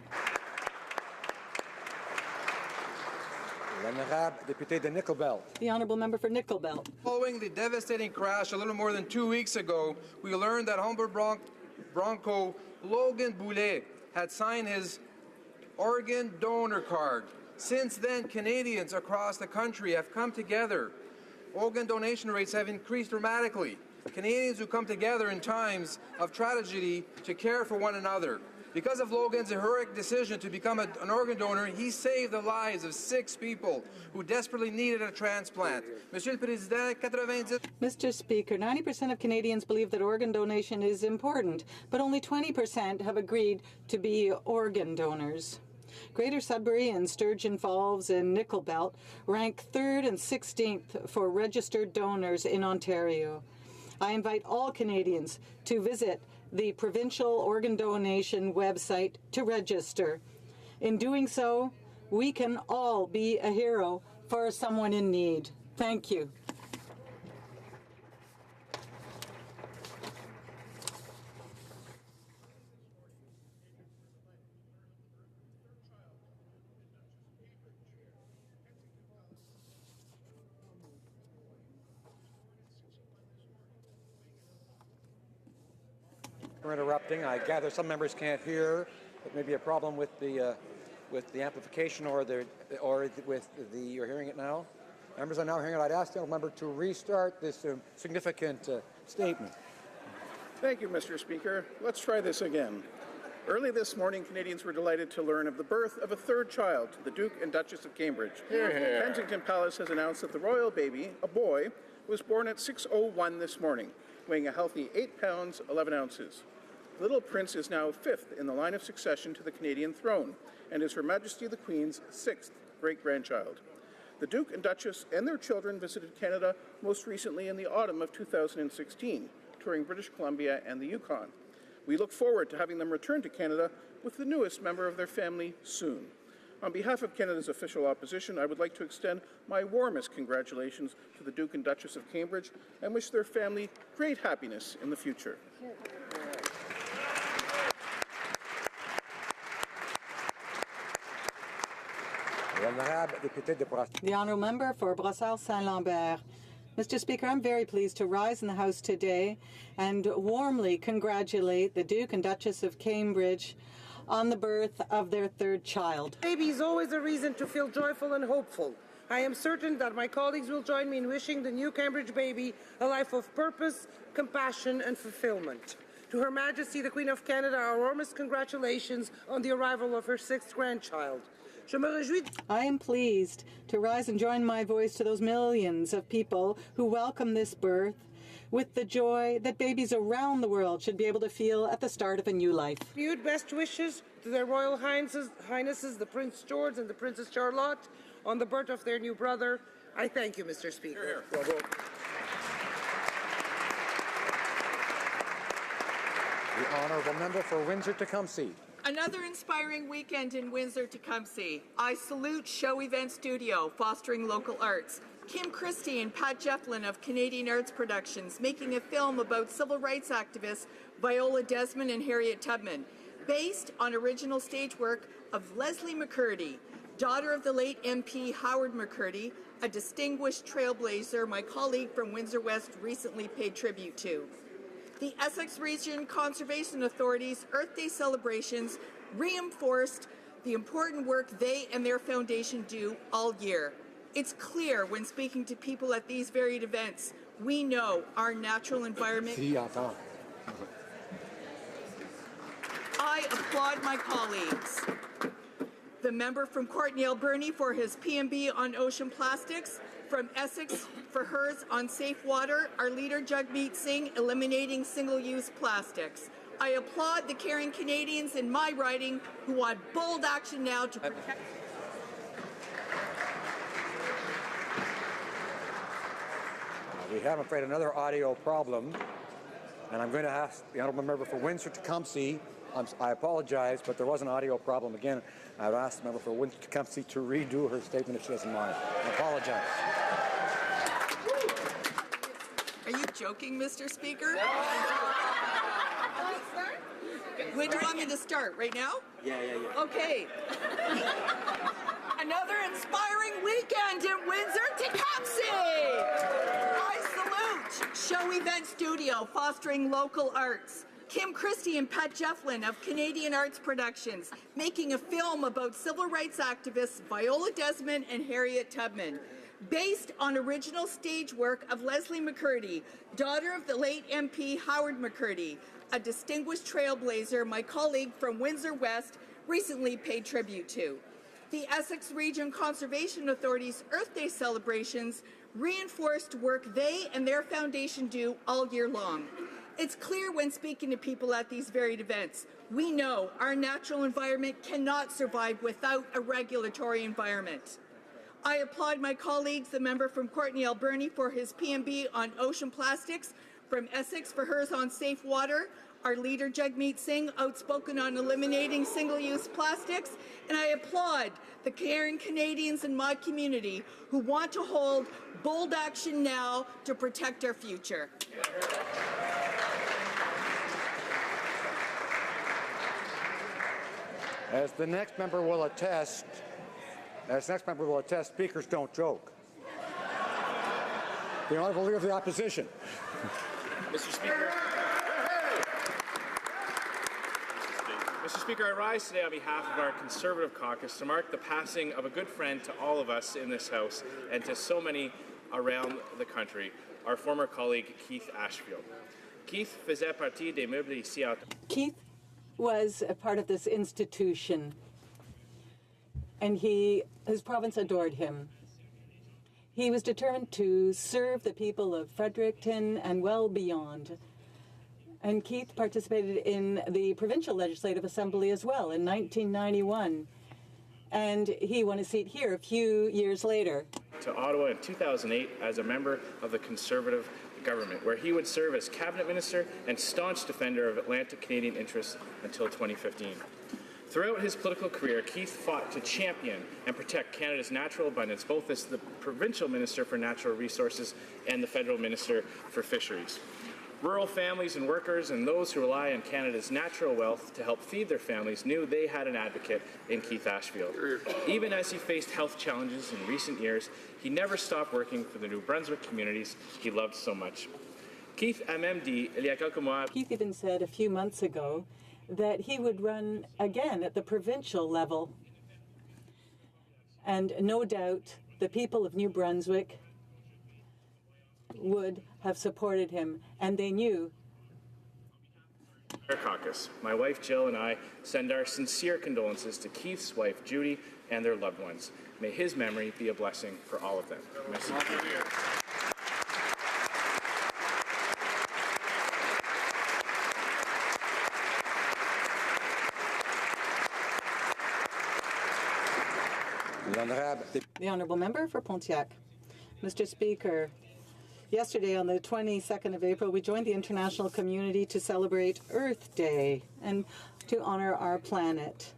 L'honorable député de Nickel Belt. The honourable member for Nickel Belt. Following the devastating crash a little more than 2 weeks ago, we learned that Humber Bronco Logan Boulet had signed his organ donor card. Since then, Canadians across the country have come together. Organ donation rates have increased dramatically. Canadians who come together in times of tragedy to care for one another. Because of Logan's heroic decision to become an organ donor, he saved the lives of 6 people who desperately needed a transplant. Monsieur le Président, 90... Mr. Speaker, 90% of Canadians believe that organ donation is important, but only 20% have agreed to be organ donors. Greater Sudbury and Sturgeon Falls and Nickel Belt rank 3rd and 16th for registered donors in Ontario. I invite all Canadians to visit the provincial organ donation website to register. In doing so, we can all be a hero for someone in need. Thank you. For interrupting. I gather some members can't hear. It may be a problem with the amplification or you're hearing it now. Members are now hearing it. I'd ask the member to restart this significant statement. Thank you, Mr. Speaker. Let's try this again. Early this morning, Canadians were delighted to learn of the birth of a 3rd child, the Duke and Duchess of Cambridge. Kensington Palace has announced that the royal baby, a boy, was born at 6:01 this morning, weighing a healthy 8 pounds, 11 ounces. Little Prince is now 5th in the line of succession to the Canadian throne and is Her Majesty the Queen's 6th great-grandchild. The Duke and Duchess and their children visited Canada most recently in the autumn of 2016, touring British Columbia and the Yukon. We look forward to having them return to Canada with the newest member of their family soon. On behalf of Canada's official opposition, I would like to extend my warmest congratulations to the Duke and Duchess of Cambridge and wish their family great happiness in the future. The honourable member for Brossard-Saint-Lambert. Mr. Speaker, I'm very pleased to rise in the House today and warmly congratulate the Duke and Duchess of Cambridge on the birth of their 3rd child. Baby is always a reason to feel joyful and hopeful. I am certain that my colleagues will join me in wishing the new Cambridge baby a life of purpose, compassion and fulfillment. To Her Majesty the Queen of Canada, our warmest congratulations on the arrival of her 6th grandchild. I am pleased to rise and join my voice to those millions of people who welcome this birth with the joy that babies around the world should be able to feel at the start of a new life. Renewed best wishes to their Royal Highnesses, the Prince George and the Princess Charlotte, on the birth of their new brother. I thank you, Mr. Speaker. The honourable member for Windsor-Tecumseh. Another inspiring weekend in Windsor-Tecumseh. I salute Show Event Studio, fostering local arts. Kim Christie and Pat Jefflin of Canadian Arts Productions, making a film about civil rights activists Viola Desmond and Harriet Tubman, based on original stage work of Leslie McCurdy, daughter of the late MP Howard McCurdy, a distinguished trailblazer my colleague from Windsor West recently paid tribute to. The Essex Region Conservation Authority's Earth Day celebrations reinforced the important work they and their foundation do all year. It's clear when speaking to people at these varied events, we know our natural environment. I applaud my colleagues. The member from Courtenay Alberni for his PMB on ocean plastics, from Essex for hers on safe water, our leader Jagmeet Singh eliminating single-use plastics. I applaud the caring Canadians in my riding who want bold action now to protect. We have, I'm afraid, another audio problem, and I'm going to ask the honourable member for Windsor-Tecumseh. I apologize, but there was an audio problem again. I would ask the member for Windsor-Tecumseh to redo her statement if she doesn't mind. I apologize. Are you joking, Mr. Speaker? When do you want me to start? Right now? Yeah. Okay. Another inspiring weekend in Windsor-Tecumseh! I salute Show Event Studio, fostering local arts. Kim Christie and Pat Jefflin of Canadian Arts Productions, making a film about civil rights activists Viola Desmond and Harriet Tubman, based on original stage work of Leslie McCurdy, daughter of the late MP Howard McCurdy, a distinguished trailblazer my colleague from Windsor West recently paid tribute to. The Essex Region Conservation Authority's Earth Day celebrations reinforced work they and their foundation do all year long. It's clear when speaking to people at these varied events, we know our natural environment cannot survive without a regulatory environment. I applaud my colleagues, the member from Courtenay Alberni for his PMB on ocean plastics, from Essex for hers on safe water, our leader Jagmeet Singh outspoken on eliminating single-use plastics, and I applaud the caring Canadians in my community who want to hold bold action now to protect our future. As the next member will attest, speakers don't joke. The Honourable Leader of the Opposition. Mr. Speaker, I rise today on behalf of our Conservative caucus to mark the passing of a good friend to all of us in this House and to so many around the country, our former colleague Keith Ashfield. Keith faisait partie des meubles ici à... Keith was a part of this institution, and his province adored him. He was determined to serve the people of Fredericton and well beyond. And Keith participated in the Provincial Legislative Assembly as well in 1991. And he won a seat here a few years later. To Ottawa in 2008 as a member of the Conservative government, where he would serve as cabinet minister and staunch defender of Atlantic Canadian interests until 2015. Throughout his political career, Keith fought to champion and protect Canada's natural abundance, both as the provincial minister for natural resources and the federal minister for fisheries. Rural families and workers and those who rely on Canada's natural wealth to help feed their families knew they had an advocate in Keith Ashfield. Even as he faced health challenges in recent years, he never stopped working for the New Brunswick communities he loved so much. Keith even said a few months ago that he would run again at the provincial level. And no doubt the people of New Brunswick would have supported him, and they knew. Our caucus, my wife Jill and I send our sincere condolences to Keith's wife Judy and their loved ones. May his memory be a blessing for all of them. Merci. The Honourable Member for Pontiac. Mr. Speaker, yesterday, on the 22nd of April, we joined the international community to celebrate Earth Day and to honor our planet.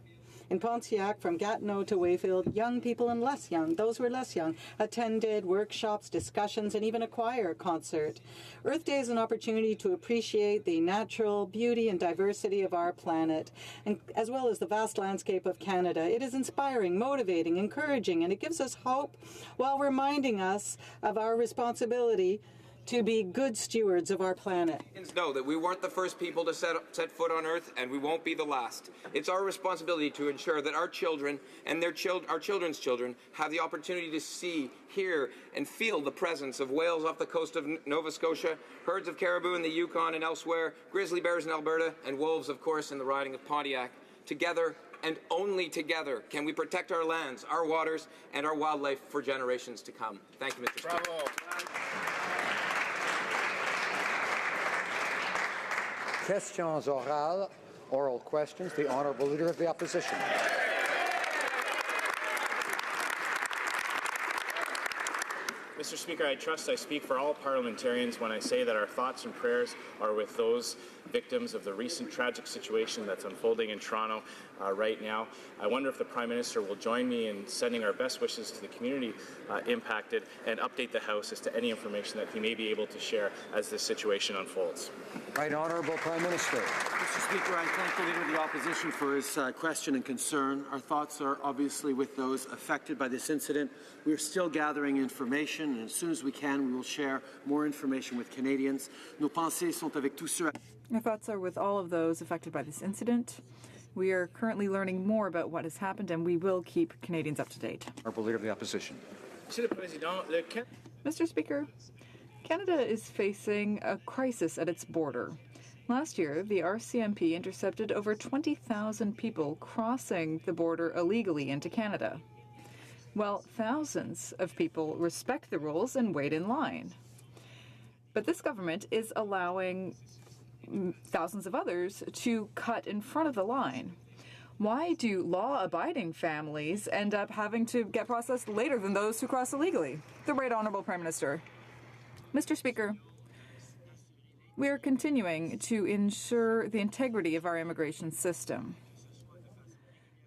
In Pontiac, from Gatineau to Wayfield, young people and less young, those who are less young, attended workshops, discussions, and even a choir concert. Earth Day is an opportunity to appreciate the natural beauty and diversity of our planet, and as well as the vast landscape of Canada. It is inspiring, motivating, encouraging, and it gives us hope while reminding us of our responsibility to be good stewards of our planet. Know that we weren't the first people to set foot on Earth, and we won't be the last. It's our responsibility to ensure that our children and our children's children have the opportunity to see, hear, and feel the presence of whales off the coast of Nova Scotia, herds of caribou in the Yukon and elsewhere, grizzly bears in Alberta, and wolves, of course, in the riding of Pontiac. Together, and only together, can we protect our lands, our waters, and our wildlife for generations to come. Thank you, Mr. Speaker. Questions orales, oral questions. The Honourable Leader of the Opposition. Mr. Speaker, I trust I speak for all parliamentarians when I say that our thoughts and prayers are with those victims of the recent tragic situation that's unfolding in Toronto right now. I wonder if the Prime Minister will join me in sending our best wishes to the community impacted and update the House as to any information that he may be able to share as this situation unfolds. Right Honourable Prime Minister. Mr. Speaker, I thank the Leader of the Opposition for his question and concern. Our thoughts are obviously with those affected by this incident. We are still gathering information, and as soon as we can, we will share more information with Canadians. Nos pensées sont avec tous ceux. Our thoughts are with all of those affected by this incident. We are currently learning more about what has happened, and we will keep Canadians up to date. Honourable Leader of the Opposition. Mr. Speaker, Canada is facing a crisis at its border. Last year, the RCMP intercepted over 20,000 people crossing the border illegally into Canada. Well, thousands of people respect the rules and wait in line. But this government is allowing thousands of others to cut in front of the line. Why do law-abiding families end up having to get processed later than those who cross illegally? The Right Honourable Prime Minister. Mr. Speaker, we are continuing to ensure the integrity of our immigration system.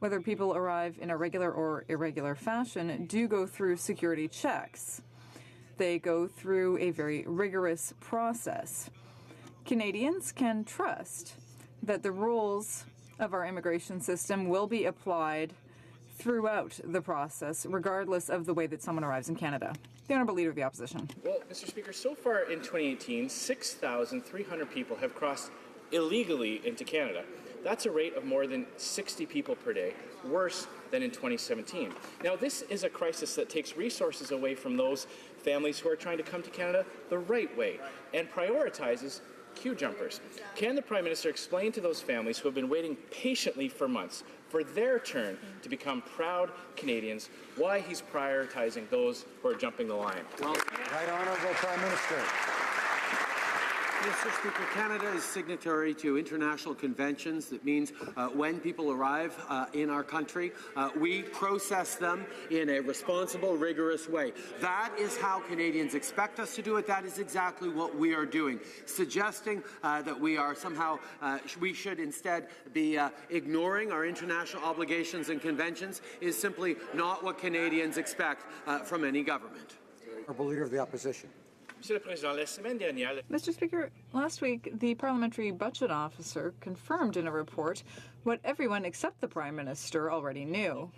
Whether people arrive in a regular or irregular fashion do go through security checks. They go through a very rigorous process. Canadians can trust that the rules of our immigration system will be applied throughout the process, regardless of the way that someone arrives in Canada. The Honourable Leader of the Opposition. Well, Mr. Speaker, so far in 2018, 6,300 people have crossed illegally into Canada. That's a rate of more than 60 people per day, worse than in 2017. Now, this is a crisis that takes resources away from those families who are trying to come to Canada the right way and prioritizes queue jumpers. Can the Prime Minister explain to those families who have been waiting patiently for months for their turn to become proud Canadians why he's prioritizing those who are jumping the line? Right Honourable Prime Minister. Mr. Speaker, Canada is signatory to international conventions. That means when people arrive in our country, we process them in a responsible, rigorous way. That is how Canadians expect us to do it. That is exactly what we are doing. Suggesting that we are somehow, we should instead be ignoring our international obligations and conventions is simply not what Canadians expect from any government. Honourable Leader of the Opposition. Mr. Speaker, last week, the Parliamentary Budget Officer confirmed in a report what everyone except the Prime Minister already knew,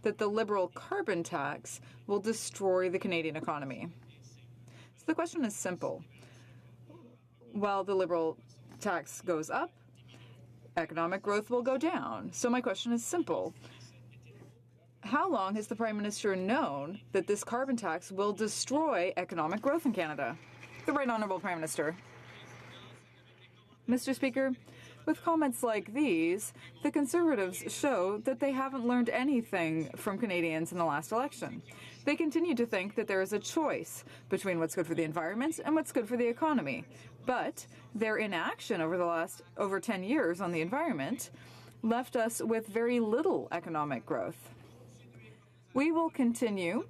that the Liberal carbon tax will destroy the Canadian economy. So the question is simple. While the Liberal tax goes up, economic growth will go down. So my question is simple. How long has the Prime Minister known that this carbon tax will destroy economic growth in Canada? The Right Honourable Prime Minister. Mr. Speaker, with comments like these, the Conservatives show that they haven't learned anything from Canadians in the last election. They continue to think that there is a choice between what's good for the environment and what's good for the economy. But their inaction over 10 years on the environment left us with very little economic growth. We will continue,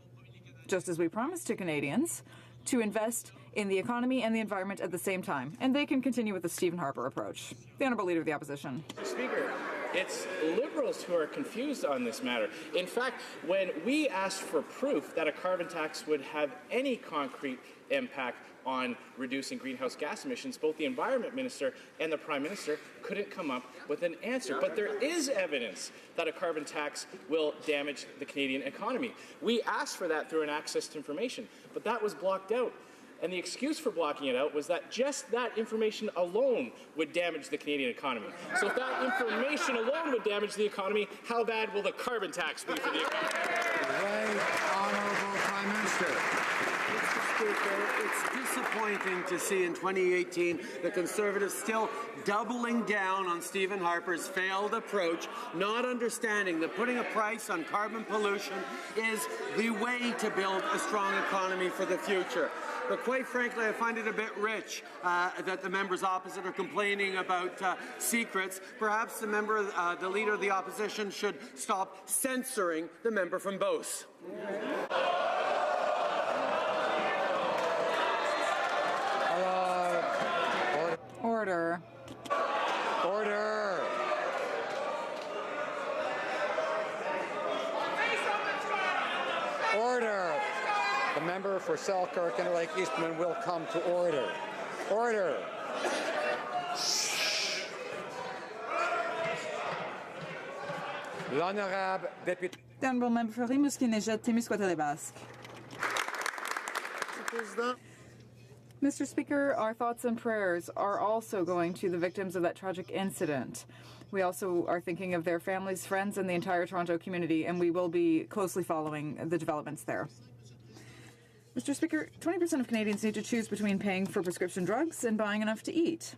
just as we promised to Canadians, to invest in the economy and the environment at the same time. And they can continue with the Stephen Harper approach. The Honourable Leader of the Opposition. Speaker, it's Liberals who are confused on this matter. In fact, when we asked for proof that a carbon tax would have any concrete impact on reducing greenhouse gas emissions, both the Environment Minister and the Prime Minister couldn't come up with an answer. But there is evidence that a carbon tax will damage the Canadian economy. We asked for that through an access to information, but that was blocked out. And the excuse for blocking it out was that just that information alone would damage the Canadian economy. So if that information alone would damage the economy, how bad will the carbon tax be for the economy? Right Honourable Prime Minister. Mr. Speaker, it's disappointing to see in 2018 the Conservatives still doubling down on Stephen Harper's failed approach, not understanding that putting a price on carbon pollution is the way to build a strong economy for the future. But quite frankly, I find it a bit rich that the members opposite are complaining about secrets. Perhaps the Leader of the Opposition should stop censoring the member from Beauce. Order. Order. Order. The member for Selkirk and Lake Eastman will come to order. Order. L'honorable député. The honourable member for Rimouski-Nejet-Témiscouata-les-Basques. Mr. Speaker, our thoughts and prayers are also going to the victims of that tragic incident. We also are thinking of their families, friends, and the entire Toronto community, and we will be closely following the developments there. Mr. Speaker, 20% of Canadians need to choose between paying for prescription drugs and buying enough to eat.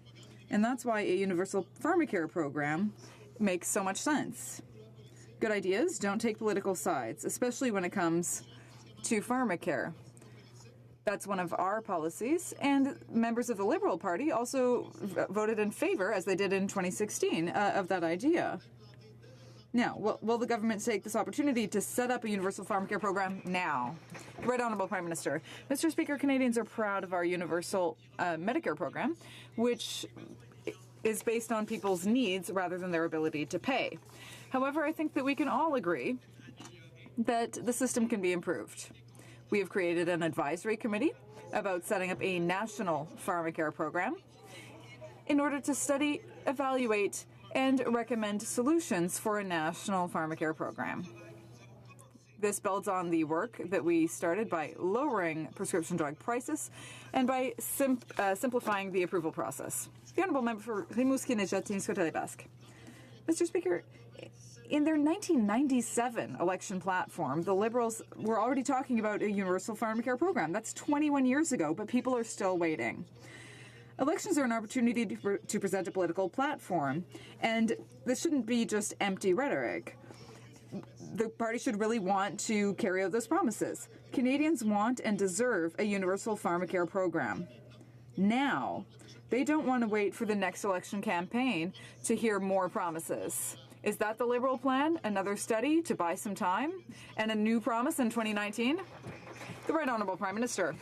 And that's why a universal pharmacare program makes so much sense. Good ideas don't take political sides, especially when it comes to pharmacare. That's one of our policies, and members of the Liberal Party also voted in favour, as they did in 2016, of that idea. Now, will the government take this opportunity to set up a universal pharmacare program now? Right Honourable Prime Minister. Mr. Speaker, Canadians are proud of our universal Medicare program, which is based on people's needs rather than their ability to pay. However, I think that we can all agree that the system can be improved. We have created an advisory committee about setting up a national pharmacare program in order to study, evaluate, and recommend solutions for a national pharmacare program. This builds on the work that we started by lowering prescription drug prices and by simplifying the approval process. The honourable member for Rimouski-Nejet-Témiscouata-les-Basques. Mr. Speaker, in their 1997 election platform, the Liberals were already talking about a universal pharmacare program. That's 21 years ago, but people are still waiting. Elections are an opportunity to present a political platform, and this shouldn't be just empty rhetoric. The party should really want to carry out those promises. Canadians want and deserve a universal pharmacare program. Now, they don't want to wait for the next election campaign to hear more promises. Is that the Liberal plan? Another study to buy some time? And a new promise in 2019? The Right Honourable Prime Minister.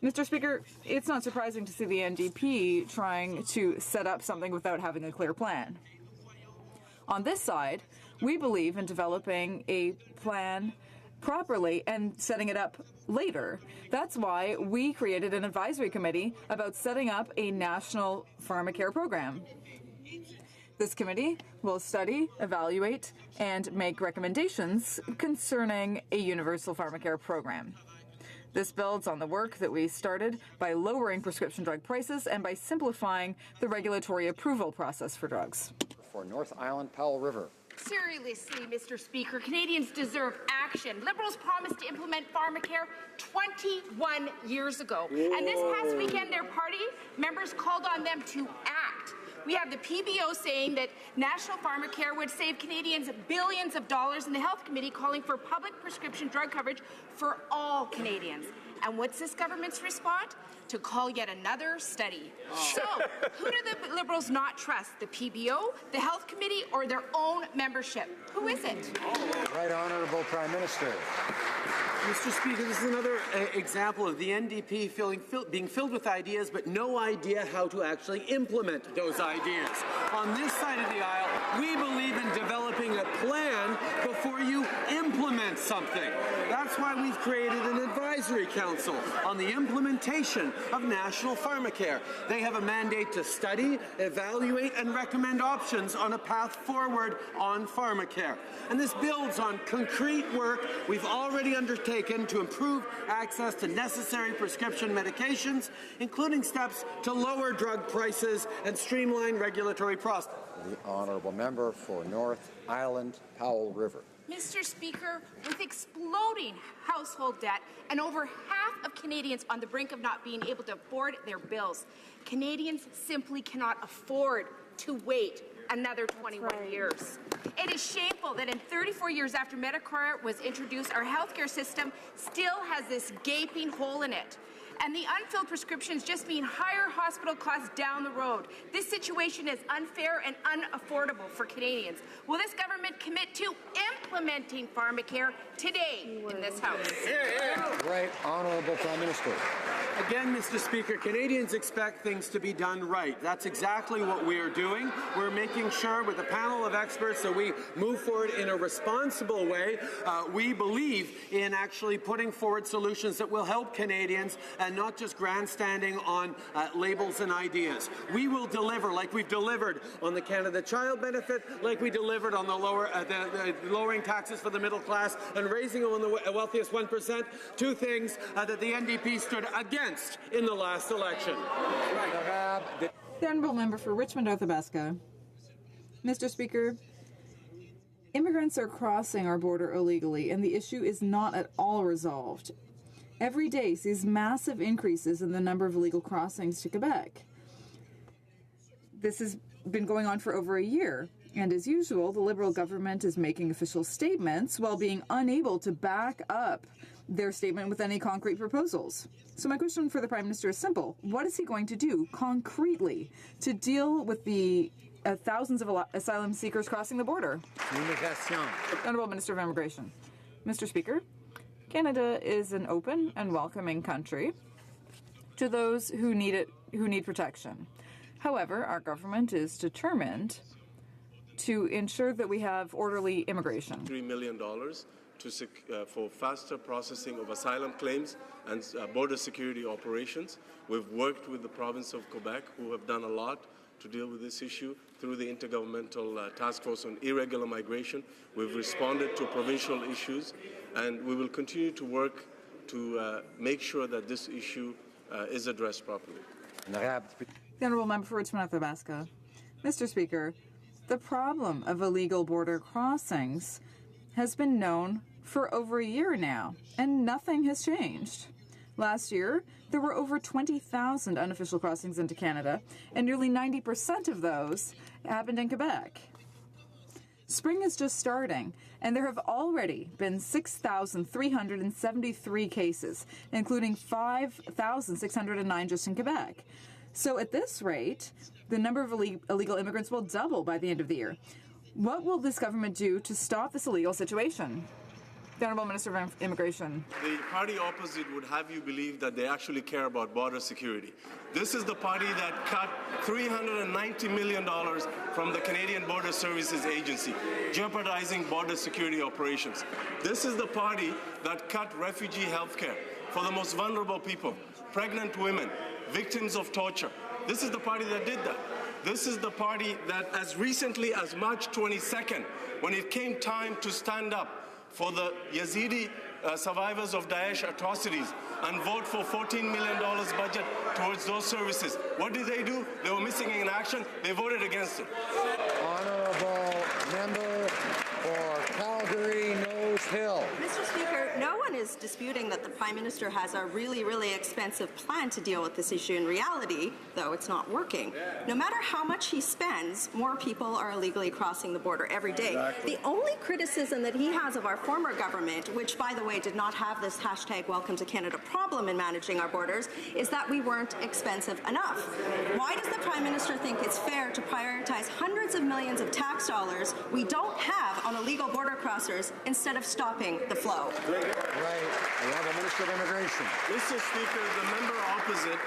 Mr. Speaker, it's not surprising to see the NDP trying to set up something without having a clear plan. On this side, we believe in developing a plan properly and setting it up later. That's why we created an advisory committee about setting up a national pharmacare program. This committee will study, evaluate, and make recommendations concerning a universal pharmacare program. This builds on the work that we started by lowering prescription drug prices and by simplifying the regulatory approval process for drugs. For North Island, Powell River. Seriously, Mr. Speaker, Canadians deserve action. Liberals promised to implement pharmacare 21 years ago. And this past weekend, their party members called on them to act. We have the PBO saying that national pharmacare would save Canadians billions of dollars, and the Health Committee calling for public prescription drug coverage for all Canadians. And what's this government's response? To call yet another study. So, who do the Liberals not trust? The PBO, the Health Committee, or their own membership? Who is it? Right Honourable Prime Minister. Mr. Speaker, this is another example of the NDP being filled with ideas, but no idea how to actually implement those ideas. On this side of the aisle, we believe in developing a plan before you implement something. That's why we've created an advisory council on the implementation of national pharmacare. They have a mandate to study, evaluate, and recommend options on a path forward on pharmacare. And this builds on concrete work we've already undertaken to improve access to necessary prescription medications, including steps to lower drug prices and streamline regulatory process. The Honourable Member for North Island, Powell River. Mr. Speaker, with exploding household debt and over half of Canadians on the brink of not being able to afford their bills, Canadians simply cannot afford to wait another 21 years. It is shameful that in 34 years after Medicare was introduced, our healthcare system still has this gaping hole in it. And the unfilled prescriptions just mean higher hospital costs down the road. This situation is unfair and unaffordable for Canadians. Will this government commit to implementing pharmacare today in this House? Right Honourable Prime Minister. Again, Mr. Speaker, Canadians expect things to be done right. That's exactly what we are doing. We're making sure with a panel of experts that we move forward in a responsible way. We believe in actually putting forward solutions that will help Canadians and not just grandstanding on labels and ideas. We will deliver like we've delivered on the Canada Child Benefit, like we delivered on the lowering taxes for the middle class and raising on the wealthiest 1%, two things that the NDP stood against in the last election. The Honourable Member for Richmond-Athabasca. Mr. Speaker, immigrants are crossing our border illegally, and the issue is not at all resolved. Every day sees massive increases in the number of illegal crossings to Quebec. This has been going on for over a year, and as usual, the Liberal government is making official statements while being unable to back up their statement with any concrete proposals. So my question for the Prime Minister is simple. What is he going to do concretely to deal with the thousands of asylum seekers crossing the border? Honourable Minister of Immigration. Mr. Speaker, Canada is an open and welcoming country to those who need protection. However, our government is determined to ensure that we have orderly immigration. $3 million for faster processing of asylum claims and border security operations. We've worked with the province of Quebec, who have done a lot to deal with this issue through the Intergovernmental Task Force on Irregular Migration. We've responded to provincial issues, and we will continue to work to make sure that this issue is addressed properly. The Honourable Member for Richmond-Athabasca. Mr. Speaker, the problem of illegal border crossings has been known for over a year now, and nothing has changed. Last year, there were over 20,000 unofficial crossings into Canada, and nearly 90% of those happened in Quebec. Spring is just starting, and there have already been 6,373 cases, including 5,609 just in Quebec. So at this rate, the number of illegal immigrants will double by the end of the year. What will this government do to stop this illegal situation? The Honourable Minister of Immigration. The party opposite would have you believe that they actually care about border security. This is the party that cut $390 million from the Canadian Border Services Agency, jeopardizing border security operations. This is the party that cut refugee health care for the most vulnerable people, pregnant women, victims of torture. This is the party that did that. This is the party that, as recently as March 22nd, when it came time to stand up for the Yazidi survivors of Daesh atrocities and vote for $14 million budget towards those services, what did they do? They were missing in action. They voted against it. Honourable Member for Calgary Nose Hill. Mr. Speaker, no one is disputing that the Prime Minister has a really, really expensive plan to deal with this issue. In reality, though, it's not working. No matter how much he spends, more people are illegally crossing the border every day. Exactly. The only criticism that he has of our former government, which, by the way, did not have this hashtag Welcome to Canada problem in managing our borders, is that we weren't expensive enough. Why does the Prime Minister think it's fair to prioritize hundreds of millions of tax dollars we don't have on illegal border crossers instead of stopping the flow? Right. The Honourable Minister of Immigration. Mr. Speaker, the member opposite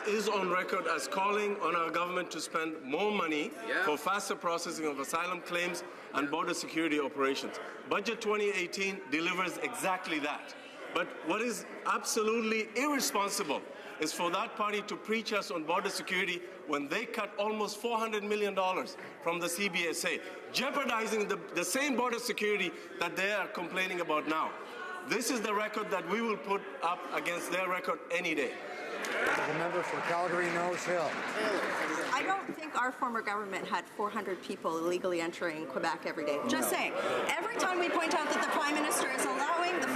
is on record as calling on our government to spend more money for faster processing of asylum claims and border security operations. Budget 2018 delivers exactly that. But what is absolutely irresponsible is for that party to preach us on border security when they cut almost $400 million from the CBSA, jeopardizing the same border security that they are complaining about now. This is the record that we will put up against their record any day. The member for Calgary Nose Hill. I don't think our former government had 400 people illegally entering Quebec every day. Just saying. Every time we point out that the Prime Minister is allowing the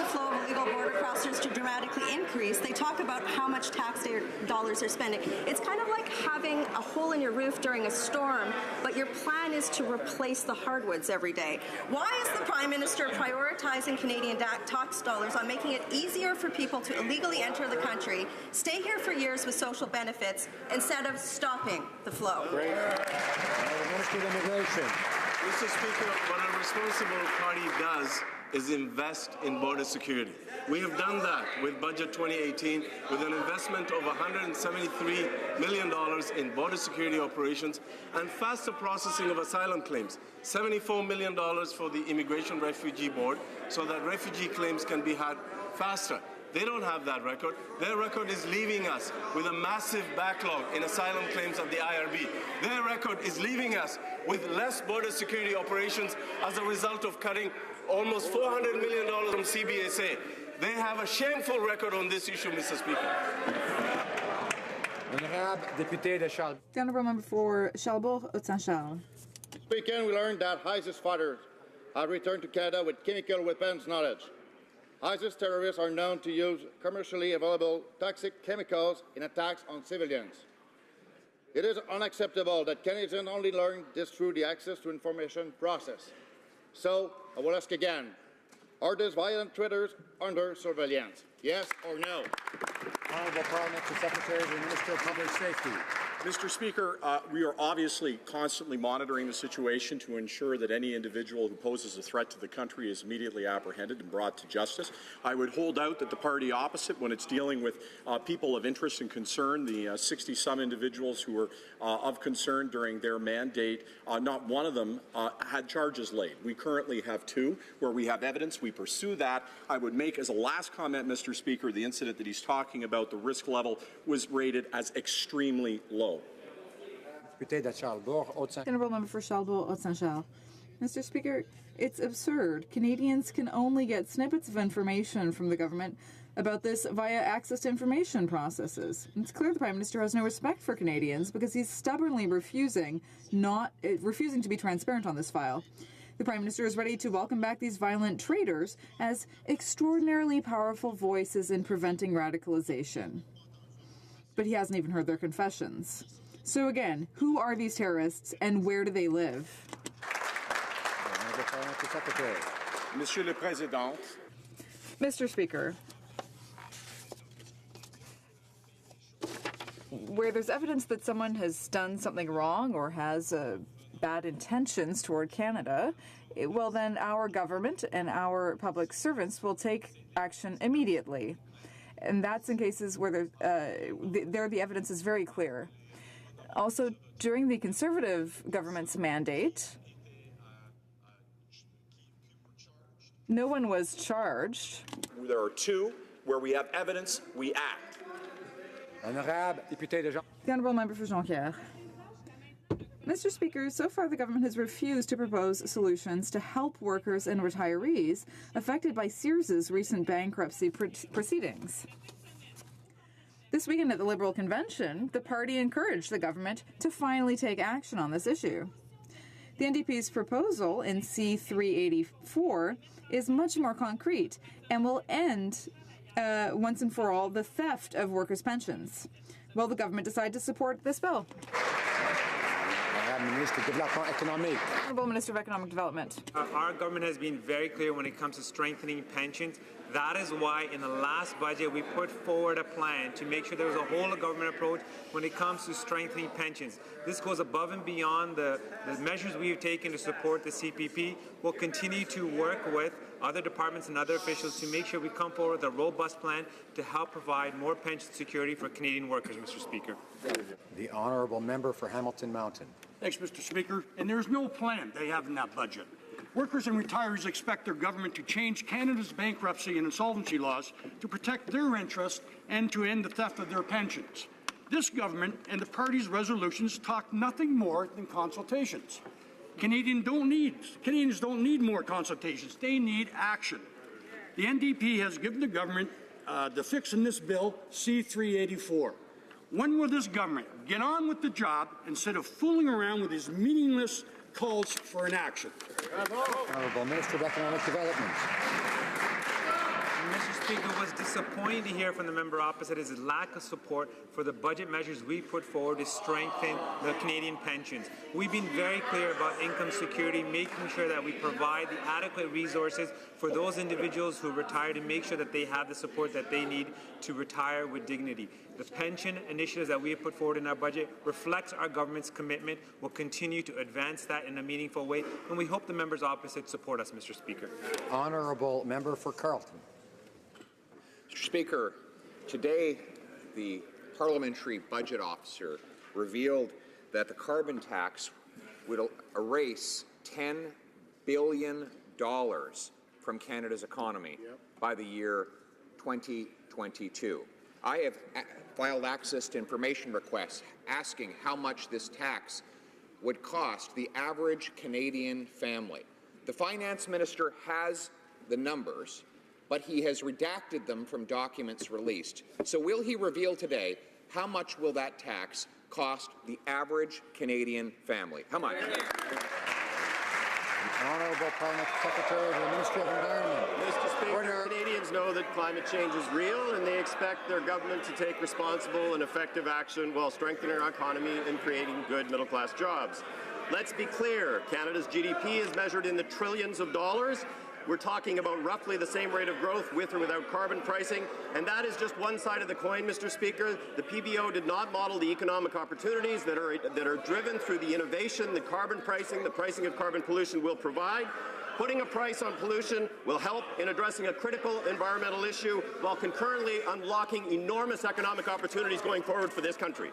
flow of illegal border crossers to dramatically increase, they talk about how much taxpayer dollars they're spending. It's kind of like having a hole in your roof during a storm, but your plan is to replace the hardwoods every day. Why is the Prime Minister prioritizing Canadian tax dollars on making it easier for people to illegally enter the country, stay here for years with social benefits, instead of stopping the flow? Minister of Immigration. Mr. Speaker, what a responsible party does is invest in border security. We have done that with Budget 2018 with an investment of $173 million in border security operations and faster processing of asylum claims, $74 million for the Immigration Refugee Board so that refugee claims can be had faster. They don't have that record. Their record is leaving us with a massive backlog in asylum claims at the IRB. Their record is leaving us with less border security operations as a result of cutting almost $400 million from CBSA. They have a shameful record on this issue, Mr. Speaker. The Honourable Member for Charlebourg-Haute-Saint-Charles. This weekend we learned that ISIS fighters have returned to Canada with chemical weapons knowledge. ISIS terrorists are known to use commercially available toxic chemicals in attacks on civilians. It is unacceptable that Canadians only learn this through the access to information process. So, I will ask again, are these violent traitors under surveillance? Yes or no? Honourable Parliamentary Secretary to the Minister of Public Safety. Mr. Speaker, we are obviously constantly monitoring the situation to ensure that any individual who poses a threat to the country is immediately apprehended and brought to justice. I would hold out that the party opposite, when it's dealing with people of interest and concern, the 60-some individuals who were of concern during their mandate, not one of them had charges laid. We currently have 2 where we have evidence. We pursue that. I would make as a last comment, Mr. Speaker, the incident that he's talking about, the risk level was rated as extremely low. Honourable Member for Charlebourg-Haute-Saint-Charles. Mr. Speaker, it's absurd. Canadians can only get snippets of information from the government about this via access to information processes. It's clear the Prime Minister has no respect for Canadians because he's stubbornly refusing to be transparent on this file. The Prime Minister is ready to welcome back these violent traitors as extraordinarily powerful voices in preventing radicalization. But he hasn't even heard their confessions. So again, who are these terrorists and where do they live? Monsieur le Président. Mr. Speaker, where there's evidence that someone has done something wrong or has bad intentions toward Canada, well then our government and our public servants will take action immediately. And that's in cases where the evidence is very clear. Also, during the Conservative government's mandate, no one was charged. There are 2 where we have evidence, we act. The Honourable Member for Jonquière. Mr. Speaker, so far the government has refused to propose solutions to help workers and retirees affected by Sears's recent bankruptcy proceedings. This weekend at the Liberal Convention, the party encouraged the government to finally take action on this issue. The NDP's proposal in C-384 is much more concrete and will end once and for all the theft of workers' pensions. Will the government decide to support this bill? Honourable Minister of Economic Development. Our government has been very clear when it comes to strengthening pensions. That is why in the last budget we put forward a plan to make sure there was a whole-of-government approach when it comes to strengthening pensions. This goes above and beyond the measures we have taken to support the CPP. We'll continue to work with other departments and other officials to make sure we come forward with a robust plan to help provide more pension security for Canadian workers, Mr. Speaker. The Honourable Member for Hamilton Mountain. Thanks, Mr. Speaker. And there's no plan they have in that budget. Workers and retirees expect their government to change Canada's bankruptcy and insolvency laws to protect their interests and to end the theft of their pensions. This government and the party's resolutions talk nothing more than consultations. Canadians don't need more consultations. They need action. The NDP has given the government the fix in this bill, C-384. When will this government get on with the job instead of fooling around with these meaningless calls for an action? Honourable Minister of Economic Development. Speaker, what's disappointing to hear from the member opposite is his lack of support for the budget measures we put forward to strengthen the Canadian pensions. We've been very clear about income security, making sure that we provide the adequate resources for those individuals who retire to make sure that they have the support that they need to retire with dignity. The pension initiatives that we have put forward in our budget reflects our government's commitment. We'll continue to advance that in a meaningful way, and we hope the members opposite support us, Mr. Speaker. Honourable member for Carleton. Mr. Speaker, today the Parliamentary Budget Officer revealed that the carbon tax would erase $10 billion from Canada's economy by the year 2022. I have filed access to information requests asking how much this tax would cost the average Canadian family. The Finance Minister has the numbers, but he has redacted them from documents released. So will he reveal today how much will that tax cost the average Canadian family? How much? Honourable Parliamentary Secretary to the Ministry of Environment. Mr. Speaker, Canadians know that climate change is real, and they expect their government to take responsible and effective action while strengthening our economy and creating good middle-class jobs. Let's be clear, Canada's GDP is measured in the trillions of dollars. We're talking about roughly the same rate of growth with or without carbon pricing, and that is just one side of the coin, Mr. Speaker. The PBO did not model the economic opportunities that are driven through the innovation that carbon pricing, the pricing of carbon pollution will provide. Putting a price on pollution will help in addressing a critical environmental issue while concurrently unlocking enormous economic opportunities going forward for this country.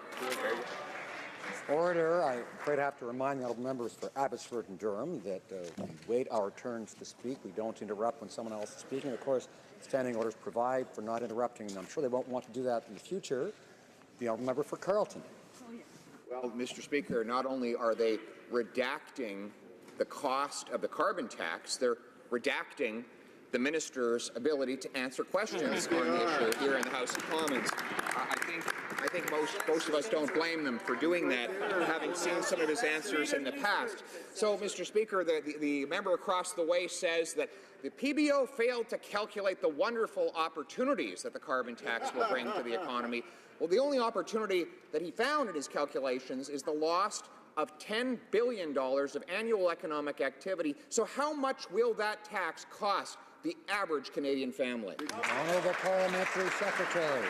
Order. I'm afraid I have to remind the honourable members for Abbotsford and Durham that we wait our turns to speak. We don't interrupt when someone else is speaking. Of course, standing orders provide for not interrupting, and I'm sure they won't want to do that in the future. The honourable member for Carleton. Well, Mr. Speaker, not only are they redacting the cost of the carbon tax, they're redacting the minister's ability to answer questions on the issue here in the House of Commons. I think most of us don't blame them for doing that, having seen some of his answers in the past. So, Mr. Speaker, the member across the way says that the PBO failed to calculate the wonderful opportunities that the carbon tax will bring to the economy. Well, the only opportunity that he found in his calculations is the loss of $10 billion of annual economic activity. So how much will that tax cost the average Canadian family? Honourable Parliamentary Secretary.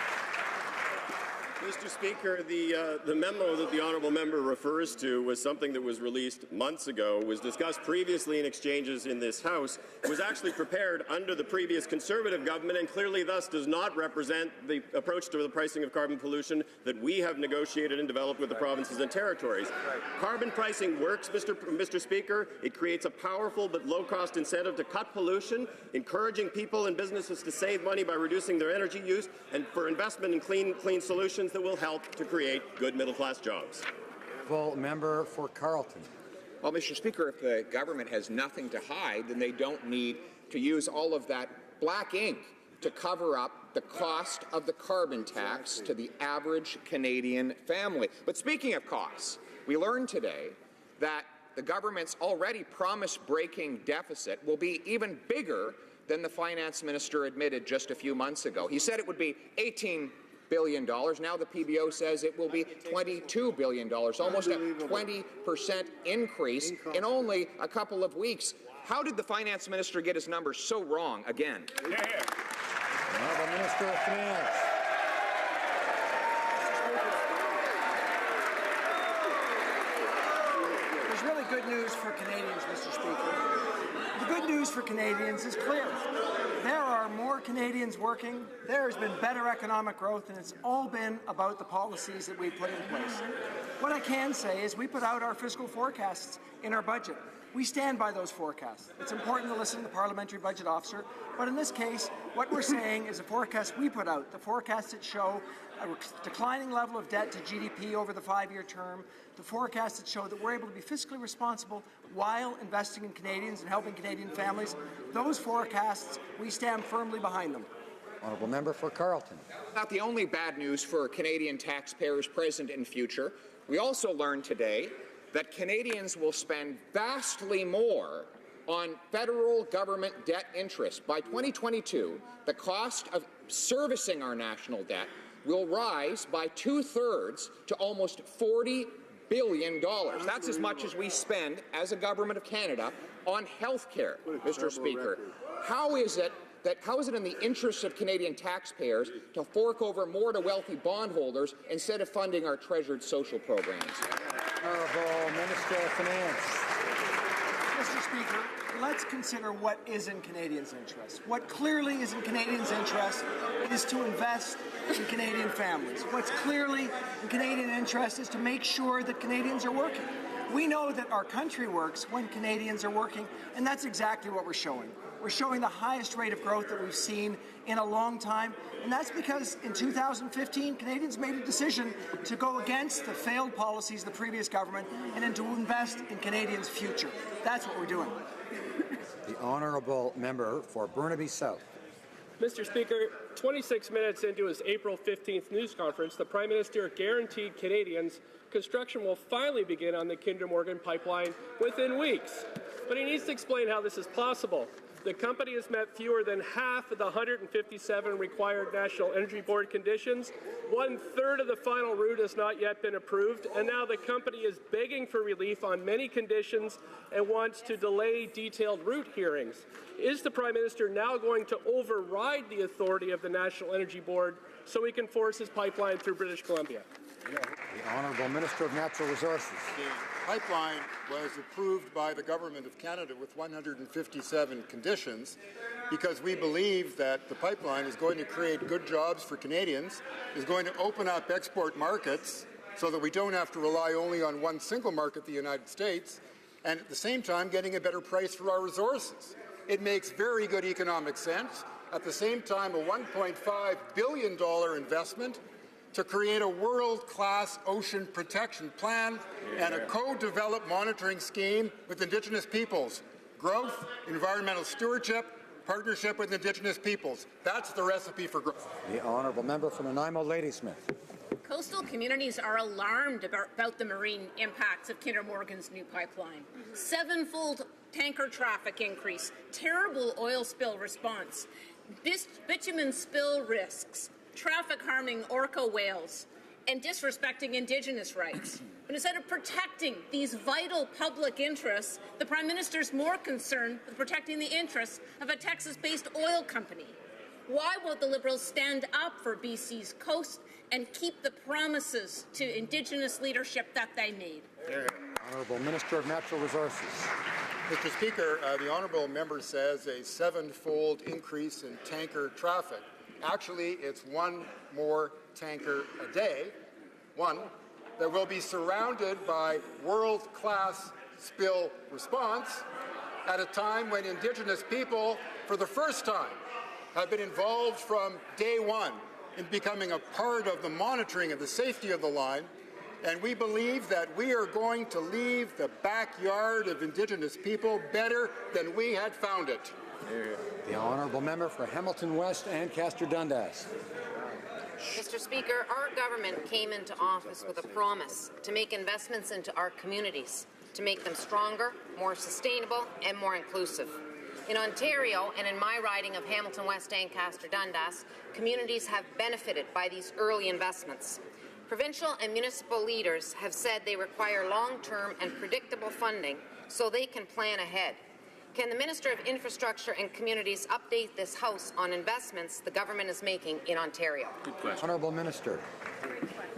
Mr. Speaker, the memo that the honourable member refers to was something that was released months ago, was discussed previously in exchanges in this House, was actually prepared under the previous Conservative government, and clearly thus does not represent the approach to the pricing of carbon pollution that we have negotiated and developed with the provinces and territories. Carbon pricing works, Mr. Speaker. It creates a powerful but low-cost incentive to cut pollution, encouraging people and businesses to save money by reducing their energy use, and for investment in clean solutions that will help to create good middle-class jobs. Full member for Carleton. Well, Mr. Speaker, if the government has nothing to hide, then they don't need to use all of that black ink to cover up the cost of the carbon tax to the average Canadian family. But speaking of costs, we learned today that the government's already promise-breaking deficit will be even bigger than the finance minister admitted just a few months ago. He said it would be $18 billion. Now the PBO says it will be $22 billion, almost a 20% increase in only a couple of weeks. How did the finance minister get his numbers so wrong again? The Minister of Finance. There's really good news for Canadians, Mr. Speaker. The good news for Canadians is clear. There are more Canadians working, there has been better economic growth, and it's all been about the policies that we put in place. What I can say is we put out our fiscal forecasts in our budget. We stand by those forecasts. It's important to listen to the Parliamentary Budget Officer, but in this case, what we're saying is the forecast we put out, the forecasts that show a declining level of debt to GDP over the 5-year term, the forecasts that show that we're able to be fiscally responsible while investing in Canadians and helping Canadian families. Those forecasts, we stand firmly behind them. Honourable member for Carleton. Not the only bad news for Canadian taxpayers present and future. We also learned today that Canadians will spend vastly more on federal government debt interest. By 2022, the cost of servicing our national debt will rise by 2/3 to almost $40 billion. That's as much as we spend as a government of Canada on health care, Mr. Speaker. How is it in the interest of Canadian taxpayers to fork over more to wealthy bondholders instead of funding our treasured social programs? Honourable Minister of Finance. Mr. Speaker, let's consider what is in Canadians' interest. What clearly is in Canadians' interest is to invest in Canadian families. What's clearly in Canadian interest is to make sure that Canadians are working. We know that our country works when Canadians are working, and that's exactly what we're showing. We're showing the highest rate of growth that we've seen in a long time, and that's because in 2015, Canadians made a decision to go against the failed policies of the previous government and to invest in Canadians' future. That's what we're doing. The honourable member for Burnaby South. Mr. Speaker, 26 minutes into his April 15th news conference, the Prime Minister guaranteed Canadians construction will finally begin on the Kinder Morgan pipeline within weeks. But he needs to explain how this is possible. The company has met fewer than half of the 157 required National Energy Board conditions. 1/3 of the final route has not yet been approved, and now the company is begging for relief on many conditions and wants to delay detailed route hearings. Is the Prime Minister now going to override the authority of the National Energy Board so he can force his pipeline through British Columbia? The Honourable Minister of Natural Resources. The pipeline was approved by the Government of Canada with 157 conditions because we believe that the pipeline is going to create good jobs for Canadians, is going to open up export markets so that we don't have to rely only on one single market, the United States, and at the same time getting a better price for our resources. It makes very good economic sense. At the same time, a $1.5 billion investment to create a world-class ocean protection plan and a co-developed monitoring scheme with Indigenous peoples. Growth, environmental stewardship, partnership with Indigenous peoples. That's the recipe for growth. The honourable member from Nanaimo, Ladysmith. Coastal communities are alarmed about the marine impacts of Kinder Morgan's new pipeline. 7-fold tanker traffic increase, terrible oil spill response, bitumen spill risks, traffic harming orca whales, and disrespecting Indigenous rights. But instead of protecting these vital public interests, the Prime Minister's more concerned with protecting the interests of a Texas-based oil company. Why won't the Liberals stand up for BC's coast and keep the promises to Indigenous leadership that they made? Honourable Minister of Natural Resources. Mr. Speaker, the honourable member says a 7-fold increase in tanker traffic. Actually, it's one more tanker a day, one, that will be surrounded by world-class spill response at a time when Indigenous people, for the first time, have been involved from day one in becoming a part of the monitoring of the safety of the line, and we believe that we are going to leave the backyard of Indigenous people better than we had found it. The honourable member for Hamilton West and Ancaster-Dundas. Mr. Speaker, our government came into office with a promise to make investments into our communities, to make them stronger, more sustainable, and more inclusive. In Ontario and in my riding of Hamilton West and Ancaster-Dundas, communities have benefited by these early investments. Provincial and municipal leaders have said they require long-term and predictable funding so they can plan ahead. Can the Minister of Infrastructure and Communities update this House on investments the government is making in Ontario? Good question. Honourable Minister.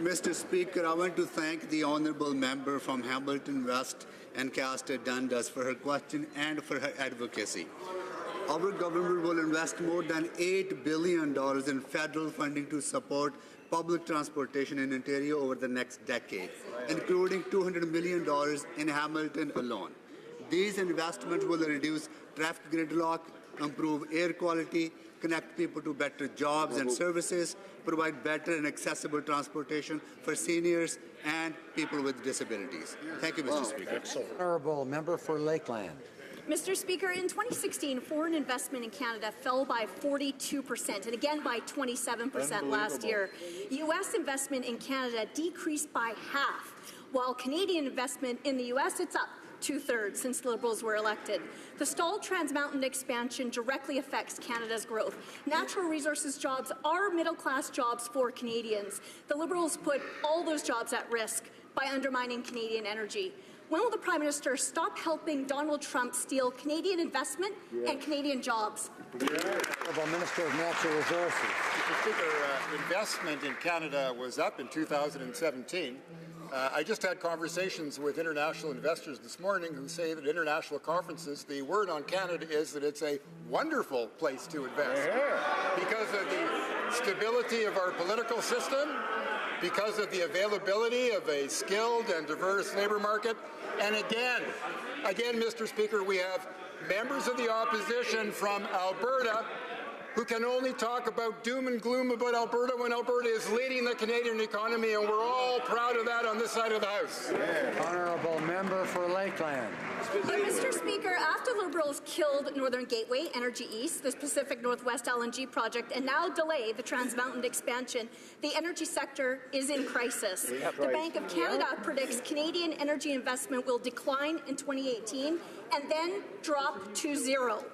Mr. Speaker, I want to thank the honourable member from Hamilton West and Ancaster-Dundas for her question and for her advocacy. Our government will invest more than $8 billion in federal funding to support public transportation in Ontario over the next decade, including $200 million in Hamilton alone. These investments will reduce traffic gridlock, improve air quality, connect people to better jobs and services, provide better and accessible transportation for seniors and people with disabilities. Thank you, Mr. Speaker. Honourable member for Lakeland. Mr. Speaker, in 2016, foreign investment in Canada fell by 42%, and again by 27% last year. U.S. investment in Canada decreased by half, while Canadian investment in the U.S., it's up 2/3 since the Liberals were elected. The stalled Trans Mountain expansion directly affects Canada's growth. Natural resources jobs are middle-class jobs for Canadians. The Liberals put all those jobs at risk by undermining Canadian energy. When will the Prime Minister stop helping Donald Trump steal Canadian investment and Canadian jobs? Honourable Minister of Natural Resources. Mr. Speaker, investment in Canada was up in 2017. I just had conversations with international investors this morning who say that at international conferences, the word on Canada is that it's a wonderful place to invest because of the stability of our political system, because of the availability of a skilled and diverse labor market. And again, Mr. Speaker, we have members of the opposition from Alberta who can only talk about doom and gloom about Alberta when Alberta is leading the Canadian economy, and we're all proud of that on this side of the House. Honourable Member for Lakeland. Mr. Speaker, after Liberals killed Northern Gateway, Energy East, the Pacific Northwest LNG project, and now delay the Trans Mountain expansion, the energy sector is in crisis. The Bank of Canada predicts Canadian energy investment will decline in 2018 and then drop to zero.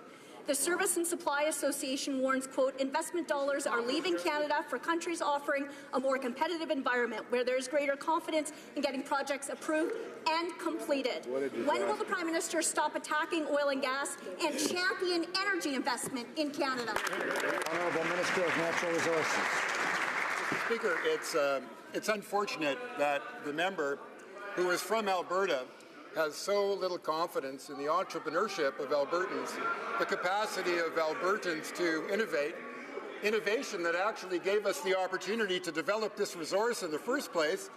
The Service and Supply Association warns, quote, investment dollars are leaving Canada for countries offering a more competitive environment where there's greater confidence in getting projects approved and completed. When will the Prime Minister stop attacking oil and gas and champion energy investment in Canada? Honourable Minister of Natural Resources. Mr. Speaker, it's unfortunate that the member who is from Alberta has so little confidence in the entrepreneurship of Albertans, the capacity of Albertans to innovate, innovation that actually gave us the opportunity to develop this resource in the first place,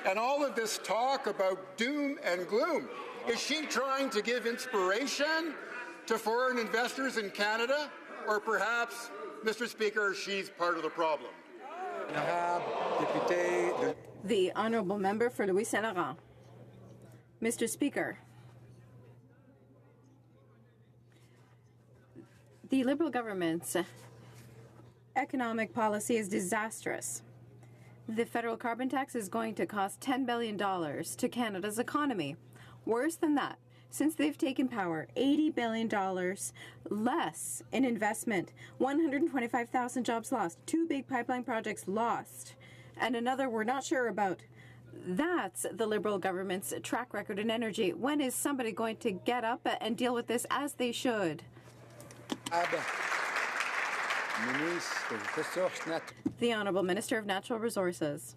and all of this talk about doom and gloom. Is she trying to give inspiration to foreign investors in Canada? Or perhaps, Mr. Speaker, she's part of the problem? The Honourable Member for Louis Saint Laurent. Mr. Speaker, the Liberal government's economic policy is disastrous. The federal carbon tax is going to cost $10 billion to Canada's economy. Worse than that, since they've taken power, $80 billion less in investment, 125,000 jobs lost, 2 big pipeline projects lost, and another we're not sure about. That's the Liberal government's track record in energy. When is somebody going to get up and deal with this as they should? The Honourable Minister of Natural Resources.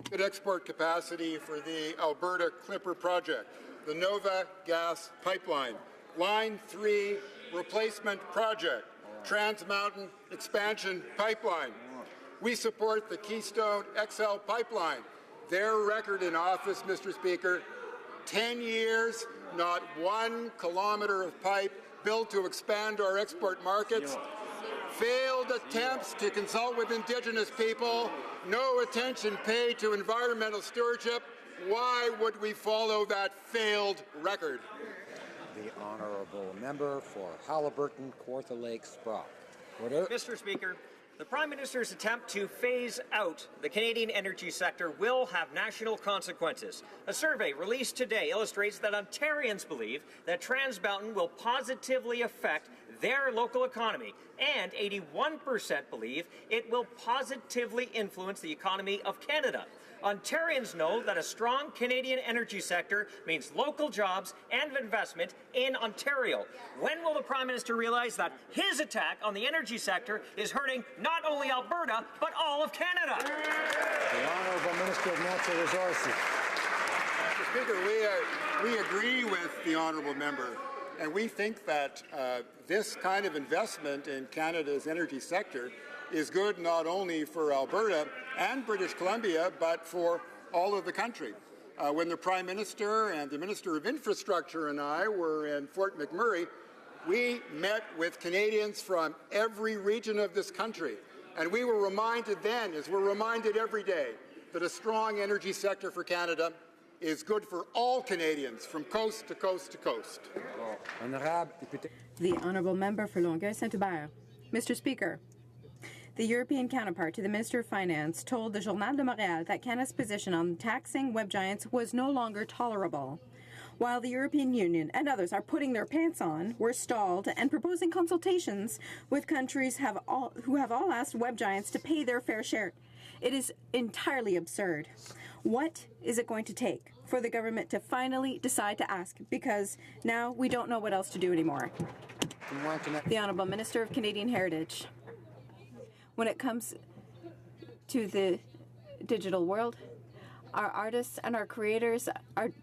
Good export capacity for the Alberta Clipper project, the Nova Gas Pipeline, Line 3 replacement project, Trans Mountain expansion pipeline. We support the Keystone XL pipeline. Their record in office, Mr. Speaker, 10 years, not 1 kilometre of pipe built to expand our export markets, failed attempts to consult with Indigenous people, no attention paid to environmental stewardship. Why would we follow that failed record? The Honourable Member for Haliburton, Kawartha Lakes, Brock. Order. Mr. Speaker, the Prime Minister's attempt to phase out the Canadian energy sector will have national consequences. A survey released today illustrates that Ontarians believe that Trans Mountain will positively affect their local economy, and 81% believe it will positively influence the economy of Canada. Ontarians know that a strong Canadian energy sector means local jobs and investment in Ontario. When will the Prime Minister realize that his attack on the energy sector is hurting not only Alberta, but all of Canada? The Honourable Minister of Natural Resources. Mr. Speaker, we agree with the Honourable Member, and we think that this kind of investment in Canada's energy sector is good not only for Alberta and British Columbia, but for all of the country. When the Prime Minister and the Minister of Infrastructure and I were in Fort McMurray, we met with Canadians from every region of this country. And we were reminded then, as we're reminded every day, that a strong energy sector for Canada is good for all Canadians from coast to coast to coast. The Honourable Member for Longueuil-Saint-Hubert. Mr. Speaker, the European counterpart to the Minister of Finance told the Journal de Montréal that Canada's position on taxing web giants was no longer tolerable. While the European Union and others are putting their pants on, we're stalled and proposing consultations with countries who have all asked web giants to pay their fair share. It is entirely absurd. What is it going to take for the government to finally decide to ask? Because now we don't know what else to do anymore. The Honourable Minister of Canadian Heritage. When it comes to the digital world, our artists and our creators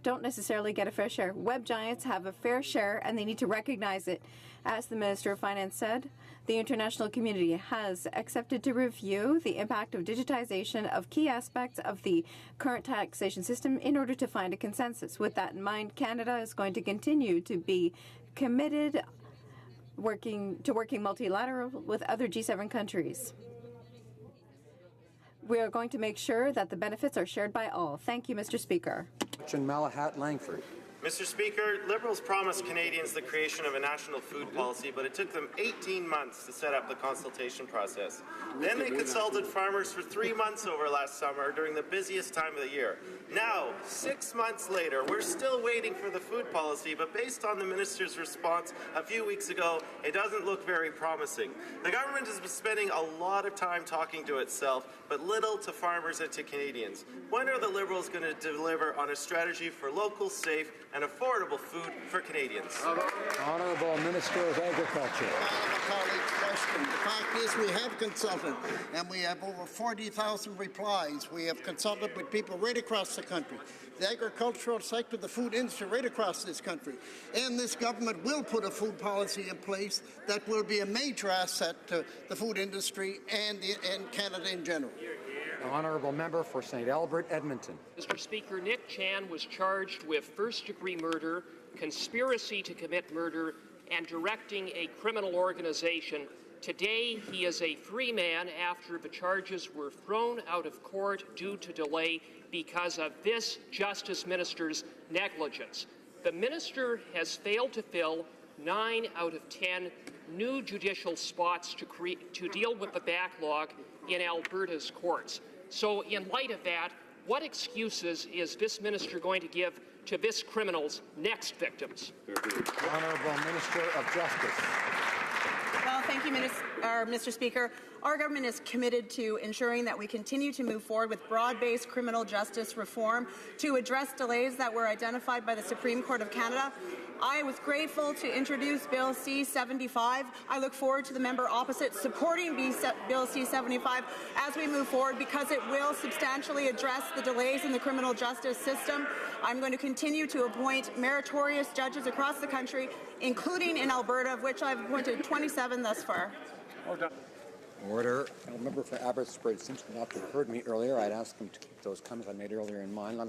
don't necessarily get a fair share. Web giants have a fair share and they need to recognize it. As the Minister of Finance said, the international community has accepted to review the impact of digitization of key aspects of the current taxation system in order to find a consensus. With that in mind, Canada is going to continue to be committed working multilateral with other G7 countries. We are going to make sure that the benefits are shared by all. Thank you, Mr. Speaker. Malahat Langford. Mr. Speaker, Liberals promised Canadians the creation of a national food policy, but it took them 18 months to set up the consultation process. Then they consulted farmers for 3 months over last summer during the busiest time of the year. Now, 6 months later, we're still waiting for the food policy, but based on the minister's response a few weeks ago, it doesn't look very promising. The government has been spending a lot of time talking to itself, but little to farmers and to Canadians. When are the Liberals going to deliver on a strategy for local, safe, and affordable food for Canadians? Honourable Minister of Agriculture. Question. The fact is we have consulted, and we have over 40,000 replies. We have consulted with people right across the country, the agricultural sector, the food industry right across this country. And this government will put a food policy in place that will be a major asset to the food industry and Canada in general. The Honourable Member for St. Albert, Edmonton. Mr. Speaker, Nick Chan was charged with first-degree murder, conspiracy to commit murder, and directing a criminal organization. Today, he is a free man after the charges were thrown out of court due to delay because of this Justice Minister's negligence. The Minister has failed to fill 9 out of 10 new judicial spots to deal with the backlog in Alberta's courts. So in light of that, what excuses is this minister going to give to this criminal's next victims? Honourable Minister of Justice. Well, thank you, Mr. Speaker. Our government is committed to ensuring that we continue to move forward with broad-based criminal justice reform to address delays that were identified by the Supreme Court of Canada. I was grateful to introduce Bill C-75. I look forward to the member opposite supporting Bill C-75 as we move forward because it will substantially address the delays in the criminal justice system. I'm going to continue to appoint meritorious judges across the country, including in Alberta, of which I've appointed 27 thus far. Order. A member for Abbotsford Simpson not heard me earlier. I'd ask him to keep those comments I made earlier in mind.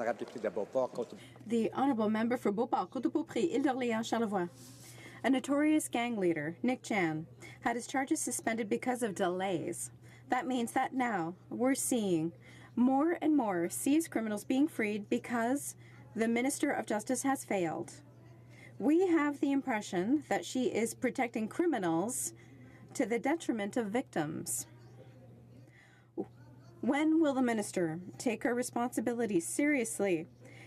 The Honourable Member for Beauport, Côte-de-Beaupré, Île-d'Orléans, Charlevoix. A notorious gang leader, Nick Chan, had his charges suspended because of delays. That means that now we're seeing more and more seized criminals being freed because the Minister of Justice has failed. We have the impression that she is protecting criminals to the detriment of victims. When will the minister take her responsibilities seriously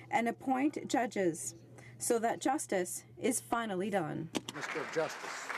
and appoint judges so that justice is finally done? Minister of Justice.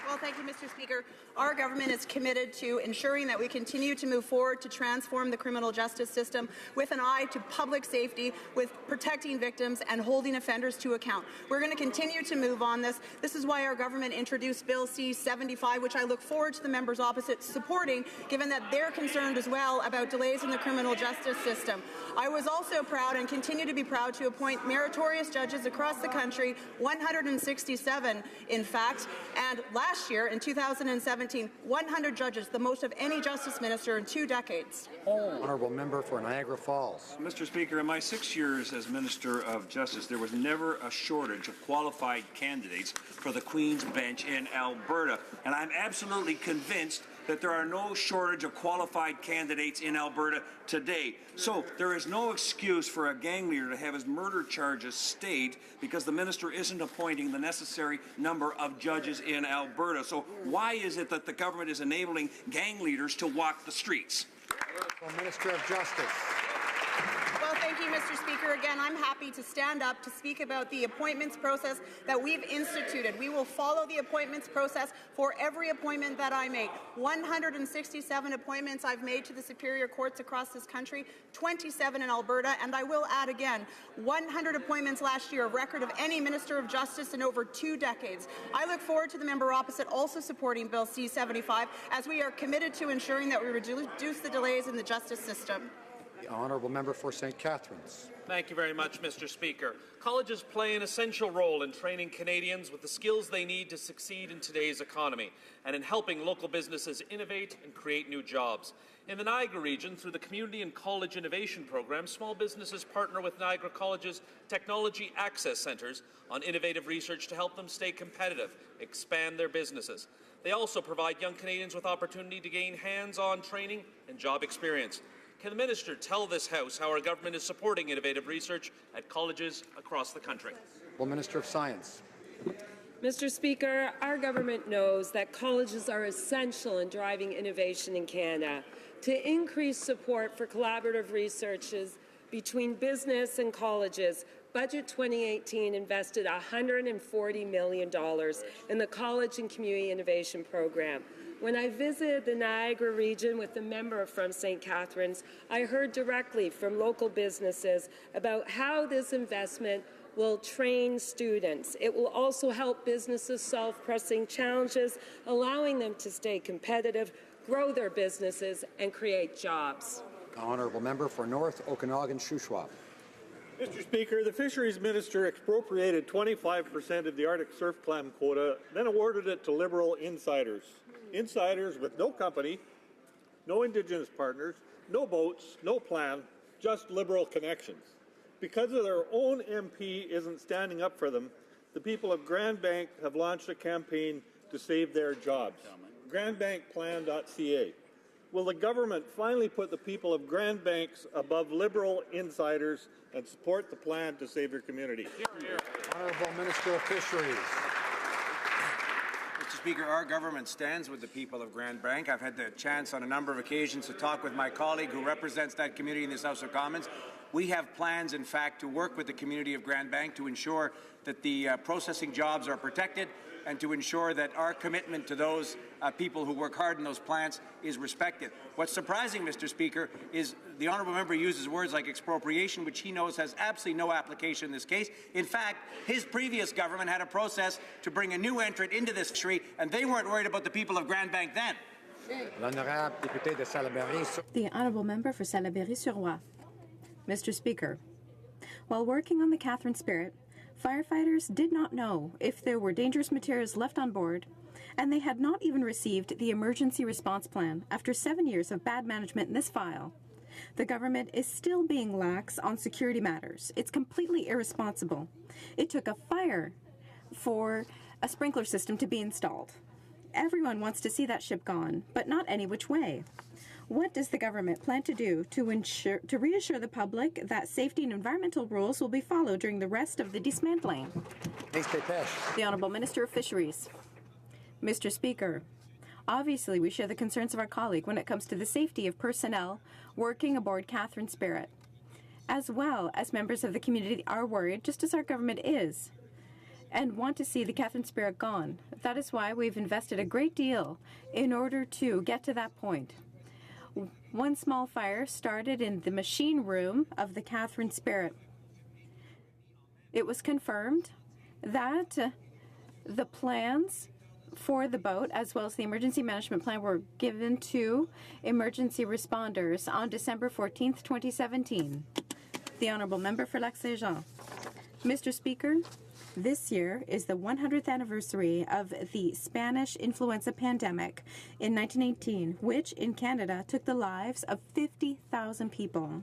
Well, thank you, Mr. Speaker. Our government is committed to ensuring that we continue to move forward to transform the criminal justice system with an eye to public safety, with protecting victims and holding offenders to account. We're going to continue to move on this. This is why our government introduced Bill C-75, which I look forward to the members opposite supporting, given that they're concerned as well about delays in the criminal justice system. I was also proud and continue to be proud to appoint meritorious judges across the country, 167 in fact, and last year in 2017, 100 judges, the most of any justice minister in 2 decades. Honourable Member for Niagara Falls. Mr. Speaker, in my 6 years as Minister of Justice, there was never a shortage of qualified candidates for the Queen's Bench in Alberta, and I'm absolutely convinced that there are no shortage of qualified candidates in Alberta today. So there is no excuse for a gang leader to have his murder charges stayed because the minister isn't appointing the necessary number of judges in Alberta. So why is it that the government is enabling gang leaders to walk the streets? Minister of Justice. Well, thank you, Mr. Speaker. Again, I'm happy to stand up to speak about the appointments process that we've instituted. We will follow the appointments process for every appointment that I make. 167 appointments I've made to the superior courts across this country, 27 in Alberta, and I will add again, 100 appointments last year, a record of any Minister of Justice in over 2 decades. I look forward to the member opposite also supporting Bill C-75, as we are committed to ensuring that we reduce the delays in the justice system. The honourable member for St. Catharines. Thank you very much, Mr. Speaker. Colleges play an essential role in training Canadians with the skills they need to succeed in today's economy and in helping local businesses innovate and create new jobs. In the Niagara region, through the Community and College Innovation Program, small businesses partner with Niagara College's Technology Access Centres on innovative research to help them stay competitive, expand their businesses. They also provide young Canadians with opportunity to gain hands-on training and job experience. Can the Minister tell this House how our government is supporting innovative research at colleges across the country? Well, Minister of Science. Mr. Speaker, our government knows that colleges are essential in driving innovation in Canada. To increase support for collaborative researches between business and colleges, Budget 2018 invested $140 million in the College and Community Innovation Program. When I visited the Niagara region with a member from St. Catharines, I heard directly from local businesses about how this investment will train students. It will also help businesses solve pressing challenges, allowing them to stay competitive, grow their businesses, and create jobs. The honourable member for North Okanagan-Shuswap. Mr. Speaker, the Fisheries Minister expropriated 25% of the Arctic surf clam quota, then awarded it to Liberal insiders. Insiders with no company, no Indigenous partners, no boats, no plan, just Liberal connections. Because of their own MP isn't standing up for them, the people of Grand Bank have launched a campaign to save their jobs. GrandBankPlan.ca. Will the government finally put the people of Grand Banks above Liberal insiders and support the plan to save your community? Honourable Minister of Fisheries. Mr. Speaker, our government stands with the people of Grand Bank. I've had the chance on a number of occasions to talk with my colleague who represents that community in this House of Commons. We have plans, in fact, to work with the community of Grand Bank to ensure that the processing jobs are protected and to ensure that our commitment to those people who work hard in those plants is respected. What's surprising, Mr. Speaker, is the honourable member uses words like expropriation, which he knows has absolutely no application in this case. In fact, his previous government had a process to bring a new entrant into this fishery, and they weren't worried about the people of Grand Bank then. The honourable member for Salaberry-sur-Oise. Mr. Speaker, while working on the Catherine Spirit, firefighters did not know if there were dangerous materials left on board, and they had not even received the emergency response plan after 7 years of bad management in this file. The government is still being lax on security matters. It's completely irresponsible. It took a fire for a sprinkler system to be installed. Everyone wants to see that ship gone, but not any which way. What does the government plan to do to reassure the public that safety and environmental rules will be followed during the rest of the dismantling? The Honourable Minister of Fisheries. Mr. Speaker, obviously we share the concerns of our colleague when it comes to the safety of personnel working aboard Catherine Spirit, as well as members of the community are worried, just as our government is, and want to see the Catherine Spirit gone. That is why we've invested a great deal in order to get to that point. One small fire started in the machine room of the Catherine Spirit. It was confirmed that the plans for the boat, as well as the emergency management plan, were given to emergency responders on December 14th, 2017. The Honourable Member for Lac-Saint-Jean. Mr. Speaker, this year is the 100th anniversary of the Spanish influenza pandemic in 1918, which in Canada took the lives of 50,000 people.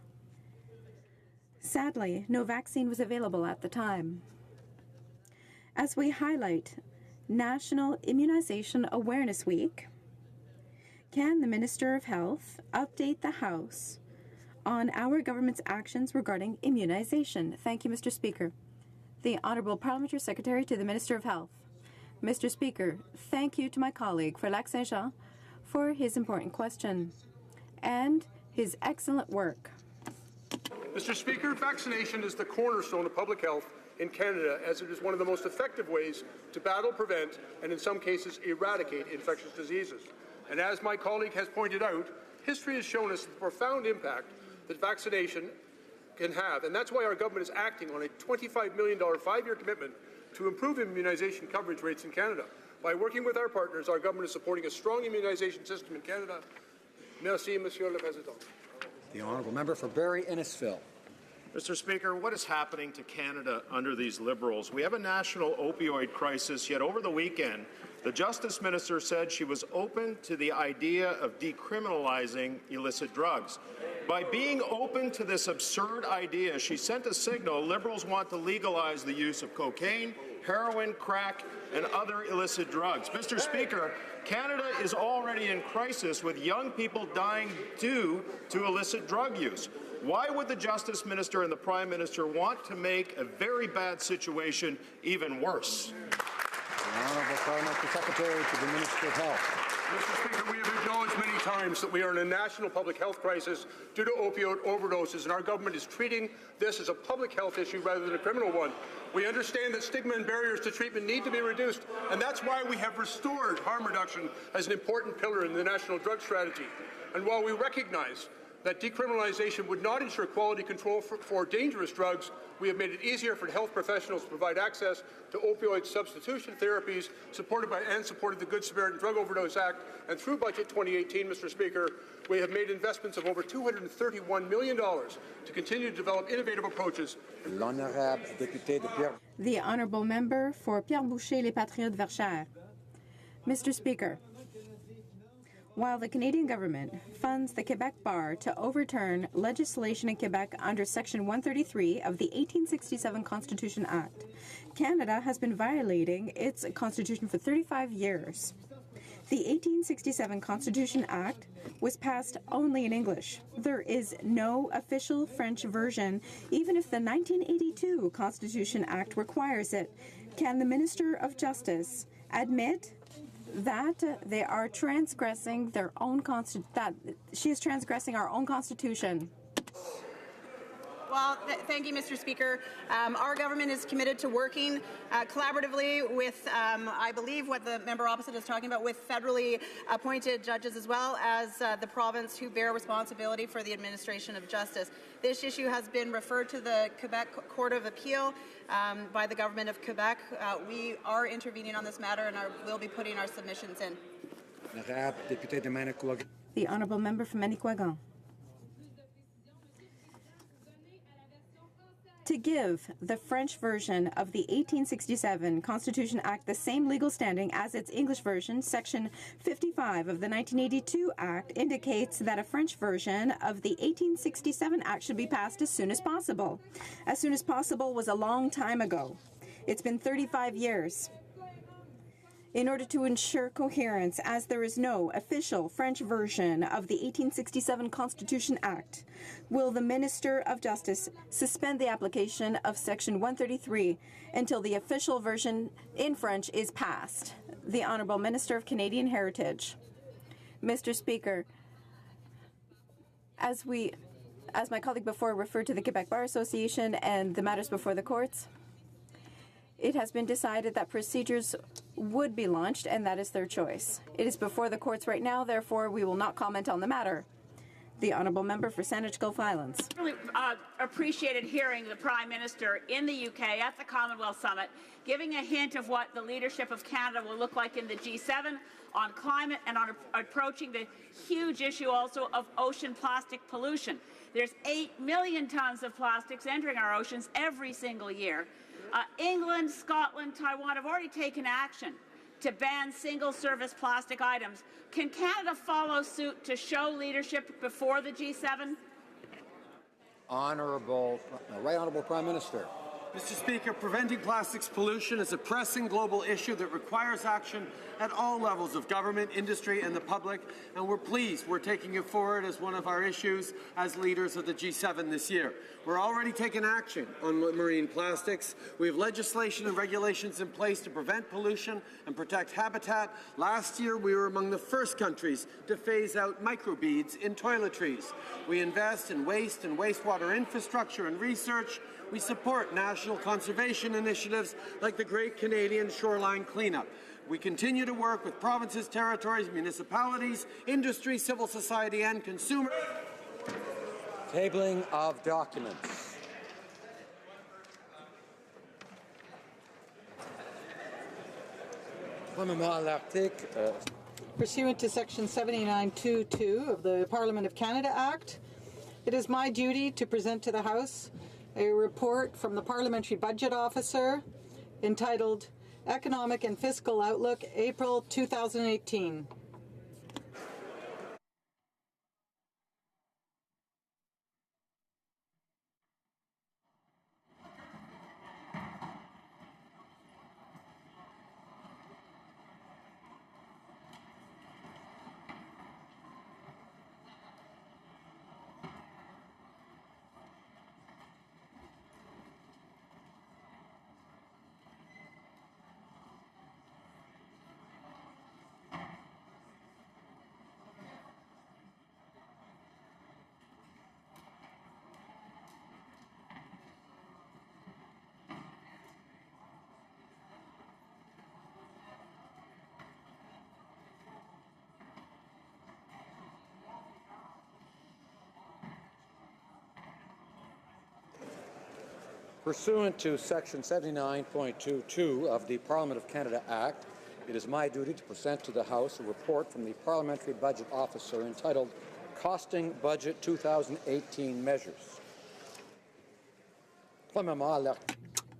Sadly, no vaccine was available at the time. As we highlight National Immunization Awareness Week, can the Minister of Health update the House on our government's actions regarding immunization? Thank you, Mr. Speaker. The Honourable Parliamentary Secretary to the Minister of Health. Mr. Speaker, thank you to my colleague for Lac-Saint-Jean for his important question and his excellent work. Mr. Speaker, vaccination is the cornerstone of public health in Canada, as it is one of the most effective ways to battle, prevent, and in some cases eradicate infectious diseases. And as my colleague has pointed out, history has shown us the profound impact that vaccination can have, and that's why our government is acting on a $25 million five-year commitment to improve immunization coverage rates in Canada. By working with our partners, our government is supporting a strong immunization system in Canada. Merci, Monsieur le Président. The honourable member for Barrie Innisfil. Mr. Speaker, what is happening to Canada under these Liberals? We have a national opioid crisis, yet over the weekend, the Justice Minister said she was open to the idea of decriminalizing illicit drugs. By being open to this absurd idea, she sent a signal Liberals want to legalize the use of cocaine, heroin, crack, and other illicit drugs. Mr. Speaker, Canada is already in crisis with young people dying due to illicit drug use. Why would the Justice Minister and the Prime Minister want to make a very bad situation even worse? The Honourable Parliamentary Secretary to the Minister of Health. Mr. Speaker, we have acknowledged many times that we are in a national public health crisis due to opioid overdoses, and our government is treating this as a public health issue rather than a criminal one. We understand that stigma and barriers to treatment need to be reduced, and that's why we have restored harm reduction as an important pillar in the national drug strategy. And while we recognize that decriminalization would not ensure quality control for dangerous drugs, we have made it easier for health professionals to provide access to opioid substitution therapies, supported the Good Samaritan Drug Overdose Act. And through Budget 2018, Mr. Speaker, we have made investments of over $231 million to continue to develop innovative approaches. The honourable member for Pierre Boucher, Les Patriotes Verchères. Mr. Speaker, while the Canadian government funds the Quebec Bar to overturn legislation in Quebec under Section 133 of the 1867 Constitution Act, Canada has been violating its constitution for 35 years. The 1867 Constitution Act was passed only in English. There is no official French version, even if the 1982 Constitution Act requires it. Can the Minister of Justice admit that they are transgressing their own that she is transgressing our own constitution? Well, thank you, Mr. Speaker. Our government is committed to working collaboratively with, I believe what the member opposite is talking about, with federally appointed judges as well as the province who bear responsibility for the administration of justice. This issue has been referred to the Quebec Court of Appeal by the government of Quebec. We are intervening on this matter and will be putting our submissions in. The honourable member from Manicouagan. To give the French version of the 1867 Constitution Act the same legal standing as its English version, Section 55 of the 1982 Act indicates that a French version of the 1867 Act should be passed as soon as possible. As soon as possible was a long time ago. It's been 35 years. In order to ensure coherence, as there is no official French version of the 1867 Constitution Act, will the Minister of Justice suspend the application of Section 133 until the official version in French is passed? The Honourable Minister of Canadian Heritage. Mr. Speaker, as my colleague before referred to the Quebec Bar Association and the matters before the courts, it has been decided that procedures would be launched, and that is their choice. It is before the courts right now, therefore we will not comment on the matter. The honourable member for Saanich Gulf Islands. I really appreciated hearing the Prime Minister in the UK at the Commonwealth Summit giving a hint of what the leadership of Canada will look like in the G7 on climate and on approaching the huge issue also of ocean plastic pollution. There's 8 million tons of plastics entering our oceans every single year. England, Scotland, Taiwan have already taken action to ban single-service plastic items. Can Canada follow suit to show leadership before the G7? Right Honourable Prime Minister. Mr. Speaker, preventing plastics pollution is a pressing global issue that requires action at all levels of government, industry, and the public, and we're pleased we're taking it forward as one of our issues as leaders of the G7 this year. We're already taking action on marine plastics. We have legislation and regulations in place to prevent pollution and protect habitat. Last year, we were among the first countries to phase out microbeads in toiletries. We invest in waste and wastewater infrastructure and research. We support national conservation initiatives like the Great Canadian Shoreline Cleanup. We continue to work with provinces, territories, municipalities, industry, civil society, and consumers. Tabling of documents. Pursuant to Section 79.2.2 of the Parliament of Canada Act, it is my duty to present to the House a report from the Parliamentary Budget Officer entitled Economic and Fiscal Outlook, April 2018. Pursuant to Section 79.22 of the Parliament of Canada Act, it is my duty to present to the House a report from the Parliamentary Budget Officer entitled Costing Budget 2018 Measures.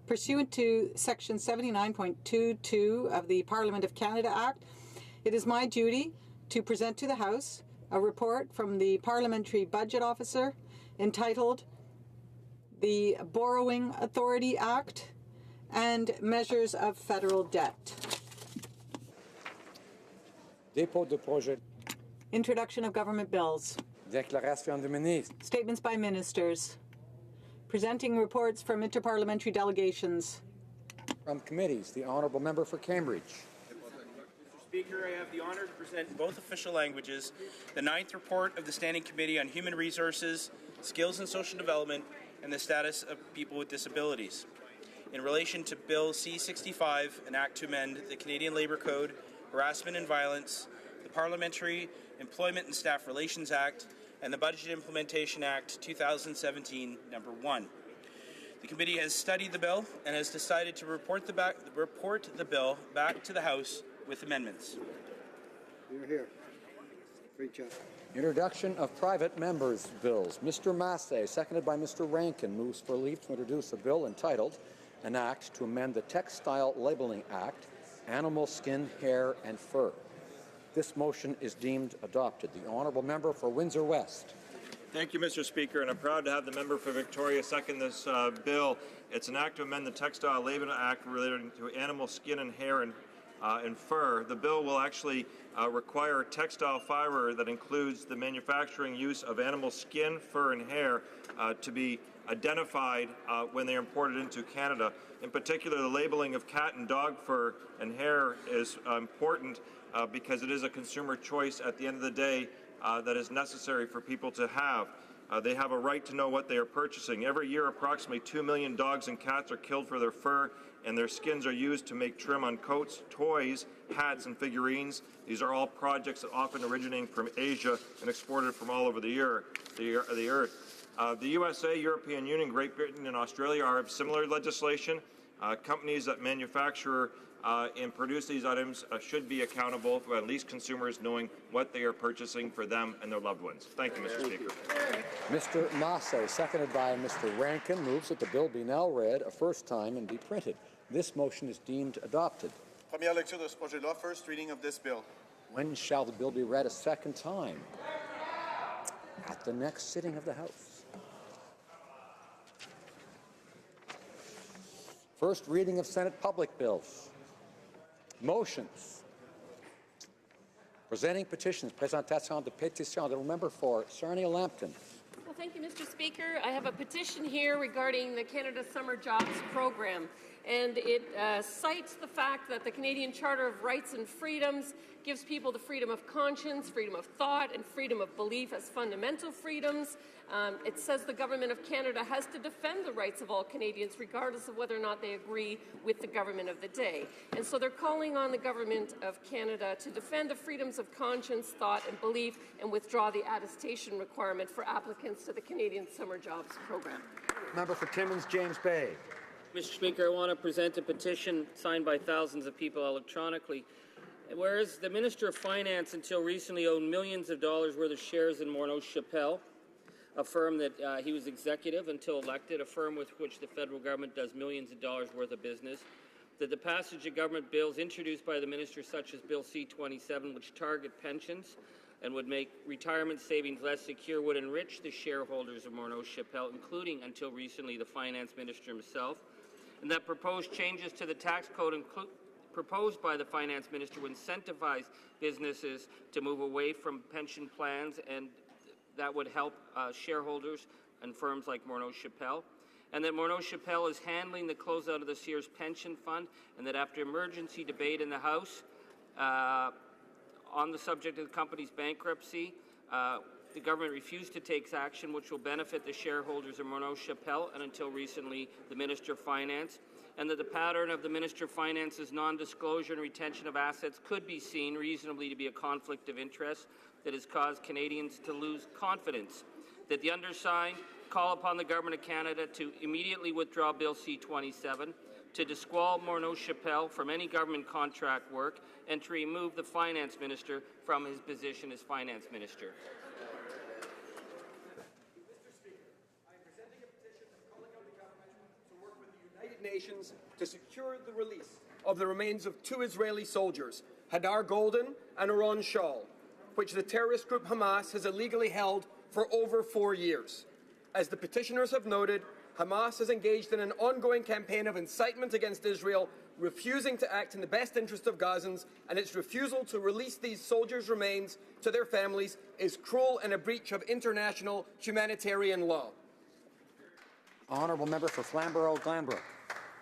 Pursuant to Section 79.22 of the Parliament of Canada Act, it is my duty to present to the House a report from the Parliamentary Budget Officer entitled the Borrowing Authority Act and Measures of Federal Debt. Dépôt de projet. Introduction of government bills. Déclaration de ministre. Statements by ministers. Presenting reports from interparliamentary delegations. From committees, the Honourable Member for Cambridge. Mr. Speaker, I have the honour to present in both official languages the 9th report of the Standing Committee on Human Resources, Skills and Social Development, and the status of people with disabilities. In relation to Bill C-65, an act to amend the Canadian Labour Code, Harassment and Violence, the Parliamentary Employment and Staff Relations Act, and the Budget Implementation Act 2017, number 1. The committee has studied the bill and has decided to report the bill back to the House with amendments. You're here. Great job. Introduction of private members' bills. Mr. Massey, seconded by Mr. Rankin, moves for leave to introduce a bill entitled An Act to Amend the Textile Labeling Act, Animal Skin, Hair, and Fur. This motion is deemed adopted. The Honourable Member for Windsor West. Thank you, Mr. Speaker, and I'm proud to have the member for Victoria second this bill. It's an act to amend the Textile Labeling Act relating to animal skin and hair and fur. The bill will actually require textile fiber that includes the manufacturing use of animal skin, fur, and hair to be identified when they're imported into Canada. In particular, the labeling of cat and dog fur and hair is important because it is a consumer choice at the end of the day that is necessary for people to have. They have a right to know what they are purchasing. Every year, approximately 2 million dogs and cats are killed for their fur, and their skins are used to make trim on coats, toys, hats, and figurines. These are all projects that often originating from Asia and exported from all over the earth. The USA, European Union, Great Britain, and Australia are of similar legislation. Companies that manufacture and produce these items should be accountable for at least consumers knowing what they are purchasing for them and their loved ones. Thank you, Mr. Speaker. Mr. Massey, seconded by Mr. Rankin, moves that the bill be now read a first time and be printed. This motion is deemed adopted. Première lecture de ce projet-là, first reading of this bill. When shall the bill be read a second time? At the next sitting of the House. First reading of Senate public bills. Motions. Presenting petitions. Présentation de pétitions. The member for Sarnia-Lambton. Well, thank you, Mr. Speaker. I have a petition here regarding the Canada Summer Jobs Program, and it cites the fact that the Canadian Charter of Rights and Freedoms gives people the freedom of conscience, freedom of thought, and freedom of belief as fundamental freedoms. It says the Government of Canada has to defend the rights of all Canadians, regardless of whether or not they agree with the government of the day. And so they're calling on the Government of Canada to defend the freedoms of conscience, thought, and belief, and withdraw the attestation requirement for applicants to the Canadian Summer Jobs Program. Member for Timmins, James Bay. Mr. Speaker, I want to present a petition signed by thousands of people electronically. Whereas the Minister of Finance until recently owned millions of dollars worth of shares in Morneau Chappelle, a firm that he was executive until elected, a firm with which the federal government does millions of dollars worth of business, that the passage of government bills introduced by the minister, such as Bill C-27, which target pensions and would make retirement savings less secure, would enrich the shareholders of Morneau Chappelle, including, until recently, the finance minister himself, and that proposed changes to the tax code proposed by the finance minister would incentivize businesses to move away from pension plans, and that would help shareholders and firms like Morneau Chappelle, and that Morneau Chappelle is handling the closeout of the Sears pension fund, and that after emergency debate in the House on the subject of the company's bankruptcy, the government refused to take action which will benefit the shareholders of Morneau Chappelle and until recently the Minister of Finance, and that the pattern of the Minister of Finance's non-disclosure and retention of assets could be seen reasonably to be a conflict of interest that has caused Canadians to lose confidence, that the undersigned call upon the Government of Canada to immediately withdraw Bill C-27, to disqualify Morneau Chappelle from any government contract work, and to remove the Finance Minister from his position as Finance Minister. Nations to secure the release of the remains of two Israeli soldiers, Hadar Golden and Oron Shaul, which the terrorist group Hamas has illegally held for over 4 years. As the petitioners have noted, Hamas has engaged in an ongoing campaign of incitement against Israel, refusing to act in the best interest of Gazans, and its refusal to release these soldiers' remains to their families is cruel and a breach of international humanitarian law. Honourable Member for Flamborough-Glanbrook.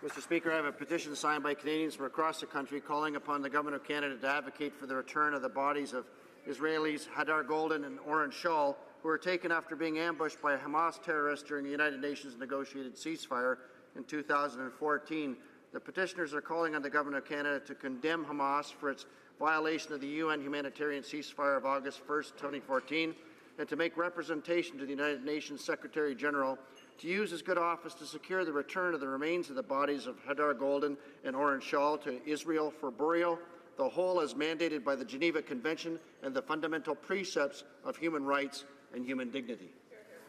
Mr. Speaker, I have a petition signed by Canadians from across the country calling upon the Government of Canada to advocate for the return of the bodies of Israelis Hadar Golden and Oron Shaul, who were taken after being ambushed by Hamas terrorists during the United Nations negotiated ceasefire in 2014. The petitioners are calling on the Government of Canada to condemn Hamas for its violation of the UN humanitarian ceasefire of August 1, 2014, and to make representation to the United Nations Secretary General to use his good office to secure the return of the remains of the bodies of Hadar Golden and Oron Shaul to Israel for burial, the whole as mandated by the Geneva Convention and the fundamental precepts of human rights and human dignity.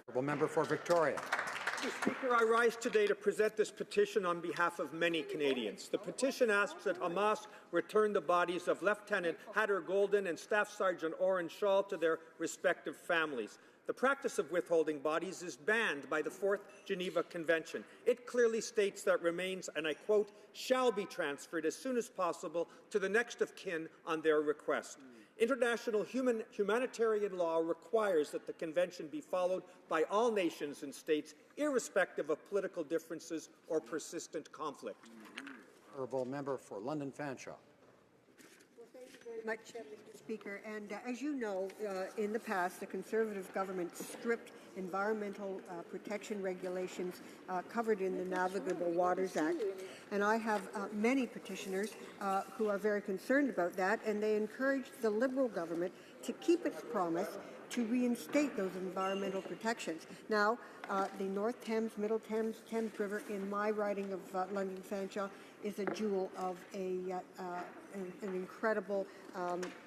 Honourable Member for Victoria. Mr. Speaker, I rise today to present this petition on behalf of many Canadians. The petition asks that Hamas return the bodies of Lieutenant Hadar Golden and Staff Sergeant Oron Shaul to their respective families. The practice of withholding bodies is banned by the Fourth Geneva Convention. It clearly states that remains, and I quote, shall be transferred as soon as possible to the next of kin on their request. International humanitarian law requires that the convention be followed by all nations and states, irrespective of political differences or persistent conflict. Honourable Member for London Fanshawe. Thank you very much, Mr. Speaker. And as you know, in the past, the Conservative government stripped environmental protection regulations covered in the Navigable Waters Act. And I have many petitioners who are very concerned about that, and they encouraged the Liberal government to keep its promise to reinstate those environmental protections. Now, the North Thames, Middle Thames, Thames River in my riding of London Fanshawe is a jewel of an incredible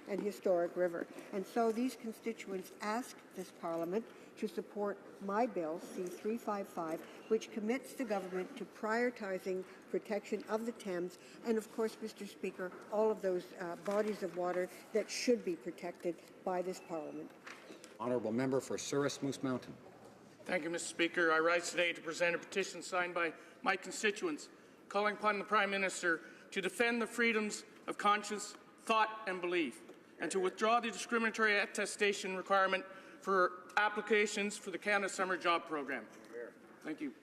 and historic river. And so these constituents asked this Parliament to support my bill, C-355, which commits the government to prioritizing protection of the Thames and, of course, Mr. Speaker, all of those bodies of water that should be protected by this Parliament. Honourable Member for Souris Moose Mountain. Thank you, Mr. Speaker. I rise today to present a petition signed by my constituents calling upon the Prime Minister to defend the freedoms of conscience, thought and belief, and to withdraw the discriminatory attestation requirement for applications for the Canada Summer Job Program. Thank you.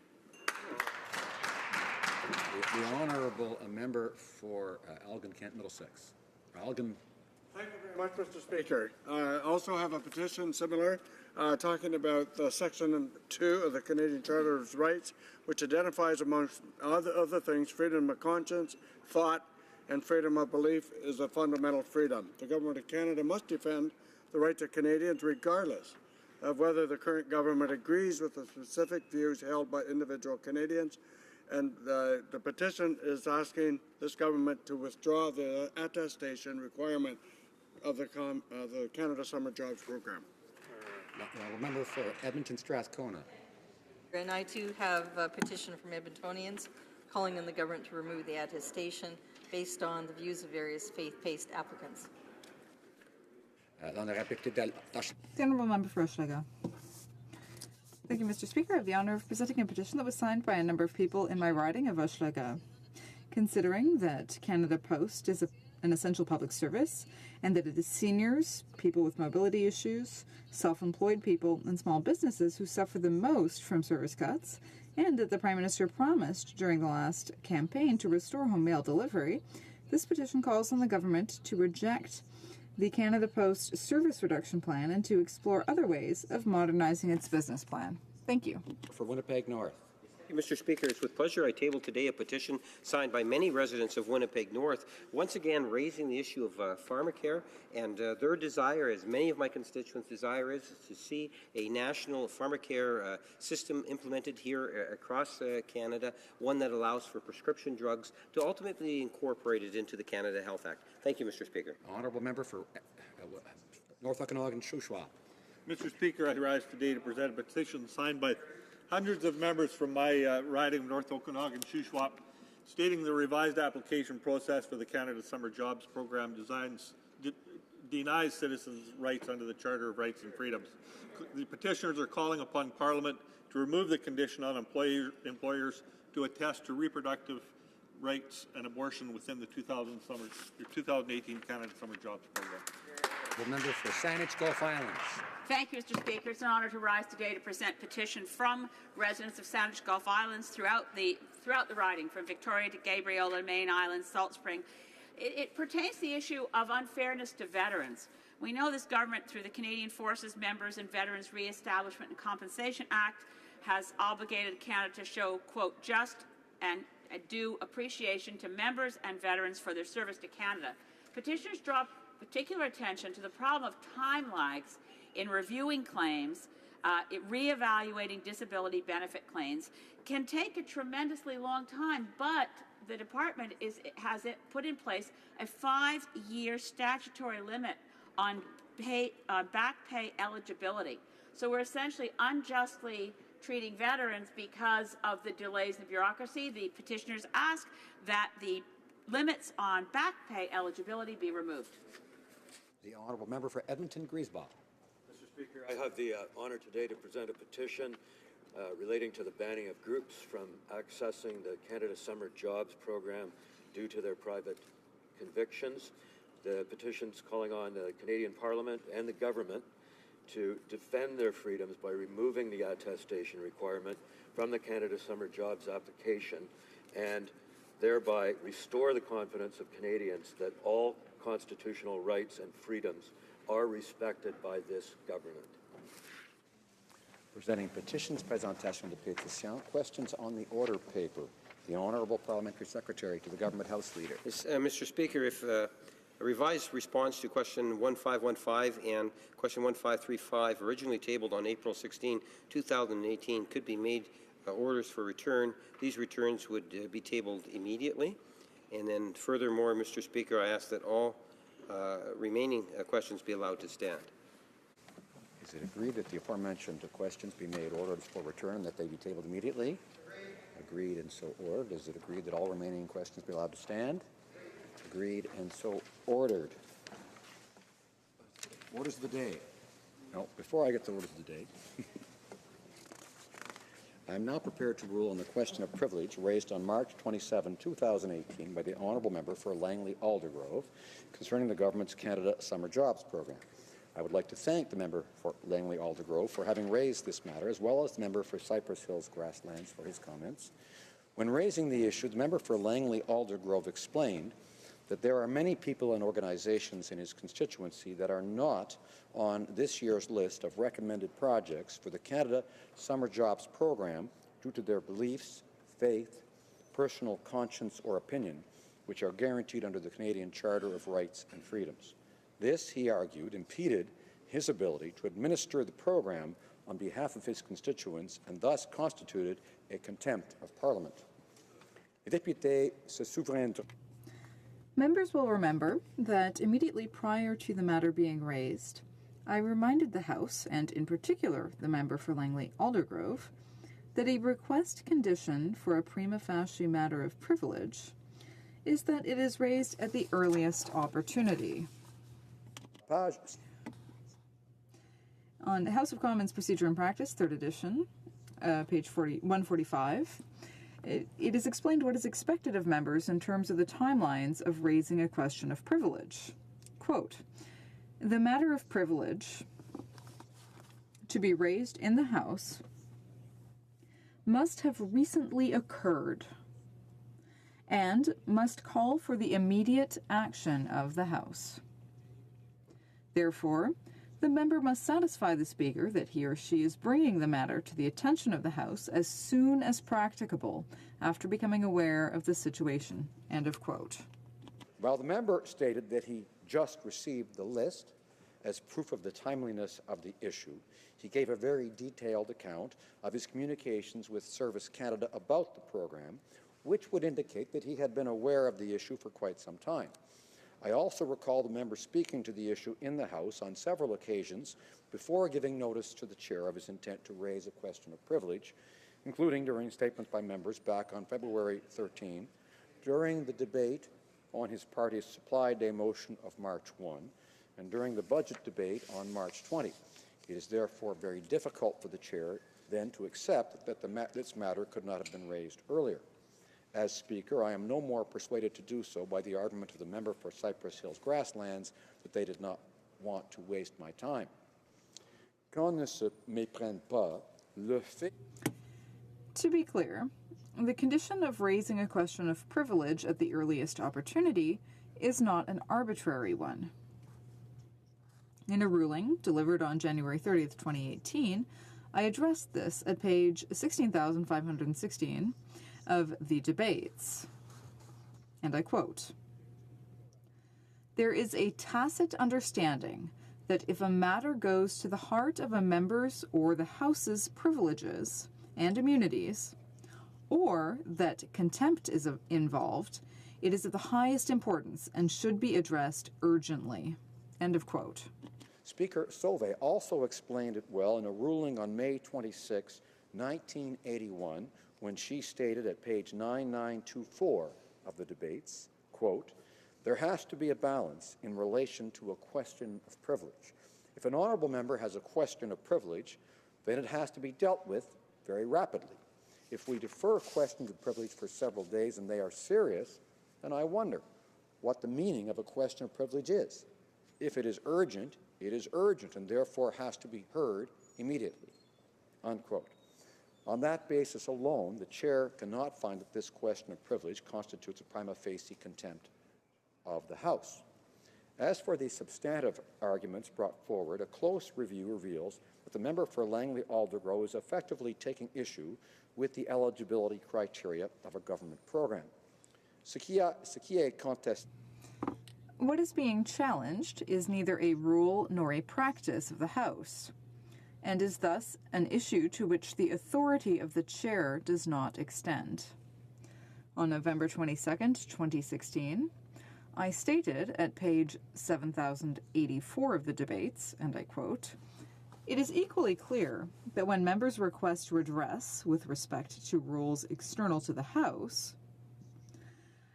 The Honourable Member for Elgin-Kent Middlesex. Elgin. Thank you very much, Mr. Speaker. I also have a petition similar talking about Section 2 of the Canadian Charter of Rights, which identifies, amongst other things, freedom of conscience, thought, and freedom of belief is a fundamental freedom. The Government of Canada must defend the rights of Canadians regardless of whether the current government agrees with the specific views held by individual Canadians. And the petition is asking this government to withdraw the attestation requirement of the Canada Summer Jobs Program. The member for Edmonton Strathcona. And I too have a petition from Edmontonians calling on the government to remove the attestation based on the views of various faith-based applicants. The Honourable Member for Hochelaga. Thank you, Mr. Speaker. I have the honour of presenting a petition that was signed by a number of people in my riding of Hochelaga. Considering that Canada Post is an essential public service and that it is seniors, people with mobility issues, self-employed people, and small businesses who suffer the most from service cuts, and that the Prime Minister promised during the last campaign to restore home mail delivery, this petition calls on the government to reject the Canada Post service reduction plan and to explore other ways of modernizing its business plan. Thank you. For Winnipeg North. Mr. Speaker, it's with pleasure I table today a petition signed by many residents of Winnipeg North, once again raising the issue of pharmacare, and their desire, as many of my constituents' desire is to see a national pharmacare system implemented here across Canada, one that allows for prescription drugs to ultimately be incorporated into the Canada Health Act. Thank you, Mr. Speaker. Honourable Member for North Okanagan Shuswap. Mr. Speaker, I rise today to present a petition signed by hundreds of members from my riding of North Okanagan Shuswap, stating the revised application process for the Canada Summer Jobs Program denies citizens' rights under the Charter of Rights and Freedoms. The petitioners are calling upon Parliament to remove the condition on employers to attest to reproductive rights and abortion within the 2018 Canada Summer Jobs Program. The member for Saanich Gulf Islands. Thank you, Mr. Speaker. It's an honour to rise today to present petition from residents of Saanich Gulf Islands throughout the riding, from Victoria to Gabriola, Main Island, Salt Spring. It pertains to the issue of unfairness to veterans. We know this government, through the Canadian Forces Members and Veterans Re-establishment and Compensation Act, has obligated Canada to show, quote, just and due appreciation to members and veterans for their service to Canada. Petitioners draw particular attention to the problem of time lags in reviewing claims. Re-evaluating disability benefit claims can take a tremendously long time, but the department has put in place a 5-year statutory limit on back pay eligibility. So we're essentially unjustly treating veterans because of the delays in the bureaucracy. The petitioners ask that the limits on back pay eligibility be removed. The Honourable Member for Edmonton Griesbach. Mr. Speaker, I have the honour today to present a petition relating to the banning of groups from accessing the Canada Summer Jobs Program due to their private convictions. The petition's calling on the Canadian Parliament and the government to defend their freedoms by removing the attestation requirement from the Canada Summer Jobs application and thereby restore the confidence of Canadians that all constitutional rights and freedoms are respected by this government. Presenting petitions, présentation de pétitions. Questions on the order paper. The Honourable Parliamentary Secretary to the Government House Leader. Yes, Mr. Speaker, if a revised response to question 1515 and question 1535, originally tabled on April 16, 2018, could be made orders for return, these returns would be tabled immediately. And then furthermore, Mr. Speaker, I ask that all remaining questions be allowed to stand. Is it agreed that the aforementioned questions be made orders for return and that they be tabled immediately? Agreed and so ordered. Is it agreed that all remaining questions be allowed to stand? Agreed and so ordered. Orders of the day. No, before I get to orders of the day, I am now prepared to rule on the question of privilege raised on March 27, 2018 by the Honourable Member for Langley Aldergrove concerning the Government's Canada Summer Jobs Program. I would like to thank the member for Langley Aldergrove for having raised this matter, as well as the member for Cypress Hills Grasslands for his comments. When raising the issue, the member for Langley Aldergrove explained that there are many people and organizations in his constituency that are not on this year's list of recommended projects for the Canada Summer Jobs Program due to their beliefs, faith, personal conscience or opinion, which are guaranteed under the Canadian Charter of Rights and Freedoms. This, he argued, impeded his ability to administer the program on behalf of his constituents and thus constituted a contempt of Parliament. Les députés se souviendront. Members will remember that immediately prior to the matter being raised, I reminded the House, and in particular the member for Langley Aldergrove, that a request condition for a prima facie matter of privilege is that it is raised at the earliest opportunity. On House of Commons Procedure and Practice, 3rd edition, page 145, it is explained what is expected of members in terms of the timelines of raising a question of privilege. Quote, the matter of privilege to be raised in the House must have recently occurred and must call for the immediate action of the House. Therefore, the member must satisfy the Speaker that he or she is bringing the matter to the attention of the House as soon as practicable after becoming aware of the situation. End of quote. While the member stated that he just received the list as proof of the timeliness of the issue, he gave a very detailed account of his communications with Service Canada about the program, which would indicate that he had been aware of the issue for quite some time. I also recall the member speaking to the issue in the House on several occasions before giving notice to the chair of his intent to raise a question of privilege, including during statements by members back on February 13, during the debate on his party's Supply Day motion of March 1, and during the budget debate on March 20. It is therefore very difficult for the chair then to accept that this matter could not have been raised earlier. As Speaker, I am no more persuaded to do so by the argument of the member for Cypress Hills Grasslands that they did not want to waste my time. Qu'on ne se méprenne pas, le fait... To be clear, the condition of raising a question of privilege at the earliest opportunity is not an arbitrary one. In a ruling delivered on January 30th, 2018, I addressed this at page 16,516 of the debates, and I quote, there is a tacit understanding that if a matter goes to the heart of a member's or the House's privileges and immunities, or that contempt is involved, it is of the highest importance and should be addressed urgently. End of quote. Speaker Sauvé also explained it well in a ruling on May 26, 1981, when she stated at page 9924 of the debates, quote, there has to be a balance in relation to a question of privilege. If an honourable member has a question of privilege, then it has to be dealt with very rapidly. If we defer questions of privilege for several days and they are serious, then I wonder what the meaning of a question of privilege is. If it is urgent and therefore has to be heard immediately, unquote. On that basis alone, the chair cannot find that this question of privilege constitutes a prima facie contempt of the House. As for the substantive arguments brought forward, a close review reveals that the member for Langley Aldergrove is effectively taking issue with the eligibility criteria of a government program. What is being challenged is neither a rule nor a practice of the House, and is thus an issue to which the authority of the chair does not extend. On November 22, 2016, I stated at page 7084 of the debates, and I quote, it is equally clear that when members request redress with respect to rules external to the House,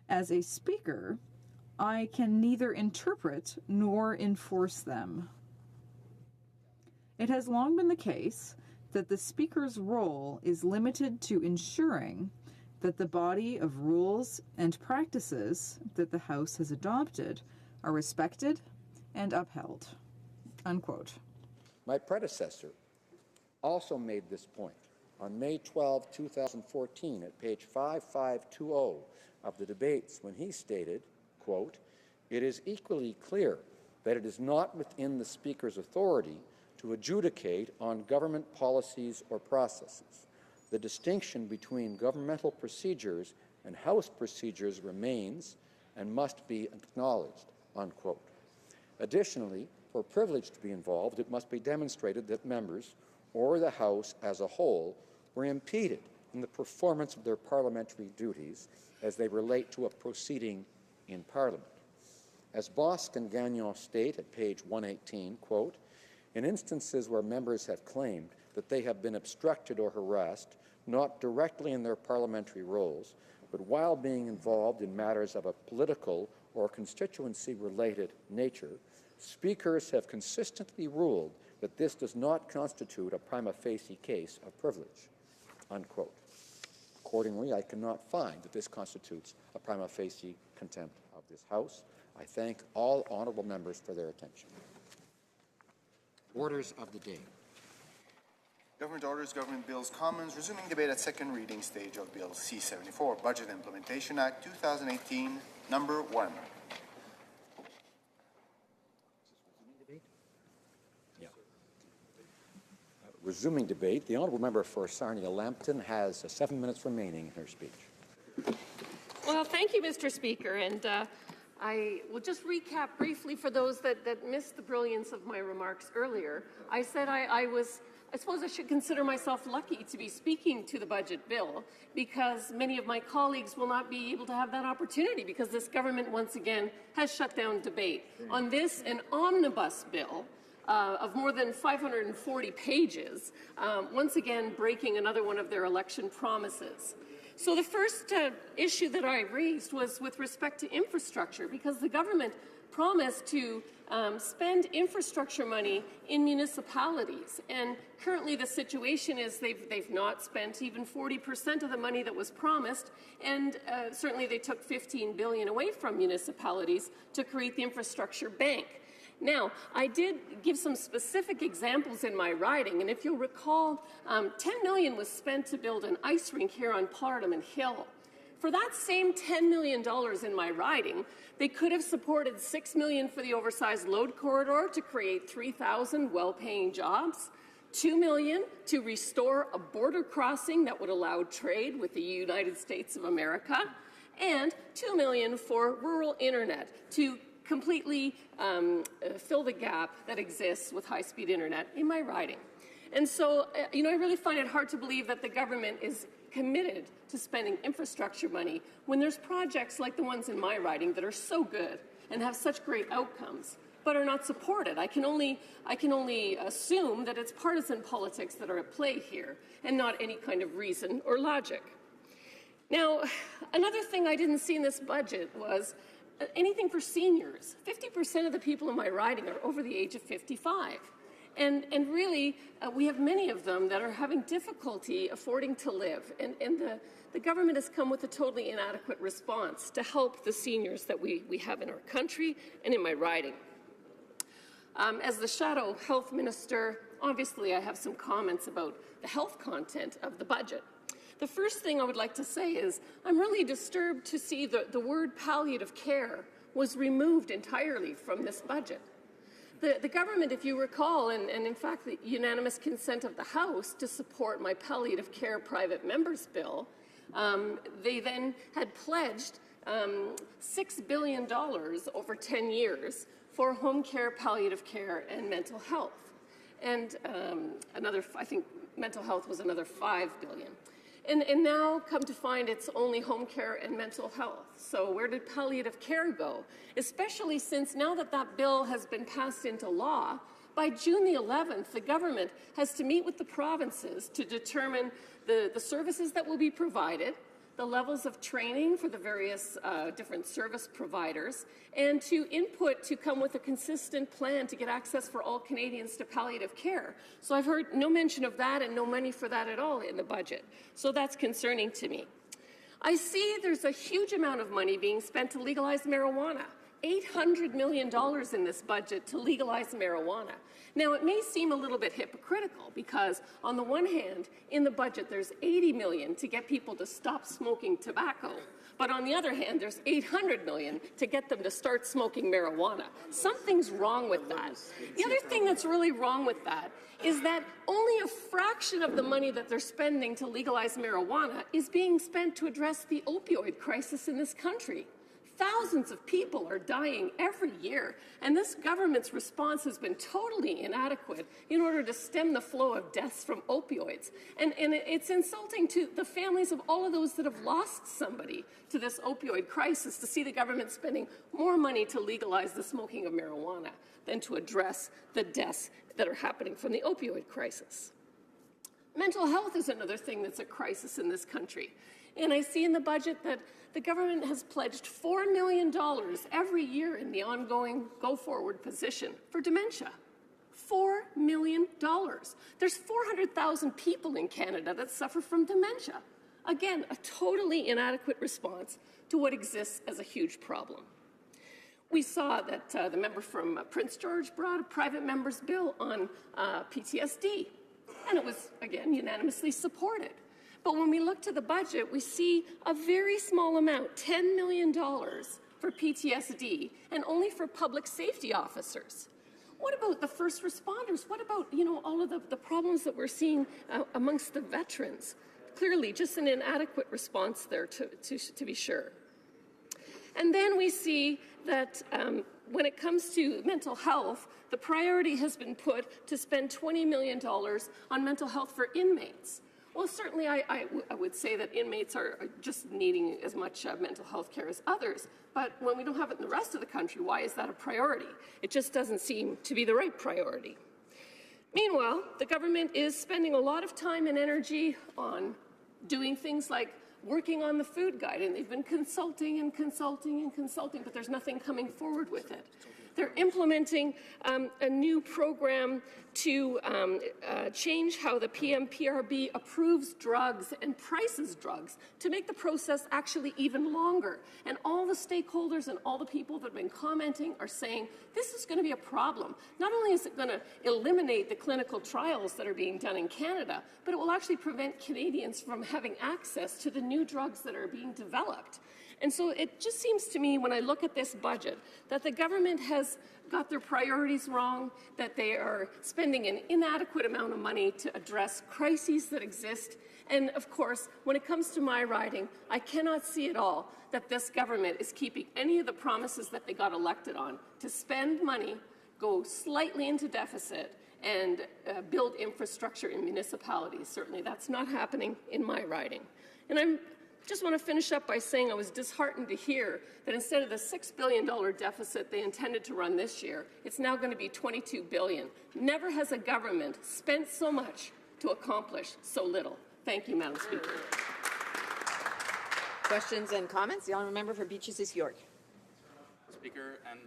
as a Speaker, I can neither interpret nor enforce them. It has long been the case that the Speaker's role is limited to ensuring that the body of rules and practices that the House has adopted are respected and upheld." Unquote. My predecessor also made this point on May 12, 2014, at page 5520 of the debates, when he stated, quote, "It is equally clear that it is not within the Speaker's authority to adjudicate on government policies or processes. The distinction between governmental procedures and House procedures remains and must be acknowledged," unquote. Additionally, for privilege to be involved, it must be demonstrated that members or the House as a whole were impeded in the performance of their parliamentary duties as they relate to a proceeding in Parliament. As Bosque and Gagnon state at page 118, quote, "In instances where members have claimed that they have been obstructed or harassed, not directly in their parliamentary roles, but while being involved in matters of a political or constituency-related nature, speakers have consistently ruled that this does not constitute a prima facie case of privilege," unquote. Accordingly, I cannot find that this constitutes a prima facie contempt of this House. I thank all honourable members for their attention. Orders of the day. Government Orders, Government Bills, Commons, resuming debate at second reading stage of Bill C-74, Budget Implementation Act 2018, number 1. Resuming debate, the honourable member for Sarnia-Lambton has 7 minutes remaining in her speech. Well, thank you, Mr. Speaker, and I will just recap briefly for those that missed the brilliance of my remarks earlier. I said I suppose I should consider myself lucky to be speaking to the budget bill, because many of my colleagues will not be able to have that opportunity because this government once again has shut down debate on this, an omnibus bill of more than 540 pages, once again breaking another one of their election promises. So the first issue that I raised was with respect to infrastructure, because the government promised to spend infrastructure money in municipalities, and currently the situation is they've not spent even 40% of the money that was promised, and certainly they took $15 billion away from municipalities to create the infrastructure bank. Now, I did give some specific examples in my writing, and if you'll recall, $10 million was spent to build an ice rink here on Parliament Hill. For that same $10 million in my writing, they could have supported $6 million for the oversized load corridor to create 3,000 well-paying jobs, $2 million to restore a border crossing that would allow trade with the United States of America, and $2 million for rural internet to completely fill the gap that exists with high-speed internet in my writing. And so, I really find it hard to believe that the government is committed to spending infrastructure money when there's projects like the ones in my writing that are so good and have such great outcomes, but are not supported. I can only assume that it's partisan politics that are at play here, and not any kind of reason or logic. Now, another thing I didn't see in this budget was anything for seniors. 50% of the people in my writing are over the age of 55. And really, we have many of them that are having difficulty affording to live. And the government has come with a totally inadequate response to help the seniors that we have in our country and in my writing. As the shadow health minister, obviously I have some comments about the health content of the budget. The first thing I would like to say is I'm really disturbed to see the word palliative care was removed entirely from this budget. The government, if you recall, and in fact the unanimous consent of the House to support my palliative care private members bill, they then had pledged $6 billion over 10 years for home care, palliative care, and mental health. And I think mental health was another $5 billion. And now, come to find, it's only home care and mental health. So where did palliative care go? Especially since now that that bill has been passed into law, by June the 11th, the government has to meet with the provinces to determine the services that will be provided, the levels of training for the various different service providers, and to input to come with a consistent plan to get access for all Canadians to palliative care. So I've heard no mention of that and no money for that at all in the budget. So that's concerning to me. I see there's a huge amount of money being spent to legalize marijuana. $800 million in this budget to legalize marijuana. Now, it may seem a little bit hypocritical because, on the one hand, in the budget there's $80 million to get people to stop smoking tobacco, but on the other hand, there's $800 million to get them to start smoking marijuana. Something's wrong with that. The other thing that's really wrong with that is that only a fraction of the money that they're spending to legalize marijuana is being spent to address the opioid crisis in this country. Thousands of people are dying every year, and this government's response has been totally inadequate in order to stem the flow of deaths from opioids. And it's insulting to the families of all of those that have lost somebody to this opioid crisis to see the government spending more money to legalize the smoking of marijuana than to address the deaths that are happening from the opioid crisis. Mental health is another thing that's a crisis in this country. And I see in the budget that the government has pledged $4 million every year in the ongoing go-forward position for dementia. $4 million. There's 400,000 people in Canada that suffer from dementia. Again, a totally inadequate response to what exists as a huge problem. We saw that the member from Prince George brought a private member's bill on PTSD, and it was, again, unanimously supported. But when we look to the budget, we see a very small amount, $10 million for PTSD, and only for public safety officers. What about the first responders? What about, all of the problems that we're seeing amongst the veterans? Clearly, just an inadequate response there, to be sure. And then we see that when it comes to mental health, the priority has been put to spend $20 million on mental health for inmates. Well, certainly I would say that inmates are just needing as much mental health care as others, but when we don't have it in the rest of the country, why is that a priority? It just doesn't seem to be the right priority. Meanwhile, the government is spending a lot of time and energy on doing things like working on the food guide, and they've been consulting and consulting and consulting, but there's nothing coming forward with it. They're implementing a new program to change how the PMPRB approves drugs and prices drugs to make the process actually even longer. And all the stakeholders and all the people that have been commenting are saying this is going to be a problem. Not only is it going to eliminate the clinical trials that are being done in Canada, but it will actually prevent Canadians from having access to the new drugs that are being developed. And so it just seems to me, when I look at this budget, that the government has got their priorities wrong, that they are spending an inadequate amount of money to address crises that exist. And of course, when it comes to my riding, I cannot see at all that this government is keeping any of the promises that they got elected on to spend money, go slightly into deficit, and build infrastructure in municipalities. Certainly that's not happening in my riding. And I just want to finish up by saying I was disheartened to hear that instead of the $6 billion deficit they intended to run this year, it's now going to be $22 billion. Never has a government spent so much to accomplish so little. Thank you, Madam Speaker. Questions and comments? The honourable member for Beaches East York. Speaker, and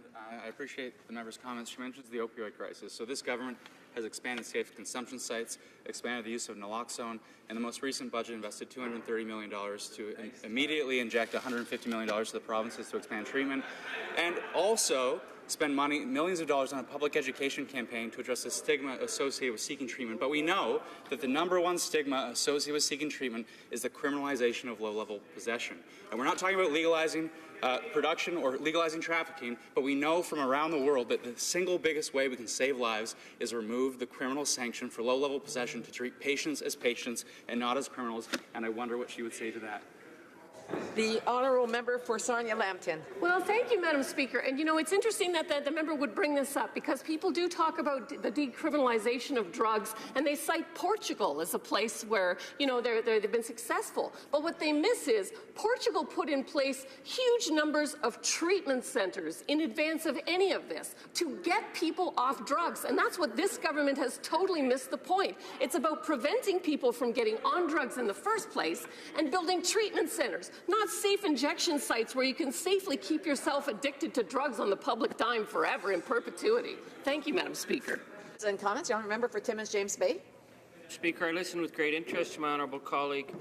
I appreciate the member's comments. She mentions the opioid crisis. So this government has expanded safe consumption sites, expanded the use of naloxone, and the most recent budget invested $230 million to immediately inject $150 million to the provinces to expand treatment, and also spend money, millions of dollars on a public education campaign to address the stigma associated with seeking treatment. But we know that the #1 stigma associated with seeking treatment is the criminalization of low-level possession. And we're not talking about legalizing production or legalizing trafficking, but we know from around the world that the single biggest way we can save lives is remove the criminal sanction for low-level possession to treat patients as patients and not as criminals, and I wonder what she would say to that. The honourable member for Sarnia-Lambton. Well, thank you, Madam Speaker. And, you know, it's interesting that the member would bring this up because people do talk about the decriminalization of drugs, and they cite Portugal as a place where, you know, they've been successful. But what they miss is Portugal put in place huge numbers of treatment centers in advance of any of this to get people off drugs. And that's what this government has totally missed the point. It's about preventing people from getting on drugs in the first place and building treatment centers, not safe injection sites where you can safely keep yourself addicted to drugs on the public dime forever in perpetuity. Thank you, Madam Speaker. And comments? The honourable member for Timmins James Bay. Speaker, I listened with great interest to my honourable colleague.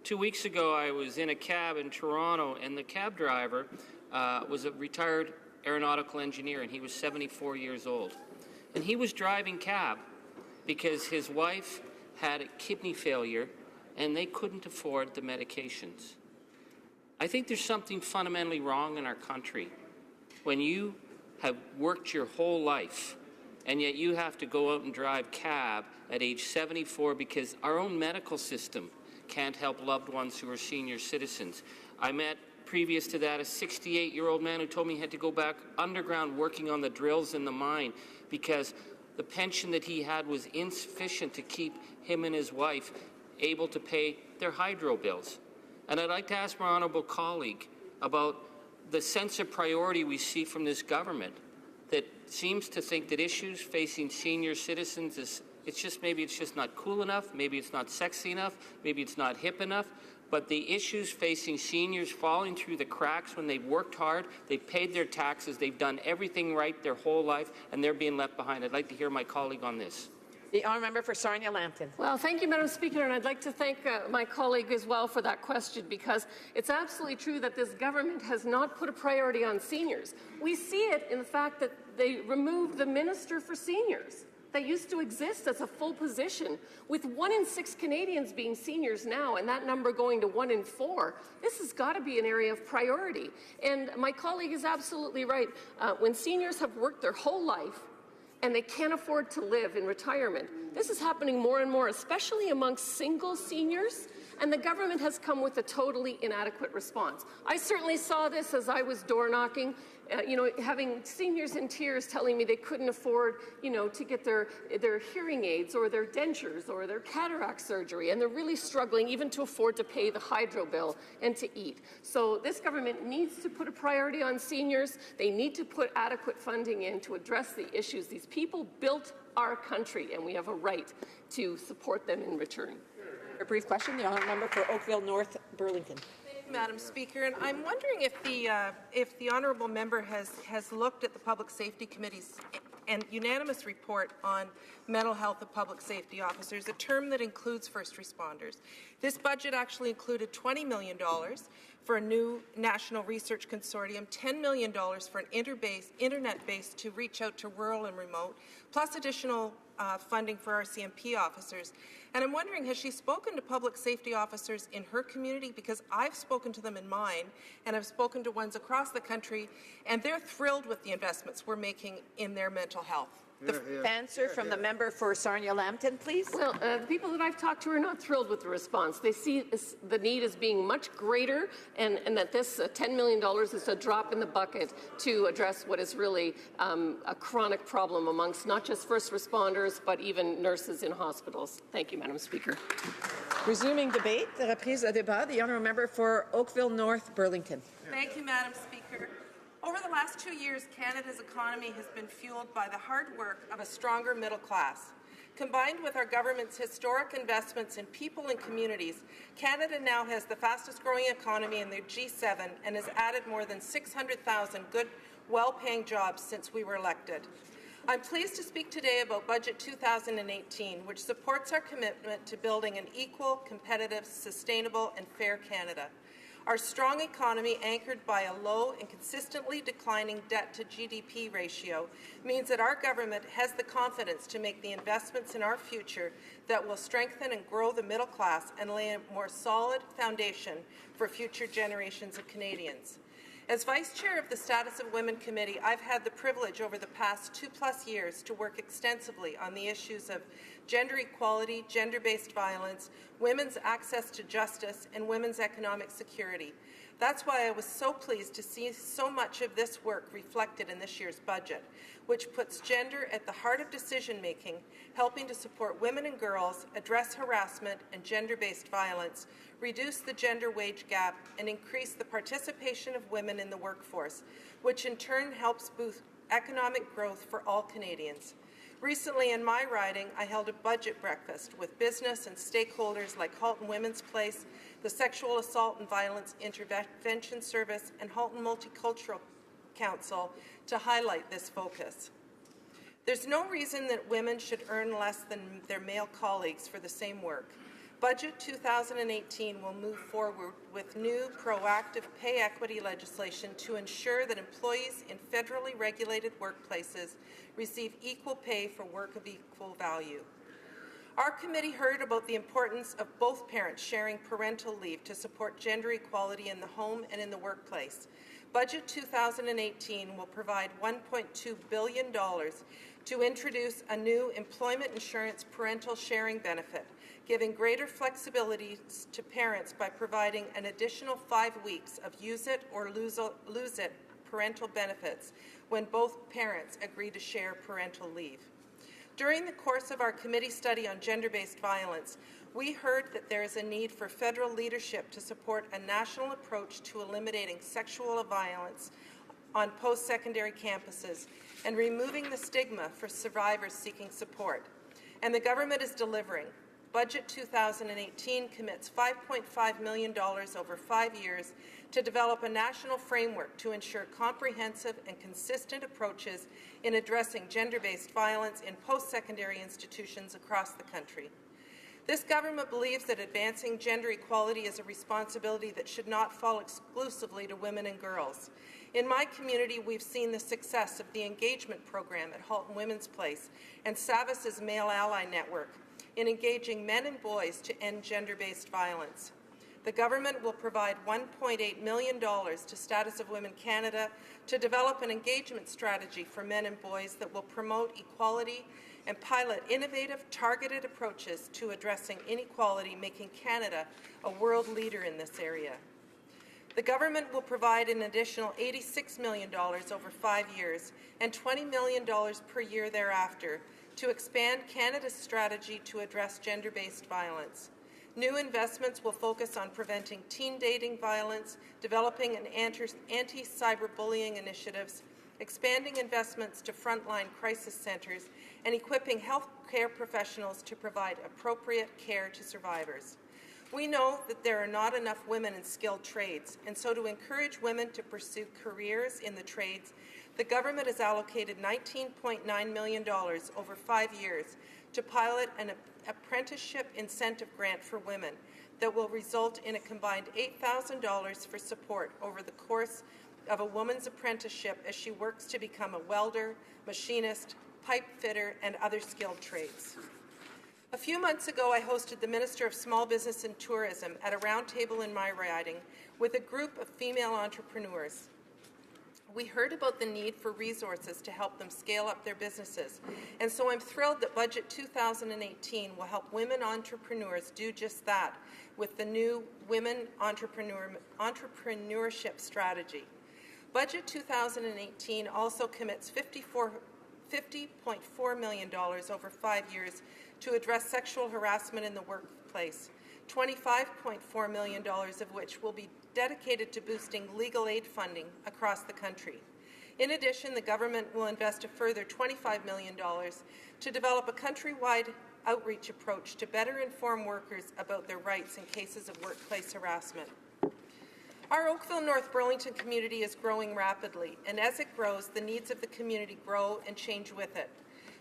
2 weeks ago, I was in a cab in Toronto, and the cab driver was a retired aeronautical engineer, and he was 74 years old. And he was driving cab because his wife had a kidney failure, and they couldn't afford the medications. I think there's something fundamentally wrong in our country when you have worked your whole life and yet you have to go out and drive cab at age 74 because our own medical system can't help loved ones who are senior citizens. I met, previous to that, a 68-year-old man who told me he had to go back underground working on the drills in the mine because the pension that he had was insufficient to keep him and his wife able to pay their hydro bills. And I'd like to ask my honourable colleague about the sense of priority we see from this government that seems to think that issues facing senior citizens is maybe it's just not cool enough, maybe it's not sexy enough, maybe it's not hip enough, but the issues facing seniors falling through the cracks when they've worked hard, they've paid their taxes, they've done everything right their whole life, and they're being left behind. I'd like to hear my colleague on this. The honourable member for Sarnia-Lambton. Well, thank you, Madam Speaker, and I'd like to thank my colleague as well for that question because it's absolutely true that this government has not put a priority on seniors. We see it in the fact that they removed the Minister for Seniors that used to exist as a full position, with 1 in 6 Canadians being seniors now, and that number going to 1 in 4. This has got to be an area of priority. And my colleague is absolutely right. When seniors have worked their whole life, and they can't afford to live in retirement. This is happening more and more, especially amongst single seniors, and the government has come with a totally inadequate response. I certainly saw this as I was door knocking, having seniors in tears telling me they couldn't afford, to get their hearing aids or their dentures or their cataract surgery, and they're really struggling even to afford to pay the hydro bill and to eat. So this government needs to put a priority on seniors. They need to put adequate funding in to address the issues. These people built our country, and we have a right to support them in return. A brief question, the honourable member for Oakville North Burlington. Thank you, Madam Speaker, and I'm wondering if the honourable member has looked at the Public Safety Committee's and unanimous report on mental health of public safety officers, a term that includes first responders. This budget actually included $20 million for a new national research consortium, $10 million for an internet base to reach out to rural and remote, plus additional funding for RCMP officers. And I'm wondering, has she spoken to public safety officers in her community? Because I've spoken to them in mine, and I've spoken to ones across the country, and they're thrilled with the investments we're making in their mental health. Answer from the member for Sarnia-Lambton, please. Well, the people that I've talked to are not thrilled with the response. They see the need as being much greater, and that this $10 million is a drop in the bucket to address what is really a chronic problem amongst not just first responders, but even nurses in hospitals. Thank you, Madam Speaker. Resuming debate, the reprise de débat, the honourable member for Oakville North Burlington. Thank you, Madam Speaker. Over the last 2 years, Canada's economy has been fueled by the hard work of a stronger middle class. Combined with our government's historic investments in people and communities, Canada now has the fastest growing economy in the G7 and has added more than 600,000 good, well-paying jobs since we were elected. I'm pleased to speak today about Budget 2018, which supports our commitment to building an equal, competitive, sustainable, and fair Canada. Our strong economy, anchored by a low and consistently declining debt-to-GDP ratio, means that our government has the confidence to make the investments in our future that will strengthen and grow the middle class and lay a more solid foundation for future generations of Canadians. As Vice Chair of the Status of Women Committee, I've had the privilege over the past 2+ years to work extensively on the issues of gender equality, gender-based violence, women's access to justice, and women's economic security. That's why I was so pleased to see so much of this work reflected in this year's budget, which puts gender at the heart of decision-making, helping to support women and girls, address harassment and gender-based violence, reduce the gender wage gap, and increase the participation of women in the workforce, which in turn helps boost economic growth for all Canadians. Recently in my riding, I held a budget breakfast with business and stakeholders like Halton Women's Place, the Sexual Assault and Violence Intervention Service, and Halton Multicultural Council to highlight this focus. There's no reason that women should earn less than their male colleagues for the same work. Budget 2018 will move forward with new proactive pay equity legislation to ensure that employees in federally regulated workplaces receive equal pay for work of equal value. Our committee heard about the importance of both parents sharing parental leave to support gender equality in the home and in the workplace. Budget 2018 will provide $1.2 billion to introduce a new employment insurance parental sharing benefit, giving greater flexibility to parents by providing an additional 5 weeks of use it or lose it parental benefits when both parents agree to share parental leave. During the course of our committee study on gender-based violence, we heard that there is a need for federal leadership to support a national approach to eliminating sexual violence on post-secondary campuses and removing the stigma for survivors seeking support. And the government is delivering. Budget 2018 commits $5.5 million over 5 years to develop a national framework to ensure comprehensive and consistent approaches in addressing gender-based violence in post-secondary institutions across the country. This government believes that advancing gender equality is a responsibility that should not fall exclusively to women and girls. In my community, we've seen the success of the engagement program at Halton Women's Place and Savvis's Male Ally Network in engaging men and boys to end gender-based violence. The government will provide $1.8 million to Status of Women Canada to develop an engagement strategy for men and boys that will promote equality and pilot innovative, targeted approaches to addressing inequality, making Canada a world leader in this area. The government will provide an additional $86 million over 5 years and $20 million per year thereafter to expand Canada's strategy to address gender-based violence. New investments will focus on preventing teen dating violence, developing an anti-cyberbullying initiatives, expanding investments to frontline crisis centres, and equipping healthcare professionals to provide appropriate care to survivors. We know that there are not enough women in skilled trades, and so to encourage women to pursue careers in the trades, the government has allocated $19.9 million over 5 years to pilot an apprenticeship incentive grant for women that will result in a combined $8,000 for support over the course of a woman's apprenticeship as she works to become a welder, machinist, pipe fitter, and other skilled trades. A few months ago, I hosted the Minister of Small Business and Tourism at a roundtable in my riding with a group of female entrepreneurs. We heard about the need for resources to help them scale up their businesses, and so I'm thrilled that Budget 2018 will help women entrepreneurs do just that with the new Women Entrepreneurship Strategy. Budget 2018 also commits $50.4 million over 5 years to address sexual harassment in the workplace, $25.4 million of which will be dedicated to boosting legal aid funding across the country. In addition, the government will invest a further $25 million to develop a countrywide outreach approach to better inform workers about their rights in cases of workplace harassment. Our Oakville North Burlington community is growing rapidly, and as it grows, the needs of the community grow and change with it.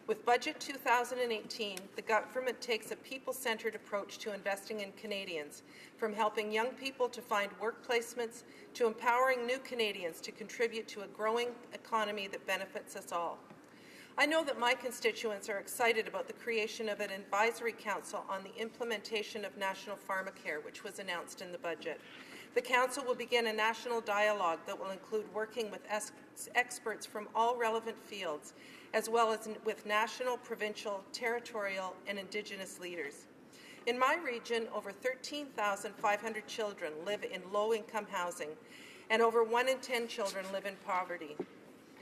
With Budget 2018, the government takes a people-centred approach to investing in Canadians, from helping young people to find work placements to empowering new Canadians to contribute to a growing economy that benefits us all. I know that my constituents are excited about the creation of an advisory council on the implementation of National Pharmacare, which was announced in the budget. The Council will begin a national dialogue that will include working with experts from all relevant fields as well as with national, provincial, territorial, and Indigenous leaders. In my region, over 13,500 children live in low-income housing, and over 1 in 10 children live in poverty.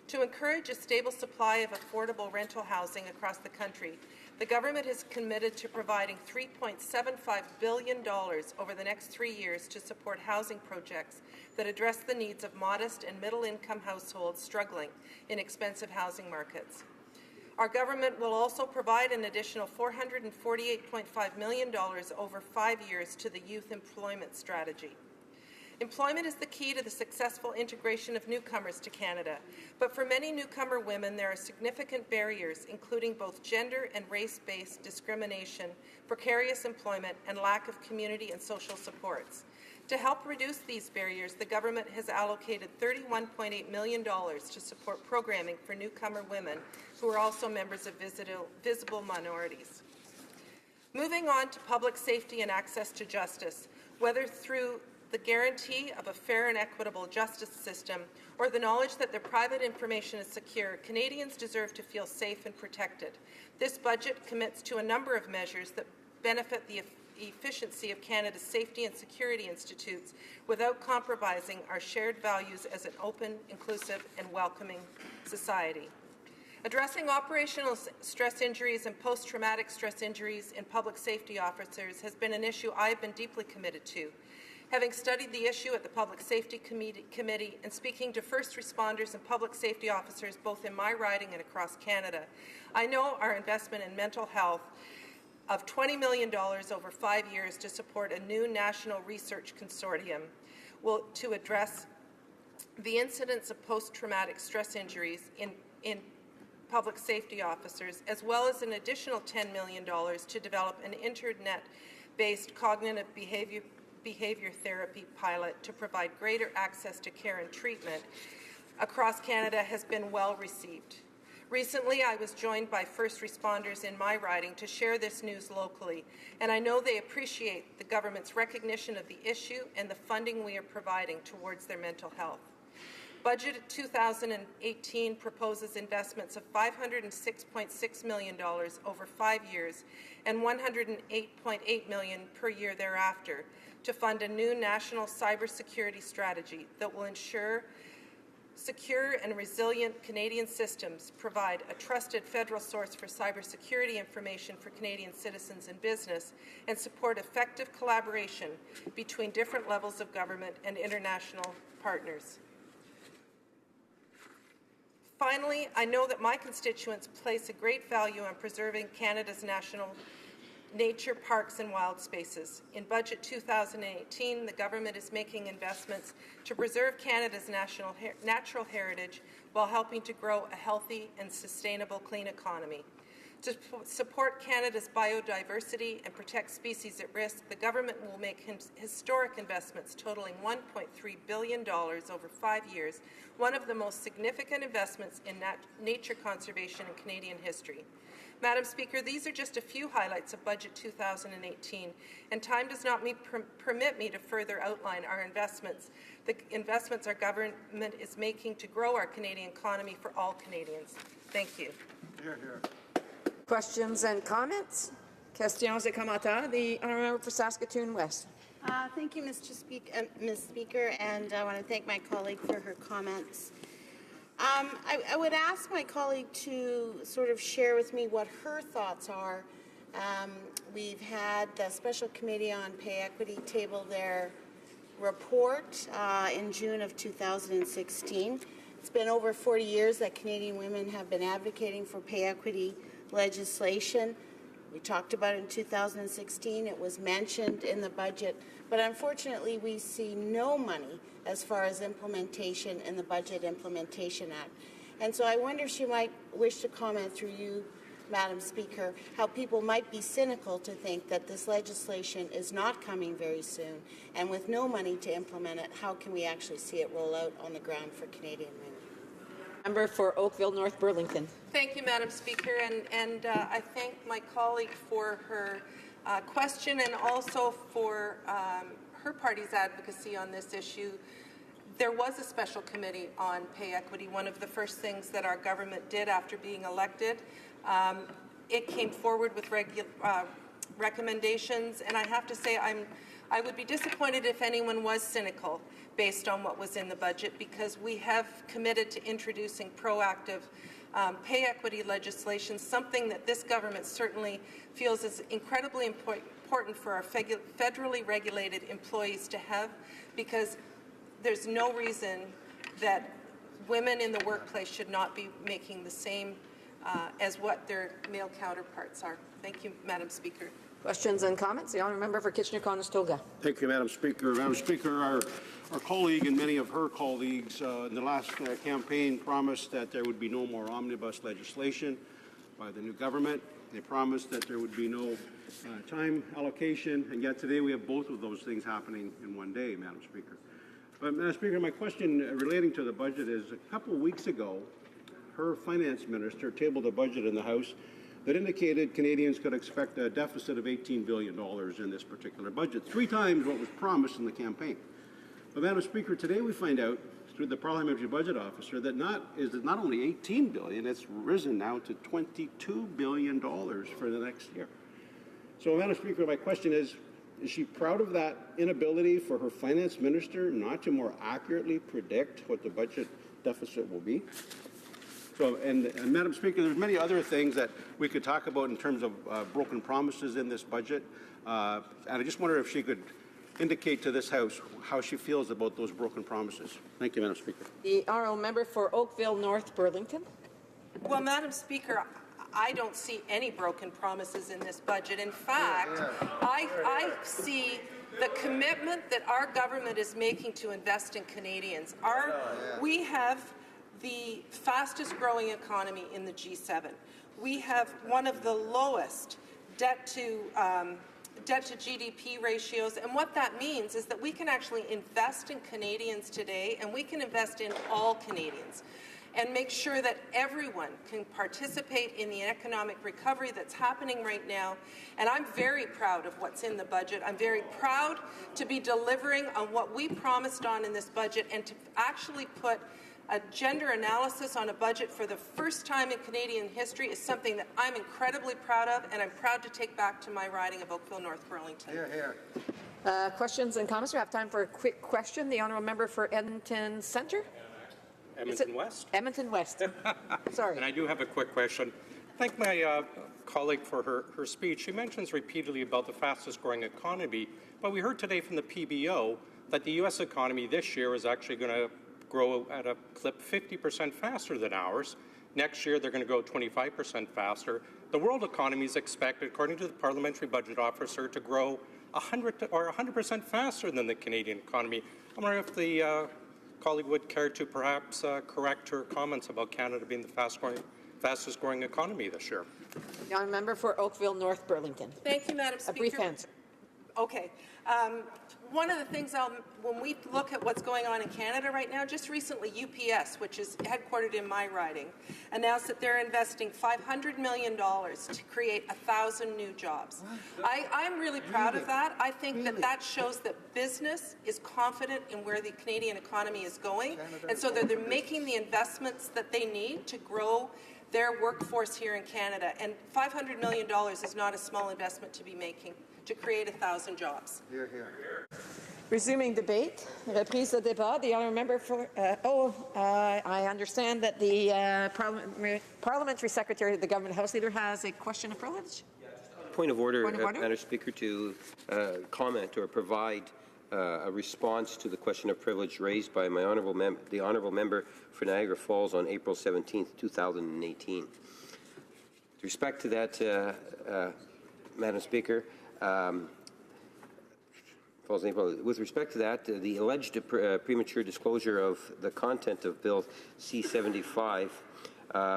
To encourage a stable supply of affordable rental housing across the country, the government is committed to providing $3.75 billion over the next 3 years to support housing projects that address the needs of modest and middle-income households struggling in expensive housing markets. Our government will also provide an additional $448.5 million over 5 years to the Youth Employment Strategy. Employment is the key to the successful integration of newcomers to Canada, but for many newcomer women there are significant barriers, including both gender and race-based discrimination, precarious employment, and lack of community and social supports. To help reduce these barriers, the government has allocated $31.8 million to support programming for newcomer women who are also members of visible minorities. Moving on to public safety and access to justice, whether through the guarantee of a fair and equitable justice system or the knowledge that their private information is secure, Canadians deserve to feel safe and protected. This budget commits to a number of measures that benefit the efficiency of Canada's safety and security institutes without compromising our shared values as an open, inclusive, and welcoming society. Addressing operational stress injuries and post-traumatic stress injuries in public safety officers has been an issue I have been deeply committed to. Having studied the issue at the Public Safety Committee and speaking to first responders and public safety officers both in my riding and across Canada, I know our investment in mental health of $20 million over 5 years to support a new national research consortium to address the incidence of post-traumatic stress injuries in public safety officers, as well as an additional $10 million to develop an internet-based cognitive behavior therapy pilot to provide greater access to care and treatment across Canada has been well received. Recently, I was joined by first responders in my riding to share this news locally, and I know they appreciate the government's recognition of the issue and the funding we are providing towards their mental health. Budget 2018 proposes investments of $506.6 million over 5 years and $108.8 million per year thereafter to fund a new national cybersecurity strategy that will ensure secure and resilient Canadian systems, provide a trusted federal source for cybersecurity information for Canadian citizens and business, and support effective collaboration between different levels of government and international partners. Finally, I know that my constituents place a great value on preserving Canada's national nature, parks and wild spaces. In Budget 2018, the government is making investments to preserve Canada's natural heritage while helping to grow a healthy and sustainable clean economy. To support Canada's biodiversity and protect species at risk, the government will make historic investments totaling $1.3 billion over 5 years, one of the most significant investments in nature conservation in Canadian history. Madam Speaker, these are just a few highlights of Budget 2018, and time does not permit me to further outline our investments, the investments our government is making to grow our Canadian economy for all Canadians. Thank you. Hear, hear. Questions and comments? Questions et commentaires. The honourable member for Saskatoon West. Thank you, Ms. Speaker, and I want to thank my colleague for her comments. I would ask my colleague to sort of share with me what her thoughts are. We've had the Special Committee on Pay Equity table their report in June of 2016. It's been over 40 years that Canadian women have been advocating for pay equity legislation. We talked about it in 2016. It was mentioned in the budget, but unfortunately we see no money as far as implementation in the Budget Implementation Act. And so I wonder if she might wish to comment through you, Madam Speaker, how people might be cynical to think that this legislation is not coming very soon, and with no money to implement it, how can we actually see it roll out on the ground for Canadian women? Member for Oakville North Burlington. Thank you, Madam Speaker, and I thank my colleague for her question and also for her party's advocacy on this issue. there was a special committee on pay equity. One of the first things that our government did after being elected, it came forward with recommendations, and I have to say I would be disappointed if anyone was cynical based on what was in the budget, because we have committed to introducing proactive pay equity legislation, something that this government certainly feels is incredibly important for our federally regulated employees to have, because there's no reason that women in the workplace should not be making the same as what their male counterparts are. Thank you, Madam Speaker. Questions and comments? The honourable member for Kitchener-Conestoga. Thank you, Madam Speaker. Madam Speaker, our colleague and many of her colleagues in the last campaign promised that there would be no more omnibus legislation by the new government. They promised that there would be no time allocation, and yet today we have both of those things happening in one day, Madam Speaker. But, Madam Speaker, my question relating to the budget is, a couple of weeks ago, her finance minister tabled a budget in the House that indicated Canadians could expect a deficit of $18 billion in this particular budget, 3 times what was promised in the campaign. But, Madam Speaker, today we find out through the Parliamentary Budget Officer that not only $18 billion, it's risen now to $22 billion for the next year. So, Madam Speaker, my question is she proud of that inability for her finance minister not to more accurately predict what the budget deficit will be? So, and Madam Speaker, there's many other things that we could talk about in terms of broken promises in this budget. And I just wonder if she could indicate to this House how she feels about those broken promises. Thank you, Madam Speaker. The honourable member for Oakville North Burlington. Well, Madam Speaker, I don't see any broken promises in this budget. In fact, I see the commitment that our government is making to invest in Canadians. We have the fastest growing economy in the G7. We have one of the lowest debt to GDP ratios, and what that means is that we can actually invest in Canadians today, and we can invest in all Canadians and make sure that everyone can participate in the economic recovery that's happening right now. And I'm very proud of what's in the budget. I'm very proud to be delivering on what we promised on in this budget, and to actually put a gender analysis on a budget for the first time in Canadian history is something that I'm incredibly proud of, and I'm proud to take back to my riding of Oakville North Burlington. Hear, hear. Questions and comments? We have time for a quick question. The honourable member for Edmonton Centre. Edmonton West. Edmonton West. Sorry. And I do have a quick question. Thank my colleague for her speech. She mentions repeatedly about the fastest growing economy, but we heard today from the PBO that the U.S. economy this year is actually going to grow at a clip 50% faster than ours. Next year, they're going to grow 25% faster. The world economy is expected, according to the Parliamentary Budget Officer, to grow 100% faster than the Canadian economy. I'm wondering if the colleague would care to perhaps correct her comments about Canada being the fastest growing economy this year. The honourable member for Oakville North Burlington. Thank you, Madam Speaker. A brief answer. Okay. One of the things, when we look at what's going on in Canada right now, just recently UPS, which is headquartered in my riding, announced that they're investing $500 million to create 1,000 new jobs. I'm really proud of that. I think that shows that business is confident in where the Canadian economy is going, and so they're making the investments that they need to grow their workforce here in Canada. And $500 million is not a small investment to be making to create 1,000 jobs. Hear, hear. Resuming debate, reprise de débat. The honourable member for. I understand that the parliamentary secretary of the government House Leader has a question of privilege. Point of order, Madam Speaker, to comment or provide a response to the question of privilege raised by my the honourable member for Niagara Falls on April 17th, 2018. With respect to that, Madam Speaker. With respect to that, the alleged premature disclosure of the content of Bill C-75,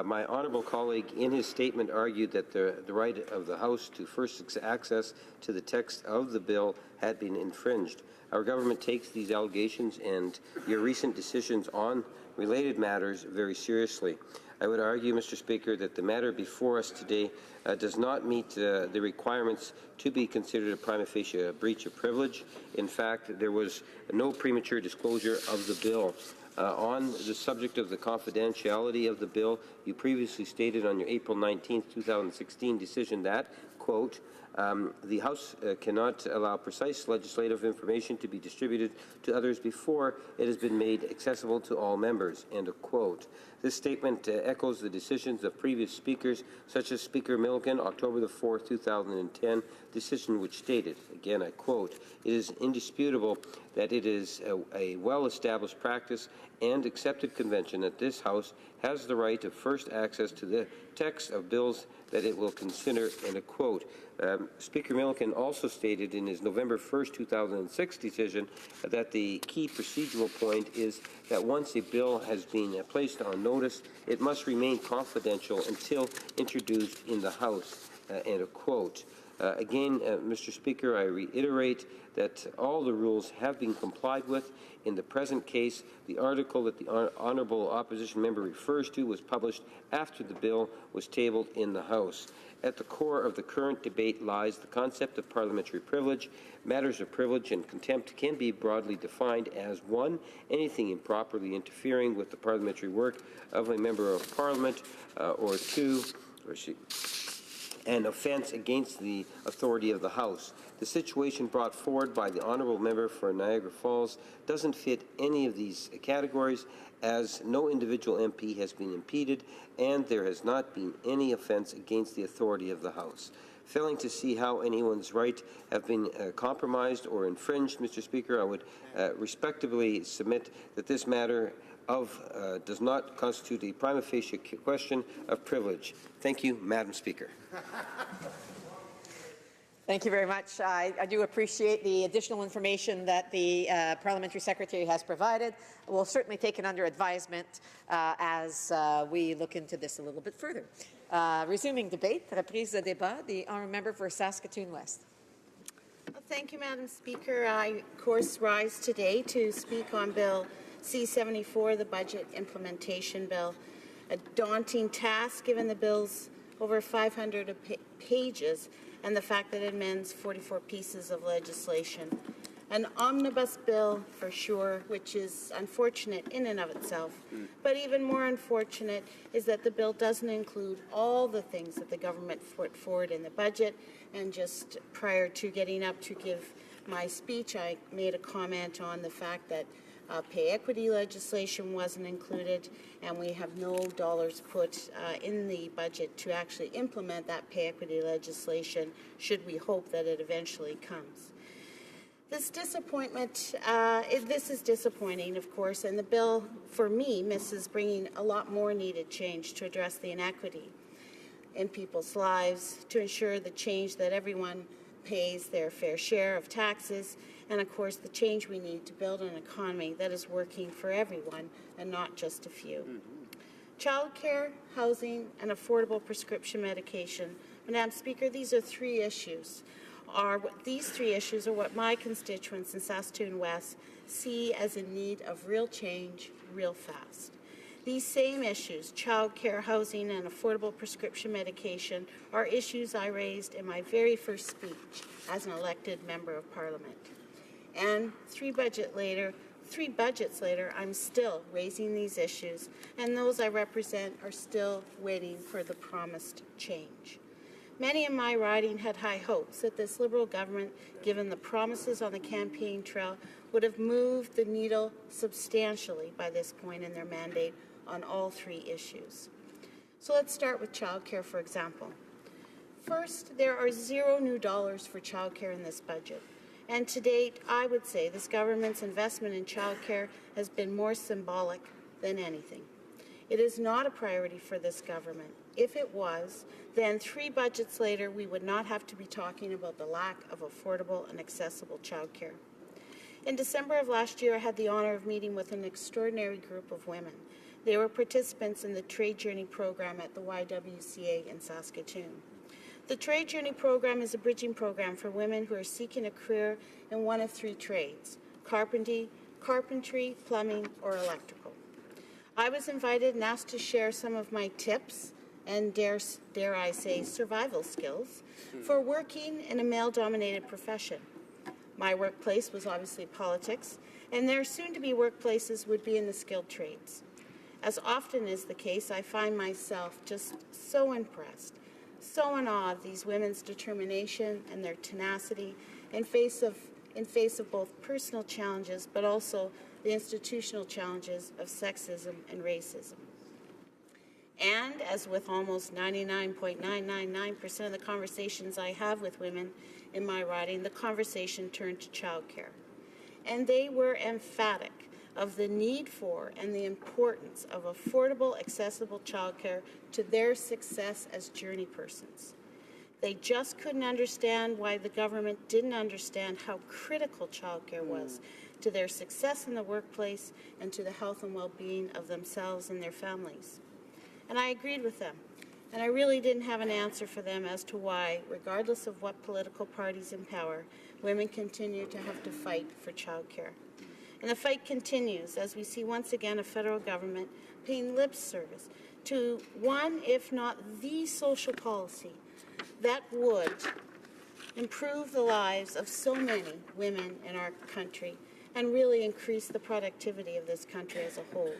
my honourable colleague in his statement argued that the right of the House to first access to the text of the bill had been infringed. Our government takes these allegations and your recent decisions on related matters very seriously. I would argue, Mr. Speaker, that the matter before us today does not meet the requirements to be considered a prima facie breach of privilege. In fact, there was no premature disclosure of the bill. On the subject of the confidentiality of the bill, you previously stated on your April 19, 2016 decision that, quote, the House cannot allow precise legislative information to be distributed to others before it has been made accessible to all members, end of quote. This statement echoes the decisions of previous speakers, such as Speaker Milliken, October 4, 2010, decision which stated, again I quote, "It is indisputable that it is a well-established practice and accepted convention that this House has the right of first access to the text of bills that it will consider," end of quote. Speaker Milliken also stated in his November 1st, 2006 decision that the key procedural point is that once a bill has been placed on notice, it must remain confidential until introduced in the House, end of quote. Again, Mr. Speaker, I reiterate that all the rules have been complied with. In the present case, the article that the honourable opposition member refers to was published after the bill was tabled in the House. At the core of the current debate lies the concept of parliamentary privilege. Matters of privilege and contempt can be broadly defined as 1. Anything improperly interfering with the parliamentary work of a member of Parliament, or 2, an offence against the authority of the House. The situation brought forward by the honourable member for Niagara Falls doesn't fit any of these categories, as no individual MP has been impeded and there has not been any offence against the authority of the House. Failing to see how anyone's right have been compromised or infringed, Mr. Speaker, I would respectfully submit that this matter does not constitute a prima facie question of privilege. Thank you, Madam Speaker. Thank you very much. I do appreciate the additional information that the Parliamentary Secretary has provided. We'll certainly take it under advisement as we look into this a little bit further. Resuming debate, reprise de débat, the honourable member for Saskatoon West. Well, thank you, Madam Speaker. I, of course, rise today to speak on Bill C-74, the Budget Implementation Bill. A daunting task given the bill's over 500 pages and the fact that it amends 44 pieces of legislation. An omnibus bill, for sure, which is unfortunate in and of itself. But even more unfortunate is that the bill doesn't include all the things that the government put forward in the budget. And just prior to getting up to give my speech, I made a comment on the fact that pay equity legislation wasn't included, and we have no dollars put in the budget to actually implement that pay equity legislation, should we hope that it eventually comes. This disappointment, this is disappointing, of course, and the bill, for me, misses bringing a lot more needed change to address the inequity in people's lives, to ensure the change that everyone pays their fair share of taxes, and of course the change we need to build an economy that is working for everyone and not just a few. Childcare, housing, and affordable prescription medication. Madam Speaker, these are three issues. These three issues are what my constituents in Saskatoon West see as in need of real change, real fast. These same issues, childcare, housing, and affordable prescription medication, are issues I raised in my very first speech as an elected member of Parliament. And three budgets later, I'm still raising these issues, and those I represent are still waiting for the promised change. Many in my riding had high hopes that this Liberal government, given the promises on the campaign trail, would have moved the needle substantially by this point in their mandate on all three issues. So let's start with childcare, for example. First, there are $0 new dollars for childcare in this budget. And to date, I would say this government's investment in childcare has been more symbolic than anything. It is not a priority for this government. If it was, then 3 budgets later, we would not have to be talking about the lack of affordable and accessible childcare. In December of last year, I had the honor of meeting with an extraordinary group of women. They were participants in the Trade Journey program at the YWCA in Saskatoon. The Trade Journey program is a bridging program for women who are seeking a career in one of 3 trades: carpentry, plumbing, or electrical. I was invited and asked to share some of my tips and dare I say survival skills for working in a male-dominated profession. My workplace was obviously politics, and their soon-to-be workplaces would be in the skilled trades. As often is the case, I find myself just so impressed, so in awe of these women's determination and their tenacity in face of both personal challenges, but also the institutional challenges of sexism and racism. And as with almost 99.999% of the conversations I have with women in my riding, the conversation turned to childcare. And they were emphatic of the need for and the importance of affordable, accessible childcare to their success as journey persons. They just couldn't understand why the government didn't understand how critical childcare was to their success in the workplace and to the health and well-being of themselves and their families. And I agreed with them. And I really didn't have an answer for them as to why, regardless of what political parties in power, women continue to have to fight for childcare. And the fight continues as we see once again a federal government paying lip service to one, if not the social policy that would improve the lives of so many women in our country and really increase the productivity of this country as a whole.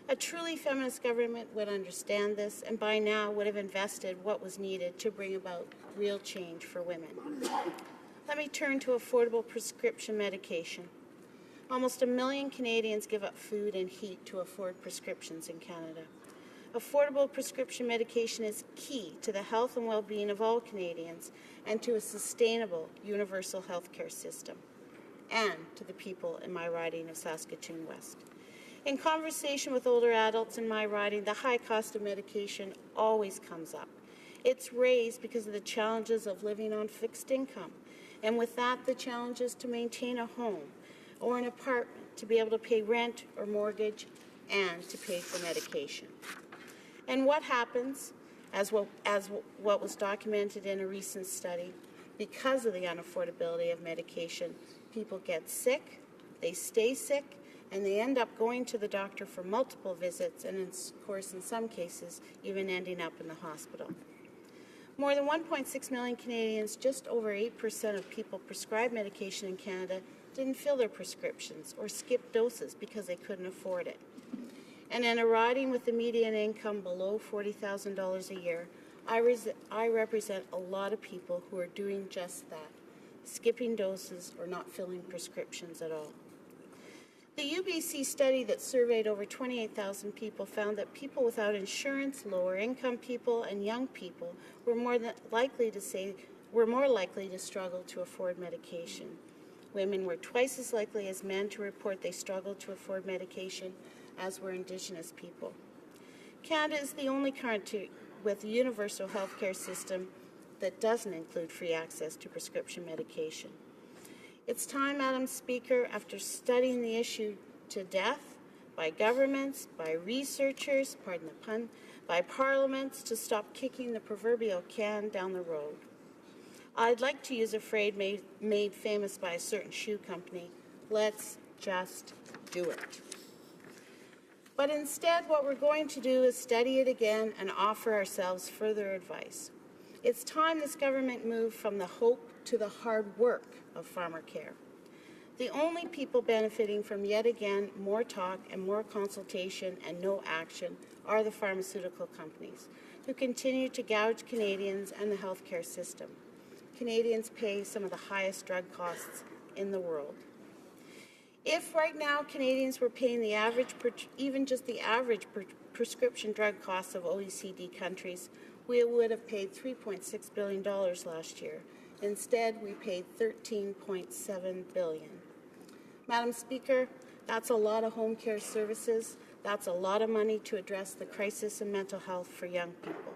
A truly feminist government would understand this and by now would have invested what was needed to bring about real change for women. Let me turn to affordable prescription medication. Almost 1 million Canadians give up food and heat to afford prescriptions in Canada. Affordable prescription medication is key to the health and well-being of all Canadians and to a sustainable universal health care system, and to the people in my riding of Saskatoon West. In conversation with older adults in my riding, the high cost of medication always comes up. It's raised because of the challenges of living on fixed income, and with that, the challenges to maintain a home or an apartment, to be able to pay rent or mortgage, and to pay for medication. And what happens, as what was documented in a recent study, because of the unaffordability of medication, people get sick, they stay sick, and they end up going to the doctor for multiple visits and, of course, in some cases, even ending up in the hospital. More than 1.6 million Canadians, just over 8% of people prescribed medication in Canada, didn't fill their prescriptions or skipped doses because they couldn't afford it. And in a riding with the median income below $40,000 a year, I represent a lot of people who are doing just that, skipping doses or not filling prescriptions at all. The UBC study that surveyed over 28,000 people found that people without insurance, lower income people, and young people were more likely to struggle to afford medication. Women were twice as likely as men to report they struggled to afford medication, as were Indigenous people. Canada is the only country with a universal health care system that doesn't include free access to prescription medication. It's time, Madam Speaker, after studying the issue to death by governments, by researchers, pardon the pun, by parliaments, to stop kicking the proverbial can down the road. I'd like to use a phrase made famous by a certain shoe company: let's just do it. But instead, what we're going to do is study it again and offer ourselves further advice. It's time this government moved from the hope to the hard work of farmer care. The only people benefiting from yet again more talk and more consultation and no action are the pharmaceutical companies, who continue to gouge Canadians and the healthcare system. Canadians pay some of the highest drug costs in the world. If right now Canadians were paying the average, even just the average prescription drug costs of OECD countries, we would have paid $3.6 billion last year. Instead, we paid $13.7 billion. Madam Speaker, that's a lot of home care services. That's a lot of money to address the crisis in mental health for young people.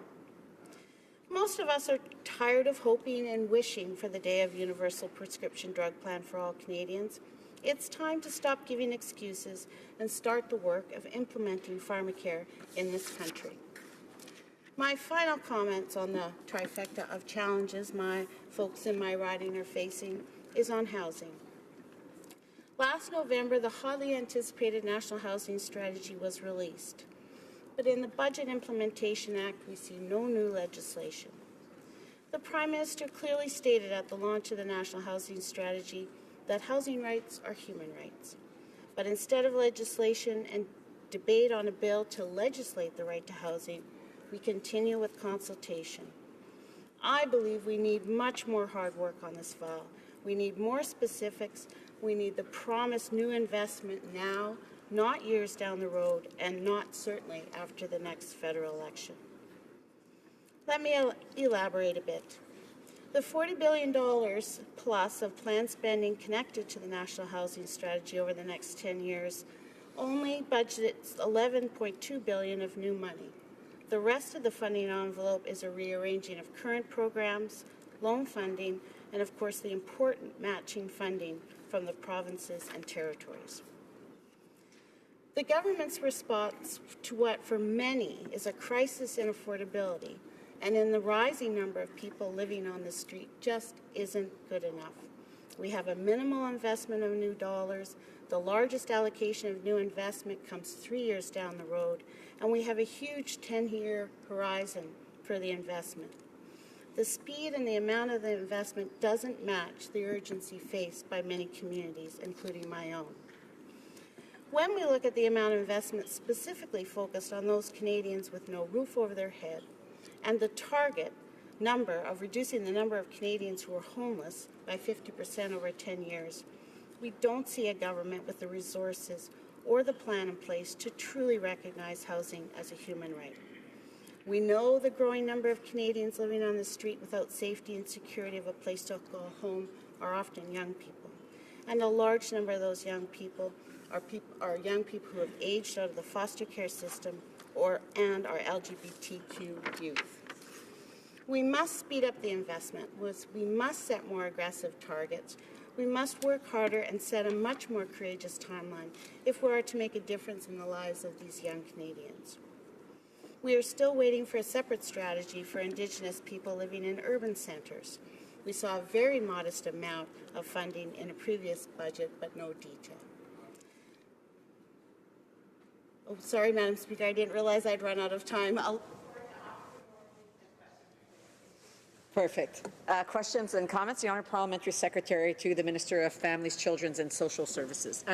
Most of us are tired of hoping and wishing for the day of universal prescription drug plan for all Canadians. It's time to stop giving excuses and start the work of implementing pharmacare in this country. My final comments on the trifecta of challenges my folks in my riding are facing is on housing. Last November, the hotly anticipated National Housing Strategy was released. But in the Budget Implementation Act, we see no new legislation. The Prime Minister clearly stated at the launch of the National Housing Strategy that housing rights are human rights. But instead of legislation and debate on a bill to legislate the right to housing, we continue with consultation. I believe we need much more hard work on this file. We need more specifics. We need the promised new investment now, not years down the road, and not certainly after the next federal election. Let me elaborate a bit. The $40 billion plus of planned spending connected to the National Housing Strategy over the next 10 years only budgets $11.2 billion of new money. The rest of the funding envelope is a rearranging of current programs, loan funding, and of course the important matching funding from the provinces and territories. The government's response to what for many is a crisis in affordability and in the rising number of people living on the street just isn't good enough. We have a minimal investment of new dollars. The largest allocation of new investment comes 3 years down the road, and we have a huge 10-year horizon for the investment. The speed and the amount of the investment doesn't match the urgency faced by many communities, including my own. When we look at the amount of investment specifically focused on those Canadians with no roof over their head, and the target number of reducing the number of Canadians who are homeless by 50% over 10 years, we don't see a government with the resources or the plan in place to truly recognize housing as a human right. We know the growing number of Canadians living on the street without safety and security of a place to call home are often young people. And a large number of those young people are young people who have aged out of the foster care system and are LGBTQ youth. We must speed up the investment. We must set more aggressive targets. We must work harder and set a much more courageous timeline if we are to make a difference in the lives of these young Canadians. We are still waiting for a separate strategy for Indigenous people living in urban centres. We saw a very modest amount of funding in a previous budget, but no detail. Oh, sorry, Madam Speaker, I didn't realize I'd run out of time. Perfect. Questions and comments? The Honourable Parliamentary Secretary to the Minister of Families, Children and Social Services.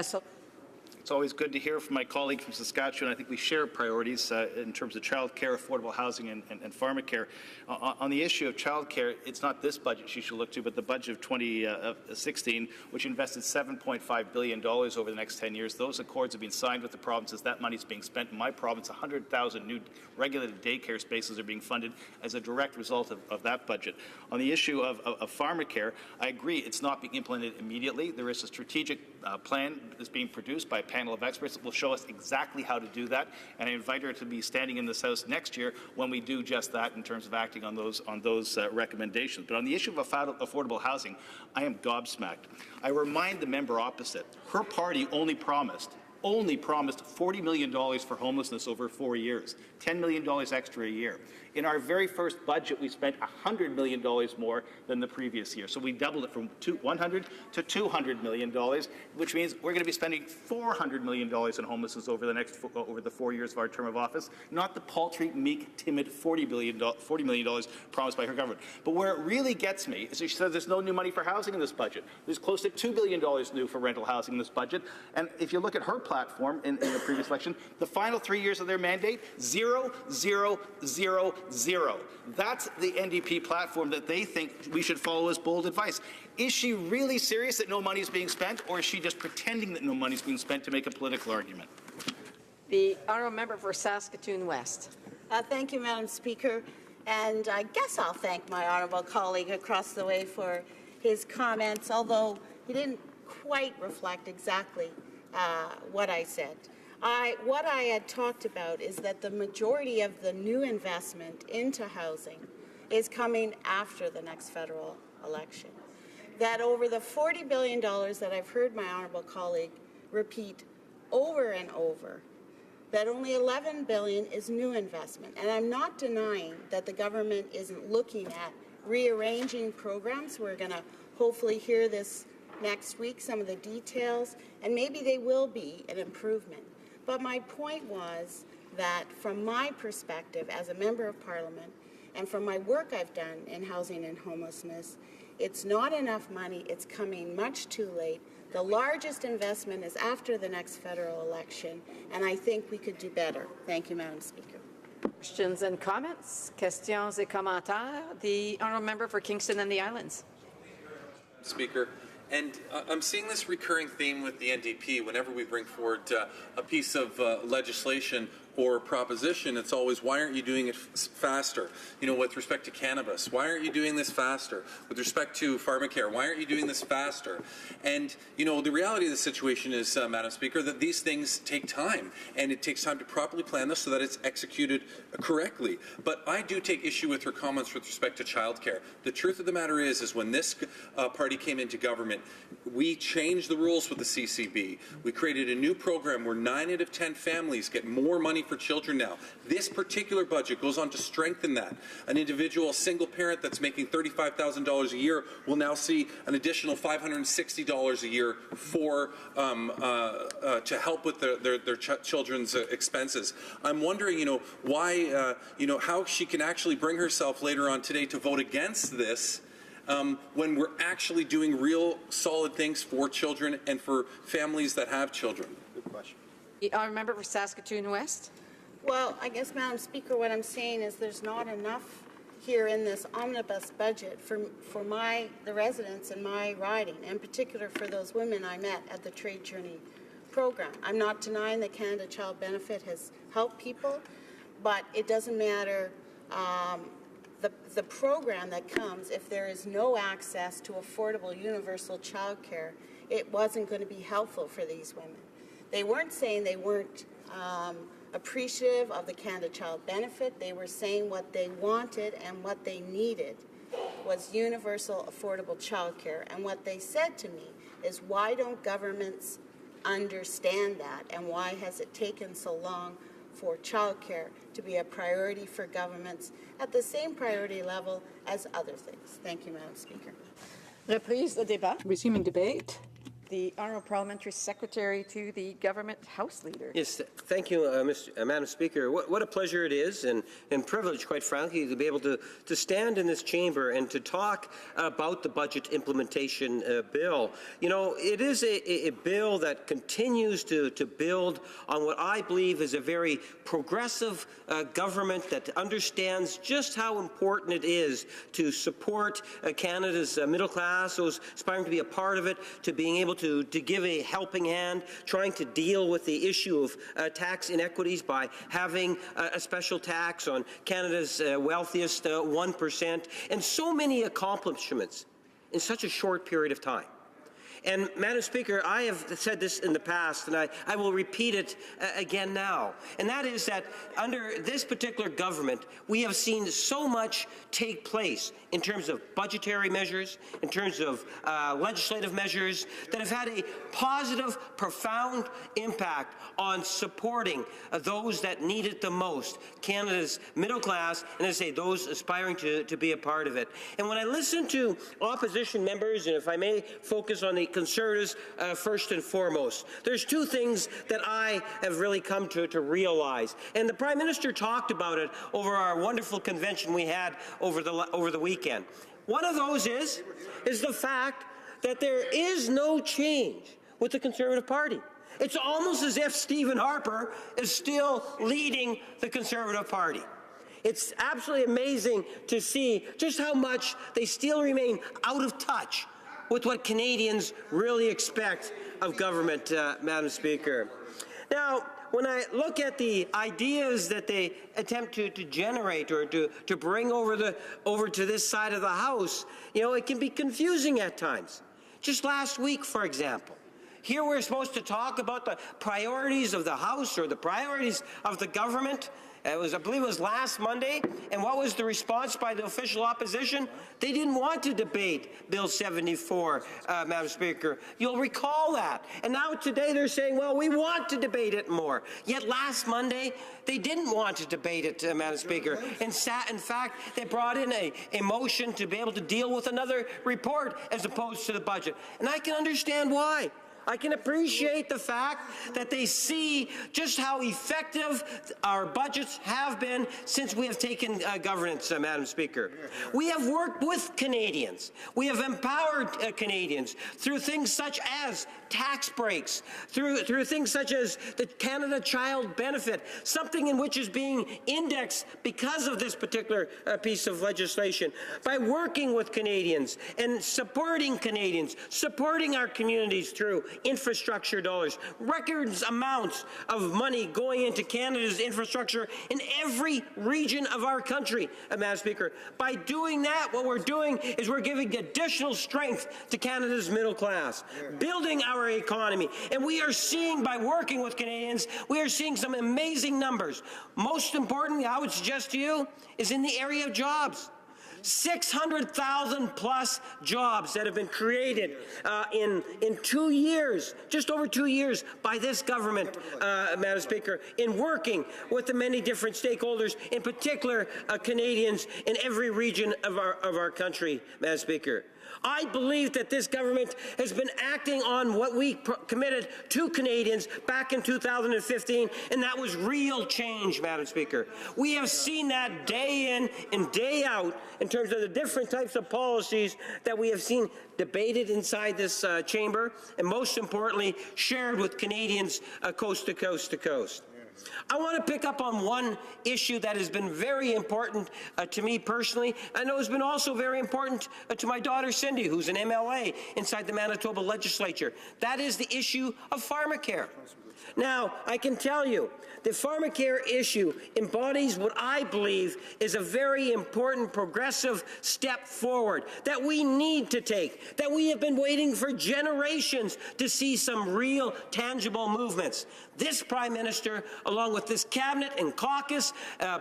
It's always good to hear from my colleague from Saskatchewan. I think we share priorities in terms of child care, affordable housing, and pharmacare. On the issue of child care, it's not this budget you should look to, but the budget of 2016, which invested $7.5 billion over the next 10 years. Those accords have been signed with the provinces. That money is being spent in my province. 100,000 new regulated daycare spaces are being funded as a direct result of that budget. On the issue of pharmacare, I agree it's not being implemented immediately. There is a strategic plan that's being produced by a panel of experts that will show us exactly how to do that, and I invite her to be standing in this House next year when we do just that in terms of acting on those recommendations. But on the issue of affordable housing, I am gobsmacked. I remind the member opposite, her party only promised $40 million for homelessness over 4 years, $10 million extra a year. In our very first budget, we spent $100 million more than the previous year. So we doubled it from $100 to $200 million, which means we're going to be spending $400 million in homelessness over the 4 years of our term of office, not the paltry, meek, timid $40 million promised by her government. But where it really gets me is she says there's no new money for housing in this budget. There's close to $2 billion new for rental housing in this budget. And if you look at her platform in the previous election, the final 3 years of their mandate, 0, 0, 0, 0. That's the NDP platform that they think we should follow as bold advice. Is she really serious that no money is being spent, or is she just pretending that no money is being spent to make a political argument? The Honourable Member for Saskatoon West. Thank you, Madam Speaker. And I guess I'll thank my honourable colleague across the way for his comments, although he didn't quite reflect exactly what I said. What I had talked about is that the majority of the new investment into housing is coming after the next federal election. That over the $40 billion that I've heard my honourable colleague repeat over and over, that only $11 billion is new investment. And I'm not denying that the government isn't looking at rearranging programs. We're going to hopefully hear this next week some of the details, and maybe they will be an improvement. But my point was that from my perspective as a member of Parliament and from my work I've done in housing and homelessness, it's not enough money. It's coming much too late. The largest investment is after the next federal election, and I think we could do better. Thank you, Madam Speaker. Questions and comments? Questions et commentaires? The honourable member for Kingston and the Islands. Speaker. And I'm seeing this recurring theme with the NDP. Whenever we bring forward a piece of legislation or proposition, it's always, why aren't you doing it faster? You know, with respect to cannabis, why aren't you doing this faster? With respect to pharmacare, why aren't you doing this faster? And, you know, the reality of the situation is, Madam Speaker, that these things take time, and it takes time to properly plan this so that it's executed correctly. But I do take issue with her comments with respect to childcare. The truth of the matter is when this party came into government, we changed the rules with the CCB. We created a new program where 9 out of 10 families get more money for children now. This particular budget goes on to strengthen that. An individual, a single parent that's making $35,000 a year will now see an additional $560 a year for to help with their children's expenses. I'm wondering, you know, why, you know, how she can actually bring herself later on today to vote against this when we're actually doing real solid things for children and for families that have children. Good question. The honourable member for Saskatoon West. Well, I guess, Madam Speaker, what I'm saying is there's not enough here in this omnibus budget for the residents in my riding, in particular for those women I met at the Trade Journey program. I'm not denying that Canada Child Benefit has helped people, but it doesn't matter the program that comes if there is no access to affordable universal child care. It wasn't going to be helpful for these women. They weren't saying they weren't appreciative of the Canada Child Benefit. They were saying what they wanted and what they needed was universal affordable child care. And what they said to me is, why don't governments understand that, and why has it taken so long for child care to be a priority for governments at the same priority level as other things? Thank you, Madam Speaker. Reprise de débat. Resuming debate. The Honourable Parliamentary Secretary to the Government House Leader. Yes, thank you, Madam Speaker. What a pleasure it is and privilege, quite frankly, to be able to stand in this chamber and to talk about the budget implementation bill. You know, it is a bill that continues to build on what I believe is a very progressive government that understands just how important it is to support Canada's middle class, those aspiring to be a part of it, to being able to give a helping hand, trying to deal with the issue of tax inequities by having a special tax on Canada's wealthiest 1%, and so many accomplishments in such a short period of time. And, Madam Speaker, I have said this in the past, and I will repeat it again now, and that is that under this particular government, we have seen so much take place in terms of budgetary measures, in terms of legislative measures that have had a positive, profound impact on supporting those that need it the most, Canada's middle class, and I say those aspiring to be a part of it. And when I listen to opposition members, and if I may focus on the Conservatives first and foremost, there's two things that I have really come to realize. And the Prime Minister talked about it over our wonderful convention we had over the weekend. One of those is the fact that there is no change with the Conservative Party. It's almost as if Stephen Harper is still leading the Conservative Party. It's absolutely amazing to see just how much they still remain out of touch with what Canadians really expect of government, Madam Speaker. Now, when I look at the ideas that they attempt to generate or to bring over to this side of the House, you know, it can be confusing at times. Just last week, for example, here we're supposed to talk about the priorities of the House or the priorities of the government, I believe it was last Monday. And what was the response by the official opposition? They didn't want to debate Bill 74, Madam Speaker. You'll recall that. And now today they're saying, well, we want to debate it more. Yet last Monday, they didn't want to debate it, Madam Speaker. In fact, they brought in a motion to be able to deal with another report as opposed to the budget. And I can understand why. I can appreciate the fact that they see just how effective our budgets have been since we have taken governance, Madam Speaker. We have worked with Canadians. We have empowered Canadians through things such as tax breaks, through things such as the Canada Child Benefit, something in which is being indexed because of this particular piece of legislation. By working with Canadians and supporting Canadians, supporting our communities through infrastructure dollars, records amounts of money going into Canada's infrastructure in every region of our country, Madam Speaker. By doing that, what we're doing is we're giving additional strength to Canada's middle class, building our economy. And we are seeing, by working with Canadians, we are seeing some amazing numbers. Most importantly, I would suggest to you, is in the area of jobs. 600,000 plus jobs that have been created in 2 years, just over 2 years, by this government, Madam Speaker, in working with the many different stakeholders, in particular Canadians in every region of our country, Madam Speaker. I believe that this government has been acting on what we committed to Canadians back in 2015, and that was real change, Madam Speaker. We have seen that day in and day out in terms of the different types of policies that we have seen debated inside this chamber, and most importantly, shared with Canadians coast to coast to coast. I want to pick up on one issue that has been very important to me personally. I know it's been also very important to my daughter Cindy, who's an MLA inside the Manitoba legislature. That is the issue of pharmacare. Now, I can tell you, the pharmacare issue embodies what I believe is a very important progressive step forward that we need to take, that we have been waiting for generations to see some real, tangible movements. This Prime Minister, along with this Cabinet and caucus,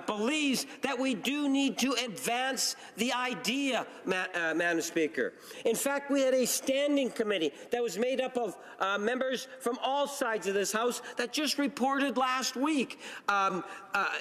believes that we do need to advance the idea, Madam Speaker. In fact, we had a standing committee that was made up of members from all sides of this House that just reported last week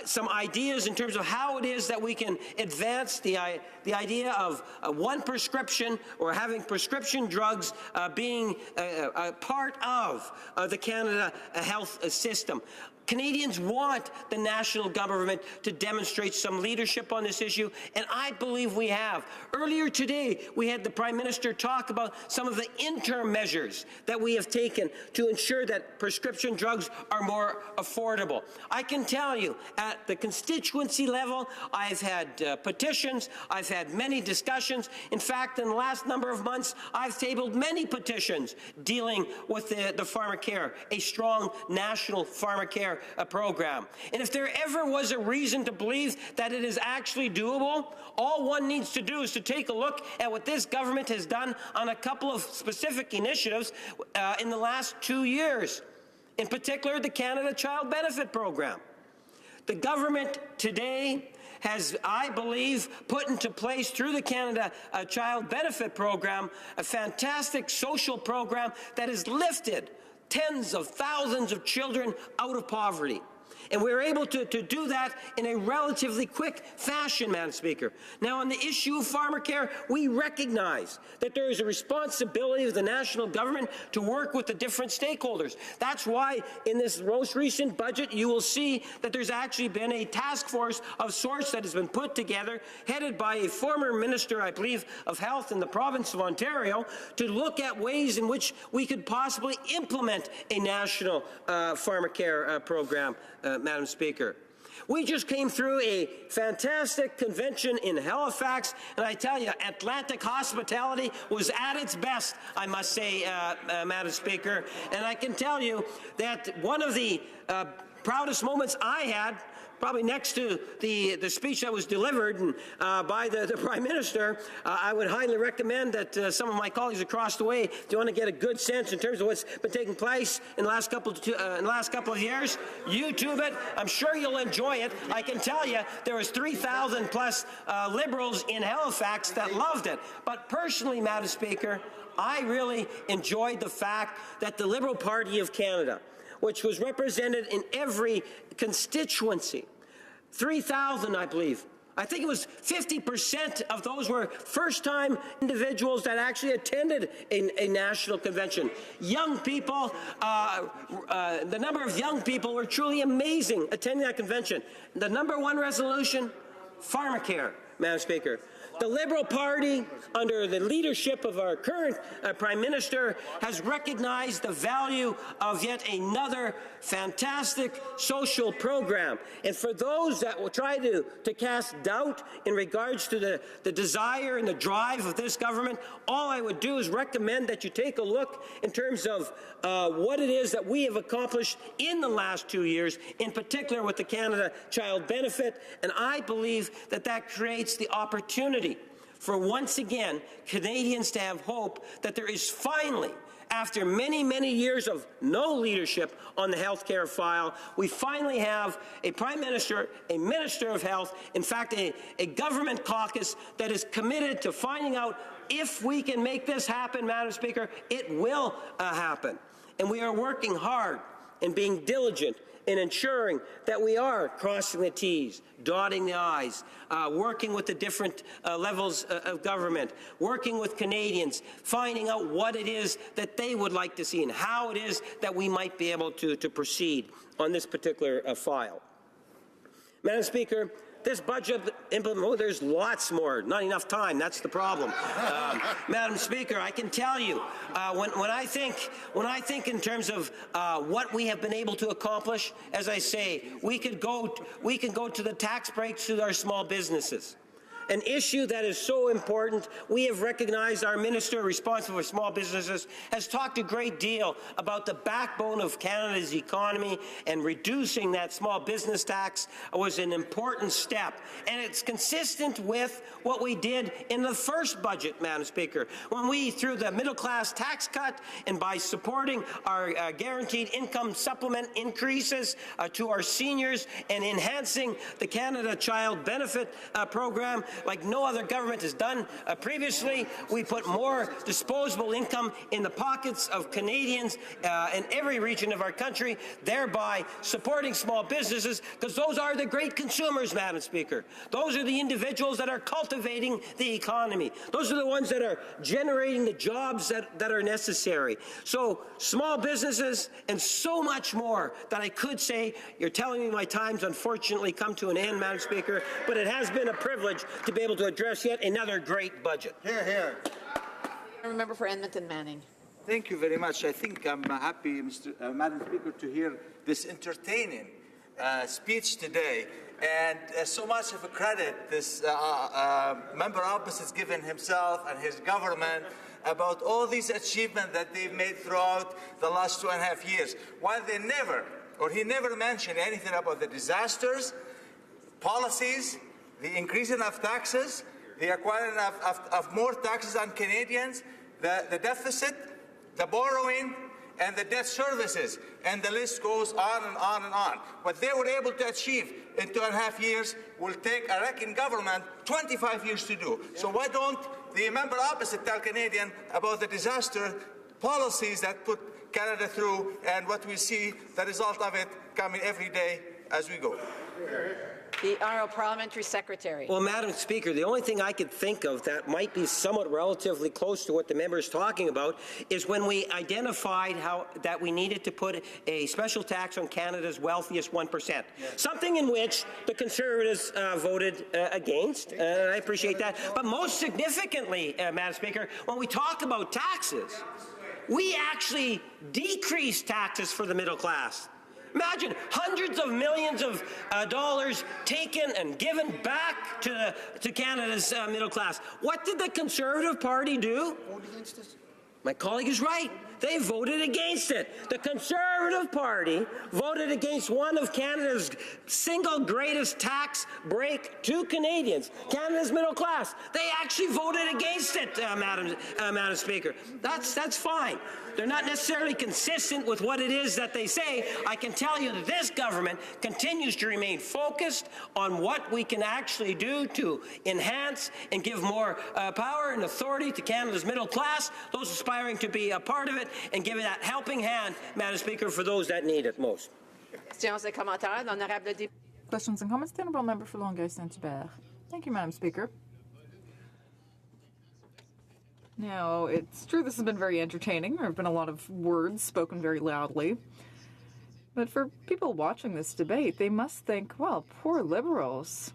some ideas in terms of how it is that we can advance the idea of one prescription or having prescription drugs being a part of the Canada health system. Canadians want the national government to demonstrate some leadership on this issue, and I believe we have. Earlier today, we had the Prime Minister talk about some of the interim measures that we have taken to ensure that prescription drugs are more affordable. I can tell you, at the constituency level, I've had petitions, I've had many discussions. In fact, in the last number of months, I've tabled many petitions dealing with the pharmacare, a strong national pharmacare program. And if there ever was a reason to believe that it is actually doable, all one needs to do is to take a look at what this government has done on a couple of specific initiatives in the last 2 years. In particular, the Canada Child Benefit Program. The government today has, I believe, put into place through the Canada Child Benefit Program a fantastic social program that has lifted tens of thousands of children out of poverty. And we're able to do that in a relatively quick fashion, Madam Speaker. Now, on the issue of pharmacare, we recognize that there is a responsibility of the national government to work with the different stakeholders. That's why in this most recent budget, you will see that there's actually been a task force of sorts that has been put together, headed by a former minister, I believe, of health in the province of Ontario, to look at ways in which we could possibly implement a national pharmacare program, Madam Speaker. We just came through a fantastic convention in Halifax, and I tell you, Atlantic hospitality was at its best, I must say, Madam Speaker. And I can tell you that one of the proudest moments I had probably next to the speech that was delivered by the Prime Minister, I would highly recommend that some of my colleagues across the way, if you want to get a good sense in terms of what's been taking place in the last couple of years, YouTube it. I'm sure you'll enjoy it. I can tell you there was 3,000 plus Liberals in Halifax that loved it. But personally, Madam Speaker, I really enjoyed the fact that the Liberal Party of Canada, which was represented in every constituency, 3,000, I believe. I think it was 50% of those were first-time individuals that actually attended a national convention. Young people, the number of young people were truly amazing attending that convention. The #1 resolution, pharmacare, Madam Speaker. The Liberal Party, under the leadership of our current Prime Minister, has recognized the value of yet another fantastic social program. And for those that will try to cast doubt in regards to the desire and the drive of this government, all I would do is recommend that you take a look in terms of what it is that we have accomplished in the last 2 years, in particular with the Canada Child Benefit. And I believe that that creates the opportunity for once again Canadians to have hope that there is finally, after many, many years of no leadership on the health care file, we finally have a Prime Minister, a Minister of Health, in fact a government caucus that is committed to finding out if we can make this happen, Madam Speaker. It will happen. And we are working hard and being diligent in ensuring that we are crossing the T's, dotting the I's, working with the different levels of government, working with Canadians, finding out what it is that they would like to see and how it is that we might be able to proceed on this particular file. Madam Speaker, this budget there's lots more, not enough time, that's the problem. Madam Speaker, I can tell you, when I think in terms of what we have been able to accomplish, as I say, we can go to the tax breaks to our small businesses. An issue that is so important. We have recognized our minister responsible for small businesses has talked a great deal about the backbone of Canada's economy, and reducing that small business tax was an important step. And it's consistent with what we did in the first budget, Madam Speaker, when we, through the middle-class tax cut and by supporting our guaranteed income supplement increases to our seniors and enhancing the Canada Child Benefit program, like no other government has done previously. We put more disposable income in the pockets of Canadians in every region of our country, thereby supporting small businesses, because those are the great consumers, Madam Speaker. Those are the individuals that are cultivating the economy. Those are the ones that are generating the jobs that are necessary. So small businesses and so much more that I could say. You're telling me my time's unfortunately come to an end, Madam Speaker, but it has been a privilege to be able to address yet another great budget. Hear, hear. Member for Edmonton Manning. Thank you very much. I think I'm happy, Madam Speaker, to hear this entertaining speech today. And so much of a credit this member opposite has given himself and his government about all these achievements that they've made throughout the last 2.5 years, while they never, or he never mentioned anything about the disasters, policies, the increasing of taxes, the acquiring of more taxes on Canadians, the deficit, the borrowing, and the debt services, and the list goes on and on and on. What they were able to achieve in 2.5 years will take, I reckon, government 25 years to do. So why don't the member opposite tell Canadians about the disaster policies that put Canada through, and what we see, the result of it coming every day as we go. The Honourable Parliamentary Secretary. Well, Madam Speaker, the only thing I could think of that might be somewhat relatively close to what the member is talking about is when we identified that we needed to put a special tax on Canada's wealthiest 1%. Yes. Something in which the Conservatives voted against, and I appreciate that. But most significantly, Madam Speaker, when we talk about taxes, we actually decreased taxes for the middle class. Imagine hundreds of millions of dollars taken and given back to Canada's middle class. What did the Conservative Party do? My colleague is right. They voted against it. The Conservative Party voted against one of Canada's single greatest tax break to Canadians, Canada's middle class. They actually voted against it, Madam Speaker. That's fine. They're not necessarily consistent with what it is that they say. I can tell you that this government continues to remain focused on what we can actually do to enhance and give more power and authority to Canada's middle class, those aspiring to be a part of it, and give that helping hand, Madam Speaker, for those that need it most. Questions et commentaires. L'honorable député. Questions and comments. The honourable member for Longueuil-Saint-Hubert. Thank you, Madam Speaker. Now, it's true this has been very entertaining. There have been a lot of words spoken very loudly. But for people watching this debate, they must think, well, poor Liberals.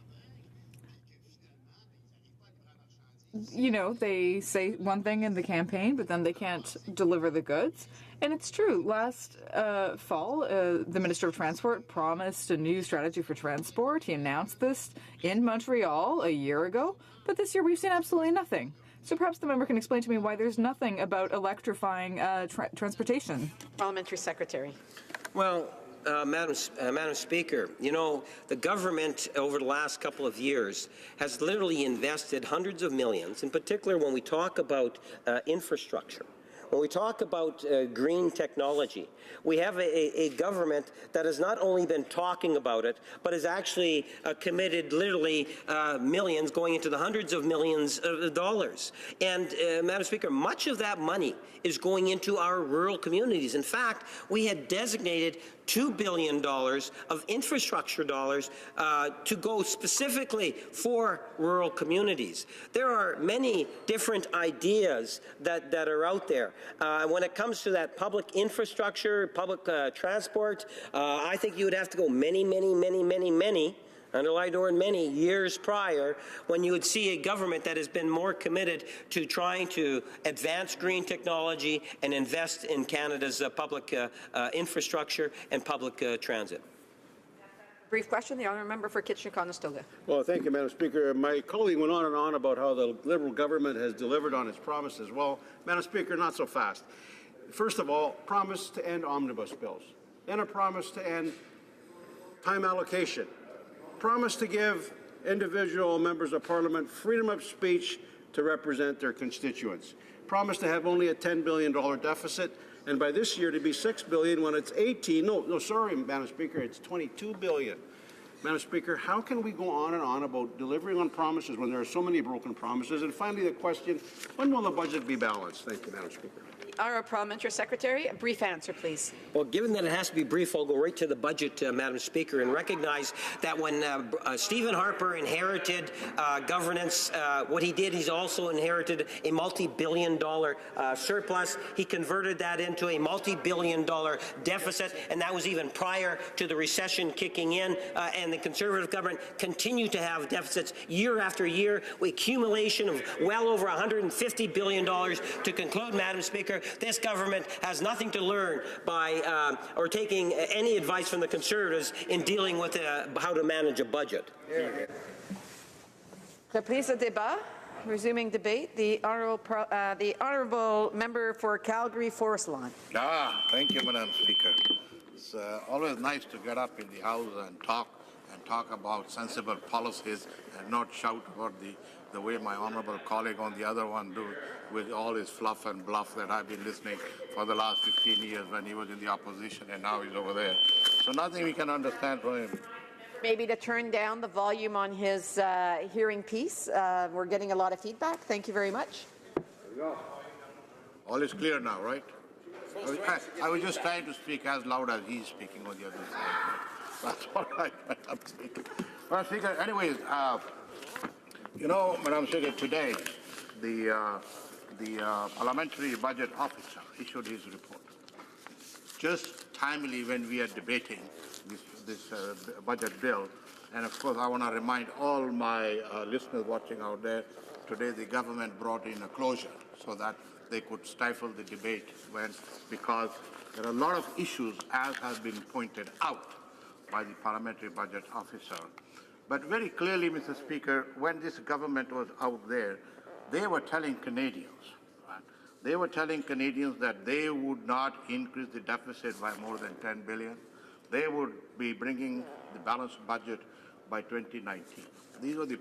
You know, they say one thing in the campaign, but then they can't deliver the goods. And it's true. Last fall, the Minister of Transport promised a new strategy for transport. He announced this in Montreal a year ago. But this year, we've seen absolutely nothing. So perhaps the member can explain to me why there's nothing about electrifying transportation. Parliamentary Secretary. Well, Madam Speaker, you know, the government over the last couple of years has literally invested hundreds of millions, in particular when we talk about infrastructure. When we talk about green technology, we have a government that has not only been talking about it, but has actually committed literally millions, going into the hundreds of millions of dollars. And, Madam Speaker, much of that money is going into our rural communities. In fact, we had designated $2 billion of infrastructure dollars to go specifically for rural communities. There are many different ideas that are out there. When it comes to that public infrastructure, public transport, I think you would have to go many, underline the word many, years prior, when you would see a government that has been more committed to trying to advance green technology and invest in Canada's public infrastructure and public transit. Brief question. The honourable member for Kitchener-Conestoga. Well, thank you, Madam Speaker. My colleague went on and on about how the Liberal government has delivered on its promises. Well, Madam Speaker, not so fast. First of all, promise to end omnibus bills. Then a promise to end time allocation. Promise to give individual members of Parliament freedom of speech to represent their constituents. Promise to have only a $10 billion deficit, and by this year to be $6 billion when it's 18. No, sorry, Madam Speaker, it's $22 billion. Madam Speaker, how can we go on and on about delivering on promises when there are so many broken promises? And finally, the question, when will the budget be balanced? Thank you, Madam Speaker. Our Parliamentary Secretary, a brief answer, please. Well, given that it has to be brief, I'll go right to the budget, Madam Speaker, and recognize that when Stephen Harper inherited governance, what he did, he's also inherited a multi-billion-dollar surplus. He converted that into a multi-billion-dollar deficit, and that was even prior to the recession kicking in, and the Conservative government continued to have deficits year after year, with accumulation of well over $150 billion. To conclude, Madam Speaker, this government has nothing to learn by or taking any advice from the Conservatives in dealing with how to manage a budget. Reprise de débat. Resuming debate. The honourable member for Calgary Forest Lawn. Thank you, Madam Speaker. It's always nice to get up in the House and talk about sensible policies and not shout about the way my honourable colleague on the other one do with all his fluff and bluff that I've been listening for the last 15 years when he was in the opposition and now he's over there. So nothing we can understand from him. Maybe to turn down the volume on his hearing piece. We're getting a lot of feedback. Thank you very much. There we go. All is clear now, right? I was just trying to speak as loud as he's speaking on the other side. That's all right, Madam Speaker. Well, Speaker, anyways, you know, Madam Speaker, today the Parliamentary Budget Officer issued his report. Just timely when we are debating this budget bill. And of course, I want to remind all my listeners watching out there, today the government brought in a closure so that they could stifle the debate because there are a lot of issues, as has been pointed out by the Parliamentary Budget Officer. But very clearly, Mr. Speaker, when this government was out there, they were telling Canadians They were telling Canadians that they would not increase the deficit by more than $10 billion. They would be bringing the balanced budget by 2019. These were the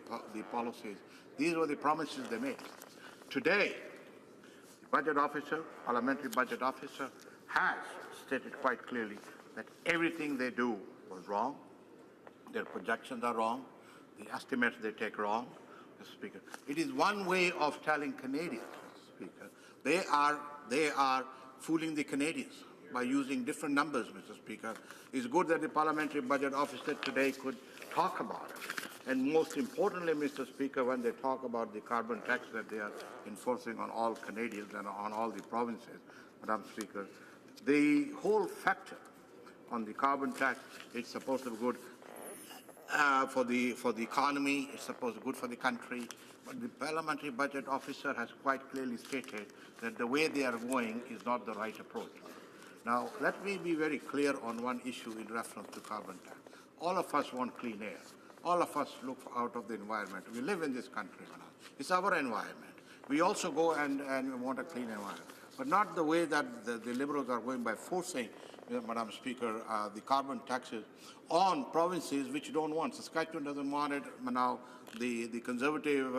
policies. These were the promises they made. Today, the budget officer, parliamentary budget officer, has stated quite clearly that everything they do was wrong. Their projections are wrong. The estimates they take wrong, Mr. Speaker. It is one way of telling Canadians, Mr. Speaker. They are fooling the Canadians by using different numbers, Mr. Speaker. It's good that the parliamentary budget officer today could talk about it. And most importantly, Mr. Speaker, when they talk about the carbon tax that they are enforcing on all Canadians and on all the provinces, Madam Speaker, the whole factor on the carbon tax, it's supposed to be good for the economy, it's supposed to be good for the country. But the parliamentary budget officer has quite clearly stated that the way they are going is not the right approach. Now, let me be very clear on one issue in reference to carbon tax. All of us want clean air. All of us look out of the environment. We live in this country. It's our environment. We also go and want a clean environment. But not the way that the Liberals are going by forcing, Madam Speaker, the carbon taxes on provinces which don't want. Saskatchewan doesn't want it. Now, the Conservative,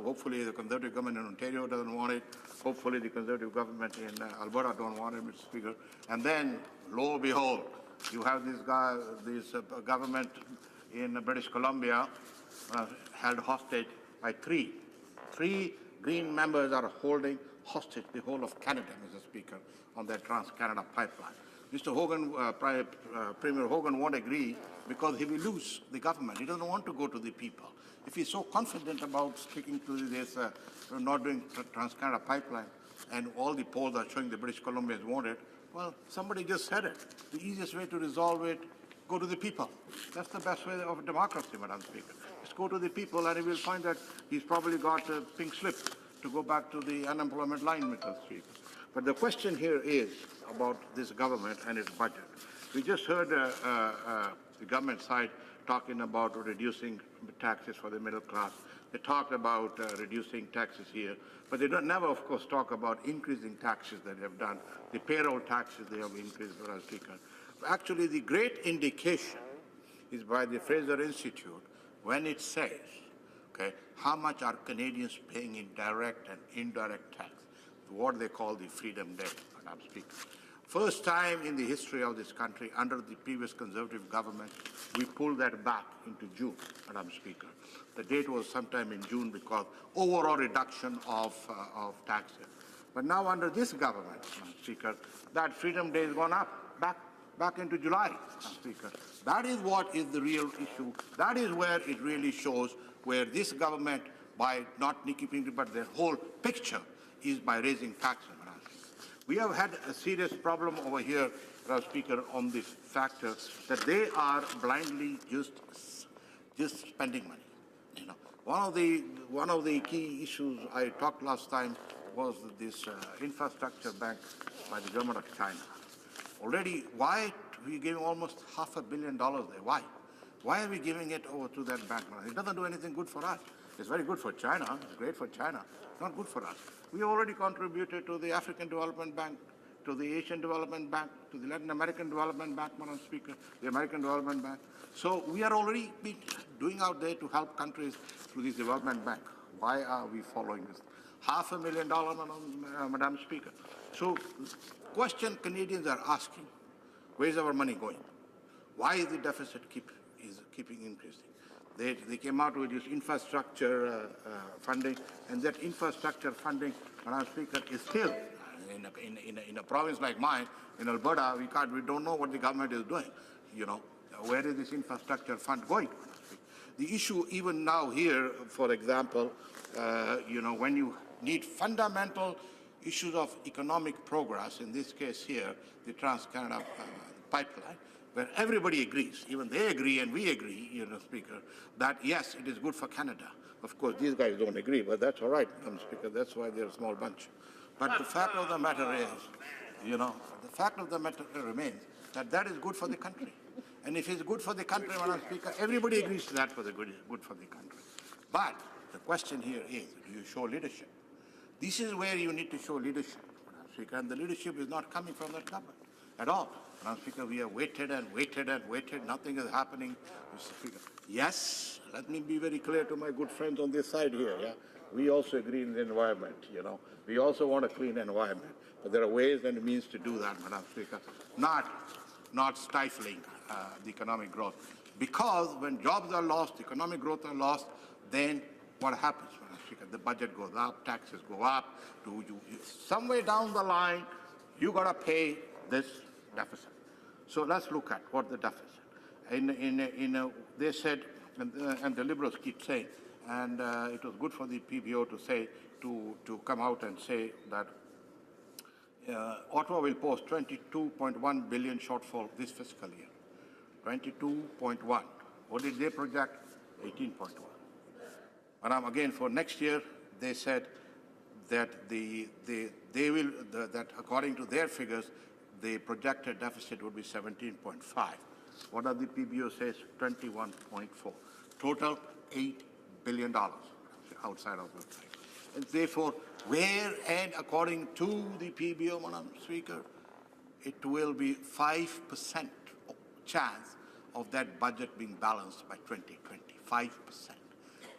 hopefully the Conservative government in Ontario doesn't want it. Hopefully the Conservative government in Alberta don't want it, Mr. Speaker. And then, lo and behold, you have this government in British Columbia held hostage by three Green members are holding hostage the whole of Canada, Mr. Speaker, on that Trans-Canada pipeline. Mr. Hogan, Premier Hogan won't agree because he will lose the government. He doesn't want to go to the people. If he's so confident about sticking to this, not doing Trans-Canada pipeline, and all the polls are showing the British Columbians want it, well, somebody just said it. The easiest way to resolve it, go to the people. That's the best way of democracy, Madam Speaker. Just go to the people and he will find that he's probably got a pink slip to go back to the unemployment line, Mr. Speaker. But the question here is about this government and its budget. We just heard the government side talking about reducing taxes for the middle class. They talked about reducing taxes here, but they never, of course, talk about increasing taxes that they have done. The payroll taxes they have increased, Mr. Speaker. Actually, the great indication is by the Fraser Institute when it says, okay, how much are Canadians paying in direct and indirect tax, what they call the Freedom Day, Madam Speaker. First time in the history of this country, under the previous Conservative government, we pulled that back into June, Madam Speaker. The date was sometime in June because overall reduction of taxes. But now under this government, Madam Speaker, that Freedom Day has gone up, back into July, Madam Speaker. That is what is the real issue. That is where it really shows where this government, by not keeping it, but their whole picture is by raising taxes, Madam Speaker. We have had a serious problem over here, Madam Speaker, on this factor that they are blindly just spending money. You know, one of the key issues I talked last time was this infrastructure bank by the government of China. Already, why are we giving almost $500 million there? Why? Why are we giving it over to that bank? It doesn't do anything good for us. It's very good for China. It's great for China. It's not good for us. We already contributed to the African Development Bank, to the Asian Development Bank, to the Latin American Development Bank, Madam Speaker, the American Development Bank. So we are already doing out there to help countries through this development bank. Why are we following this? $500,000, Madam Speaker. So question Canadians are asking, where's our money going? Why is the deficit keeping increasing? They came out with this infrastructure funding, and that infrastructure funding, Madam Speaker, is still in a province like mine, in Alberta, we don't know what the government is doing. You know, where is this infrastructure fund going? The issue even now here, for example, you know, when you need fundamental issues of economic progress, in this case here, the Trans-Canada pipeline, where everybody agrees, even they agree and we agree, you know, Speaker, that yes, it is good for Canada. Of course, these guys don't agree, but that's all right, Madam Speaker, that's why they're a small bunch. But the fact of the matter is, you know, the fact of the matter remains that is good for the country. And if it's good for the country, Madam Speaker, everybody agrees to that for the good for the country. But the question here is, do you show leadership? This is where you need to show leadership. Speaker, and the leadership is not coming from that government at all. Madam Speaker, we have waited and waited and waited. Nothing is happening, Mr. Speaker. Yes, let me be very clear to my good friends on this side here. Yeah, we also agree in the environment. You know, we also want a clean environment, but there are ways and means to do that, Madam Speaker. Not stifling the economic growth, because when jobs are lost, economic growth are lost, then what happens, Madam Speaker? The budget goes up, taxes go up. Somewhere down the line, you got to pay this deficit. So let's look at what the deficit. They said, and the Liberals keep saying, and it was good for the PBO to say, to come out and say that Ottawa will post 22.1 billion shortfall this fiscal year. 22.1. What did they project? 18.1. And again, for next year, they said that that according to their figures, the projected deficit would be 17.5. What does the PBO says? 21.4. Total $8 billion outside of the thing. And therefore, and according to the PBO, Madam Speaker, it will be 5% chance of that budget being balanced by 2020. 5%.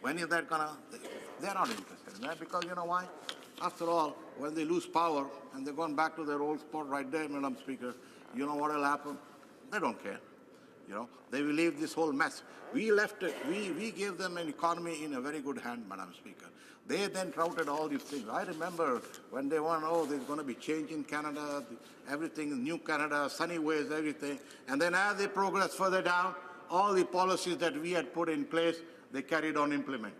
When is that gonna? They're not interested in that, because you know why? After all, when they lose power and they're going back to their old spot right there, Madam Speaker, you know what will happen? They don't care. You know, they will leave this whole mess. We left it. We gave them an economy in a very good hand, Madam Speaker. They then touted all these things. I remember when they went, oh, there's going to be change in Canada, everything, new Canada, sunny ways, everything. And then as they progressed further down, all the policies that we had put in place, they carried on implementing.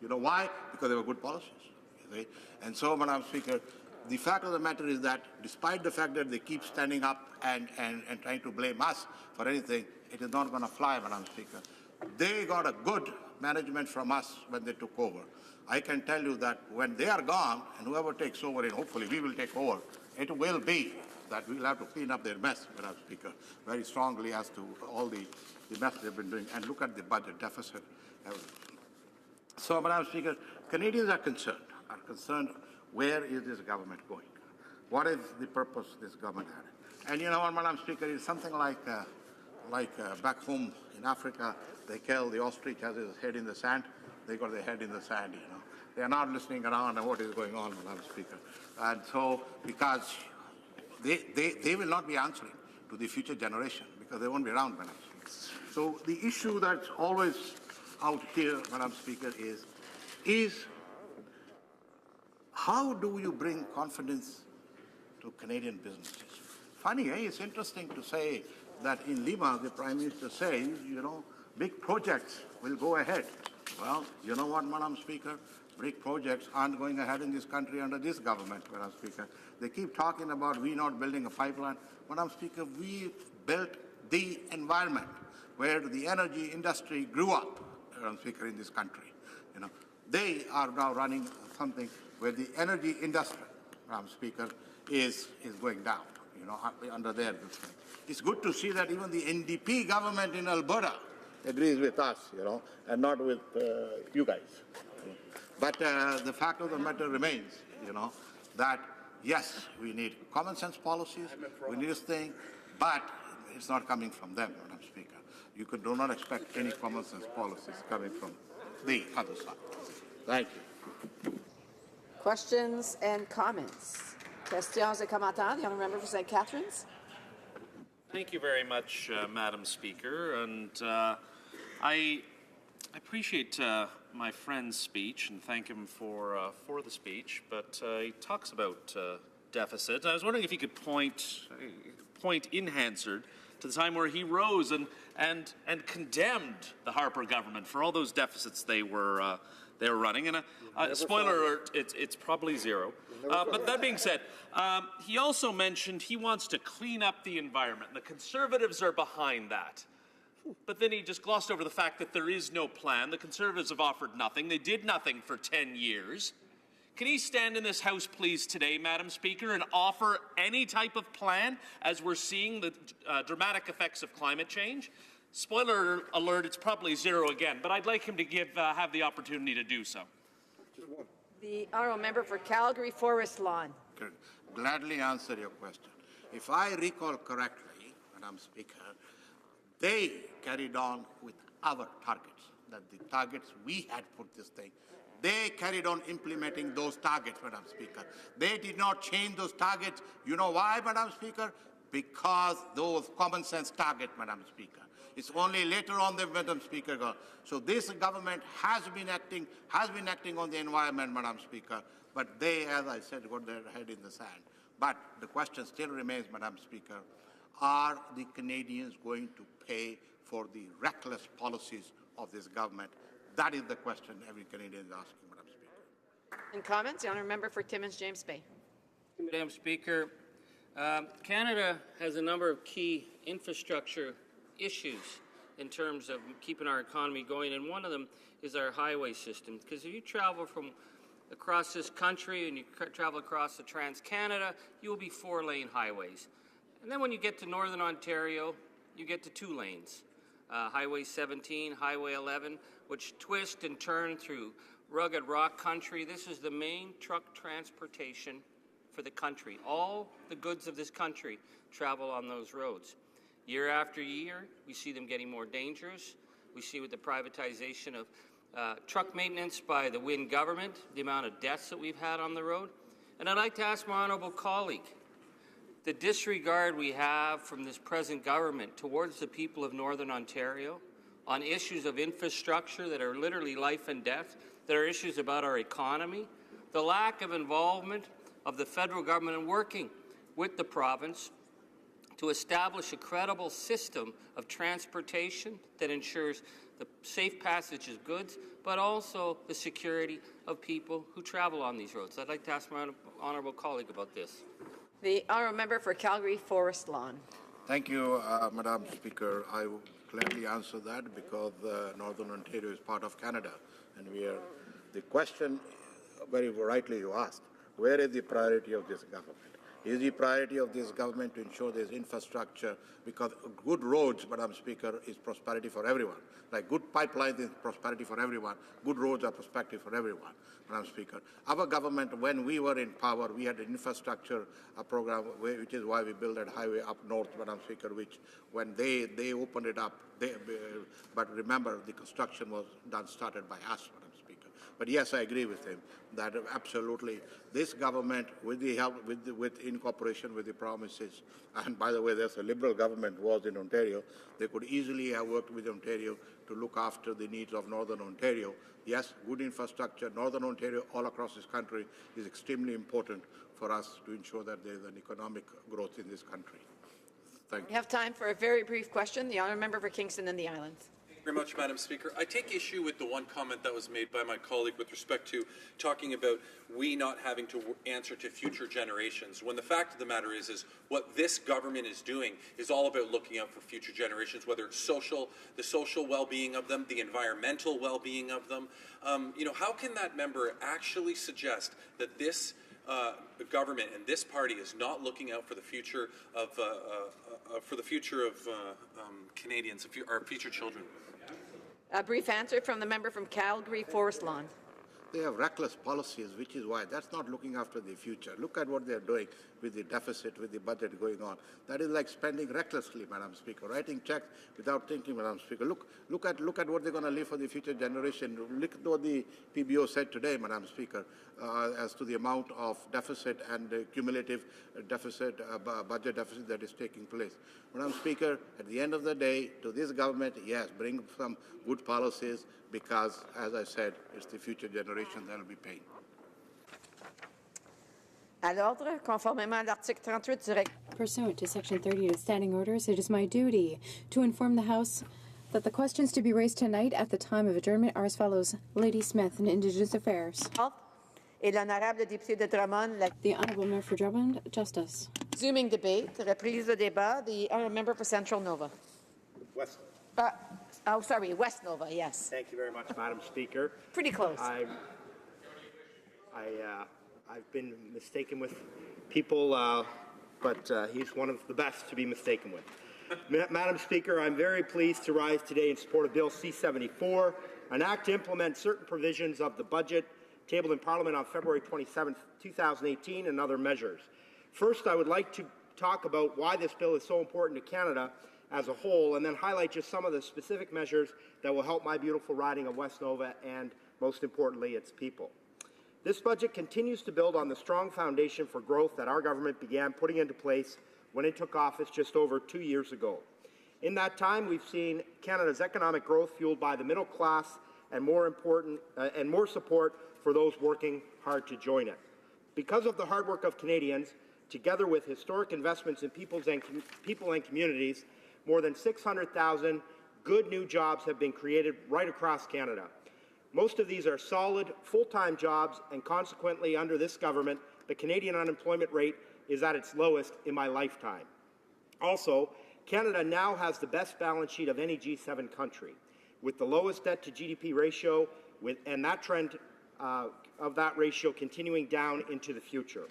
You know why? Because they were good policies. You see? And so, Madam Speaker, the fact of the matter is that despite the fact that they keep standing up and trying to blame us for anything, it is not going to fly, Madam Speaker. They got a good management from us when they took over. I can tell you that when they are gone, and whoever takes over, and hopefully we will take over, it will be that we'll have to clean up their mess, Madam Speaker, very strongly as to all the mess they've been doing. And look at the budget deficit. So, Madam Speaker, Canadians are concerned where is this government going? What is the purpose this government had? And you know what, Madam Speaker, it's something like back home in Africa, they kill the ostrich has his head in the sand. They got their head in the sand, you know. They are not listening around at what is going on, Madam Speaker. And so, because they will not be answering to the future generation, because they won't be around, Madam Speaker. So the issue that's always out here, Madam Speaker, is how do you bring confidence to Canadian businesses? Funny, it's interesting to say that in Lima, the Prime Minister says, you know, big projects will go ahead. Well, you know what, Madam Speaker? Big projects aren't going ahead in this country under this government, Madam Speaker. They keep talking about we not building a pipeline. Madam Speaker, we built the environment where the energy industry grew up, Madam Speaker, in this country. You know, they are now running something where the energy industry, Madam Speaker, is going down, you know, under their thing. It's good to see that even the NDP government in Alberta agrees with us, you know, and not with you guys. But the fact of the matter remains, you know, that yes, we need common sense policies, we need this thing, but it's not coming from them, Madam Speaker. You do not expect any common sense policies coming from the other side. Thank you. Questions and comments? Questions et commentaires. The honourable member for St. Catharines. Thank you very much, Madam Speaker. And I appreciate my friend's speech and thank him for the speech. But he talks about deficit. I was wondering if he could point in Hansard to the time where he rose and condemned the Harper government for all those deficits they were running. And spoiler alert, it's probably zero. But that being said, he also mentioned he wants to clean up the environment. The Conservatives are behind that. But then he just glossed over the fact that there is no plan. The Conservatives have offered nothing. They did nothing for 10 years. Can he stand in this House, please, today, Madam Speaker, and offer any type of plan as we're seeing the dramatic effects of climate change? Spoiler alert, it's probably zero again, but I'd like him to have the opportunity to do so. The honourable member for Calgary Forest Lawn. gladly answer your question. If I recall correctly, Madam Speaker, they carried on with our targets, that the targets we had put this thing. They carried on implementing those targets, Madam Speaker. They did not change those targets. You know why, Madam Speaker? Because those common sense targets, Madam Speaker. It's only later on that, Madam Speaker. So this government has been acting on the environment, Madam Speaker, but they, as I said, got their head in the sand. But the question still remains, Madam Speaker, are the Canadians going to pay for the reckless policies of this government? That is the question every Canadian is asking, Madam Speaker. In comments, the honourable member for Timmins James Bay. Madam Speaker, Canada has a number of key infrastructure issues in terms of keeping our economy going, and one of them is our highway system. Because if you travel from across this country and you travel across the Trans-Canada, you will be 4-lane highways. And then when you get to Northern Ontario, you get to 2 lanes. Highway 17, Highway 11, which twist and turn through rugged rock country. This is the main truck transportation for the country. All the goods of this country travel on those roads. Year after year, we see them getting more dangerous. We see with the privatization of truck maintenance by the Wynne government, the amount of deaths that we've had on the road. And I'd like to ask my honourable colleague, the disregard we have from this present government towards the people of Northern Ontario on issues of infrastructure that are literally life and death, that are issues about our economy, the lack of involvement of the federal government in working with the province to establish a credible system of transportation that ensures the safe passage of goods, but also the security of people who travel on these roads. I'd like to ask my honourable colleague about this. The honourable member for Calgary Forest Lawn. Thank you, Madam Speaker. I will gladly answer that because Northern Ontario is part of Canada, and we are. The question, very rightly you asked, where is the priority of this government? Is the priority of this government to ensure there's infrastructure? Because good roads, Madam Speaker, is prosperity for everyone. Like good pipelines is prosperity for everyone. Good roads are prosperity for everyone, Madam Speaker. Our government, when we were in power, we had an infrastructure program, which is why we built that highway up north, Madam Speaker, which when they opened it up, but remember, the construction was started by us, Madam Speaker. But yes, I agree with him that absolutely this government, with the help, in cooperation with the provinces, and by the way, there's a Liberal government was in Ontario, they could easily have worked with Ontario to look after the needs of Northern Ontario. Yes, good infrastructure, Northern Ontario all across this country is extremely important for us to ensure that there is an economic growth in this country. Thank you. We have time for a very brief question. The honourable member for Kingston and the Islands. Very much, Madam Speaker. I take issue with the one comment that was made by my colleague with respect to talking about we not having to answer to future generations, when the fact of the matter is what this government is doing is all about looking out for future generations, whether it's the social well-being of them, the environmental well-being of them. How can that member actually suggest that this government and this party is not looking out for the future of Canadians, our future children? A brief answer from the member from Calgary Forest Lawn. They have reckless policies, which is why that's not looking after the future. Look at what they're doing with the deficit, with the budget going on. That is like spending recklessly, Madam Speaker, writing checks without thinking, Madam Speaker. Look at what they're going to leave for the future generation. Look at what the PBO said today, Madam Speaker, as to the amount of deficit and cumulative deficit, budget deficit that is taking place. Madam Speaker, at the end of the day, to this government, yes, bring some good policies because, as I said, it's the future generation that will be paying. À l'ordre, conformément à l'article 38 du règlement. Pursuant to Section 30 of the Standing Orders, it is my duty to inform the House that the questions to be raised tonight at the time of adjournment are as follows. Lady Smith in Indigenous Affairs. Et l'honorable député de Drummond. The Honourable Member for Drummond, Justice. Resuming debate, reprise de débat, the honourable member for Central Nova. West. West Nova, yes. Thank you very much, Madam Speaker. Pretty close. I've been mistaken with people, but he's one of the best to be mistaken with. Madam Speaker, I'm very pleased to rise today in support of Bill C-74, an act to implement certain provisions of the budget tabled in Parliament on February 27, 2018, and other measures. First, I would like to talk about why this bill is so important to Canada as a whole, and then highlight just some of the specific measures that will help my beautiful riding of West Nova and, most importantly, its people. This budget continues to build on the strong foundation for growth that our government began putting into place when it took office just over 2 years ago. In that time, we've seen Canada's economic growth fueled by the middle class and more support for those working hard to join it. Because of the hard work of Canadians, together with historic investments in people and communities, more than 600,000 good new jobs have been created right across Canada. Most of these are solid, full-time jobs, and consequently, under this government, the Canadian unemployment rate is at its lowest in my lifetime. Also, Canada now has the best balance sheet of any G7 country, with the lowest debt-to-GDP ratio, and that trend of that ratio continuing down into the future.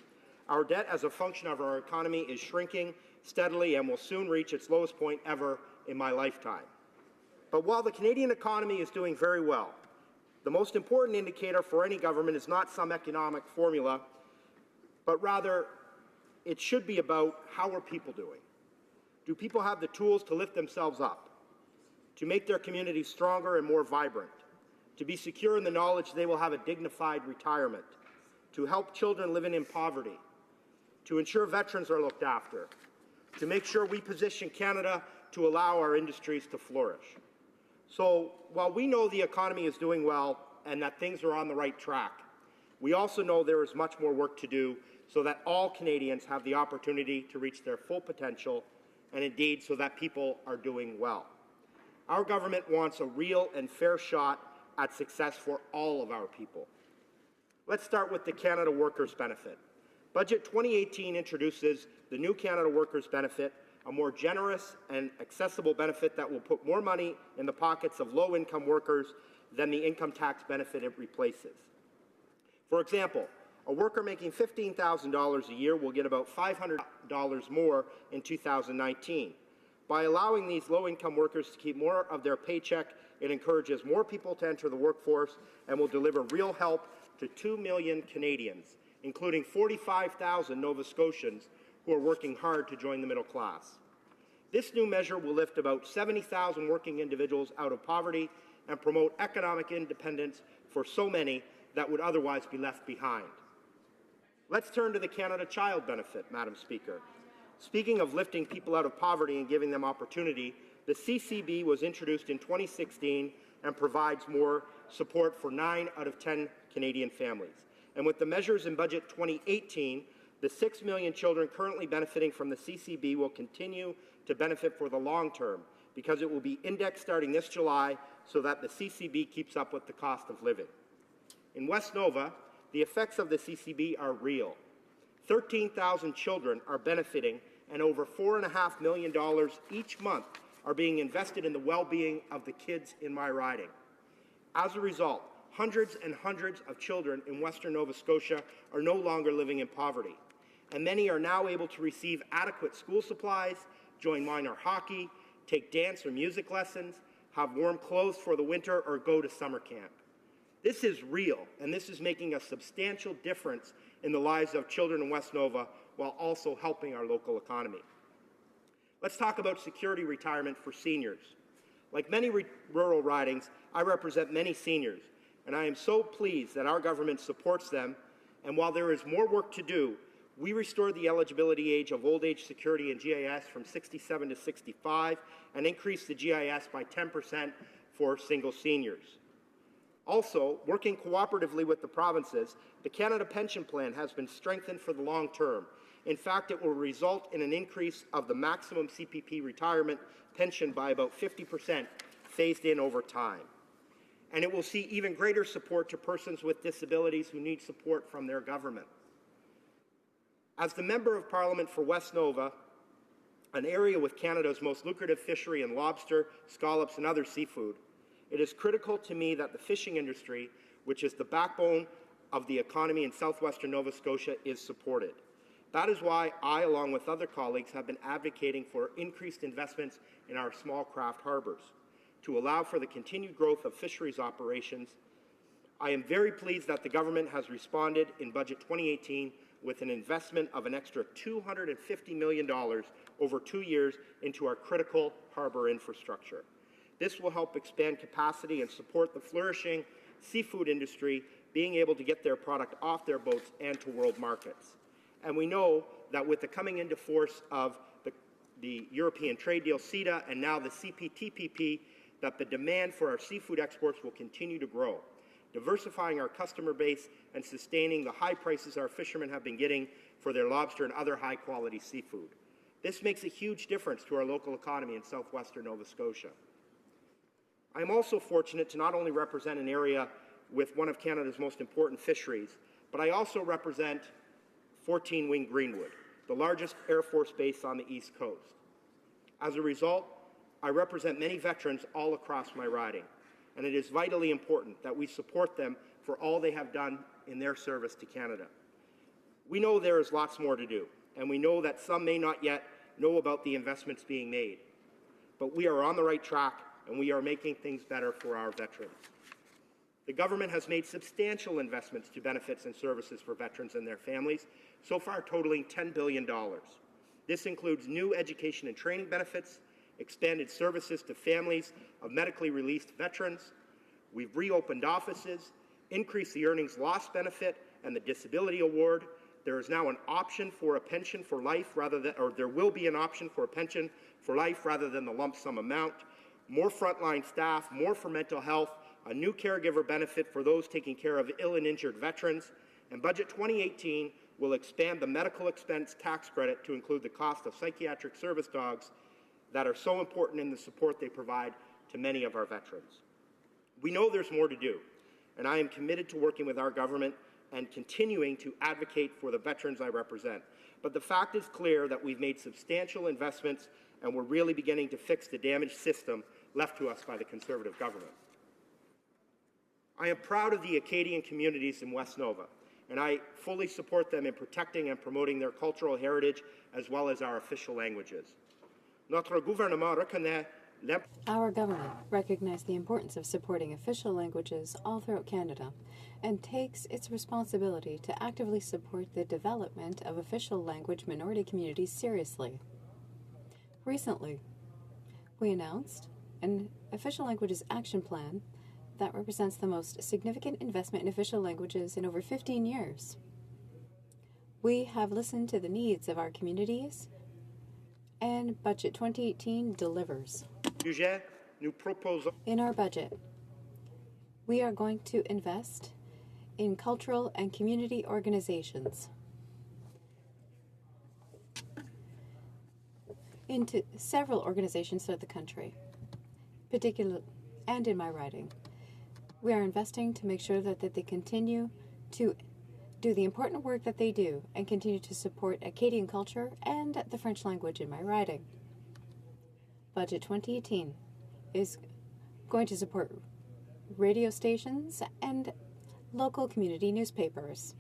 Our debt as a function of our economy is shrinking steadily and will soon reach its lowest point ever in my lifetime. But while the Canadian economy is doing very well, the most important indicator for any government is not some economic formula, but rather it should be about how are people doing. Do people have the tools to lift themselves up, to make their communities stronger and more vibrant, to be secure in the knowledge they will have a dignified retirement, to help children living in poverty, to ensure veterans are looked after, to make sure we position Canada to allow our industries to flourish. So while we know the economy is doing well and that things are on the right track, we also know there is much more work to do so that all Canadians have the opportunity to reach their full potential, and indeed so that people are doing well. Our government wants a real and fair shot at success for all of our people. Let's start with the Canada Workers' Benefit. Budget 2018 introduces the new Canada Workers' Benefit, a more generous and accessible benefit that will put more money in the pockets of low-income workers than the income tax benefit it replaces. For example, a worker making $15,000 a year will get about $500 more in 2019. By allowing these low-income workers to keep more of their paycheck, it encourages more people to enter the workforce and will deliver real help to 2 million Canadians, including 45,000 Nova Scotians who are working hard to join the middle class. This new measure will lift about 70,000 working individuals out of poverty and promote economic independence for so many that would otherwise be left behind. Let's turn to the Canada Child Benefit, Madam Speaker. Speaking of lifting people out of poverty and giving them opportunity, the CCB was introduced in 2016 and provides more support for 9 out of 10 Canadian families. And with the measures in Budget 2018, the 6 million children currently benefiting from the CCB will continue to benefit for the long term because it will be indexed starting this July so that the CCB keeps up with the cost of living. In West Nova, the effects of the CCB are real. 13,000 children are benefiting, and over $4.5 million each month are being invested in the well-being of the kids in my riding. As a result, hundreds and hundreds of children in Western Nova Scotia are no longer living in poverty, and many are now able to receive adequate school supplies, join minor hockey, take dance or music lessons, have warm clothes for the winter, or go to summer camp. This is real, and this is making a substantial difference in the lives of children in West Nova while also helping our local economy. Let's talk about security retirement for seniors. Like many rural ridings, I represent many seniors, and I am so pleased that our government supports them, and while there is more work to do, we restored the eligibility age of old age security and GIS from 67 to 65 and increased the GIS by 10% for single seniors. Also, working cooperatively with the provinces, the Canada Pension Plan has been strengthened for the long term. In fact, it will result in an increase of the maximum CPP retirement pension by about 50%, phased in over time. And it will see even greater support to persons with disabilities who need support from their government. As the Member of Parliament for West Nova, an area with Canada's most lucrative fishery in lobster, scallops, and other seafood, it is critical to me that the fishing industry, which is the backbone of the economy in southwestern Nova Scotia, is supported. That is why I, along with other colleagues, have been advocating for increased investments in our small craft harbours to allow for the continued growth of fisheries operations. I am very pleased that the government has responded in Budget 2018 with an investment of an extra $250 million over 2 years into our critical harbor infrastructure. This will help expand capacity and support the flourishing seafood industry being able to get their product off their boats and to world markets. And we know that with the coming into force of the European trade deal, CETA, and now the CPTPP, that the demand for our seafood exports will continue to grow, diversifying our customer base and sustaining the high prices our fishermen have been getting for their lobster and other high-quality seafood. This makes a huge difference to our local economy in southwestern Nova Scotia. I am also fortunate to not only represent an area with one of Canada's most important fisheries, but I also represent 14 Wing Greenwood, the largest Air Force base on the East Coast. As a result, I represent many veterans all across my riding, and it is vitally important that we support them for all they have done in their service to Canada. We know there is lots more to do, and we know that some may not yet know about the investments being made, but we are on the right track, and we are making things better for our veterans. The government has made substantial investments to benefits and services for veterans and their families, so far totaling $10 billion. This includes new education and training benefits, expanded services to families of medically released veterans. We've reopened offices, increased the earnings loss benefit and the disability award. There is now an option for a pension for life there will be an option for a pension for life rather than the lump sum amount. More frontline staff, more for mental health, a new caregiver benefit for those taking care of ill and injured veterans, and Budget 2018 will expand the medical expense tax credit to include the cost of psychiatric service dogs that are so important in the support they provide to many of our veterans. We know there's more to do, and I am committed to working with our government and continuing to advocate for the veterans I represent. But the fact is clear that we've made substantial investments and we're really beginning to fix the damaged system left to us by the Conservative government. I am proud of the Acadian communities in West Nova, and I fully support them in protecting and promoting their cultural heritage as well as our official languages. Notre gouvernement reconnaît Our government recognizes the importance of supporting official languages all throughout Canada and takes its responsibility to actively support the development of official language minority communities seriously. Recently, we announced an official languages action plan that represents the most significant investment in official languages in over 15 years. We have listened to the needs of our communities, and Budget 2018 delivers. In our budget, we are going to invest in cultural and community organizations, into several organizations throughout the country, particularly and in my riding. We are investing to make sure that they continue to do the important work that they do and continue to support Acadian culture and the French language in my riding. Budget 2018 is going to support radio stations and local community newspapers.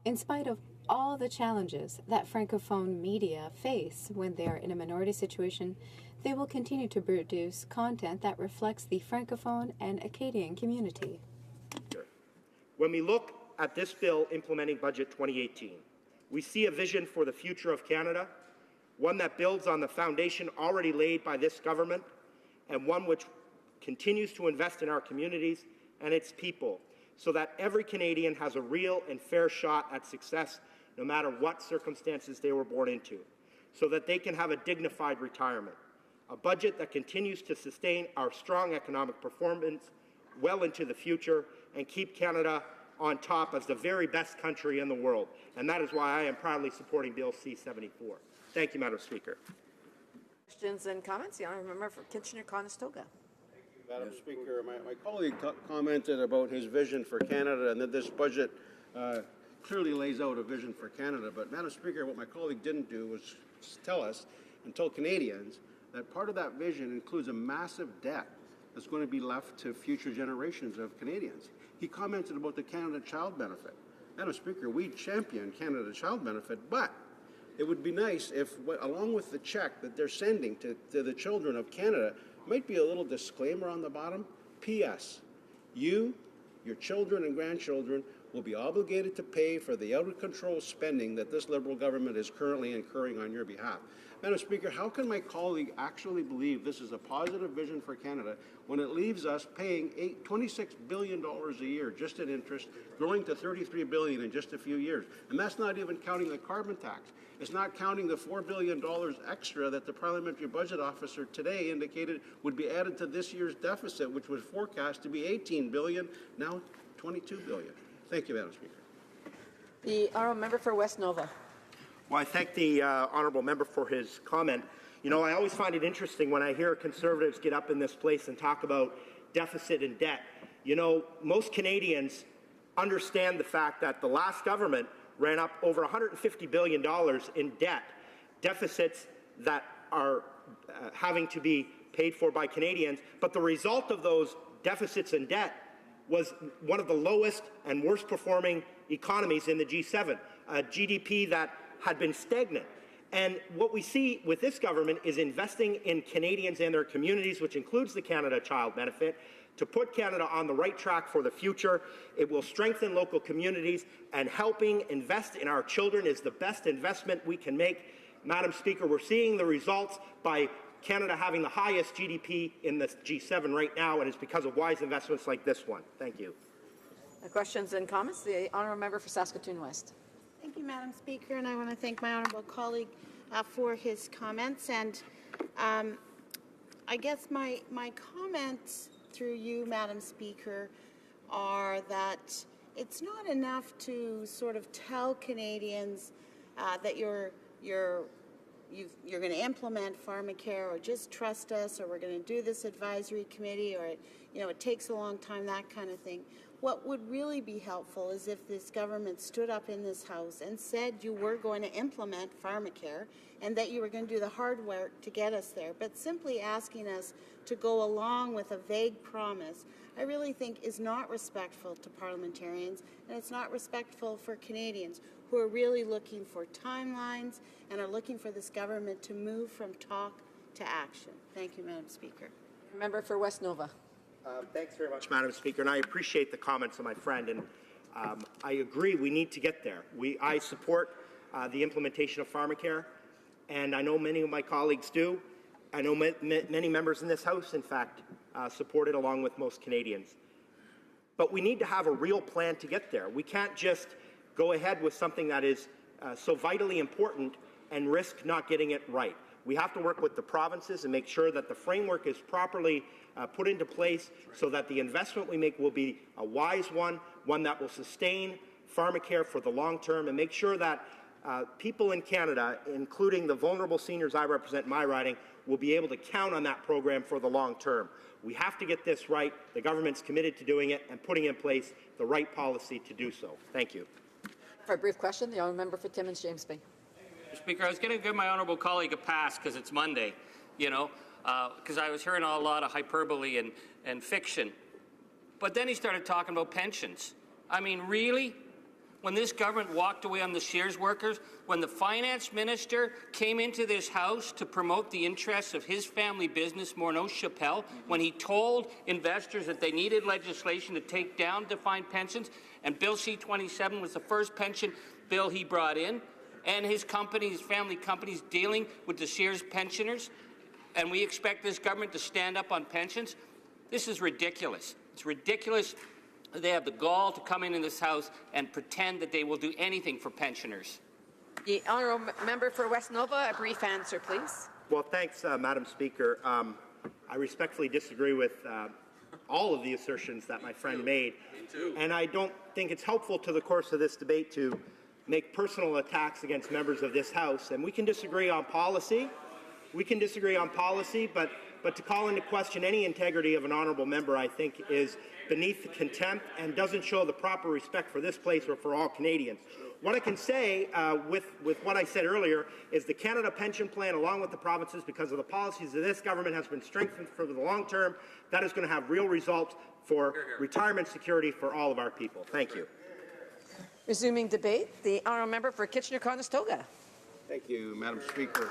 In spite of all the challenges that Francophone media face when they are in a minority situation, they will continue to produce content that reflects the Francophone and Acadian community. When we look at this bill implementing Budget 2018, we see a vision for the future of Canada, one that builds on the foundation already laid by this government, and one which continues to invest in our communities and its people, so that every Canadian has a real and fair shot at success no matter what circumstances they were born into, so that they can have a dignified retirement. A budget that continues to sustain our strong economic performance well into the future and keep Canada on top as the very best country in the world. And that is why I am proudly supporting Bill C-74. Thank you, Madam Speaker. Questions and comments? The honourable member for Kitchener-Conestoga. Madam Speaker, my colleague commented about his vision for Canada and that this budget clearly lays out a vision for Canada. But, Madam Speaker, what my colleague didn't do was tell us and tell Canadians that part of that vision includes a massive debt that's going to be left to future generations of Canadians. He commented about the Canada Child Benefit. Madam Speaker, we champion Canada Child Benefit, but it would be nice if, along with the check that they're sending to the children of Canada, might be a little disclaimer on the bottom. P.S. You, your children and grandchildren will be obligated to pay for the out-of-control spending that this Liberal government is currently incurring on your behalf. Madam Speaker, how can my colleague actually believe this is a positive vision for Canada when it leaves us paying $26 billion a year just in interest, growing to $33 billion in just a few years? And that's not even counting the carbon tax. It's not counting the $4 billion extra that the Parliamentary Budget Officer today indicated would be added to this year's deficit, which was forecast to be $18 billion, now $22 billion. Thank you, Madam Speaker. The honourable member for West Nova. Well, I thank the honourable member for his comment. You know, I always find it interesting when I hear Conservatives get up in this place and talk about deficit and debt. You know, most Canadians understand the fact that the last government ran up over $150 billion in debt, deficits that are having to be paid for by Canadians. But the result of those deficits and debt was one of the lowest and worst performing economies in the G7, a GDP that had been stagnant. And what we see with this government is investing in Canadians and their communities, which includes the Canada Child Benefit, to put Canada on the right track for the future. It will strengthen local communities, and helping invest in our children is the best investment we can make. Madam Speaker, we're seeing the results by Canada having the highest GDP in the G7 right now, and it's because of wise investments like this one. Thank you. Questions and comments? The honourable member for Saskatoon West. Thank you, Madam Speaker, and I want to thank my honourable colleague for his comments. And I guess my comments through you, Madam Speaker, are that it's not enough to sort of tell Canadians that you're going to implement pharmacare, or just trust us, or we're going to do this advisory committee, or it takes a long time, that kind of thing. What would really be helpful is if this government stood up in this House and said you were going to implement pharmacare and that you were going to do the hard work to get us there. But simply asking us to go along with a vague promise, I really think is not respectful to parliamentarians, and it's not respectful for Canadians who are really looking for timelines and are looking for this government to move from talk to action. Thank you, Madam Speaker. Member for West Nova. Thanks very much, Madam Speaker, and I appreciate the comments of my friend, and I agree we need to get there. I support the implementation of pharmacare, and I know many of my colleagues do. I know many members in this House, in fact, support it along with most Canadians. But we need to have a real plan to get there. We can't just go ahead with something that is so vitally important and risk not getting it right. We have to work with the provinces and make sure that the framework is properly put into place so that the investment we make will be a wise one, one that will sustain pharmacare for the long term, and make sure that people in Canada, including the vulnerable seniors I represent in my riding, will be able to count on that program for the long term. We have to get this right. The government's committed to doing it and putting in place the right policy to do so. Thank you. For a brief question, the honourable member for Timmins James Bay. Mr. Speaker, I was going to give my honourable colleague a pass because it's Monday, because I was hearing a lot of hyperbole and fiction. But then he started talking about pensions. I mean, really? When this government walked away on the Sears workers, when the finance minister came into this House to promote the interests of his family business, Morneau Chappelle, when he told investors that they needed legislation to take down defined pensions, and Bill C-27 was the first pension bill he brought in, and his company, his family companies dealing with the Sears pensioners, and we expect this government to stand up on pensions? This is ridiculous. It's ridiculous. They have the gall to come in this House and pretend that they will do anything for pensioners. The honourable member for West Nova, a brief answer, please. Well, thanks, Madam Speaker. I respectfully disagree with all of the assertions that my friend made. Me too. And I don't think it's helpful to the course of this debate to make personal attacks against members of this House. And we can disagree on policy. But to call into question any integrity of an honourable member, I think, is beneath contempt and doesn't show the proper respect for this place or for all Canadians. What I can say with what I said earlier is the Canada Pension Plan, along with the provinces, because of the policies of this government, has been strengthened for the long term. That is going to have real results for retirement security for all of our people. Thank you. Resuming debate, the honourable member for Kitchener-Conestoga. Thank you, Madam Speaker.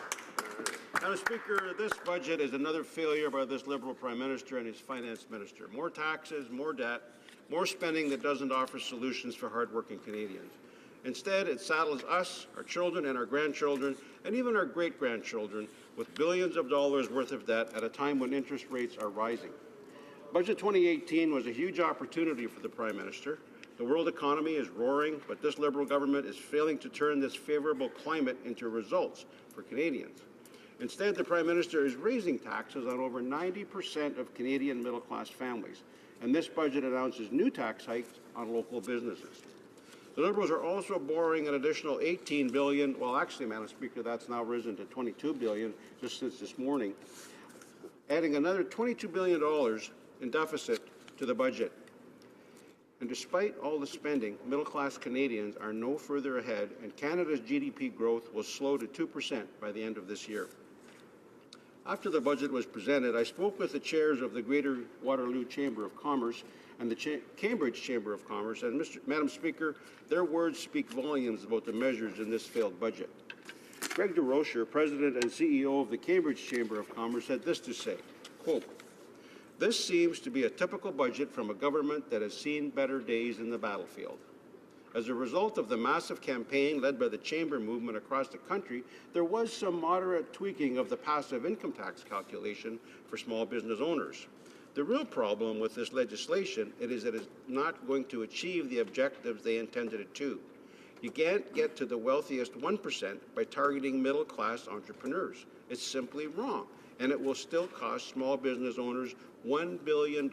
Madam Speaker, this budget is another failure by this Liberal Prime Minister and his Finance Minister. More taxes, more debt, more spending that doesn't offer solutions for hardworking Canadians. Instead, it saddles us, our children and our grandchildren, and even our great-grandchildren with billions of dollars worth of debt at a time when interest rates are rising. Budget 2018 was a huge opportunity for the Prime Minister. The world economy is roaring, but this Liberal government is failing to turn this favourable climate into results for Canadians. Instead, the Prime Minister is raising taxes on over 90% of Canadian middle-class families, and this budget announces new tax hikes on local businesses. The Liberals are also borrowing an additional $18 billion, well actually, Madam Speaker, that's now risen to $22 billion just since this morning, adding another $22 billion in deficit to the budget. And despite all the spending, middle-class Canadians are no further ahead, and Canada's GDP growth will slow to 2% by the end of this year. After the budget was presented, I spoke with the chairs of the Greater Waterloo Chamber of Commerce and the Cambridge Chamber of Commerce, and Madam Speaker, their words speak volumes about the measures in this failed budget. Greg DeRocher, President and CEO of the Cambridge Chamber of Commerce, had this to say, quote, "This seems to be a typical budget from a government that has seen better days in the battlefield. As a result of the massive campaign led by the Chamber movement across the country, there was some moderate tweaking of the passive income tax calculation for small business owners. The real problem with this legislation is that it is not going to achieve the objectives they intended it to. You can't get to the wealthiest 1% by targeting middle-class entrepreneurs. It's simply wrong, and it will still cost small business owners $1 billion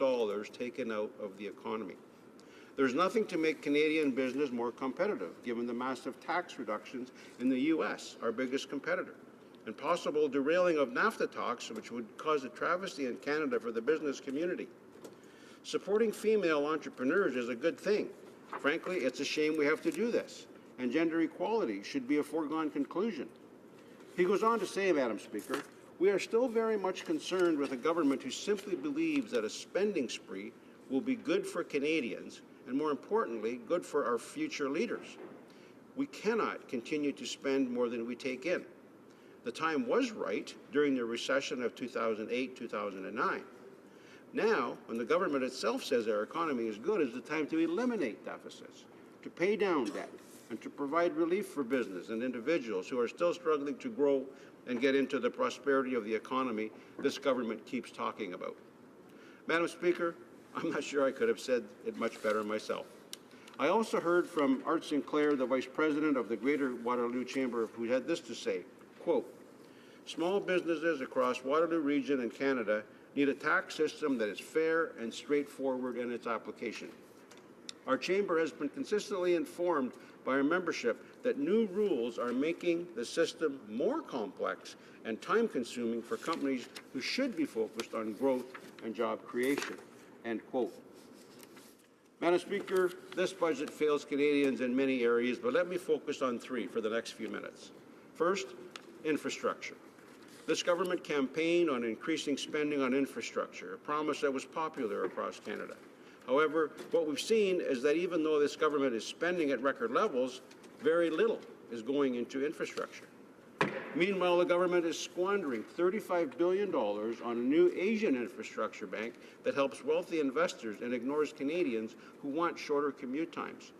taken out of the economy. There's nothing to make Canadian business more competitive, given the massive tax reductions in the U.S., our biggest competitor, and possible derailing of NAFTA talks, which would cause a travesty in Canada for the business community. Supporting female entrepreneurs is a good thing. Frankly, it's a shame we have to do this, and gender equality should be a foregone conclusion." He goes on to say, Madam Speaker, "We are still very much concerned with a government who simply believes that a spending spree will be good for Canadians and, more importantly, good for our future leaders. We cannot continue to spend more than we take in. The time was right during the recession of 2008-2009. Now, when the government itself says our economy is good, is the time to eliminate deficits, to pay down debt, and to provide relief for business and individuals who are still struggling to grow and get into the prosperity of the economy this government keeps talking about." Madam Speaker, I'm not sure I could have said it much better myself. I also heard from Art Sinclair, the Vice President of the Greater Waterloo Chamber, who had this to say, quote, "Small businesses across Waterloo Region and Canada need a tax system that is fair and straightforward in its application. Our Chamber has been consistently informed by our membership that new rules are making the system more complex and time-consuming for companies who should be focused on growth and job creation." End quote. Madam Speaker, this budget fails Canadians in many areas, but let me focus on three for the next few minutes. First, infrastructure. This government campaigned on increasing spending on infrastructure, a promise that was popular across Canada. However, what we've seen is that even though this government is spending at record levels, very little is going into infrastructure. Meanwhile, the government is squandering $35 billion on a new Asian infrastructure bank that helps wealthy investors and ignores Canadians who want shorter commute times.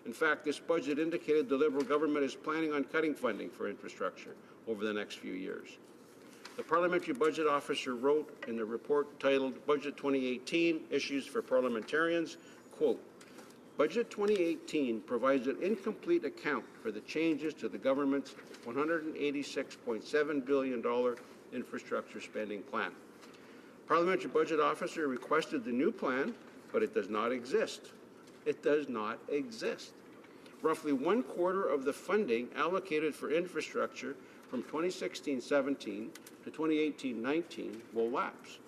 In fact, this budget indicated the Liberal government is planning on cutting funding for infrastructure over the next few years. The Parliamentary Budget Officer wrote in the report titled Budget 2018 Issues for Parliamentarians, quote, "Budget 2018 provides an incomplete account for the changes to the government's $186.7 billion infrastructure spending plan. Parliamentary Budget Officer requested the new plan, but it does not exist. It does not exist. Roughly 1/4 of the funding allocated for infrastructure from 2016-17 to 2018-19 will lapse.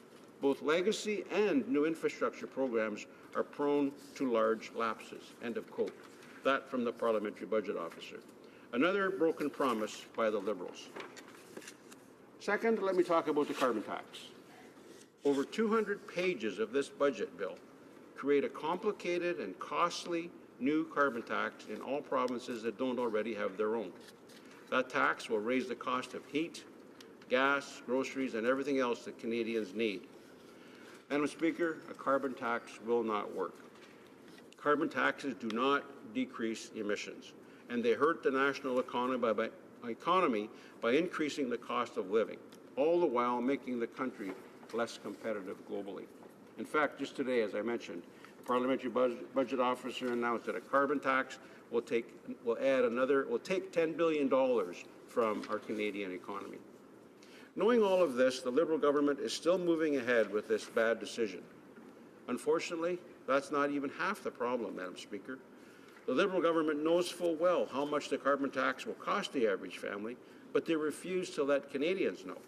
Both legacy and new infrastructure programs are prone to large lapses." End of quote. That from the Parliamentary Budget Officer. Another broken promise by the Liberals. Second, let me talk about the carbon tax. Over 200 pages of this budget bill create a complicated and costly new carbon tax in all provinces that don't already have their own. That tax will raise the cost of heat, gas, groceries, and everything else that Canadians need. Madam Speaker, a carbon tax will not work. Carbon taxes do not decrease emissions, and they hurt the national economy by increasing the cost of living, all the while making the country less competitive globally. In fact, just today, as I mentioned, the Parliamentary Budget Officer announced that a carbon tax will take $10 billion from our Canadian economy. Knowing all of this, the Liberal government is still moving ahead with this bad decision. Unfortunately, that's not even half the problem, Madam Speaker. The Liberal government knows full well how much the carbon tax will cost the average family, but they refuse to let Canadians know.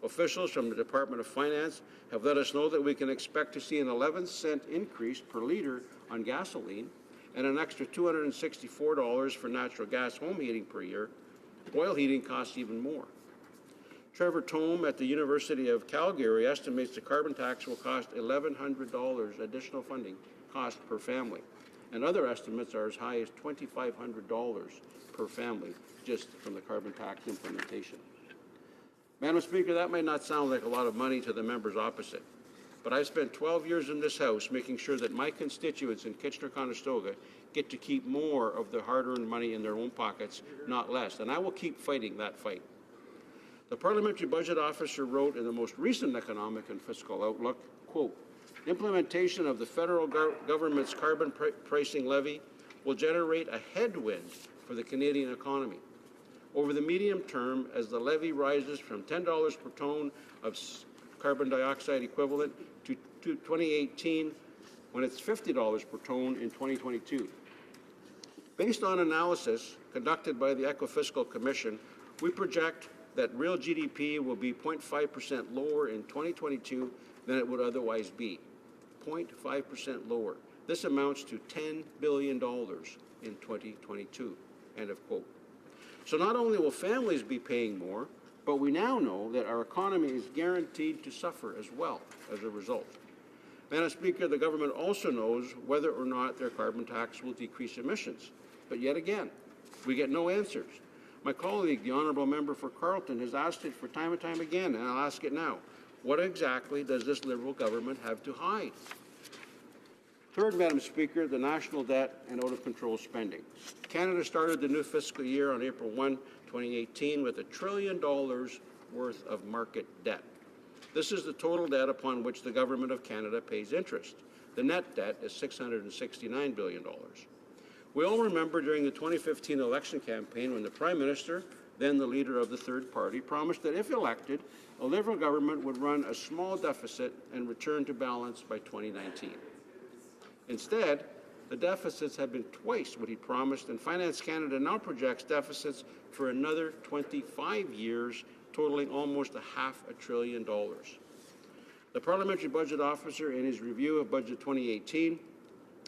Officials from the Department of Finance have let us know that we can expect to see an 11-cent increase per litre on gasoline and an extra $264 for natural gas home heating per year. Oil heating costs even more. Trevor Tome at the University of Calgary estimates the carbon tax will cost $1,100 additional funding cost per family, and other estimates are as high as $2,500 per family just from the carbon tax implementation. Madam Speaker, that may not sound like a lot of money to the members opposite, but I've spent 12 years in this House making sure that my constituents in Kitchener-Conestoga get to keep more of their hard-earned money in their own pockets, not less, and I will keep fighting that fight. The Parliamentary Budget Officer wrote in the most recent Economic and Fiscal Outlook, quote, implementation of the federal government's carbon pricing levy will generate a headwind for the Canadian economy. Over the medium term, as the levy rises from $10 per tonne of carbon dioxide equivalent to 2018, when it's $50 per tonne in 2022. Based on analysis conducted by the Ecofiscal Commission, we project that real GDP will be 0.5% lower in 2022 than it would otherwise be. 0.5% lower. This amounts to $10 billion in 2022, end of quote. So not only will families be paying more, but we now know that our economy is guaranteed to suffer as well as a result. Madam Speaker, the government also knows whether or not their carbon tax will decrease emissions. But yet again, we get no answers. My colleague, the Honourable Member for Carleton, has asked it for time and time again, and I'll ask it now. What exactly does this Liberal government have to hide? Third, Madam Speaker, the national debt and out-of-control spending. Canada started the new fiscal year on April 1, 2018, with $1 trillion worth of market debt. This is the total debt upon which the Government of Canada pays interest. The net debt is $669 billion. We all remember during the 2015 election campaign when the Prime Minister, then the leader of the third party, promised that if elected, a Liberal government would run a small deficit and return to balance by 2019. Instead, the deficits have been twice what he promised, and Finance Canada now projects deficits for another 25 years, totaling almost $500 billion. The Parliamentary Budget Officer, in his review of Budget 2018,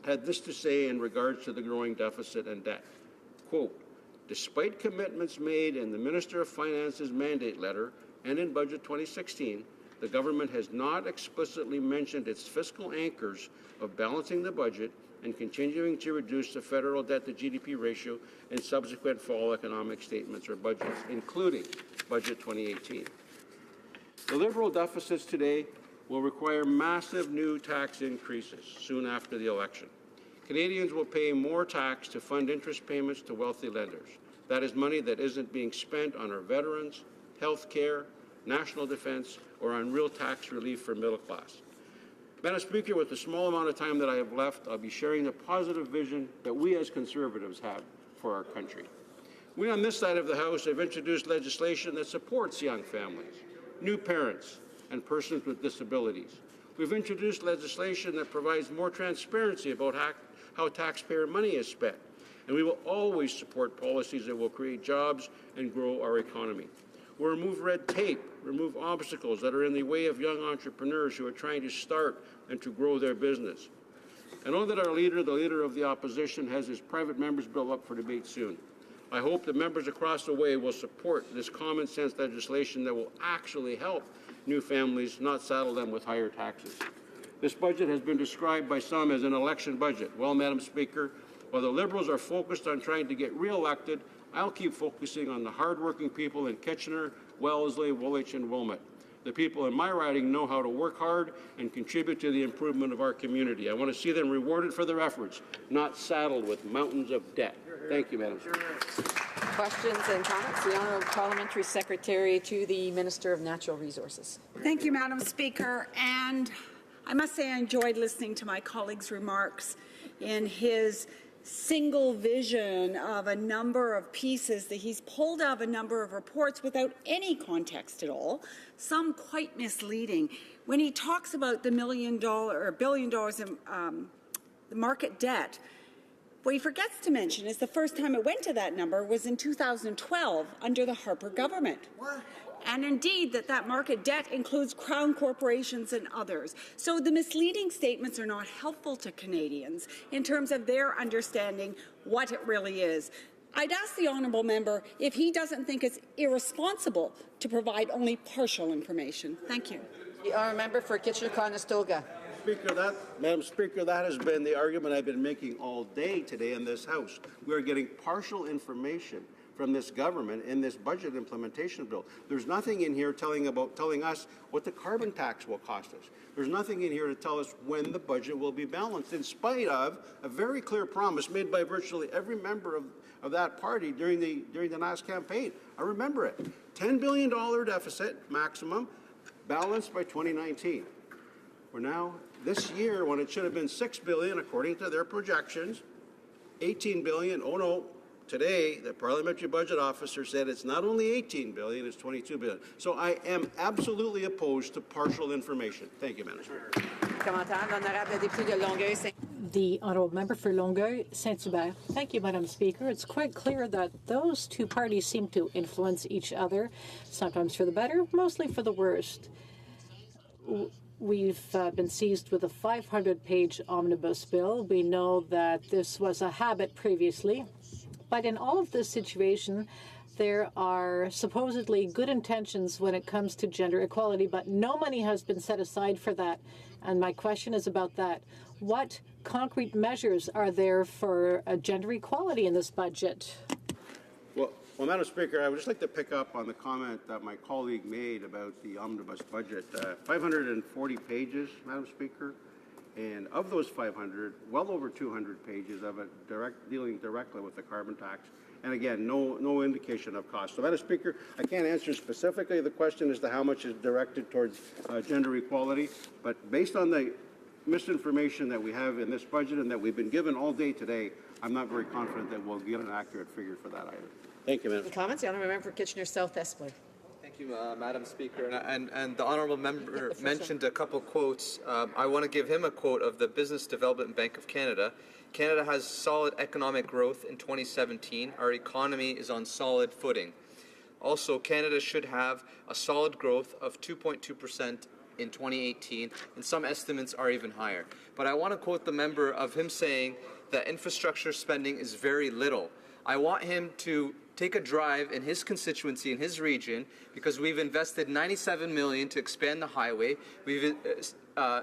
had this to say in regards to the growing deficit and debt. Quote, despite commitments made in the Minister of Finance's mandate letter and in Budget 2016, the government has not explicitly mentioned its fiscal anchors of balancing the budget and continuing to reduce the federal debt-to-GDP ratio in subsequent fall economic statements or budgets, including Budget 2018. The Liberal deficits today will require massive new tax increases soon after the election. Canadians will pay more tax to fund interest payments to wealthy lenders. That is money that isn't being spent on our veterans, health care, national defence, or on real tax relief for middle class. Madam Speaker, with the small amount of time that I have left, I'll be sharing the positive vision that we as Conservatives have for our country. We on this side of the House have introduced legislation that supports young families, new parents, and persons with disabilities. We've introduced legislation that provides more transparency about how taxpayer money is spent, and we will always support policies that will create jobs and grow our economy. We'll remove red tape, remove obstacles that are in the way of young entrepreneurs who are trying to start and to grow their business. I know that our leader, the leader of the opposition, has his private members' bill up for debate soon. I hope that members across the way will support this common sense legislation that will actually help new families, not saddle them with higher taxes. This budget has been described by some as an election budget. Well, Madam Speaker, while the Liberals are focused on trying to get re-elected, I'll keep focusing on the hardworking people in Kitchener, Wellesley, Woolwich, and Wilmot. The people in my riding know how to work hard and contribute to the improvement of our community. I want to see them rewarded for their efforts, not saddled with mountains of debt. Thank you, Madam Speaker. Questions and comments? The Honourable Parliamentary Secretary to the Minister of Natural Resources. Thank you, Madam Speaker. And I must say I enjoyed listening to my colleague's remarks in his single vision of a number of pieces that he's pulled out of a number of reports without any context at all, some quite misleading. When he talks about the $1 million or $1 billion in the market debt, what he forgets to mention is the first time it went to that number was in 2012 under the Harper government. What? And indeed, that market debt includes Crown corporations and others. So the misleading statements are not helpful to Canadians in terms of their understanding what it really is. I'd ask the honourable member if he doesn't think it's irresponsible to provide only partial information. Thank you. The honourable member for Kitchener-Conestoga. Madam Speaker, that has been the argument I've been making all day today in this House. We are getting partial information from this government in this budget implementation bill. There's nothing in here telling us what the carbon tax will cost us. There's nothing in here to tell us when the budget will be balanced, in spite of a very clear promise made by virtually every member of that party during the last campaign. I remember it. $10 billion deficit maximum, balanced by 2019. We're now, this year, when it should have been $6 billion according to their projections, $18 billion, oh no. Today, the parliamentary budget officer said it's not only $18 billion, it's $22 billion. So I am absolutely opposed to partial information. Thank you, Madam Speaker. The honourable member for Longueuil, Saint-Hubert. Thank you, Madam Speaker. It's quite clear that those two parties seem to influence each other, sometimes for the better, mostly for the worst. We've been seized with a 500-page omnibus bill. We know that this was a habit previously. But in all of this situation, there are supposedly good intentions when it comes to gender equality, but no money has been set aside for that. And my question is about that. What concrete measures are there for gender equality in this budget? Well, Madam Speaker, I would just like to pick up on the comment that my colleague made about the omnibus budget. 540 pages, Madam Speaker. And of those 500, well over 200 pages of it dealing directly with the carbon tax. And again, no indication of cost. So, Madam Speaker, I can't answer specifically the question as to how much is directed towards gender equality, but based on the misinformation that we have in this budget and that we've been given all day today, I'm not very confident that we'll get an accurate figure for that either. Thank you, Madam. Comments? The honourable member for Kitchener South Espler. Thank you, Madam Speaker. And the honourable member mentioned a couple quotes. I want to give him a quote of the Business Development Bank of Canada. Canada has solid economic growth in 2017. Our economy is on solid footing. Also, Canada should have a solid growth of 2.2% in 2018, and some estimates are even higher. But I want to quote the member of him saying that infrastructure spending is very little. I want him to take a drive in his constituency, in his region, because we've invested $97 million to expand the highway. We've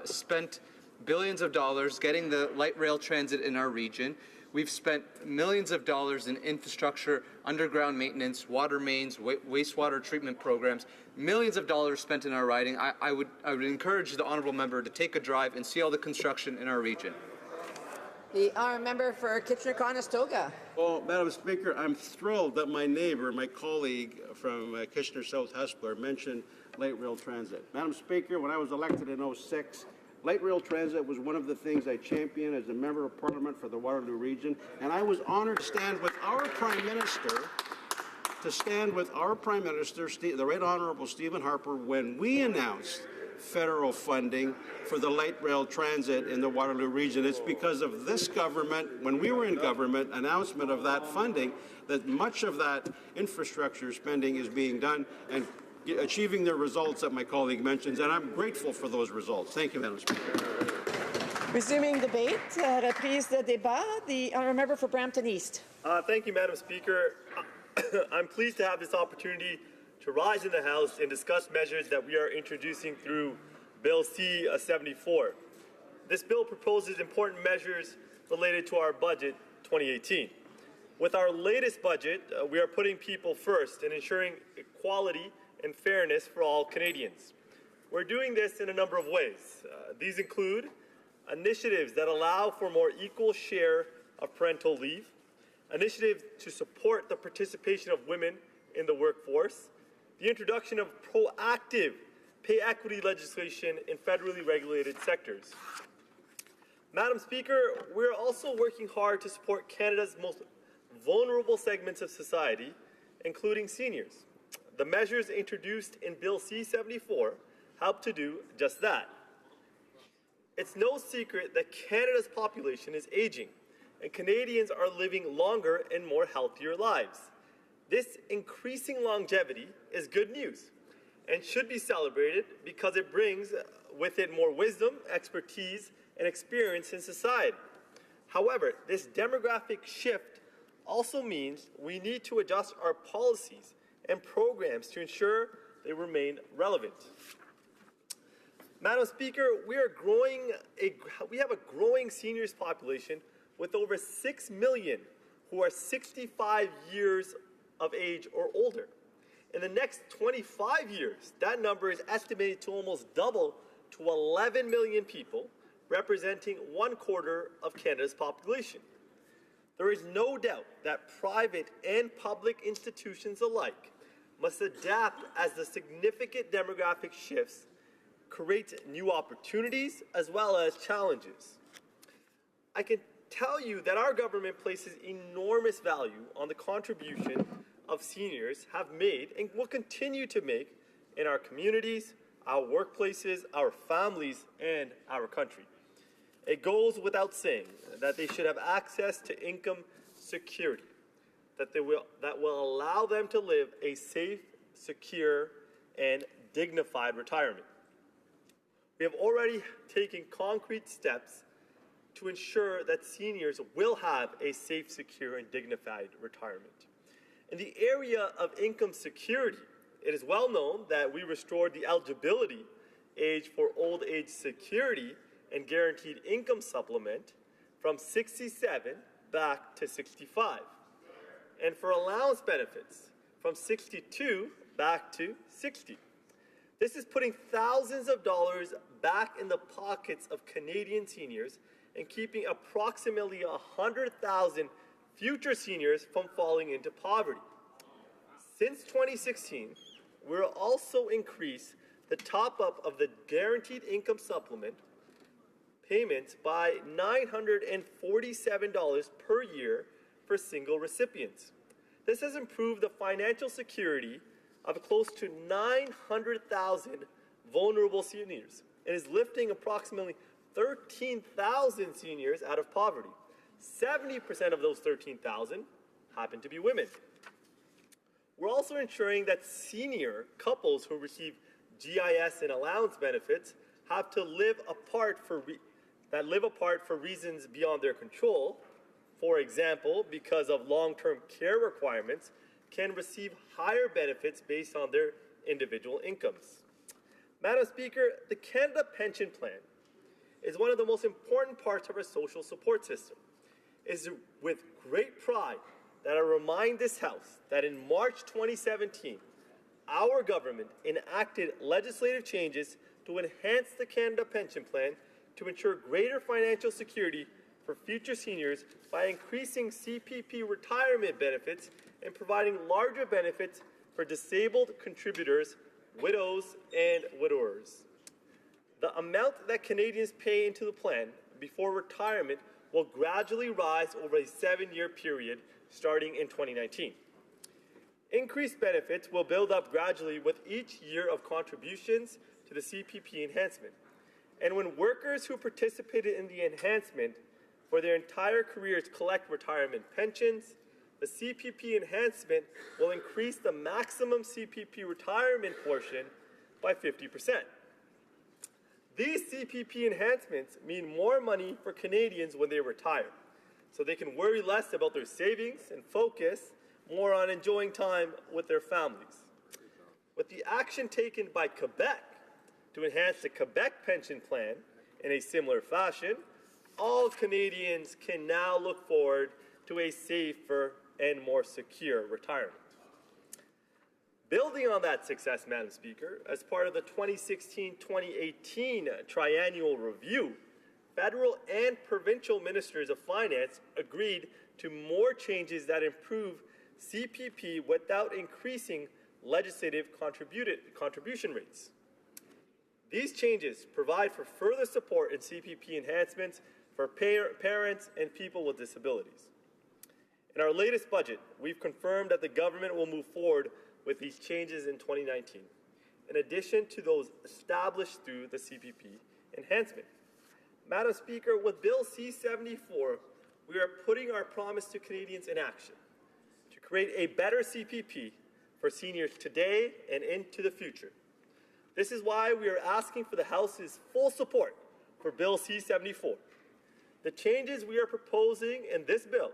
spent billions of dollars getting the light rail transit in our region. We've spent millions of dollars in infrastructure, underground maintenance, water mains, wastewater treatment programs, millions of dollars spent in our riding. I would encourage the honourable member to take a drive and see all the construction in our region. The honourable member for Kitchener-Conestoga. Well, Madam Speaker, I'm thrilled that my neighbour, my colleague from Kitchener South Hespler, mentioned light rail transit. Madam Speaker, when I was elected in 2006, light rail transit was one of the things I championed as a member of Parliament for the Waterloo region, and I was honoured to stand with our Prime Minister, the Right Honourable Stephen Harper, when we announced federal funding for the light rail transit in the Waterloo region. It's because of this government, when we were in government, announcement of that funding, that much of that infrastructure spending is being done and achieving the results that my colleague mentions, and I'm grateful for those results. Thank you, Madam Speaker. Resuming debate, reprise de débat, the honourable member for Brampton East. Thank you, Madam Speaker. I'm pleased to have this opportunity to rise in the House and discuss measures that we are introducing through Bill C-74. This bill proposes important measures related to our budget 2018. With our latest budget, we are putting people first and ensuring equality and fairness for all Canadians. We're doing this in a number of ways. These include initiatives that allow for more equal share of parental leave, initiatives to support the participation of women in the workforce, the introduction of proactive pay equity legislation in federally regulated sectors. Madam Speaker, we're also working hard to support Canada's most vulnerable segments of society, including seniors. The measures introduced in Bill C-74 help to do just that. It's no secret that Canada's population is aging, and Canadians are living longer and more healthier lives. This increasing longevity is good news and should be celebrated because it brings with it more wisdom, expertise, and experience in society. However, this demographic shift also means we need to adjust our policies and programs to ensure they remain relevant. Madam Speaker, we have a growing seniors population with over 6 million who are 65 years of age or older. In the next 25 years, that number is estimated to almost double to 11 million people, representing 1/4 of Canada's population. There is no doubt that private and public institutions alike must adapt as the significant demographic shifts create new opportunities as well as challenges. I can tell you that our government places enormous value on the contribution of seniors have made and will continue to make in our communities, our workplaces, our families, and our country. It goes without saying that they should have access to income security, that will allow them to live a safe, secure, and dignified retirement. We have already taken concrete steps to ensure that seniors will have a safe, secure, and dignified retirement. In the area of income security, it is well known that we restored the eligibility age for old age security and guaranteed income supplement from 67 back to 65, and for allowance benefits from 62 back to 60. This is putting thousands of dollars back in the pockets of Canadian seniors and keeping approximately 100,000 future seniors from falling into poverty. Since 2016, we'll also increase the top-up of the guaranteed income supplement payments by $947 per year for single recipients. This has improved the financial security of close to 900,000 vulnerable seniors and is lifting approximately 13,000 seniors out of poverty. 70% of those 13,000 happen to be women. We're also ensuring that senior couples who receive GIS and allowance benefits have to live apart for reasons beyond their control. For example, because of long-term care requirements, can receive higher benefits based on their individual incomes. Madam Speaker, the Canada Pension Plan is one of the most important parts of our social support system. It is with great pride that I remind this House that in March 2017, our government enacted legislative changes to enhance the Canada Pension Plan to ensure greater financial security for future seniors by increasing CPP retirement benefits and providing larger benefits for disabled contributors, widows, and widowers. The amount that Canadians pay into the plan before retirement will gradually rise over a 7-year period starting in 2019. Increased benefits will build up gradually with each year of contributions to the CPP enhancement. And when workers who participated in the enhancement for their entire careers collect retirement pensions, the CPP enhancement will increase the maximum CPP retirement portion by 50%. These CPP enhancements mean more money for Canadians when they retire, so they can worry less about their savings and focus more on enjoying time with their families. With the action taken by Quebec to enhance the Quebec pension plan in a similar fashion, all Canadians can now look forward to a safer and more secure retirement. Building on that success, Madam Speaker, as part of the 2016-2018 triennial review, federal and provincial ministers of finance agreed to more changes that improve CPP without increasing legislative contribution rates. These changes provide for further support in CPP enhancements for parents and people with disabilities. In our latest budget, we've confirmed that the government will move forward with these changes in 2019, in addition to those established through the CPP enhancement. Madam Speaker, with Bill C-74, we are putting our promise to Canadians in action to create a better CPP for seniors today and into the future. This is why we are asking for the House's full support for Bill C-74. The changes we are proposing in this bill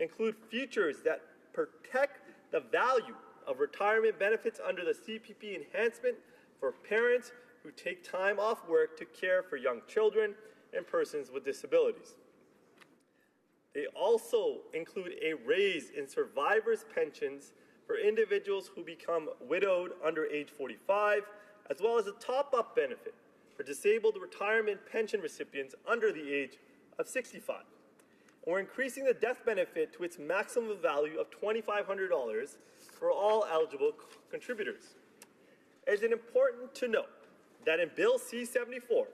include features that protect the value of retirement benefits under the CPP enhancement for parents who take time off work to care for young children and persons with disabilities. They also include a raise in survivors' pensions for individuals who become widowed under age 45, as well as a top-up benefit for disabled retirement pension recipients under the age of 65. And we're increasing the death benefit to its maximum value of $2,500 for all eligible contributors. It is important to note that in Bill C-74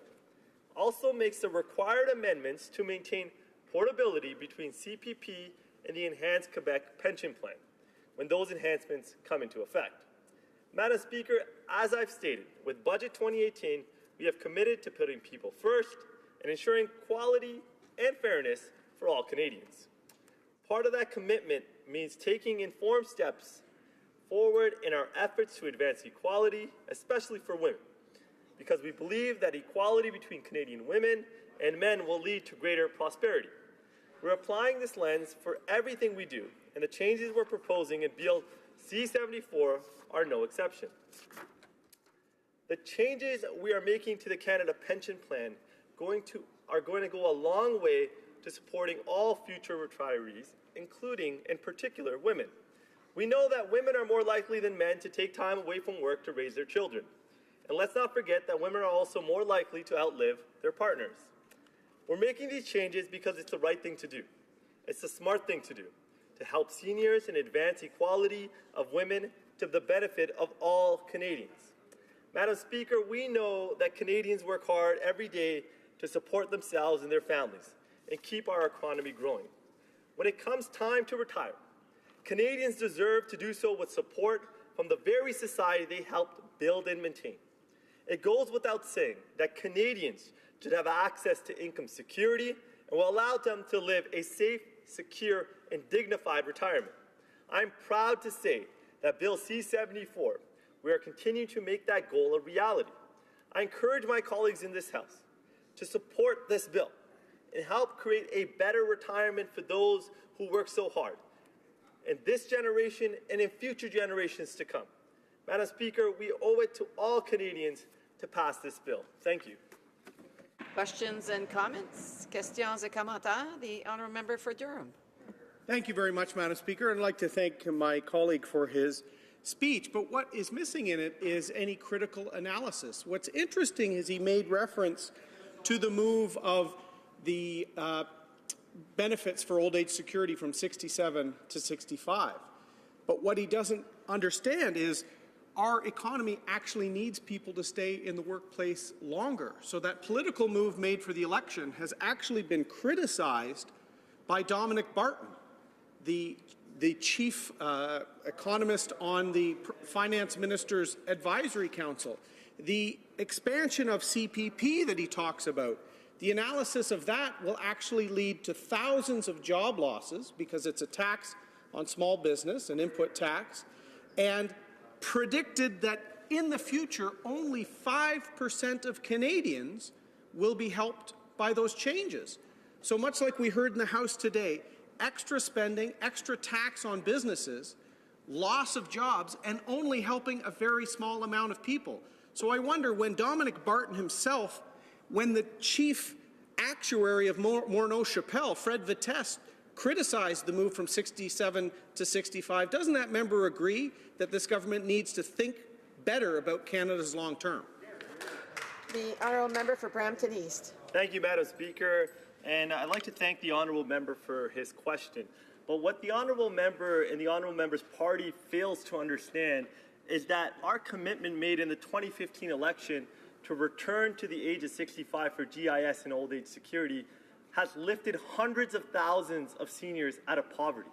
also makes the required amendments to maintain portability between CPP and the Enhanced Quebec Pension Plan when those enhancements come into effect. Madam Speaker, as I've stated, with Budget 2018, we have committed to putting people first and ensuring quality and fairness for all Canadians. Part of that commitment means taking informed steps forward in our efforts to advance equality, especially for women, because we believe that equality between Canadian women and men will lead to greater prosperity. We're applying this lens for everything we do, and the changes we're proposing in Bill C-74 are no exception. The changes we are making to the Canada Pension Plan are going to go a long way to supporting all future retirees, including, in particular, women. We know that women are more likely than men to take time away from work to raise their children. And let's not forget that women are also more likely to outlive their partners. We're making these changes because it's the right thing to do. It's the smart thing to do, to help seniors and advance equality of women to the benefit of all Canadians. Madam Speaker, we know that Canadians work hard every day to support themselves and their families and keep our economy growing. When it comes time to retire, Canadians deserve to do so with support from the very society they helped build and maintain. It goes without saying that Canadians should have access to income security and will allow them to live a safe, secure, and dignified retirement. I'm proud to say that Bill C-74, we are continuing to make that goal a reality. I encourage my colleagues in this House to support this bill and help create a better retirement for those who work so hard in this generation and in future generations to come. Madam Speaker, we owe it to all Canadians to pass this bill. Thank you. Questions and comments? Questions et commentaires? The honourable member for Durham. Thank you very much, Madam Speaker. I'd like to thank my colleague for his speech, but what is missing in it is any critical analysis. What's interesting is he made reference to the move of the benefits for old age security from 67 to 65. But what he doesn't understand is our economy actually needs people to stay in the workplace longer. So that political move made for the election has actually been criticized by Dominic Barton, the chief economist on the finance minister's advisory council. The expansion of CPP that he talks about, the analysis of that will actually lead to thousands of job losses because it's a tax on small business, an input tax, and predicted that in the future only 5% of Canadians will be helped by those changes. So much like we heard in the House today, extra spending, extra tax on businesses, loss of jobs, and only helping a very small amount of people. So I wonder when Dominic Barton himself, when the chief actuary of Morneau-Shapelle, Fred Vitesse, criticized the move from 67 to 65. Doesn't that member agree that this government needs to think better about Canada's long term? The honourable member for Brampton East. Thank you, Madam Speaker. And I'd like to thank the honourable member for his question. But what the honourable member and the honourable member's party fails to understand is that our commitment made in the 2015 election to return to the age of 65 for GIS and old age security has lifted hundreds of thousands of seniors out of poverty.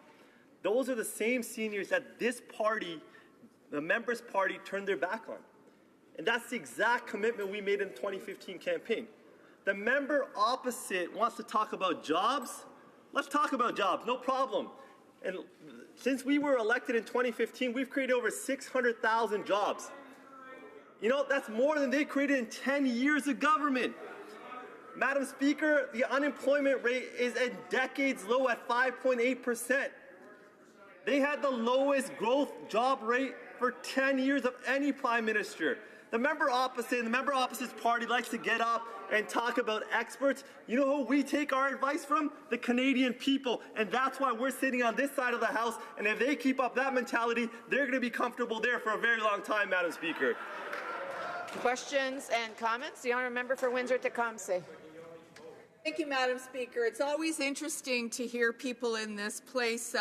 Those are the same seniors that this party, the member's party, turned their back on. And that's the exact commitment we made in the 2015 campaign. The member opposite wants to talk about jobs. Let's talk about jobs, no problem. And since we were elected in 2015, we've created over 600,000 jobs. You know, that's more than they created in 10 years of government. Madam Speaker, the unemployment rate is at decades low at 5.8%. They had the lowest growth job rate for 10 years of any prime minister. The member opposite and the member opposite's party likes to get up and talk about experts. You know who we take our advice from? The Canadian people. And that's why we're sitting on this side of the House. And if they keep up that mentality, they're going to be comfortable there for a very long time, Madam Speaker. Questions and comments? The honourable member for Windsor-Tecumseh. Thank you, Madam Speaker. It's always interesting to hear people in this place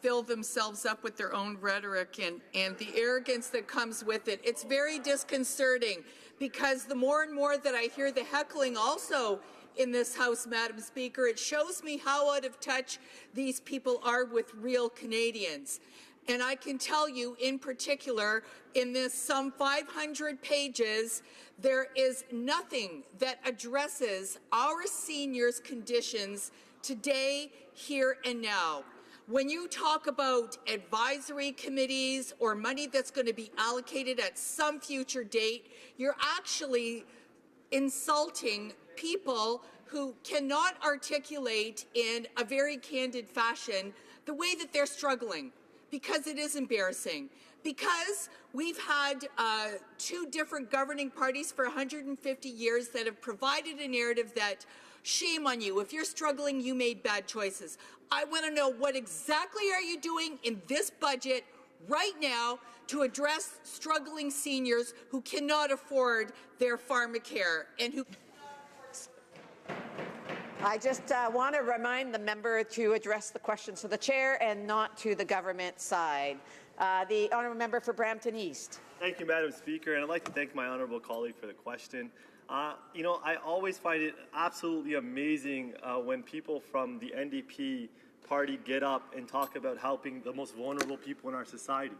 fill themselves up with their own rhetoric and the arrogance that comes with it. It's very disconcerting because the more and more that I hear the heckling also in this House, Madam Speaker, it shows me how out of touch these people are with real Canadians. And I can tell you in particular, in this some 500 pages, there is nothing that addresses our seniors' conditions today, here and now. When you talk about advisory committees or money that's going to be allocated at some future date, you're actually insulting people who cannot articulate in a very candid fashion the way that they're struggling, because it is embarrassing. Because we've had two different governing parties for 150 years that have provided a narrative that, shame on you, if you're struggling, you made bad choices. I want to know, what exactly are you doing in this budget right now to address struggling seniors who cannot afford their pharmacare and who... I just want to remind the member to address the question to the chair and not to the government side. The honourable member for Brampton East. Thank you, Madam Speaker, and I'd like to thank my honourable colleague for the question. You know, I always find it absolutely amazing when people from the NDP party get up and talk about helping the most vulnerable people in our society.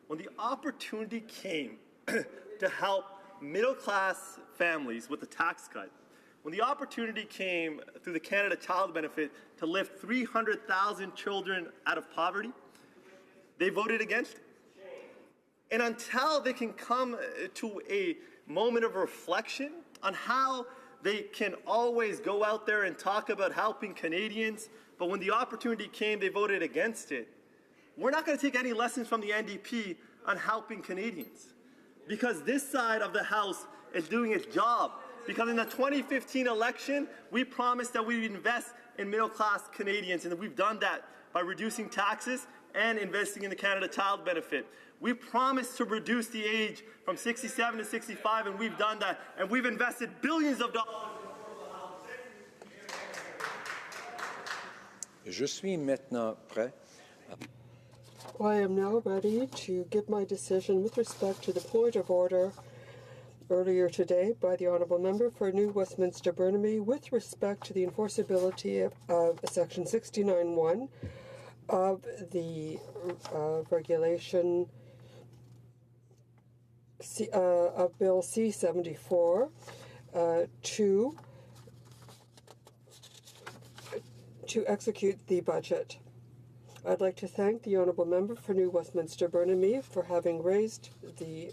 When the opportunity came to help middle-class families with the tax cut, when the opportunity came through the Canada Child Benefit to lift 300,000 children out of poverty, they voted against it. And until they can come to a moment of reflection on how they can always go out there and talk about helping Canadians, but when the opportunity came, they voted against it, we're not going to take any lessons from the NDP on helping Canadians. Because this side of the House is doing its job. Because in the 2015 election, we promised that we would invest in middle-class Canadians, and we've done that by reducing taxes and investing in the Canada Child Benefit. We promised to reduce the age from 67 to 65, and we've done that. And we've invested billions of dollars. Je suis maintenant prêt. I am now ready to give my decision with respect to the point of order earlier today by the Honourable Member for New Westminster Burnaby with respect to the enforceability of Section 69(1) of the regulation of Bill C-74 to execute the budget. I'd like to thank the Honourable Member for New Westminster Burnaby for having raised the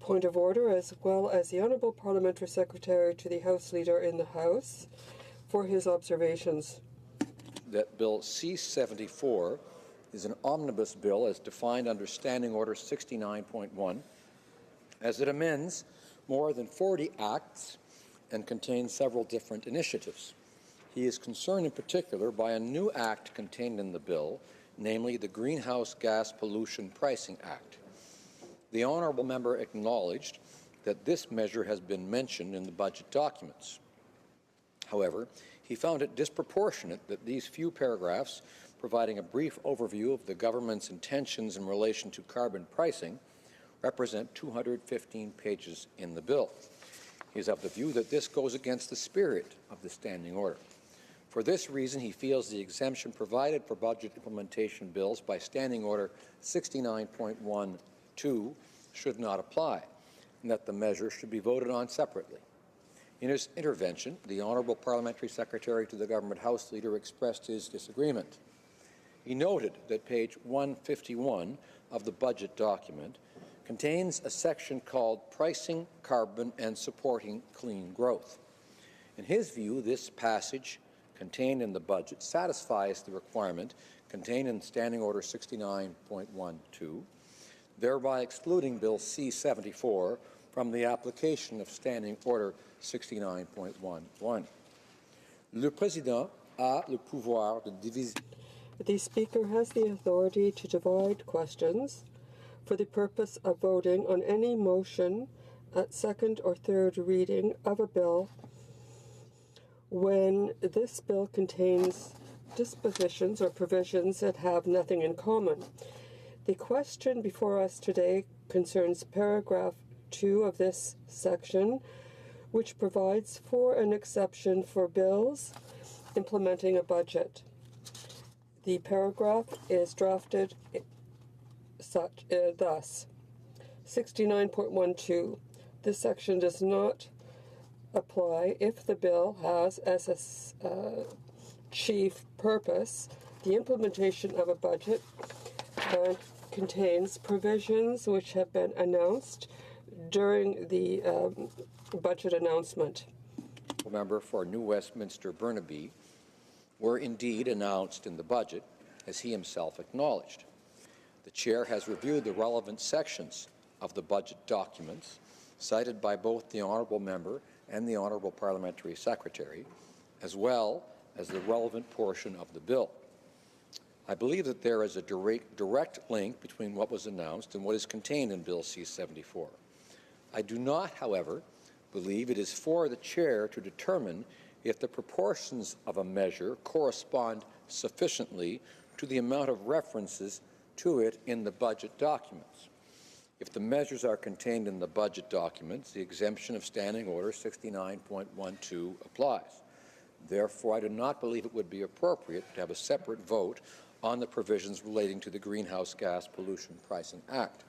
point of order, as well as the Honourable Parliamentary Secretary to the House Leader in the House for his observations. That Bill C-74 is an omnibus bill as defined under Standing Order 69.1, as it amends more than 40 acts and contains several different initiatives. He is concerned in particular by a new act contained in the bill, namely the Greenhouse Gas Pollution Pricing Act. The honourable member acknowledged that this measure has been mentioned in the budget documents. However, he found it disproportionate that these few paragraphs, providing a brief overview of the government's intentions in relation to carbon pricing, represent 215 pages in the bill. He is of the view that this goes against the spirit of the standing order. For this reason, he feels the exemption provided for budget implementation bills by Standing Order 69.12 should not apply, and that the measure should be voted on separately. In his intervention, the Honourable Parliamentary Secretary to the Government House Leader expressed his disagreement. He noted that page 151 of the budget document contains a section called Pricing Carbon and Supporting Clean Growth. In his view, this passage contained in the budget satisfies the requirement contained in Standing Order 69.12, thereby excluding Bill C-74 from the application of Standing Order 69.11. Le Président a le pouvoir de diviser. The Speaker has the authority to divide questions for the purpose of voting on any motion at second or third reading of a bill when this bill contains dispositions or provisions that have nothing in common. The question before us today concerns paragraph 2 of this section, which provides for an exception for bills implementing a budget. The paragraph is drafted thus. 69.12. This section does not apply if the bill has as a chief purpose the implementation of a budget and contains provisions which have been announced during the budget announcement. Member for New Westminster Burnaby were indeed announced in the budget, as he himself acknowledged. The Chair has reviewed the relevant sections of the budget documents cited by both the Honourable Member and the Honourable Parliamentary Secretary, as well as the relevant portion of the bill. I believe that there is a direct link between what was announced and what is contained in Bill C-74. I do not, however, believe it is for the Chair to determine if the proportions of a measure correspond sufficiently to the amount of references to it in the budget documents. If the measures are contained in the budget documents, the exemption of Standing Order 69.12 applies. Therefore, I do not believe it would be appropriate to have a separate vote on the provisions relating to the Greenhouse Gas Pollution Pricing Act.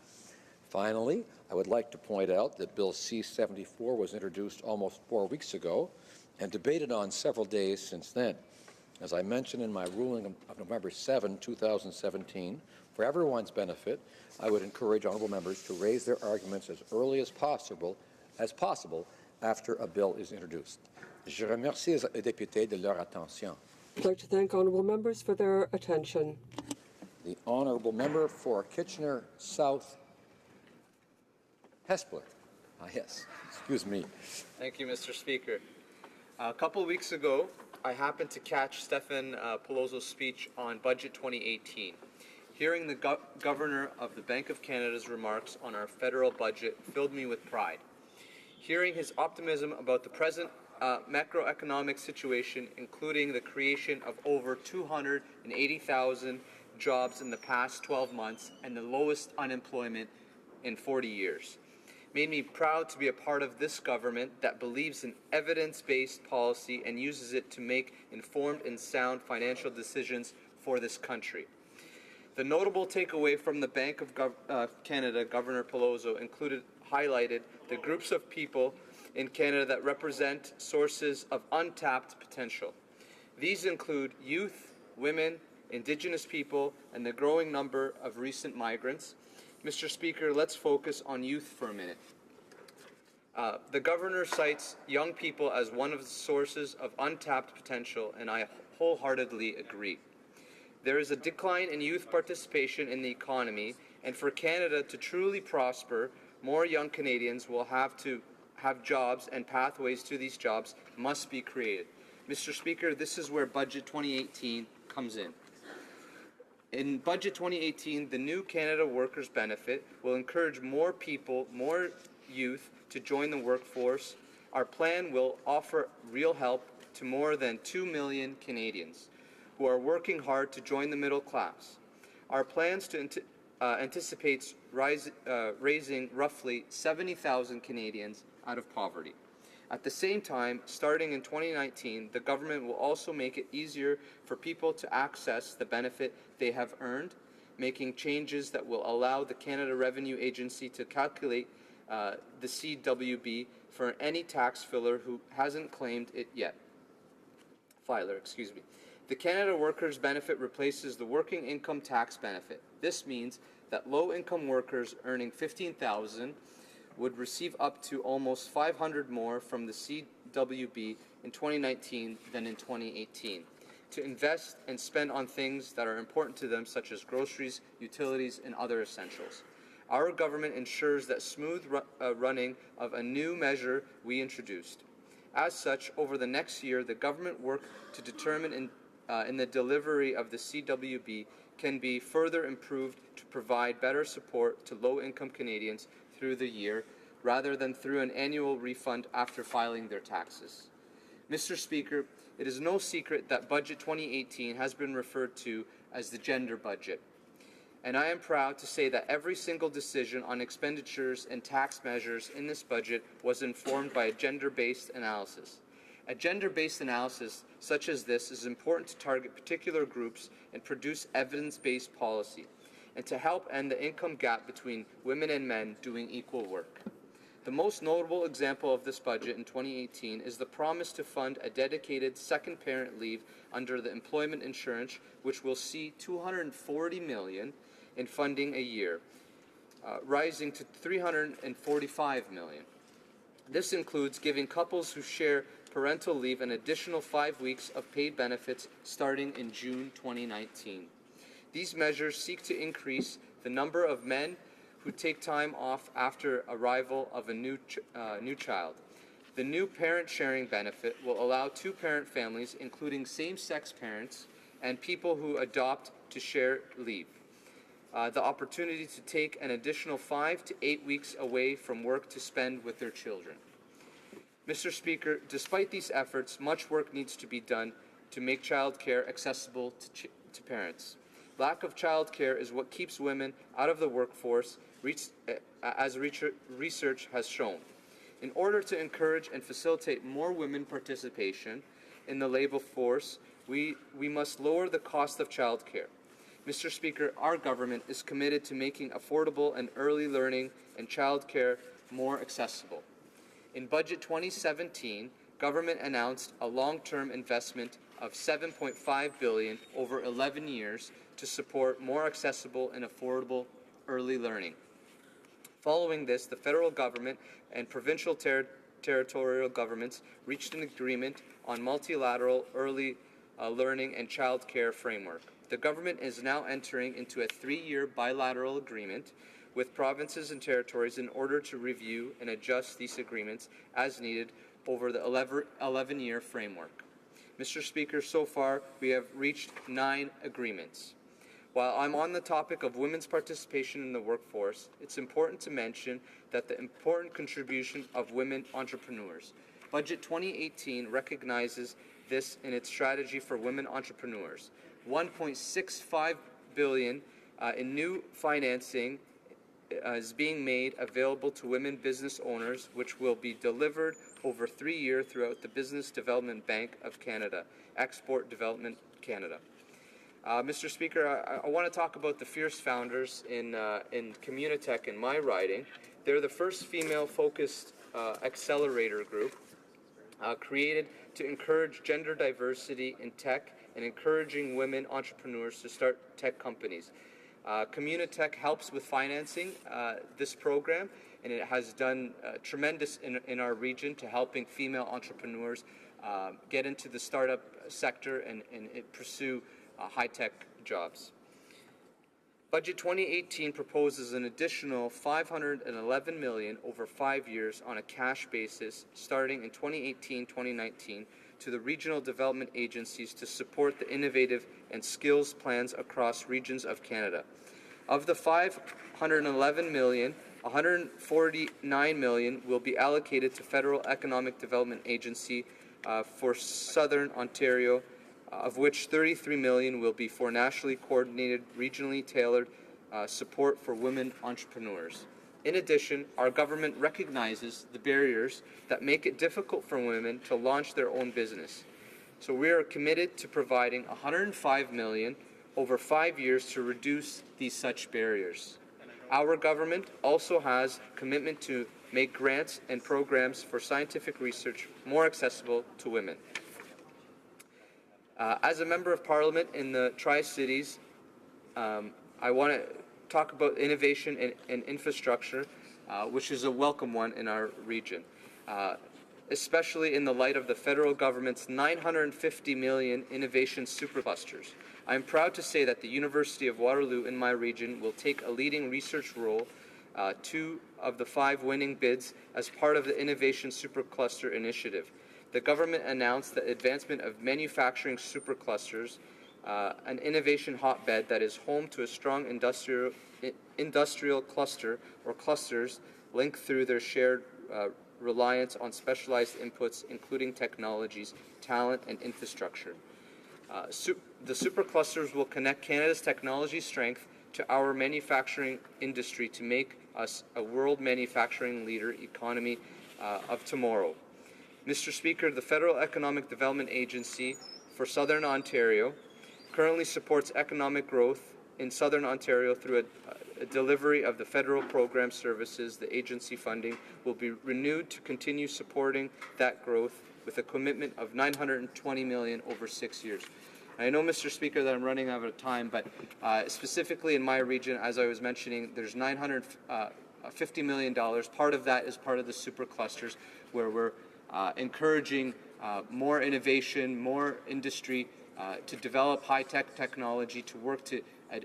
Finally, I would like to point out that Bill C-74 was introduced almost 4 weeks ago and debated on several days since then. As I mentioned in my ruling of November 7, 2017, for everyone's benefit, I would encourage honourable members to raise their arguments as early as possible after a bill is introduced. Je remercie les députés de leur attention. I'd like to thank honourable members for their attention. The honourable member for Kitchener South Hespeler. Yes, excuse me. Thank you, Mr. Speaker. A couple of weeks ago, I happened to catch Stefan Pallozo's speech on Budget 2018. Hearing the Governor of the Bank of Canada's remarks on our federal budget filled me with pride. Hearing his optimism about the present macroeconomic situation, including the creation of over 280,000 jobs in the past 12 months and the lowest unemployment in 40 years, made me proud to be a part of this government that believes in evidence-based policy and uses it to make informed and sound financial decisions for this country. The notable takeaway from the Bank of Canada, Governor Pallozo, highlighted the groups of people in Canada that represent sources of untapped potential. These include youth, women, Indigenous people, and the growing number of recent migrants. Mr. Speaker, let's focus on youth for a minute. The Governor cites young people as one of the sources of untapped potential, and I wholeheartedly agree. There is a decline in youth participation in the economy, and for Canada to truly prosper, more young Canadians will have to have jobs, and pathways to these jobs must be created. Mr. Speaker, this is where Budget 2018 comes in. In Budget 2018, the new Canada Workers Benefit will encourage more people, more youth to join the workforce. Our plan will offer real help to more than 2 million Canadians who are working hard to join the middle class. Our plans anticipates raising roughly 70,000 Canadians out of poverty. At the same time, starting in 2019, the government will also make it easier for people to access the benefit they have earned, making changes that will allow the Canada Revenue Agency to calculate the CWB for any tax filer who hasn't claimed it yet. The Canada Workers Benefit replaces the Working Income Tax Benefit. This means that low-income workers earning $15,000 would receive up to almost $500 more from the CWB in 2019 than in 2018 to invest and spend on things that are important to them, such as groceries, utilities, and other essentials. Our government ensures that smooth running of a new measure we introduced. As such, over the next year, the government work to determine in the delivery of the CWB can be further improved to provide better support to low-income Canadians through the year, rather than through an annual refund after filing their taxes. Mr. Speaker, it is no secret that Budget 2018 has been referred to as the gender budget. And I am proud to say that every single decision on expenditures and tax measures in this budget was informed by a gender-based analysis. A gender-based analysis such as this is important to target particular groups and produce evidence-based policy, and to help end the income gap between women and men doing equal work. The most notable example of this budget in 2018 is the promise to fund a dedicated second parent leave under the employment insurance, which will see $240 million in funding a year, rising to $345 million. This includes giving couples who share parental leave an additional 5 weeks of paid benefits starting in June 2019. These measures seek to increase the number of men who take time off after arrival of a new child. The new parent-sharing benefit will allow two-parent families, including same-sex parents and people who adopt, to share leave. The opportunity to take an additional 5 to 8 weeks away from work to spend with their children. Mr. Speaker, despite these efforts, much work needs to be done to make childcare accessible to parents. Lack of childcare is what keeps women out of the workforce, as research has shown. In order to encourage and facilitate more women participation in the labor force, we must lower the cost of childcare. Mr. Speaker, our government is committed to making affordable and early learning and childcare more accessible. In Budget 2017, government announced a long-term investment of $7.5 billion over 11 years to support more accessible and affordable early learning. Following this, the federal government and provincial territorial governments reached an agreement on multilateral early learning and child care framework. The government is now entering into a 3-year bilateral agreement with provinces and territories in order to review and adjust these agreements as needed over the 11-year framework. Mr. Speaker, so far we have reached 9 agreements. While I'm on the topic of women's participation in the workforce, it's important to mention that the important contribution of women entrepreneurs. Budget 2018 recognizes this in its strategy for women entrepreneurs. $1.65 billion in new financing is being made available to women business owners, which will be delivered over 3 years throughout the Business Development Bank of Canada, Export Development Canada. Mr. Speaker, I want to talk about the Fierce founders in Communitech in my riding. They're the first female-focused accelerator group created to encourage gender diversity in tech and encouraging women entrepreneurs to start tech companies. Communitech helps with financing this program, and it has done tremendous in our region to helping female entrepreneurs get into the startup sector and pursue high-tech jobs. Budget 2018 proposes an additional $511 million over 5 years on a cash basis starting in 2018-2019 to the regional development agencies to support the innovative and skills plans across regions of Canada. Of the $511 million, $149 million will be allocated to Federal Economic Development Agency for Southern Ontario, of which $33 million will be for nationally coordinated, regionally tailored support for women entrepreneurs. In addition, our government recognizes the barriers that make it difficult for women to launch their own business. So we are committed to providing $105 million over 5 years to reduce these such barriers. Our government also has commitment to make grants and programs for scientific research more accessible to women. As a member of Parliament in the Tri-Cities, I want to talk about innovation and infrastructure, which is a welcome one in our region, especially in the light of the federal government's $950 million innovation superclusters. I am proud to say that the University of Waterloo in my region will take a leading research role, 2 of the 5 winning bids, as part of the Innovation Supercluster Initiative. The government announced the advancement of manufacturing superclusters, an innovation hotbed that is home to a strong industrial cluster or clusters linked through their shared reliance on specialized inputs, including technologies, talent, and infrastructure. The superclusters will connect Canada's technology strength to our manufacturing industry to make us a world manufacturing leader economy of tomorrow. Mr. Speaker, the Federal Economic Development Agency for Southern Ontario currently supports economic growth in Southern Ontario through a delivery of the federal program services. The agency funding will be renewed to continue supporting that growth with a commitment of $920 million over 6 years. I know, Mr. Speaker, that I'm running out of time, but specifically in my region, as I was mentioning, there's $950 million. Part of that is part of the superclusters, where we're encouraging more innovation, more industry to develop high-tech technology, to work to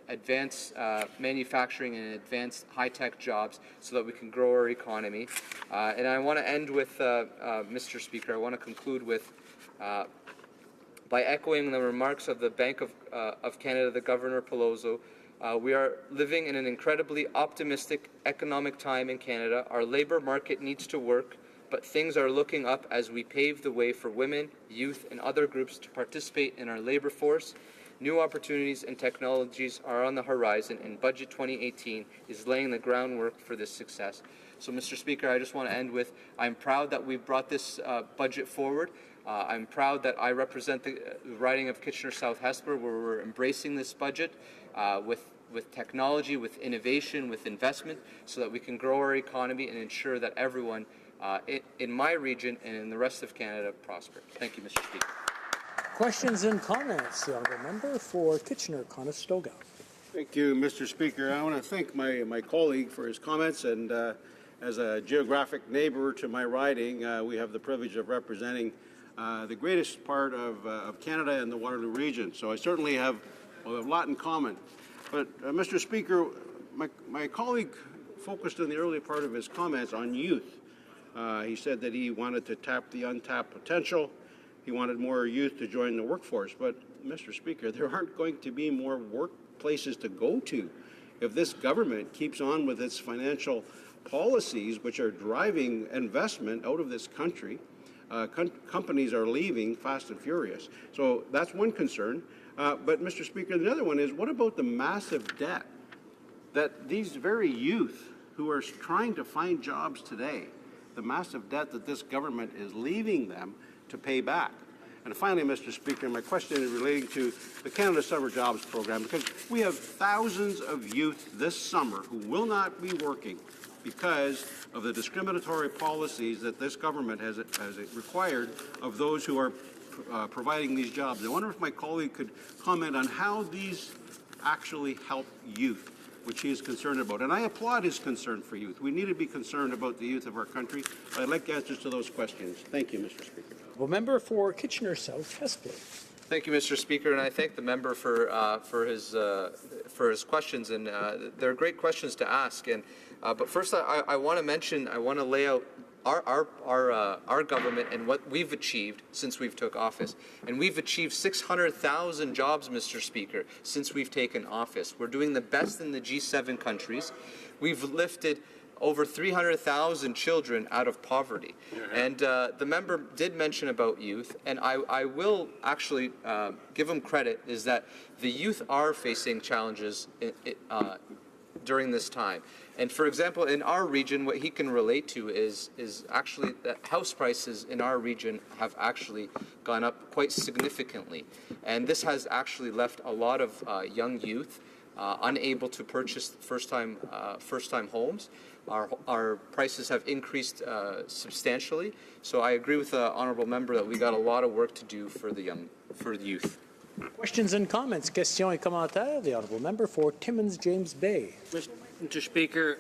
advance manufacturing and advance high-tech jobs so that we can grow our economy. And I want to end with, Mr. Speaker, I want to conclude with, by echoing the remarks of the Bank of Canada, the Governor Peloso. We are living in an incredibly optimistic economic time in Canada. Our labour market needs to work, but things are looking up as we pave the way for women, youth, and other groups to participate in our labour force. New opportunities and technologies are on the horizon, and Budget 2018 is laying the groundwork for this success. So, Mr. Speaker, I just want to end with, I'm proud that we brought this budget forward. I'm proud that I represent the riding of Kitchener-South Hespeler, where we're embracing this budget with technology, with innovation, with investment, so that we can grow our economy and ensure that everyone in my region and in the rest of Canada prosper. Thank you, Mr. Speaker. Questions and comments. The honourable member for Kitchener-Conestoga. Thank you, Mr. Speaker. I want to thank my colleague for his comments, and as a geographic neighbour to my riding, we have the privilege of representing the greatest part of Canada and the Waterloo region. So I certainly have a lot in common. But Mr. Speaker, my colleague focused in the early part of his comments on youth. He said that he wanted to tap the untapped potential. He wanted more youth to join the workforce. But, Mr. Speaker, there aren't going to be more workplaces to go to if this government keeps on with its financial policies, which are driving investment out of this country. Companies are leaving fast and furious. So that's one concern. But, Mr. Speaker, the other one is, what about the massive debt that these very youth who are trying to find jobs today, the massive debt that this government is leaving them to pay back? And finally, Mr. Speaker, my question is relating to the Canada Summer Jobs Program, because we have thousands of youth this summer who will not be working because of the discriminatory policies that this government has required of those who are providing these jobs. I wonder if my colleague could comment on how these actually help youth, which he is concerned about. And I applaud his concern for youth. We need to be concerned about the youth of our country. I'd like answers to those questions. Thank you, Mr. Speaker. The member for Kitchener-South Hespeler. Thank you, Mr. Speaker, and I thank the member for for his questions, and they're great questions to ask. And but first, I want to lay out our government and what we've achieved since we've took office. And we've achieved 600,000 jobs, Mr. Speaker, since we've taken office. We're doing the best in the G7 countries. We've lifted over 300,000 children out of poverty. And the member did mention about youth, and I will actually give him credit, is that the youth are facing challenges during this time. And for example, in our region, what he can relate to is actually that house prices in our region have actually gone up quite significantly. And this has actually left a lot of young youth unable to purchase first-time homes. Our prices have increased substantially. So I agree with the honourable member that we got a lot of work to do for the youth. Questions and comments. Questions et commentaires. The honourable member for Timmins James Bay. Mr. Speaker,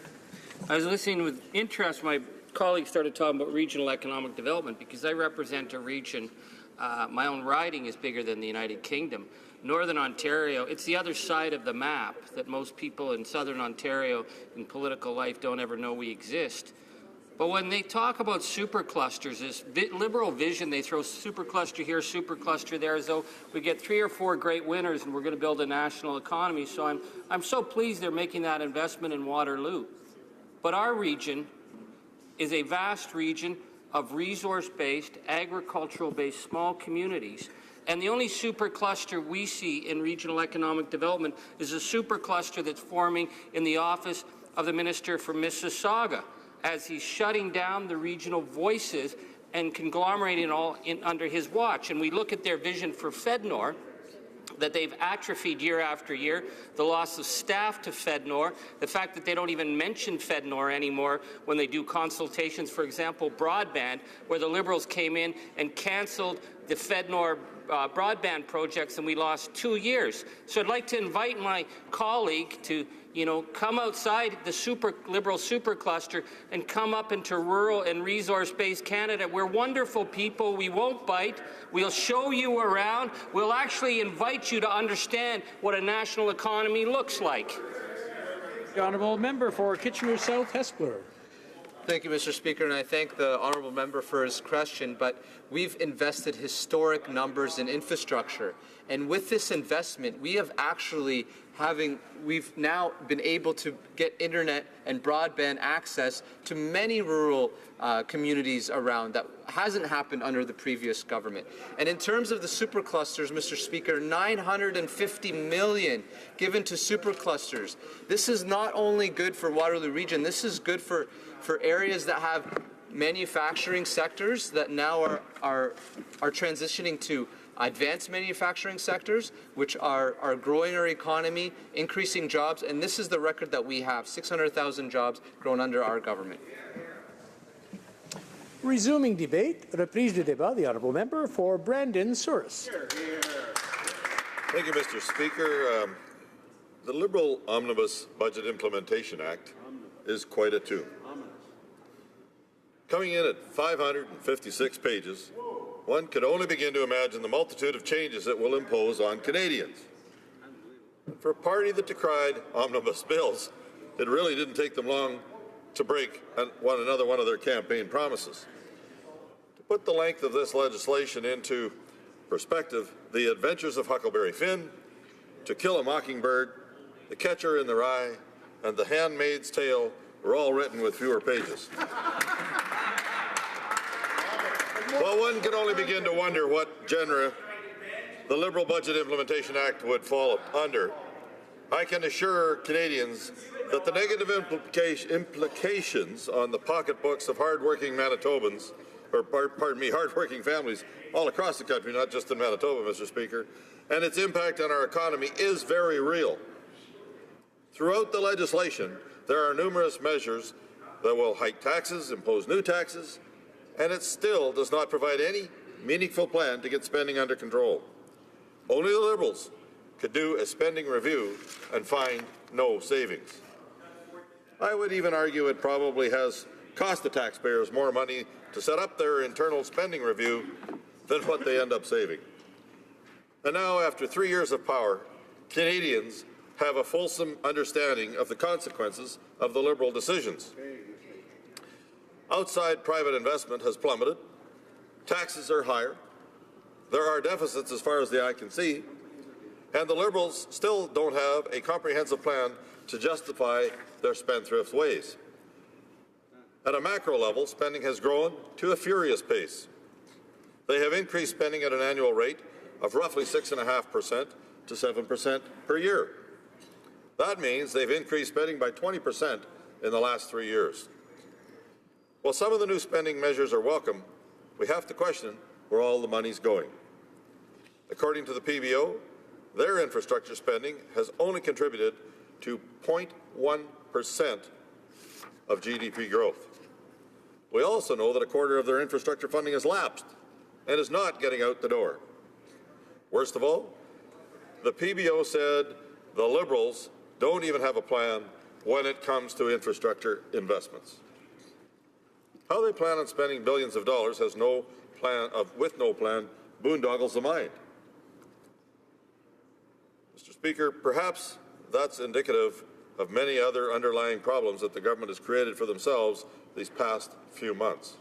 I was listening with interest. My colleague started talking about regional economic development because I represent a region. My own riding is bigger than the United Kingdom. Northern Ontario, it's the other side of the map that most people in Southern Ontario in political life don't ever know we exist. But when they talk about superclusters, this Liberal vision, they throw supercluster here, supercluster there, as though we get 3 or 4 great winners and we're going to build a national economy. So I'm so pleased they're making that investment in Waterloo. But our region is a vast region of resource-based, agricultural-based small communities. And the only supercluster we see in regional economic development is a supercluster that's forming in the office of the Minister for Mississauga, as he's shutting down the regional voices and conglomerating all under his watch. And we look at their vision for FedNor, that they've atrophied year after year, the loss of staff to FedNor, the fact that they don't even mention FedNor anymore when they do consultations, for example, broadband, where the Liberals came in and cancelled the FedNor broadband projects, and we lost 2 years. So I'd like to invite my colleague to come outside the Liberal supercluster and come up into rural and resource-based Canada. We're wonderful people. We won't bite. We'll show you around. We'll actually invite you to understand what a national economy looks like. The honourable member for Kitchener South Hespeler. Thank you, Mr. Speaker, and I thank the honourable member for his question, but we've invested historic numbers in infrastructure. And with this investment, we've now been able to get internet and broadband access to many rural communities around. That hasn't happened under the previous government. And in terms of the superclusters, Mr. Speaker, $950 million given to superclusters. This is not only good for Waterloo Region, this is good for areas that have manufacturing sectors that now are transitioning to advanced manufacturing sectors, which are growing our economy, increasing jobs, and this is the record that we have, 600,000 jobs grown under our government. Resuming debate, reprise du débat, the honourable member for Brandon Souris. Thank you, Mr. Speaker. The Liberal Omnibus Budget Implementation Act is quite a tune. Coming in at 556 pages, one could only begin to imagine the multitude of changes it will impose on Canadians. For a party that decried omnibus bills, it really didn't take them long to break another one of their campaign promises. To put the length of this legislation into perspective, the adventures of Huckleberry Finn, To Kill a Mockingbird, The Catcher in the Rye, and The Handmaid's Tale were all written with fewer pages. Well, one can only begin to wonder what genre the Liberal Budget Implementation Act would fall under. I can assure Canadians that the negative implications on the pocketbooks of hardworking Manitobans, hardworking families all across the country, not just in Manitoba, Mr. Speaker, and its impact on our economy is very real. Throughout the legislation, there are numerous measures that will hike taxes, impose new taxes, and it still does not provide any meaningful plan to get spending under control. Only the Liberals could do a spending review and find no savings. I would even argue it probably has cost the taxpayers more money to set up their internal spending review than what they end up saving. And now, after 3 years of power, Canadians have a fulsome understanding of the consequences of the Liberal decisions. Outside private investment has plummeted, taxes are higher, there are deficits as far as the eye can see, and the Liberals still don't have a comprehensive plan to justify their spendthrift ways. At a macro level, spending has grown to a furious pace. They have increased spending at an annual rate of roughly 6.5% to 7% per year. That means they've increased spending by 20% in the last 3 years. While some of the new spending measures are welcome, we have to question where all the money's going. According to the PBO, their infrastructure spending has only contributed to 0.1% of GDP growth. We also know that a quarter of their infrastructure funding has lapsed and is not getting out the door. Worst of all, the PBO said the Liberals don't even have a plan when it comes to infrastructure investments. How they plan on spending billions of dollars has with no plan boondoggles the mind. Mr. Speaker, perhaps that's indicative of many other underlying problems that the government has created for themselves these past few months.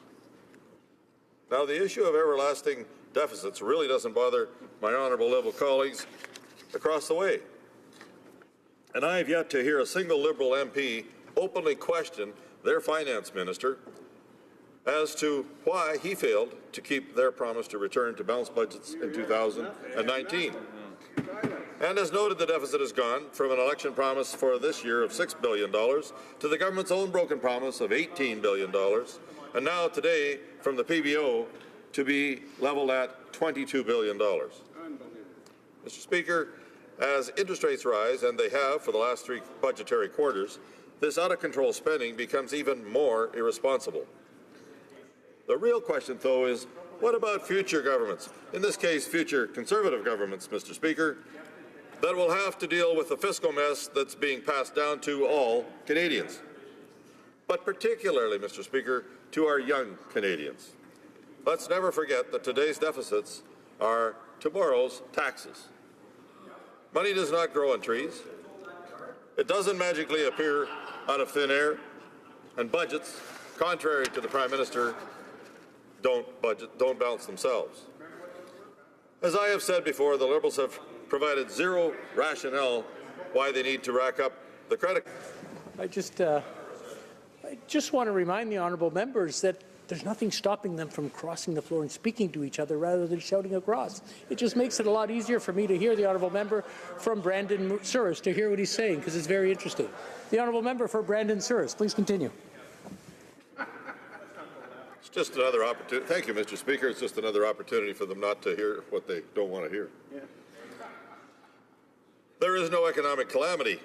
Now, the issue of everlasting deficits really doesn't bother my honourable Liberal colleagues across the way. And I have yet to hear a single Liberal MP openly question their finance minister as to why he failed to keep their promise to return to balanced budgets in 2019. And as noted, the deficit has gone from an election promise for this year of $6 billion to the government's own broken promise of $18 billion, and now today from the PBO to be leveled at $22 billion. Mr. Speaker, as interest rates rise, and they have for the last 3 budgetary quarters, this out-of-control spending becomes even more irresponsible. The real question, though, is what about future governments, in this case future Conservative governments, Mr. Speaker, that will have to deal with the fiscal mess that's being passed down to all Canadians, but particularly, Mr. Speaker, to our young Canadians. Let's never forget that today's deficits are tomorrow's taxes. Money does not grow on trees. It doesn't magically appear out of thin air, and budgets, contrary to the Prime Minister, don't balance themselves. As I have said before, the Liberals have provided zero rationale why they need to rack up the credit. I just want to remind the honourable members that there's nothing stopping them from crossing the floor and speaking to each other rather than shouting across. It just makes it a lot easier for me to hear the honourable member from Brandon Souris, to hear what he's saying, because it's very interesting. The honourable member for Brandon Souris, please continue. It's just another opportunity. Thank you, Mr. Speaker. It's just another opportunity for them not to hear what they don't want to hear. Yeah. There is no economic calamity.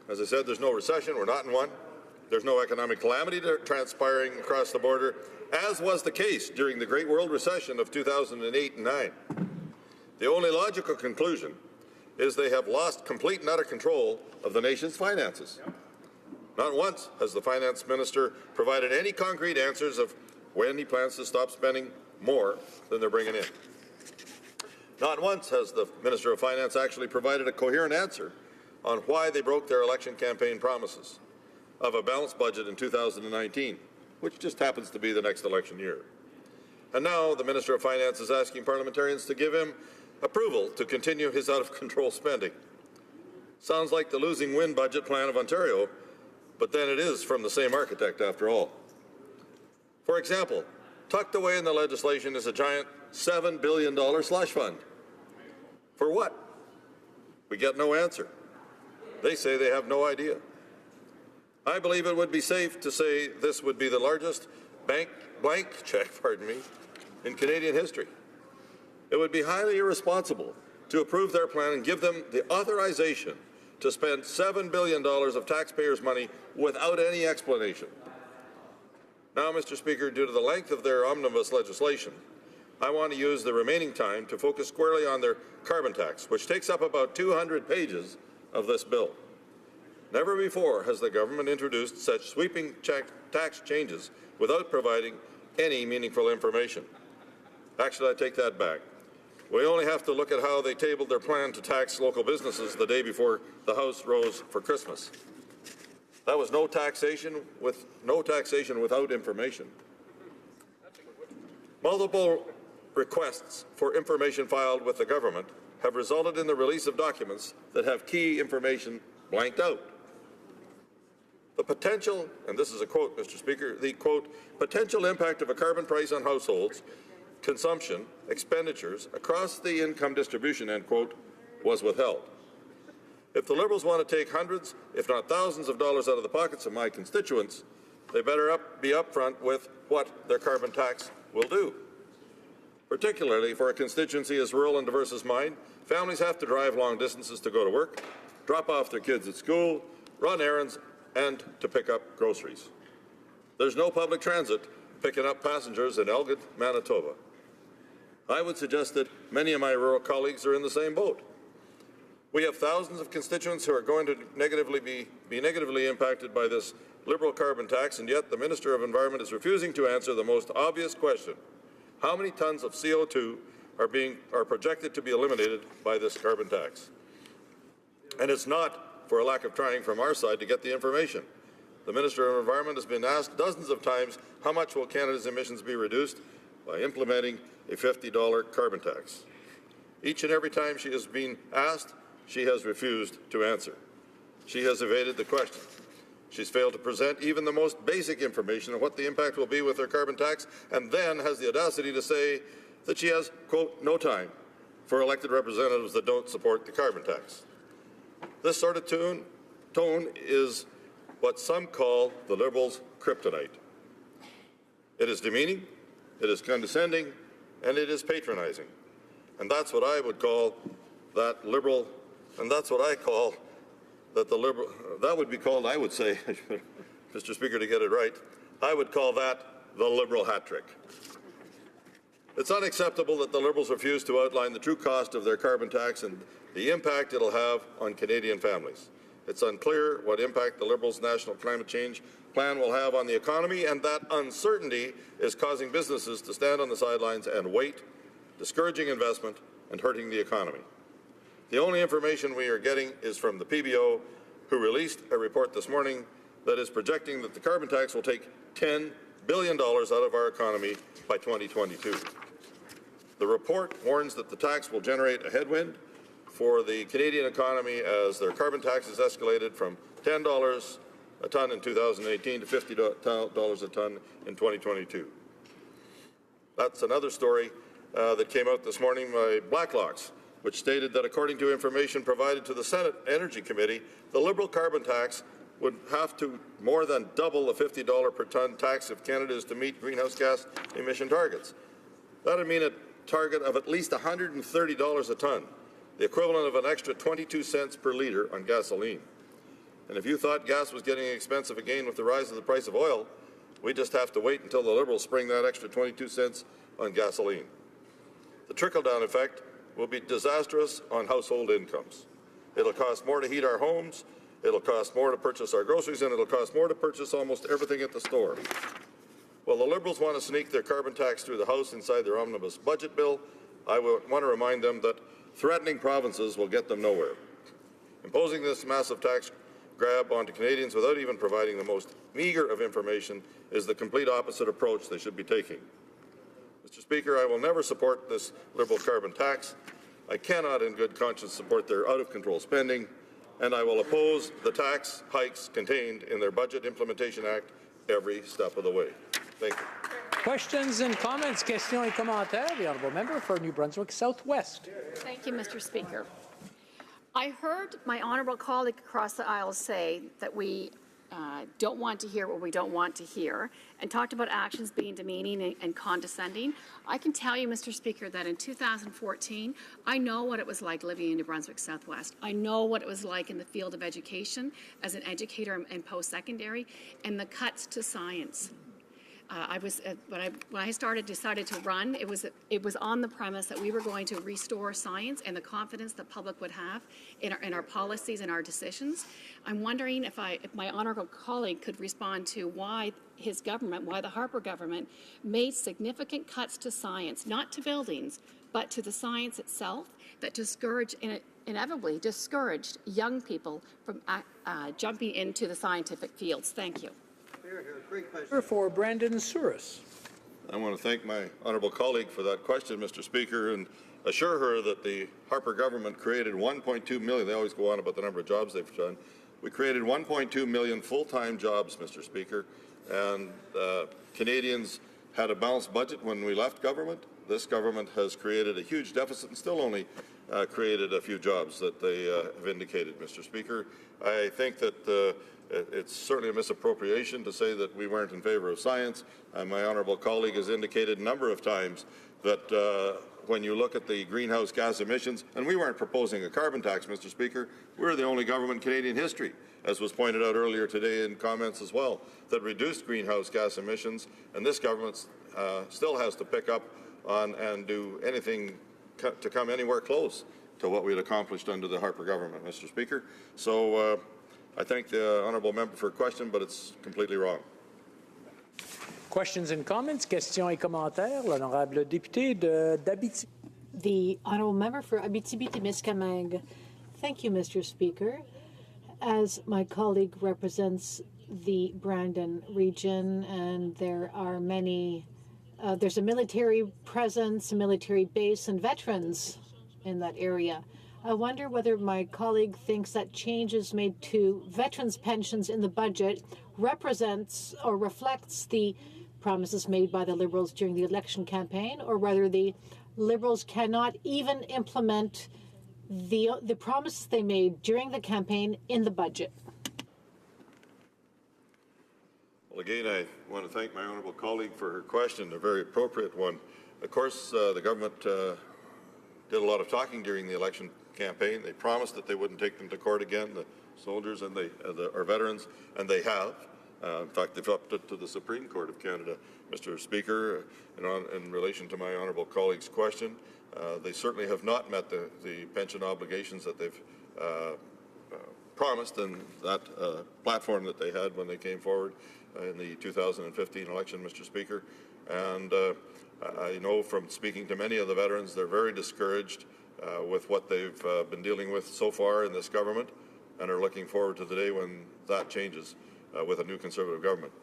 As I said, there's no recession. We're not in one. There's no economic calamity transpiring across the border, as was the case during the Great World Recession of 2008 and 9. The only logical conclusion is they have lost complete and utter control of the nation's finances. Not once has the finance minister provided any concrete answers of when he plans to stop spending more than they're bringing in. Not once has the Minister of Finance actually provided a coherent answer on why they broke their election campaign promises of a balanced budget in 2019, which just happens to be the next election year. And now the Minister of Finance is asking parliamentarians to give him approval to continue his out-of-control spending. Sounds like the losing win budget plan of Ontario, but then it is from the same architect after all. For example, tucked away in the legislation is a giant $7 billion slush fund. For what? We get no answer. They say they have no idea. I believe it would be safe to say this would be the largest blank check, in Canadian history. It would be highly irresponsible to approve their plan and give them the authorization to spend $7 billion of taxpayers' money without any explanation. Now, Mr. Speaker, due to the length of their omnibus legislation, I want to use the remaining time to focus squarely on their carbon tax, which takes up about 200 pages of this bill. Never before has the government introduced such sweeping tax changes without providing any meaningful information. Actually, I take that back. We only have to look at how they tabled their plan to tax local businesses the day before the House rose for Christmas. That was no taxation without information. Multiple requests for information filed with the government have resulted in the release of documents that have key information blanked out. The potential, and this is a quote, Mr. Speaker, the quote, potential impact of a carbon price on households, consumption, expenditures across the income distribution, end quote, was withheld. If the Liberals want to take hundreds, if not thousands of dollars out of the pockets of my constituents, they better be upfront with what their carbon tax will do. Particularly for a constituency as rural and diverse as mine, families have to drive long distances to go to work, drop off their kids at school, run errands, and to pick up groceries. There's no public transit picking up passengers in Elgin, Manitoba. I would suggest that many of my rural colleagues are in the same boat. We have thousands of constituents who are going to be negatively impacted by this Liberal carbon tax, and yet the Minister of Environment is refusing to answer the most obvious question. How many tons of CO2 are projected to be eliminated by this carbon tax? And it's not for a lack of trying from our side to get the information. The Minister of Environment has been asked dozens of times how much will Canada's emissions be reduced by implementing a $50 carbon tax. Each and every time she has been asked, she has refused to answer. She has evaded the question. She's failed to present even the most basic information on what the impact will be with her carbon tax, and then has the audacity to say that she has, quote, no time for elected representatives that don't support the carbon tax. This sort of tone is what some call the Liberals' kryptonite. It is demeaning, it is condescending, and it is patronizing. And that's what I would call that Liberal, and that's what I call that the Liberal, that would be called, I would say, Mr. Speaker, to get it right, I would call that the Liberal hat trick. It's unacceptable that the Liberals refuse to outline the true cost of their carbon tax and the impact it'll have on Canadian families. It's unclear what impact the Liberals' national climate change plan will have on the economy, and that uncertainty is causing businesses to stand on the sidelines and wait, discouraging investment and hurting the economy. The only information we are getting is from the PBO, who released a report this morning that is projecting that the carbon tax will take $10 billion out of our economy by 2022. The report warns that the tax will generate a headwind for the Canadian economy as their carbon tax is escalated from $10 a tonne in 2018 to $50 a tonne in 2022. That's another story that came out this morning by Blacklock's, which stated that according to information provided to the Senate Energy Committee, the Liberal carbon tax would have to more than double the $50 per tonne tax if Canada is to meet greenhouse gas emission targets. That would mean a target of at least $130 a tonne, the equivalent of an extra 22 cents per litre on gasoline. And if you thought gas was getting expensive again with the rise of the price of oil, we just have to wait until the Liberals spring that extra 22 cents on gasoline. The trickle-down effect will be disastrous on household incomes. It'll cost more to heat our homes, it'll cost more to purchase our groceries, and it'll cost more to purchase almost everything at the store. Well, the Liberals want to sneak their carbon tax through the House inside their omnibus budget bill. I want to remind them that threatening provinces will get them nowhere. Imposing this massive tax grab onto Canadians without even providing the most meager of information is the complete opposite approach they should be taking. Mr. Speaker, I will never support this Liberal carbon tax. I cannot in good conscience support their out-of-control spending, and I will oppose the tax hikes contained in their Budget Implementation Act every step of the way. Thank you. Questions and comments? Questions et commentaires. The honourable member for New Brunswick Southwest. Thank you, Mr. Speaker. I heard my honourable colleague across the aisle say that we don't want to hear what we don't want to hear, and talked about actions being demeaning and condescending. I can tell you, Mr. Speaker, that in 2014, I know what it was like living in New Brunswick Southwest. I know what it was like in the field of education as an educator in post-secondary, and the cuts to science. When I decided to run, it was on the premise that we were going to restore science and the confidence the public would have in our policies and our decisions. I'm wondering if my honourable colleague could respond to why his government, why the Harper government, made significant cuts to science, not to buildings, but to the science itself that inevitably discouraged young people from jumping into the scientific fields. Thank you. For Brandon Souris. I want to thank my honourable colleague for that question, Mr. Speaker, and assure her that the Harper government created 1.2 million. They always go on about the number of jobs they've done. We created 1.2 million full-time jobs, Mr. Speaker, and Canadians had a balanced budget when we left government. This government has created a huge deficit and still only created a few jobs that they have indicated, Mr. Speaker. I think that it's certainly a misappropriation to say that we weren't in favour of science. My honourable colleague has indicated a number of times that when you look at the greenhouse gas emissions, and we weren't proposing a carbon tax, Mr. Speaker, we're the only government in Canadian history, as was pointed out earlier today in comments as well, that reduced greenhouse gas emissions, and this government still has to pick up on and do anything to come anywhere close to what we had accomplished under the Harper government, Mr. Speaker. So I thank the honourable member for a question, but it's completely wrong. Questions and comments, questions et commentaires, l'honorable député d'Abitibi. The honourable member for Abitibi-Témiscamingue. Thank you, Mr. Speaker. As my colleague represents the Brandon region, and there are many, there's a military presence, a military base, and veterans in that area. I wonder whether my colleague thinks that changes made to veterans' pensions in the budget represents or reflects the promises made by the Liberals during the election campaign, or whether the Liberals cannot even implement the promises they made during the campaign in the budget. Well, again, I want to thank my honourable colleague for her question, a very appropriate one. Of course, the government did a lot of talking during the election campaign. They promised that they wouldn't take them to court again, the soldiers and our veterans, and they have. In fact, they've upped it to the Supreme Court of Canada, Mr. Speaker. In relation to my honourable colleague's question, they certainly have not met the pension obligations that they've promised in that platform that they had when they came forward in the 2015 election, Mr. Speaker. And I know from speaking to many of the veterans, they're very discouraged with what they've been dealing with so far in this government, and are looking forward to the day when that changes with a new Conservative government.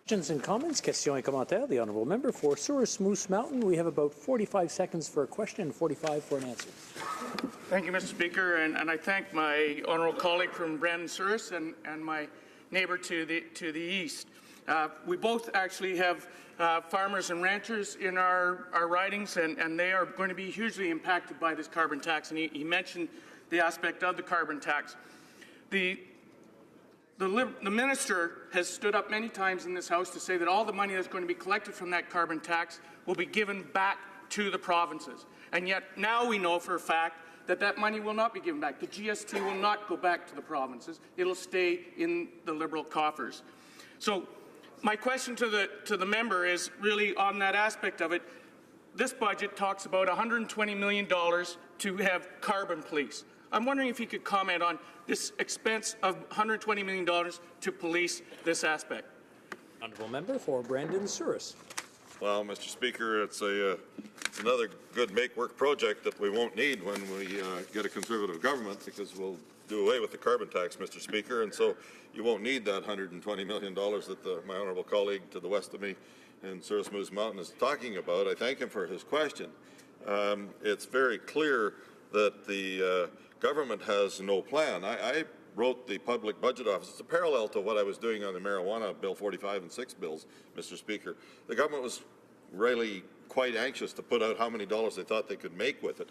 Questions and comments, questions et commentaires. The honourable member for Souris Moose Mountain. We have about 45 seconds for a question and 45 for an answer. Thank you, Mr. Speaker, and I thank my honourable colleague from Brandon Souris and my neighbour to the east. We both actually have farmers and ranchers in our ridings, and they are going to be hugely impacted by this carbon tax. And he mentioned the aspect of the carbon tax. The minister has stood up many times in this House to say that all the money that's going to be collected from that carbon tax will be given back to the provinces. And yet now we know for a fact that that money will not be given back. The GST will not go back to the provinces. It'll stay in the Liberal coffers. So my question to the member is really on that aspect of it. This budget talks about $120 million to have carbon police. I'm wondering if he could comment on this expense of $120 million to police this aspect. Honourable member for Brandon Souris. Well, Mr. Speaker, it's another good make-work project that we won't need when we get a Conservative government, because we'll do away with the carbon tax, Mr. Speaker, and so you won't need that $120 million that my honourable colleague to the west of me in Souris Moose Mountain is talking about. I thank him for his question. It's very clear that the government has no plan. I wrote the Public Budget Office. It's a parallel to what I was doing on the marijuana Bill 45 and 6 bills, Mr. Speaker. The government was really quite anxious to put out how many dollars they thought they could make with it.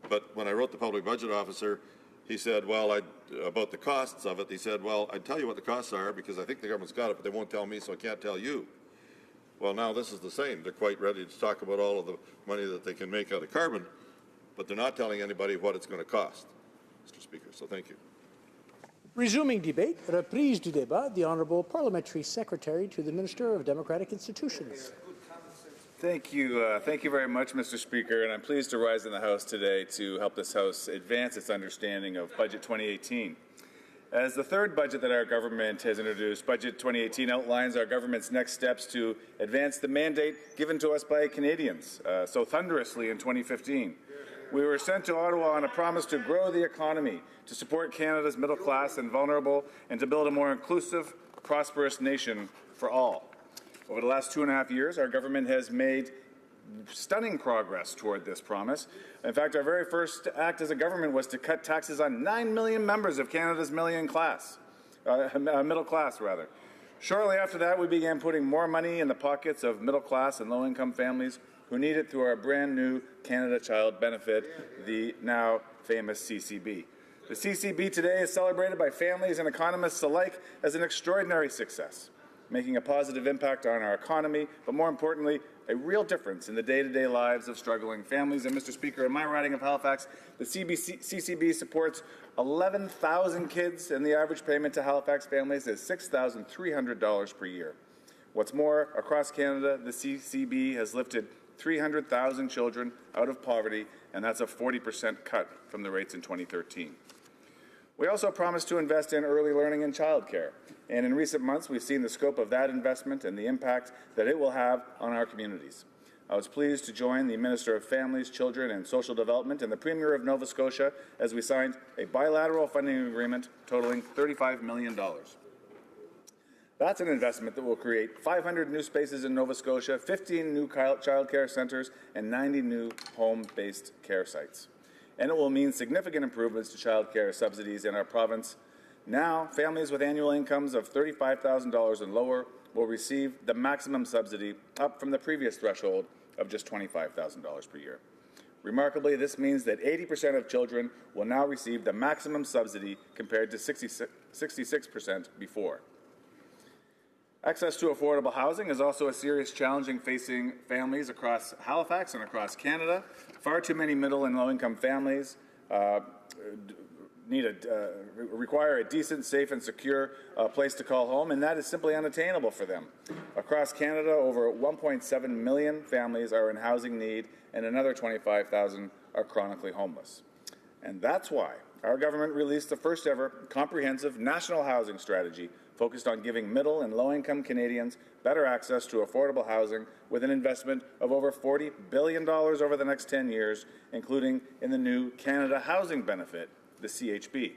But when I wrote the Public Budget Officer, he said, well, about the costs of it, he said, well, I'd tell you what the costs are because I think the government's got it, but they won't tell me, so I can't tell you. Well, now this is the same. They're quite ready to talk about all of the money that they can make out of carbon, but they're not telling anybody what it's going to cost, Mr. Speaker. So thank you. Resuming debate, reprise du débat, the Honourable Parliamentary Secretary to the Minister of Democratic Institutions. Thank you. Thank you very much, Mr. Speaker, and I'm pleased to rise in the House today to help this House advance its understanding of Budget 2018. As the third budget that our government has introduced, Budget 2018 outlines our government's next steps to advance the mandate given to us by Canadians so thunderously in 2015. We were sent to Ottawa on a promise to grow the economy, to support Canada's middle class and vulnerable, and to build a more inclusive, prosperous nation for all. Over the last 2.5 years, our government has made stunning progress toward this promise. In fact, our very first act as a government was to cut taxes on 9 million members of Canada's middle class. Shortly after that, we began putting more money in the pockets of middle-class and low-income families who need it through our brand-new Canada Child Benefit, the now famous CCB. The CCB today is celebrated by families and economists alike as an extraordinary success, making a positive impact on our economy, but more importantly, a real difference in the day-to-day lives of struggling families. And Mr. Speaker, in my riding of Halifax, the CCB supports 11,000 kids, and the average payment to Halifax families is $6,300 per year. What's more, across Canada, the CCB has lifted 300,000 children out of poverty, and that's a 40% cut from the rates in 2013. We also promised to invest in early learning and childcare, and in recent months we've seen the scope of that investment and the impact that it will have on our communities. I was pleased to join the Minister of Families, Children and Social Development and the Premier of Nova Scotia as we signed a bilateral funding agreement totaling $35 million. That's an investment that will create 500 new spaces in Nova Scotia, 15 new childcare centres, and 90 new home-based care sites. And it will mean significant improvements to childcare subsidies in our province. Now, families with annual incomes of $35,000 and lower will receive the maximum subsidy, up from the previous threshold of just $25,000 per year. Remarkably, this means that 80% of children will now receive the maximum subsidy compared to 66% before. Access to affordable housing is also a serious challenge facing families across Halifax and across Canada. Far too many middle and low-income families require a decent, safe, and secure place to call home, and that is simply unattainable for them. Across Canada, over 1.7 million families are in housing need, and another 25,000 are chronically homeless. And that's why our government released the first-ever comprehensive national housing strategy focused on giving middle and low-income Canadians better access to affordable housing with an investment of over $40 billion over the next 10 years, including in the new Canada Housing Benefit, the CHB.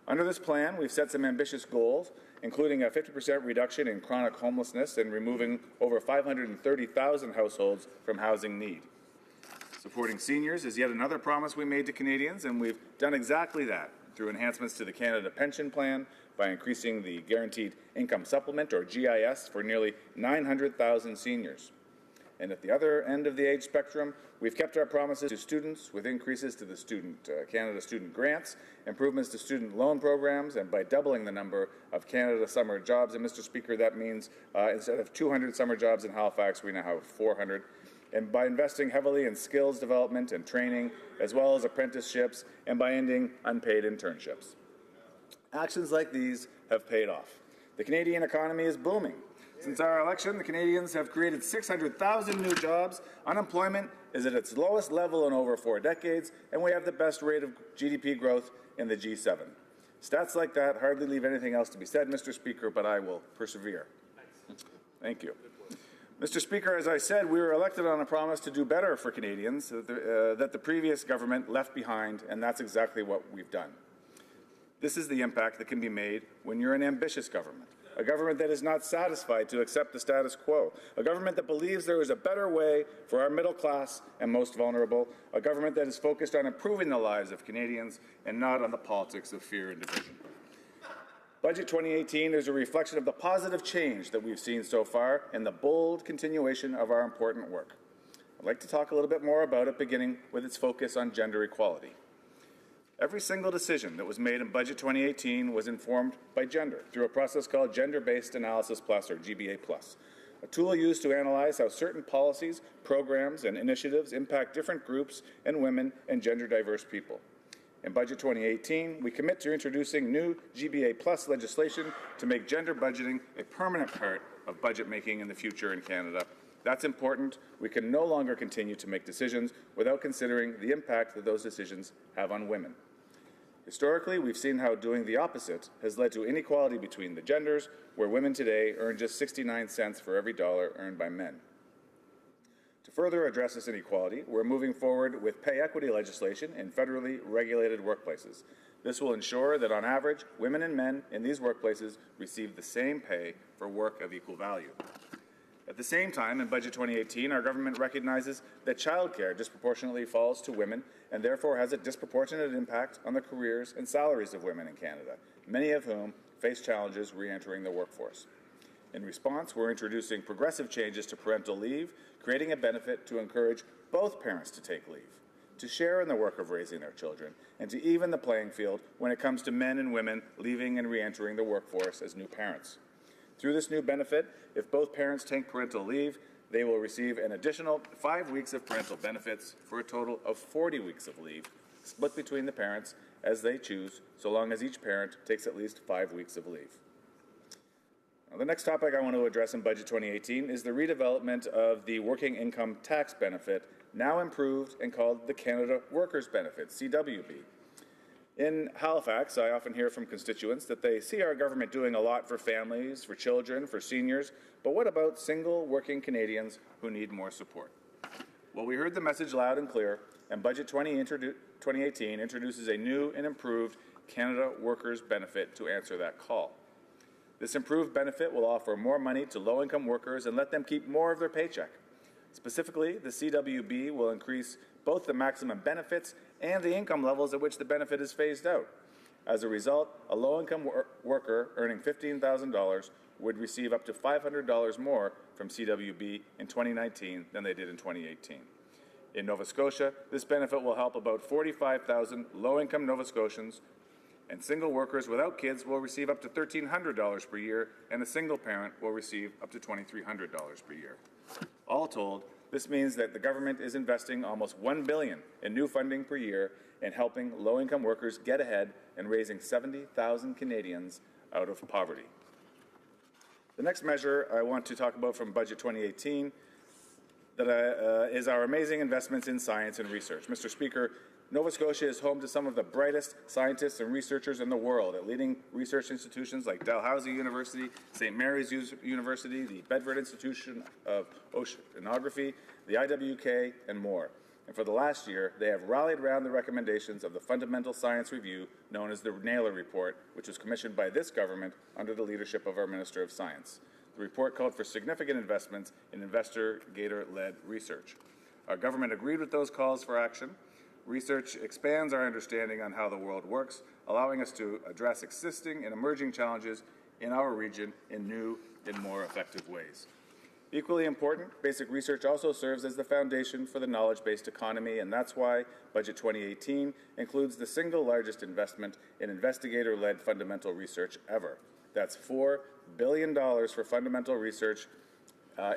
Under this plan, we've set some ambitious goals, including a 50% reduction in chronic homelessness and removing over 530,000 households from housing need. Supporting seniors is yet another promise we made to Canadians, and we've done exactly that through enhancements to the Canada Pension Plan, by increasing the Guaranteed Income Supplement, or GIS, for nearly 900,000 seniors. And at the other end of the age spectrum, we've kept our promises to students with increases to the Canada Student Grants, improvements to student loan programs, and by doubling the number of Canada Summer Jobs. And Mr. Speaker, that means instead of 200 summer jobs in Halifax, we now have 400. And by investing heavily in skills development and training, as well as apprenticeships, and by ending unpaid internships. Actions like these have paid off. The Canadian economy is booming. Since our election, the Canadians have created 600,000 new jobs. Unemployment is at its lowest level in over 4 decades, and we have the best rate of GDP growth in the G7. Stats like that hardly leave anything else to be said, Mr. Speaker, but I will persevere. Thank you. Mr. Speaker, as I said, we were elected on a promise to do better for Canadians that the previous government left behind, and that's exactly what we've done. This is the impact that can be made when you're an ambitious government, a government that is not satisfied to accept the status quo, a government that believes there is a better way for our middle class and most vulnerable, a government that is focused on improving the lives of Canadians and not on the politics of fear and division. Budget 2018 is a reflection of the positive change that we've seen so far and the bold continuation of our important work. I'd like to talk a little bit more about it, beginning with its focus on gender equality. Every single decision that was made in Budget 2018 was informed by gender through a process called Gender-Based Analysis Plus, or GBA+, a tool used to analyze how certain policies, programs, and initiatives impact different groups and women and gender-diverse people. In Budget 2018, we commit to introducing new GBA+ legislation to make gender budgeting a permanent part of budget making in the future in Canada. That's important. We can no longer continue to make decisions without considering the impact that those decisions have on women. Historically, we've seen how doing the opposite has led to inequality between the genders, where women today earn just 69 cents for every dollar earned by men. To further address this inequality, we're moving forward with pay equity legislation in federally regulated workplaces. This will ensure that, on average, women and men in these workplaces receive the same pay for work of equal value. At the same time, in Budget 2018, our government recognizes that childcare disproportionately falls to women and therefore has a disproportionate impact on the careers and salaries of women in Canada, many of whom face challenges re-entering the workforce. In response, we're introducing progressive changes to parental leave, creating a benefit to encourage both parents to take leave, to share in the work of raising their children, and to even the playing field when it comes to men and women leaving and re-entering the workforce as new parents. Through this new benefit, if both parents take parental leave, they will receive an additional 5 weeks of parental benefits for a total of 40 weeks of leave, split between the parents as they choose, so long as each parent takes at least 5 weeks of leave. Now, the next topic I want to address in Budget 2018 is the redevelopment of the working income tax benefit, now improved and called the Canada Workers Benefit, CWB. In Halifax, I often hear from constituents that they see our government doing a lot for families, for children, for seniors, but what about single working Canadians who need more support? Well, we heard the message loud and clear, and Budget 2018 introduces a new and improved Canada Workers Benefit to answer that call. This improved benefit will offer more money to low-income workers and let them keep more of their paycheck. Specifically, the CWB will increase both the maximum benefits and the income levels at which the benefit is phased out. As a result, a low-income worker earning $15,000 would receive up to $500 more from CWB in 2019 than they did in 2018. In Nova Scotia, this benefit will help about 45,000 low-income Nova Scotians, and single workers without kids will receive up to $1,300 per year, and a single parent will receive up to $2,300 per year. All told, this means that the government is investing almost $1 billion in new funding per year in helping low-income workers get ahead and raising 70,000 Canadians out of poverty. The next measure I want to talk about from Budget 2018 is our amazing investments in science and research. Mr. Speaker, Nova Scotia is home to some of the brightest scientists and researchers in the world at leading research institutions like Dalhousie University, St. Mary's University, the Bedford Institution of Oceanography, the IWK, and more. And for the last year, they have rallied around the recommendations of the Fundamental Science Review, known as the Naylor Report, which was commissioned by this government under the leadership of our Minister of Science. The report called for significant investments in investigator-led research. Our government agreed with those calls for action. Research expands our understanding on how the world works, allowing us to address existing and emerging challenges in our region in new and more effective ways. Equally important, basic research also serves as the foundation for the knowledge-based economy, and that's why Budget 2018 includes the single largest investment in investigator-led fundamental research ever. That's $4 billion for fundamental research,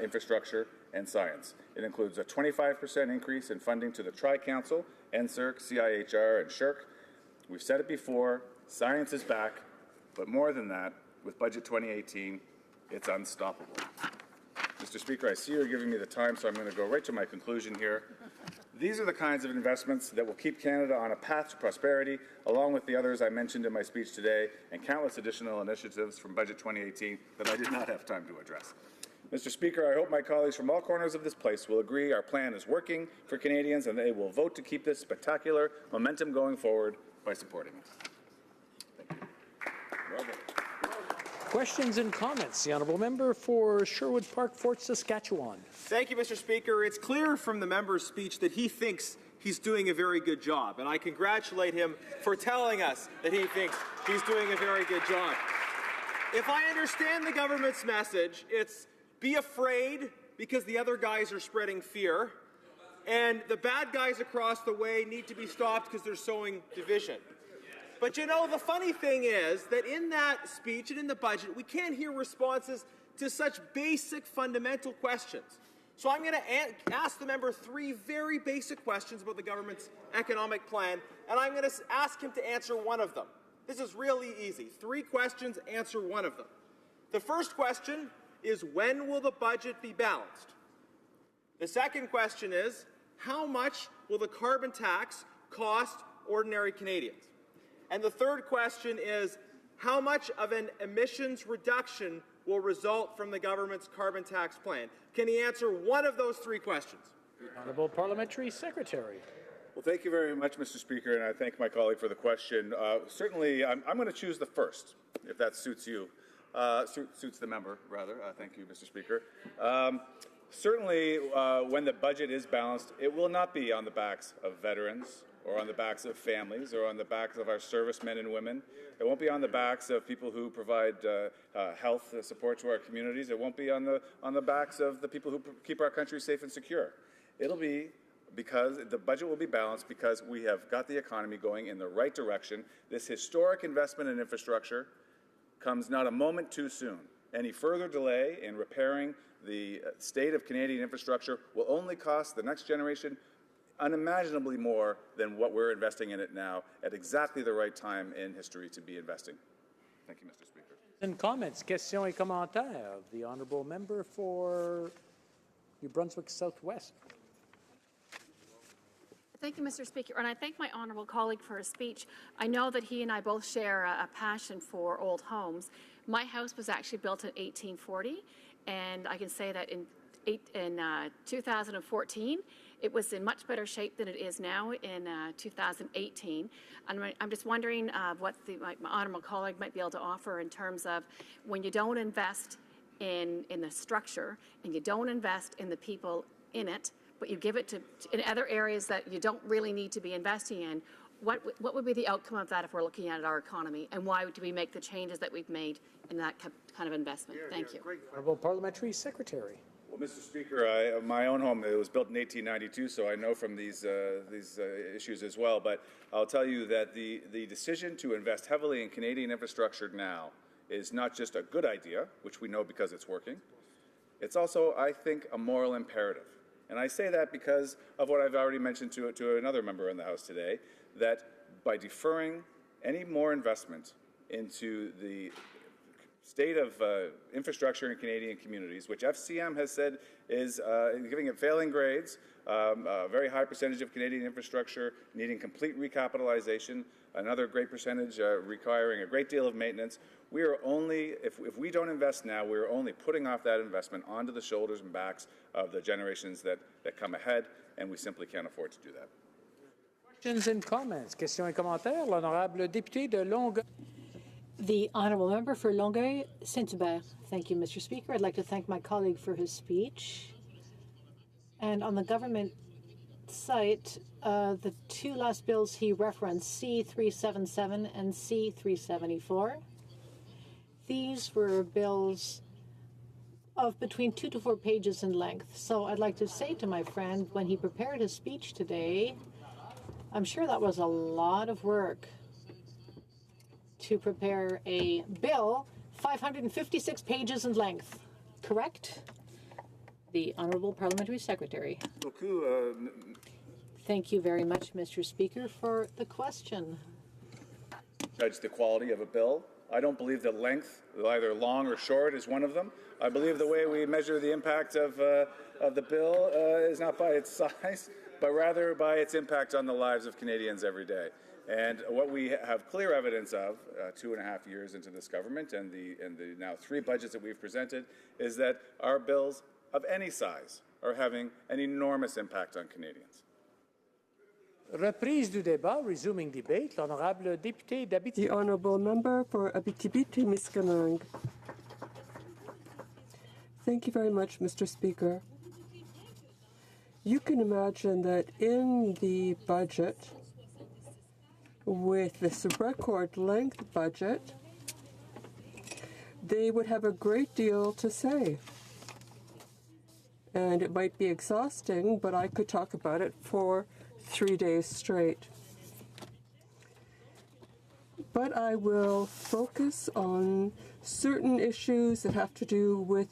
infrastructure, and science. It includes a 25% increase in funding to the Tri-Council, NSERC, CIHR, and SSHRC. We've said it before, science is back, but more than that, with Budget 2018, it's unstoppable. Mr. Speaker, I see you're giving me the time, so I'm going to go right to my conclusion here. These are the kinds of investments that will keep Canada on a path to prosperity, along with the others I mentioned in my speech today, and countless additional initiatives from Budget 2018 that I did not have time to address. Mr. Speaker, I hope my colleagues from all corners of this place will agree our plan is working for Canadians and they will vote to keep this spectacular momentum going forward by supporting it. Thank you. Well done. Questions and comments? The honourable member for Sherwood Park, Fort Saskatchewan. Thank you, Mr. Speaker. It's clear from the member's speech that he thinks he's doing a very good job, and I congratulate him for telling us that he thinks he's doing a very good job. If I understand the government's message, it's be afraid because the other guys are spreading fear, and the bad guys across the way need to be stopped because they're sowing division. But you know, the funny thing is that in that speech and in the budget, we can't hear responses to such basic fundamental questions. So I'm going to ask the member three very basic questions about the government's economic plan, and I'm going to ask him to answer one of them. This is really easy. 3 questions, answer one of them. The first question is, when will the budget be balanced? The second question is, how much will the carbon tax cost ordinary Canadians? And the third question is, how much of an emissions reduction will result from the government's carbon tax plan? Can he answer one of those three questions? Honourable Parliamentary Secretary. Well, thank you very much, Mr. Speaker, and I thank my colleague for the question. Certainly, I'm going to choose the first, if that suits you. Suits the member, rather. Thank you, Mr. Speaker. Certainly, when the budget is balanced, it will not be on the backs of veterans or on the backs of families or on the backs of our servicemen and women. It won't be on the backs of people who provide health support to our communities. It won't be on the backs of the people who keep our country safe and secure. It'll be because the budget will be balanced because we have got the economy going in the right direction. This historic investment in infrastructure comes not a moment too soon. Any further delay in repairing the state of Canadian infrastructure will only cost the next generation unimaginably more than what we're investing in it now at exactly the right time in history to be investing. Thank you, Mr. Speaker. And comments, questions et commentaires. The honourable member for New Brunswick Southwest. Thank you, Mr. Speaker, and I thank my honourable colleague for his speech. I know that he and I both share a passion for old homes. My house was actually built in 1840, and I can say that in 2014, it was in much better shape than it is now in 2018. And I'm just wondering what my honourable colleague might be able to offer in terms of when you don't invest in the structure and you don't invest in the people in it, but you give it to in other areas that you don't really need to be investing in, what would be the outcome of that if we're looking at our economy, and why do we make the changes that we've made in that kind of investment? Thank you. Honourable Parliamentary Secretary. Well, Mr. Speaker, my own home, it was built in 1892, so I know from these issues as well. But I'll tell you that the decision to invest heavily in Canadian infrastructure now is not just a good idea, which we know because it's working. It's also, I think, a moral imperative. And I say that because of what I've already mentioned to another member in the House today, that by deferring any more investment into the state of infrastructure in Canadian communities, which FCM has said is giving it failing grades, a very high percentage of Canadian infrastructure needing complete recapitalization, another great percentage requiring a great deal of maintenance. We are only, if we don't invest now, we're only putting off that investment onto the shoulders and backs of the generations that come ahead, and we simply can't afford to do that. Questions and comments. Questions et commentaires. L'honorable député de Longueuil. The honourable member for Longueuil, Saint-Hubert. Thank you, Mr. Speaker. I'd like to thank my colleague for his speech. And on the government site, the two last bills he referenced, C-377 and C-374, these were bills of between 2 to 4 pages in length. So I'd like to say to my friend, when he prepared his speech today, I'm sure that was a lot of work to prepare a bill 556 pages in length, correct? The Honourable Parliamentary Secretary. Thank you very much, Mr. Speaker, for the question. Judge the quality of a bill. I don't believe that length, either long or short, is one of them. I believe the way we measure the impact of the bill is not by its size, but rather by its impact on the lives of Canadians every day. And what we have clear evidence of 2.5 years into this government and the now 3 budgets that we've presented is that our bills of any size are having an enormous impact on Canadians. Reprise du débat, resuming debate. L'honorable député d'Abitibi. The honourable member for Abitibi-Témiscamingue. Thank you very much, Mr. Speaker. You can imagine that in the budget, with this record length budget, they would have a great deal to say. And it might be exhausting, but I could talk about it for 3 days straight. But I will focus on certain issues that have to do with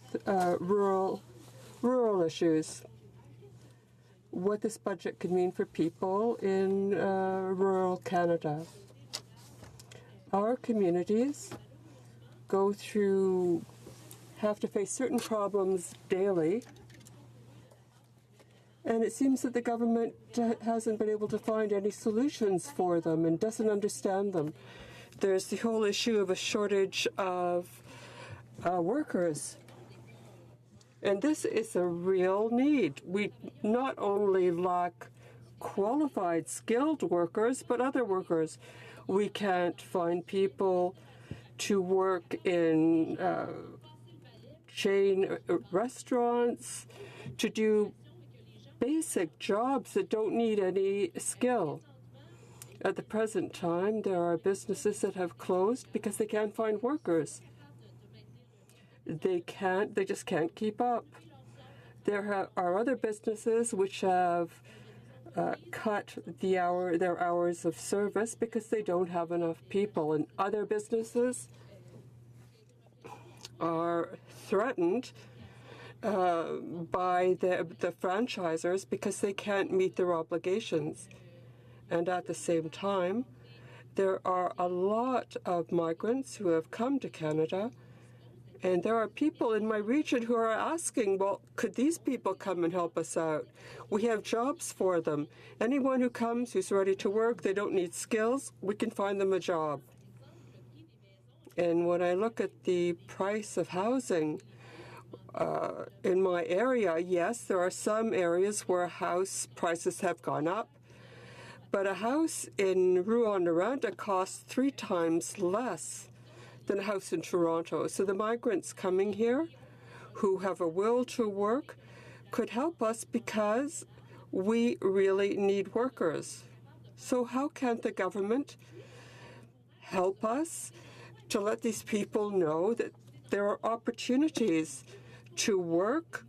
rural issues. What this budget could mean for people in rural Canada. Our communities have to face certain problems daily, And it seems that the government hasn't been able to find any solutions for them and doesn't understand them. There's the whole issue of a shortage of workers. And this is a real need. We not only lack qualified, skilled workers, but other workers. We can't find people to work in chain restaurants, to do basic jobs that don't need any skill. At the present time, there are businesses that have closed because they can't find workers. They just can't keep up. There are other businesses which have cut their hours of service because they don't have enough people, and other businesses are threatened by the franchisors because they can't meet their obligations. And at the same time, there are a lot of migrants who have come to Canada, and there are people in my region who are asking, well, could these people come and help us out? We have jobs for them. Anyone who comes who's ready to work, they don't need skills, we can find them a job. And when I look at the price of housing in my area, yes, there are some areas where house prices have gone up, but a house in Rouyn-Noranda costs 3 times less than a house in Toronto. So the migrants coming here who have a will to work could help us because we really need workers. So how can the government help us to let these people know that there are opportunities to work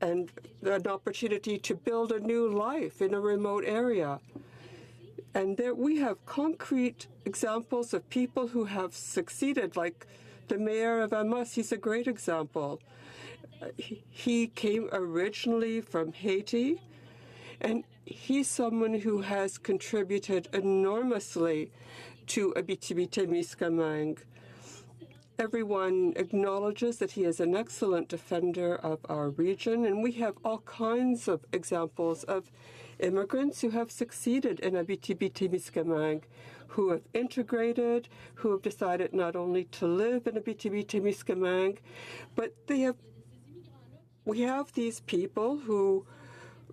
and an opportunity to build a new life in a remote area? And there we have concrete examples of people who have succeeded, like the mayor of Amos. He's a great example. He came originally from Haiti, and he's someone who has contributed enormously to Abitibi-Témiscamingue. Everyone acknowledges that he is an excellent defender of our region, and we have all kinds of examples of immigrants who have succeeded in Abitibi-Témiscamingue, who have integrated, who have decided not only to live in Abitibi-Témiscamingue, but we have these people who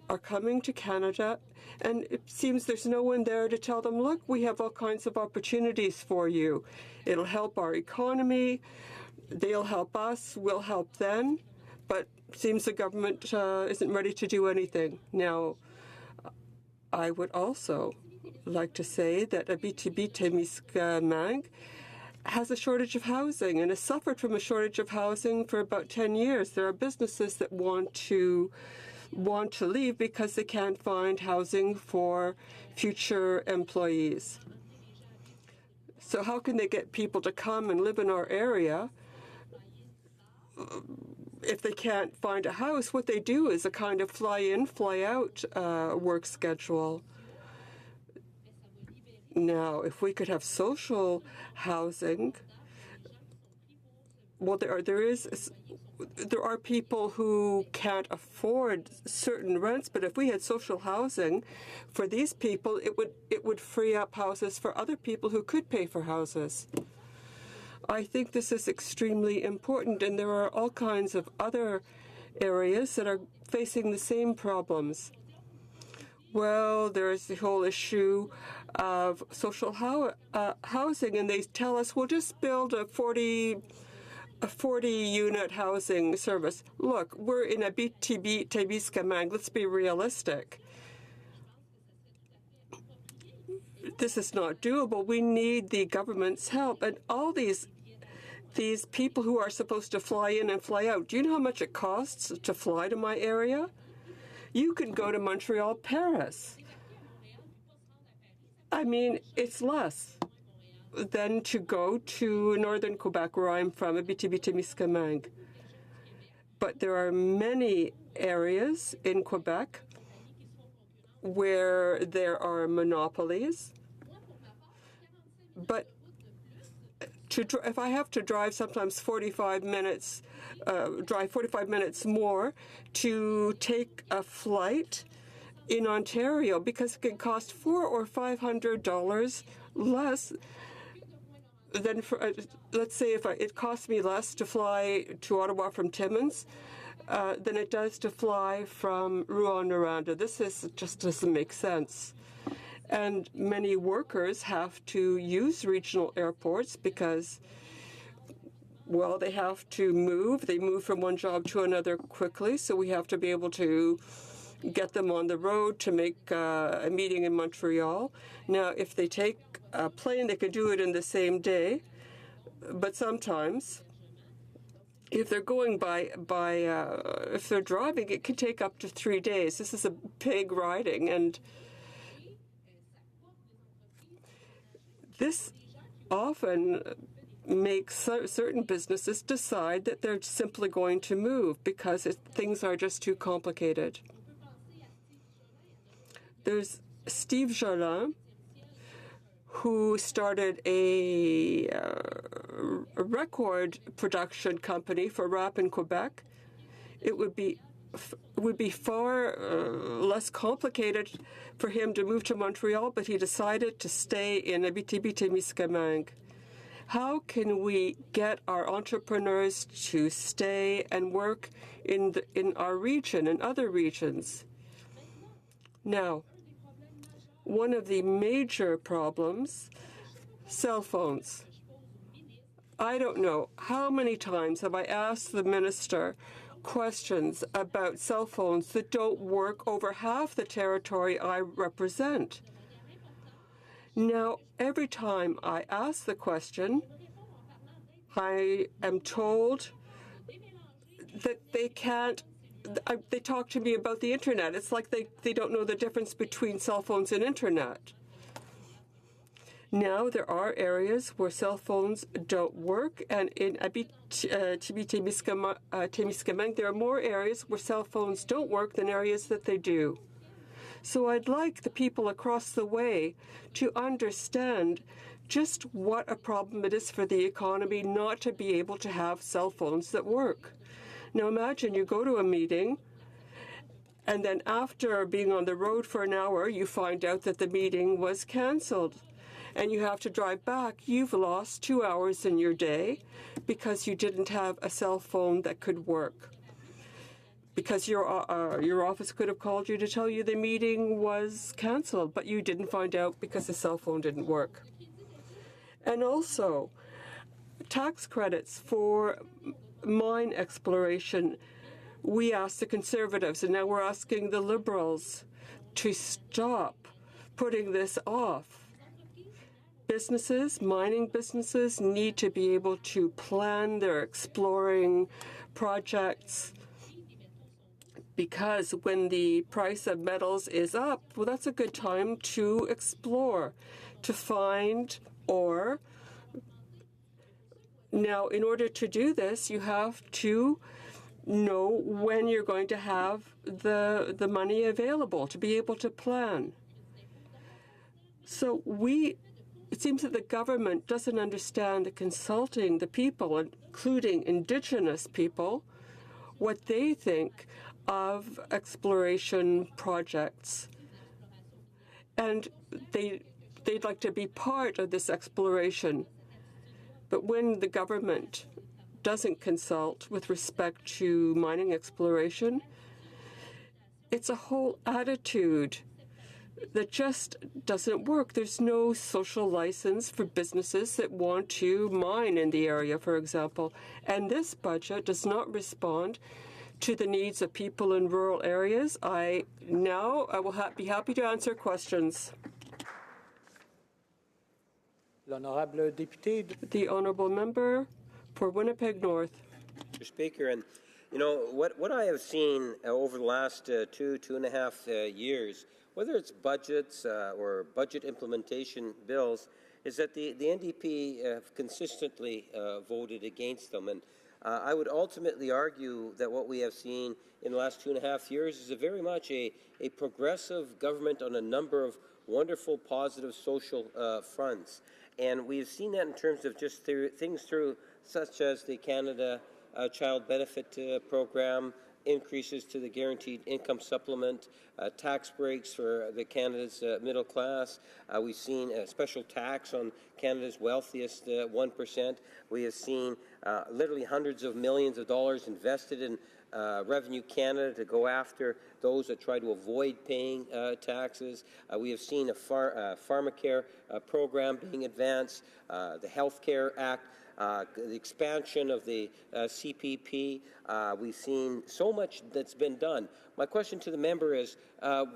are coming to Canada, and it seems there's no one there to tell them, look, we have all kinds of opportunities for you. It'll help our economy, they'll help us, we'll help them, but it seems the government isn't ready to do anything. Now, I would also like to say that Abitibi-Témiscamingue has a shortage of housing and has suffered from a shortage of housing for about 10 years. There are businesses that want to leave because they can't find housing for future employees. So how can they get people to come and live in our area if they can't find a house? What they do is a kind of fly-in, fly-out work schedule. Now, if we could have social housing, well, there are people who can't afford certain rents, but if we had social housing for these people, it would free up houses for other people who could pay for houses. I think this is extremely important, and there are all kinds of other areas that are facing the same problems. Well, there's the whole issue of social housing, and they tell us, we'll just build a 40-unit housing service. Look, we're in Abitibi-Témiscamingue. Let's be realistic. This is not doable. We need the government's help. And all these people who are supposed to fly in and fly out, do you know how much it costs to fly to my area? You can go to Montreal, Paris. I mean, it's less than to go to northern Quebec, where I'm from, Abitibi-Témiscamingue. But there are many areas in Quebec where there are monopolies. But if I have to drive sometimes 45 minutes, drive 45 minutes more to take a flight in Ontario because it could cost $400 or $500 less than for, let's say if it costs me less to fly to Ottawa from Timmins than it does to fly from Rouyn-Noranda. This just doesn't make sense. And many workers have to use regional airports because, well, they have to move. They move from one job to another quickly, so we have to be able to get them on the road to make a meeting in Montreal. Now, if they take a plane, they could do it in the same day, but sometimes, if they're going if they're driving, it can take up to 3 days. This is a big riding, and this often makes certain businesses decide that they're simply going to move because things are just too complicated. There's Steve Jolin, who started a record production company for rap in Quebec. It would be far less complicated for him to move to Montreal, but he decided to stay in Abitibi-Témiscamingue. How can we get our entrepreneurs to stay and work in our region and other regions? Now, one of the major problems, cell phones. I don't know how many times have I asked the minister questions about cell phones that don't work over half the territory I represent. Now, every time I ask the question, I am told that they can't. They talk to me about the internet. It's like they don't know the difference between cell phones and internet. Now there are areas where cell phones don't work, and in Abitibi-Témiscamingue there are more areas where cell phones don't work than areas that they do. So I'd like the people across the way to understand just what a problem it is for the economy not to be able to have cell phones that work. Now imagine you go to a meeting, and then after being on the road for an hour, you find out that the meeting was canceled, and you have to drive back. You've lost 2 hours in your day because you didn't have a cell phone that could work. Because your office could have called you to tell you the meeting was canceled, but you didn't find out because the cell phone didn't work. And also, tax credits for mine exploration. We asked the Conservatives, and now we're asking the Liberals to stop putting this off. Mining businesses need to be able to plan their exploring projects, because when the price of metals is up, well, that's a good time to explore, to find ore. Now, in order to do this, you have to know when you're going to have the money available to be able to plan. So it seems that the government doesn't understand that consulting the people, including Indigenous people, what they think of exploration projects. And they'd like to be part of this exploration. But when the government doesn't consult with respect to mining exploration, it's a whole attitude that just doesn't work. There's no social license for businesses that want to mine in the area, for example. And this budget does not respond to the needs of people in rural areas. I will be happy to answer questions. L'honorable député. The honourable member for Winnipeg North. Mr. Speaker, and you know what I have seen over the last 2.5 years, whether it's budgets or budget implementation bills, is that the NDP have consistently voted against them. And I would ultimately argue that what we have seen in the last 2.5 years is very much a progressive government on a number of wonderful, positive social fronts. And we've seen that in terms of just things through, such as the Canada Child Benefit Program, increases to the guaranteed income supplement, tax breaks for the Canada's middle class. We've seen a special tax on Canada's wealthiest 1%. We have seen literally hundreds of millions of dollars invested in Revenue Canada to go after those that try to avoid paying taxes. We have seen a pharmacare program being advanced, the Health Care Act, the expansion of the CPP. We've seen so much that's been done. My question to the member is,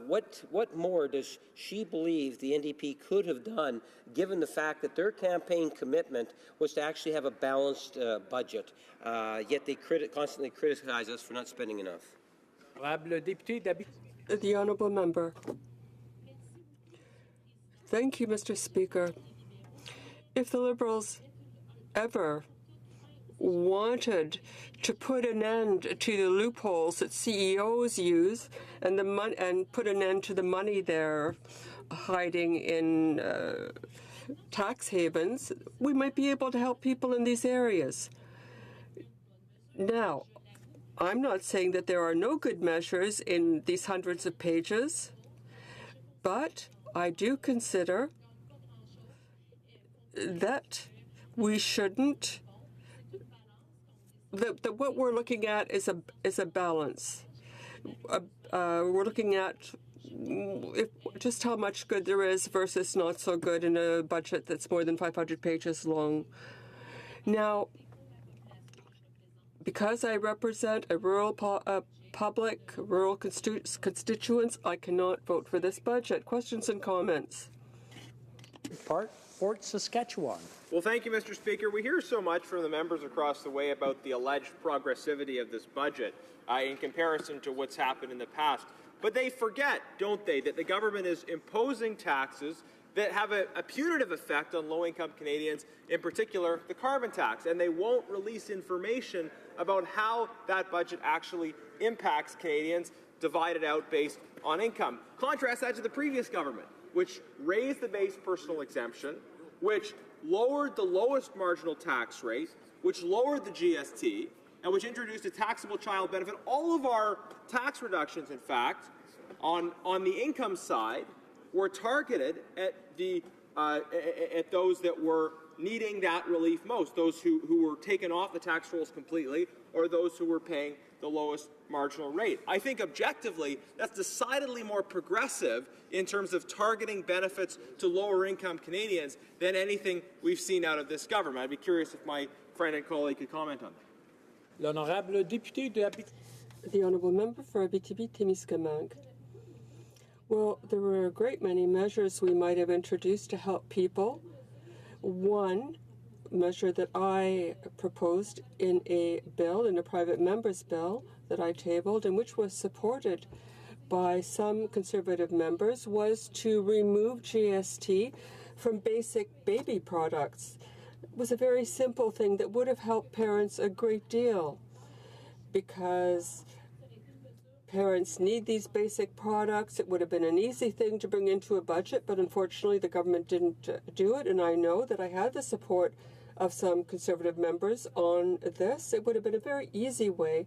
what more does she believe the NDP could have done, given the fact that their campaign commitment was to actually have a balanced budget, yet they constantly criticize us for not spending enough? The Honourable Member. Thank you, Mr. Speaker. If the Liberals ever wanted to put an end to the loopholes that CEOs use and put an end to the money they're hiding in tax havens, we might be able to help people in these areas. Now, I'm not saying that there are no good measures in these hundreds of pages, but I do consider that we shouldn't. That what we're looking at is a balance. We're looking at just how much good there is versus not so good in a budget that's more than 500 pages long. Now, because I represent a rural public, rural constituents, I cannot vote for this budget. Questions and comments? Fort Saskatchewan. Well, thank you, Mr. Speaker. We hear so much from the members across the way about the alleged progressivity of this budget in comparison to what's happened in the past. But they forget, don't they, that the government is imposing taxes that have a punitive effect on low-income Canadians, in particular the carbon tax, and they won't release information about how that budget actually impacts Canadians divided out based on income. Contrast that to the previous government, which raised the base personal exemption, which lowered the lowest marginal tax rate, which lowered the GST, and which introduced a taxable child benefit. All of our tax reductions, in fact, on the income side, were targeted at those that were needing that relief most, those who were taken off the tax rolls completely, or those who were paying the lowest marginal rate. I think objectively that's decidedly more progressive in terms of targeting benefits to lower income Canadians than anything we've seen out of this government. I'd be curious if my friend and colleague could comment on that. L'honorable député de The Honourable Member for Abitibi-Témiscamingue. Well, there were a great many measures we might have introduced to help people. One measure that I proposed in a private member's bill that I tabled and which was supported by some Conservative members, was to remove GST from basic baby products. It was a very simple thing that would have helped parents a great deal because parents need these basic products. It would have been an easy thing to bring into a budget, but unfortunately the government didn't do it, and I know that I had the support of some Conservative members on this. It would have been a very easy way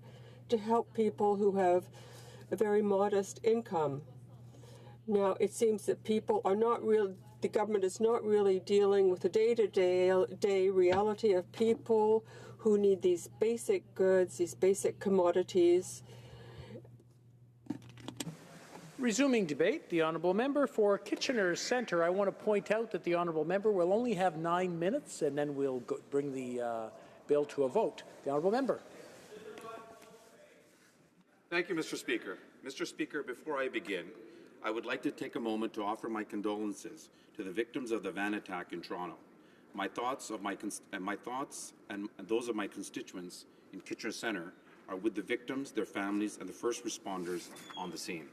to help people who have a very modest income. Now, it seems that people are not real. The government is not really dealing with the day-to-day reality of people who need these basic goods, these basic commodities. Resuming debate, the Honourable Member for Kitchener Centre. I want to point out that the Honourable Member will only have 9 minutes, and then we'll bring the bill to a vote. The Honourable Member. Thank you, Mr. Speaker. Mr. Speaker, before I begin, I would like to take a moment to offer my condolences to the victims of the van attack in Toronto. My thoughts and those of my constituents in Kitchener Centre are with the victims, their families, and the first responders on the scene.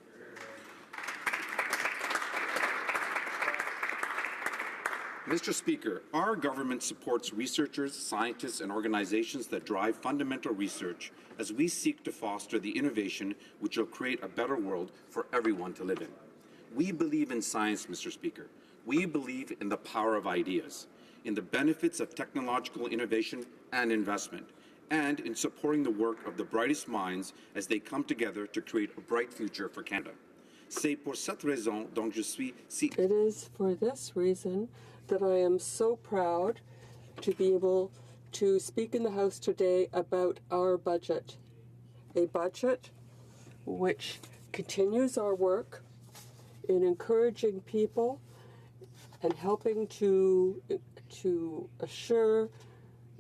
Mr. Speaker, our government supports researchers, scientists, and organizations that drive fundamental research as we seek to foster the innovation which will create a better world for everyone to live in. We believe in science, Mr. Speaker. We believe in the power of ideas, in the benefits of technological innovation and investment, and in supporting the work of the brightest minds as they come together to create a bright future for Canada. C'est pour cette raison donc je suis si... It is for this reason that I am so proud to be able to speak in the House today about our budget. A budget which continues our work in encouraging people and helping to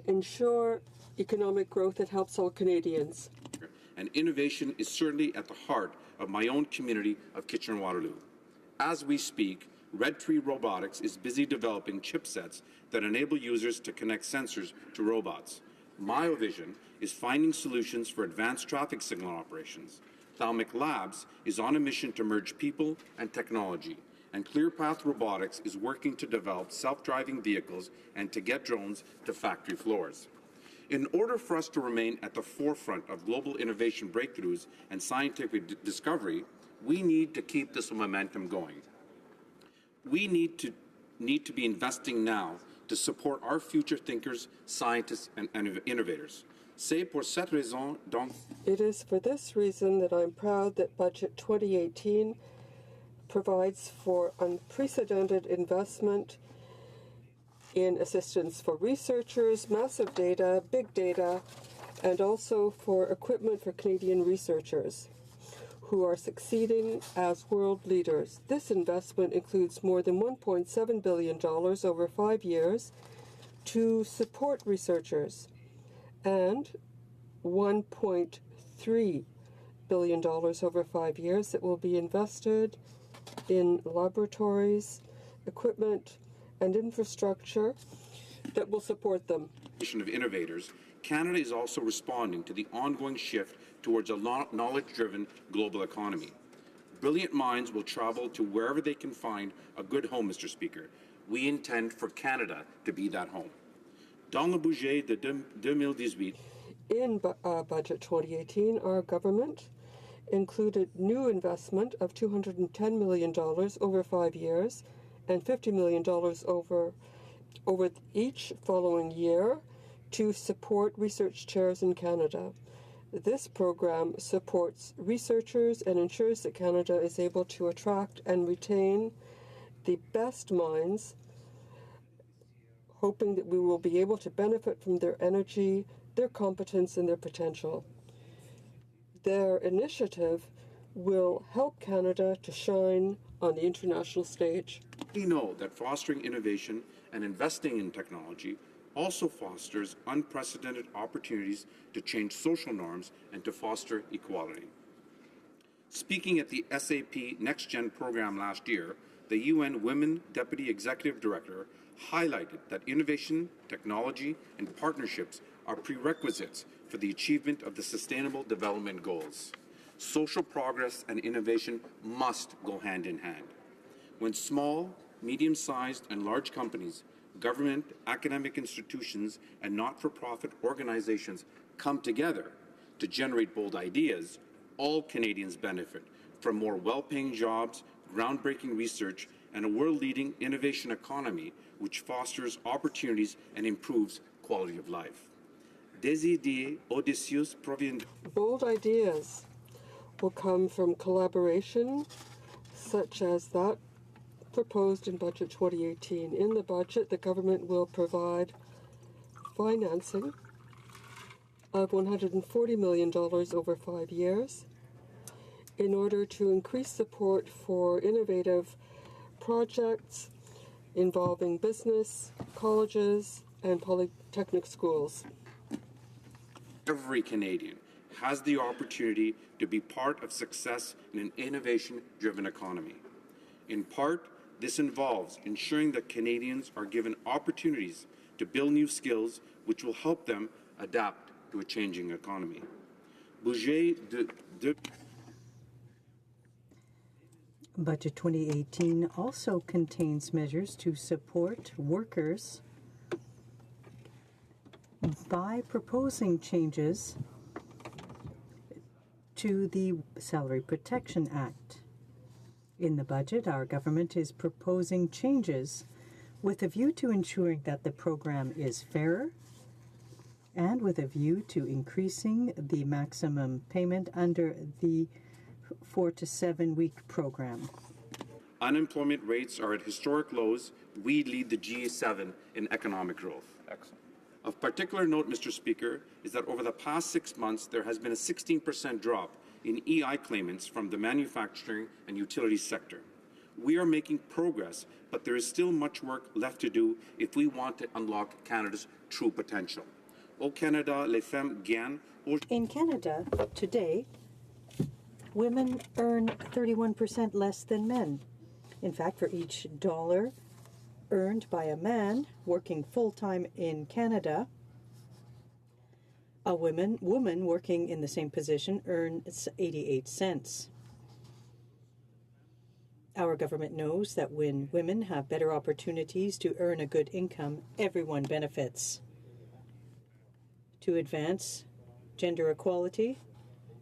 ensure economic growth that helps all Canadians. And innovation is certainly at the heart of my own community of Kitchener-Waterloo. As we speak, Red Tree Robotics is busy developing chipsets that enable users to connect sensors to robots. Myovision is finding solutions for advanced traffic signal operations. Thalmic Labs is on a mission to merge people and technology. And ClearPath Robotics is working to develop self-driving vehicles and to get drones to factory floors. In order for us to remain at the forefront of global innovation breakthroughs and scientific discovery, we need to keep this momentum going. We need to be investing now to support our future thinkers, scientists, and innovators. C'est pour cette raison, donc... It is for this reason that I'm proud that Budget 2018 provides for unprecedented investment in assistance for researchers, massive data, big data, and also for equipment for Canadian researchers who are succeeding as world leaders. This investment includes more than $1.7 billion over 5 years to support researchers and $1.3 billion over 5 years that will be invested in laboratories, equipment, and infrastructure that will support them. Of innovators, Canada is also responding to the ongoing shift towards a knowledge-driven global economy. Brilliant minds will travel to wherever they can find a good home, Mr. Speaker. We intend for Canada to be that home. Dans le budget de 2018, in Budget 2018, our government included new investment of $210 million over 5 years and $50 million over each following year to support research chairs in Canada. This program supports researchers and ensures that Canada is able to attract and retain the best minds, hoping that we will be able to benefit from their energy, their competence, and their potential. Their initiative will help Canada to shine on the international stage. We know that fostering innovation and investing in technology also fosters unprecedented opportunities to change social norms and to foster equality. Speaking at the SAP NextGen program last year, the UN Women Deputy Executive Director highlighted that innovation, technology, and partnerships are prerequisites for the achievement of the Sustainable Development Goals. Social progress and innovation must go hand in hand. When small, medium-sized, and large companies, government, academic institutions, and not-for-profit organizations come together to generate bold ideas, all Canadians benefit from more well-paying jobs, groundbreaking research, and a world-leading innovation economy which fosters opportunities and improves quality of life. Des idées audacieuses proviennent... Bold ideas will come from collaboration such as that proposed in Budget 2018. In the budget, the government will provide financing of $140 million over 5 years in order to increase support for innovative projects involving business, colleges, and polytechnic schools. Every Canadian has the opportunity to be part of success in an innovation-driven economy. In part, this involves ensuring that Canadians are given opportunities to build new skills which will help them adapt to a changing economy. Budget Budget 2018 also contains measures to support workers by proposing changes to the Salary Protection Act. In the budget, our government is proposing changes with a view to ensuring that the program is fairer and with a view to increasing the maximum payment under the 4 to 7 week program. Unemployment rates are at historic lows. We lead the G7 in economic growth. Excellent. Of particular note, Mr. Speaker, is that over the past 6 months, there has been a 16% drop in EI claimants from the manufacturing and utility sector. We are making progress, but there is still much work left to do if we want to unlock Canada's true potential. Au Canada, les femmes gagnent. In Canada, today, women earn 31% less than men. In fact, for each dollar earned by a man working full-time in Canada, a woman working in the same position earns 88 cents. Our government knows that when women have better opportunities to earn a good income, everyone benefits. To advance gender equality,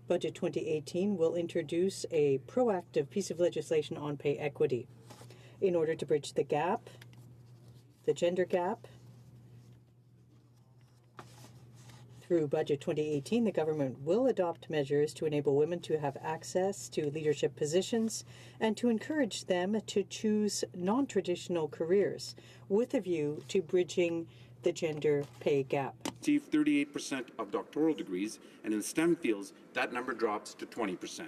Budget 2018 will introduce a proactive piece of legislation on pay equity in order to bridge the gap, the gender gap. Through Budget 2018, the government will adopt measures to enable women to have access to leadership positions and to encourage them to choose non-traditional careers with a view to bridging the gender pay gap. Receive 38% of doctoral degrees, and in STEM fields, that number drops to 20%.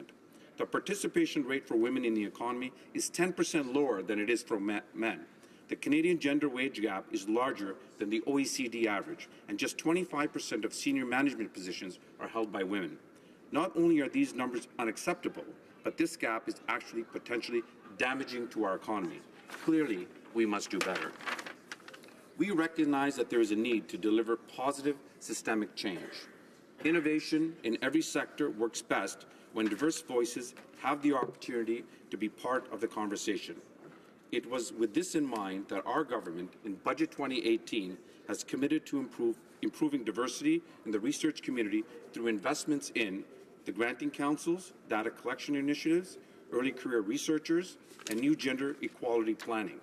The participation rate for women in the economy is 10% lower than it is for men. The Canadian gender wage gap is larger than the OECD average, and just 25% of senior management positions are held by women. Not only are these numbers unacceptable, but this gap is actually potentially damaging to our economy. Clearly, we must do better. We recognize that there is a need to deliver positive systemic change. Innovation in every sector works best when diverse voices have the opportunity to be part of the conversation. It was with this in mind that our government, in Budget 2018, has committed to improving diversity in the research community through investments in the granting councils, data collection initiatives, early career researchers, and new gender equality planning,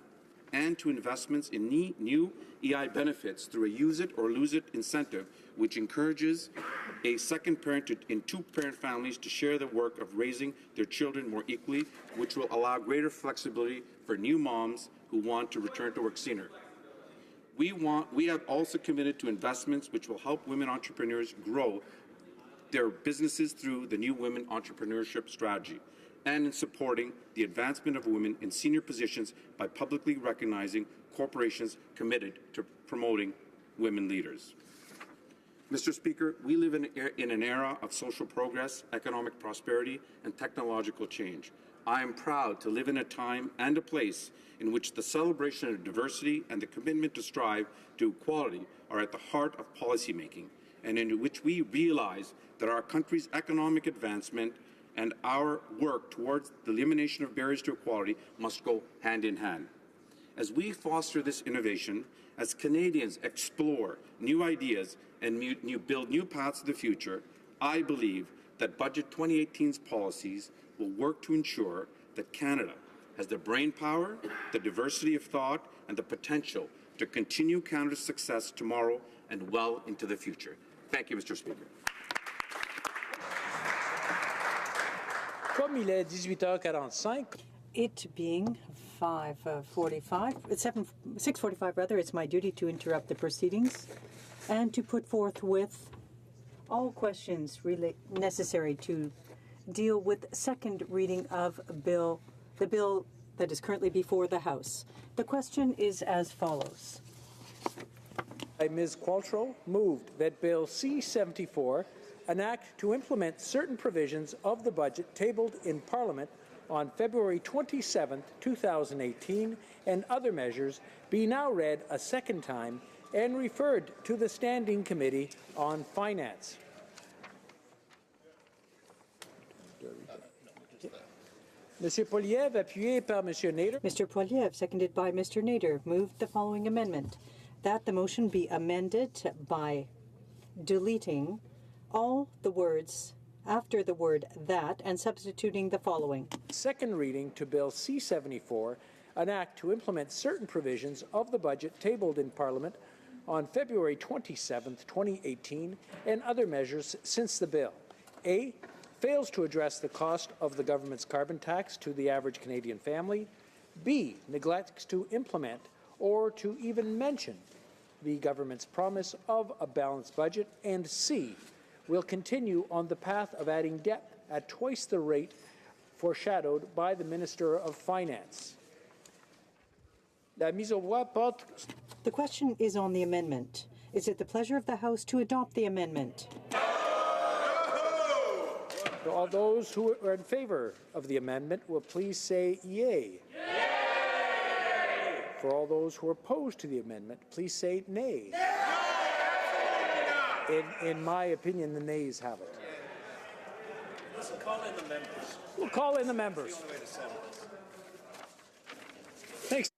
and to investments in new EI benefits through a use it or lose it incentive, which encourages a second parent in two-parent families to share the work of raising their children more equally, which will allow greater flexibility for new moms who want to return to work sooner. We have also committed to investments which will help women entrepreneurs grow their businesses through the new Women Entrepreneurship Strategy, and in supporting the advancement of women in senior positions by publicly recognizing corporations committed to promoting women leaders. Mr. Speaker, we live in an era of social progress, economic prosperity, and technological change. I am proud to live in a time and a place in which the celebration of diversity and the commitment to strive to equality are at the heart of policymaking, and in which we realize that our country's economic advancement and our work towards the elimination of barriers to equality must go hand in hand. As we foster this innovation, as Canadians explore new ideas and build new paths to the future, I believe that Budget 2018's policies will work to ensure that Canada has the brainpower, the diversity of thought, and the potential to continue Canada's success tomorrow and well into the future. Thank you, Mr. Speaker. Comme il est 18h45. It being 6:45 rather, it's my duty to interrupt the proceedings and to put forthwith all questions really necessary to deal with second reading of the bill that is currently before the House. The question is as follows. By Ms. Qualtrough, moved that Bill C-74, an act to implement certain provisions of the budget tabled in Parliament on February 27, 2018, and other measures, be now read a second time and referred to the Standing Committee on Finance. Mr. Poilievre, appuyé par Mr. Nader. Mr. Poilievre, seconded by Mr. Nader, moved the following amendment, that the motion be amended by deleting all the words after the word that and substituting the following. Second reading to Bill C-74, an act to implement certain provisions of the budget tabled in Parliament on February 27, 2018, and other measures since the bill. A, fails to address the cost of the government's carbon tax to the average Canadian family. B, neglects to implement or to even mention the government's promise of a balanced budget. And C, will continue on the path of adding debt at twice the rate foreshadowed by the Minister of Finance. La mise au voix porte. The question is on the amendment. Is it the pleasure of the House to adopt the amendment? So all those who are in favor of the amendment will please say yay. Yay! For all those who are opposed to the amendment, please say nay. In my opinion, the nays have it. Let's call in the members. We'll call in the members. Thanks.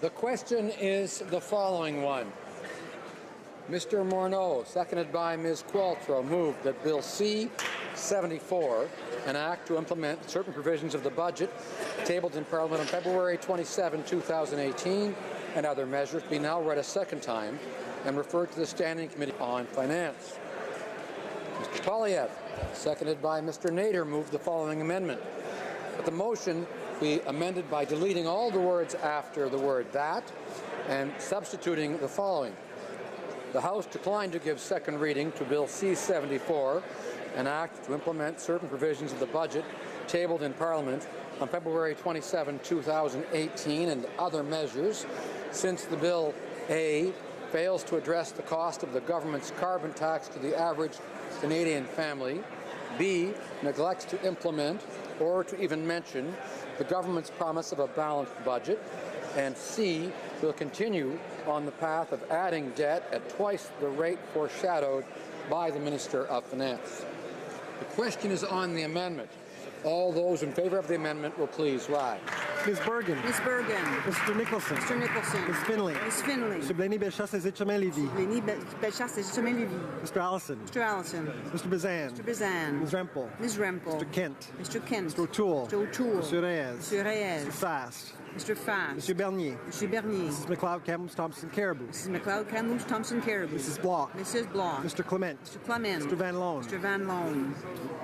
The question is the following one. Mr. Morneau, seconded by Ms. Qualtrough, moved that Bill C-74, an act to implement certain provisions of the budget tabled in Parliament on February 27, 2018, and other measures, be now read a second time and referred to the Standing Committee on Finance. Mr. Poilievre, seconded by Mr. Nader, moved the following amendment. That the motion be amended by deleting all the words after the word that and substituting the following. The House declined to give second reading to Bill C-74, an act to implement certain provisions of the budget tabled in Parliament on February 27, 2018, and other measures, since the Bill A fails to address the cost of the government's carbon tax to the average Canadian family, B neglects to implement or to even mention the government's promise of a balanced budget, and C will continue on the path of adding debt at twice the rate foreshadowed by the Minister of Finance. The question is on the amendment. All those in favor of the amendment will please rise. Ms. Bergen. Ms. Bergen. Mr. Nicholson. Mr. Nicholson. Ms. Finley. Ms. Finley. Mr. Blaney Bellechasse et Chemin-Lévis. Blaney Bellechasse et Chemin-Lévis. Mr. Allison. Mr. Allison. Mr. Bazan. Mr. Bazan. Ms. Rempel. Ms. Rempel. Mr. Kent. Mr. Kent. Mr. O'Toole. Mr. O'Toole. Mr. Reyes. Mr. Reyes. Mr. Fast. Mr. Fast. Mr. Bernier. Mr. Bernier. Mrs. McLeod Camus Thompson Caribou. Mrs. McLeod Camus Thompson Caribou. Mrs. Block. Mrs. Block. Mr. Clement. Mr. Clement. Mr. Van Loan. Mr. Van Loan.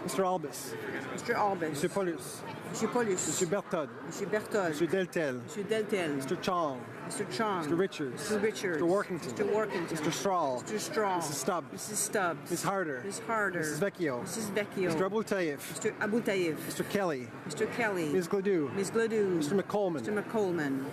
Mr. Albus. Mr. Albus. Mr. Paulus. Mr. Paulus. Mr. Bertod. Mr. Berthold. Mr. Deltel. Mr. Deltel. Mr. Chong. Mr. Chong. Mr. Richards. Mr. Richards. Mr. Workington. Mr. Workington. Mr. Strahl. Mr. Strahl. Mrs. Stubbs. Mrs. Stubbs. Ms. Harder. Ms. Harder. Mrs. Vecchio. Mrs. Vecchio. Mr. Abultayev. Mr. Abultayev. Mr. Kelly. Mr. Kelly. Ms. Gladue. Ms. Gladue. Mr. McColman. Mr. McColman.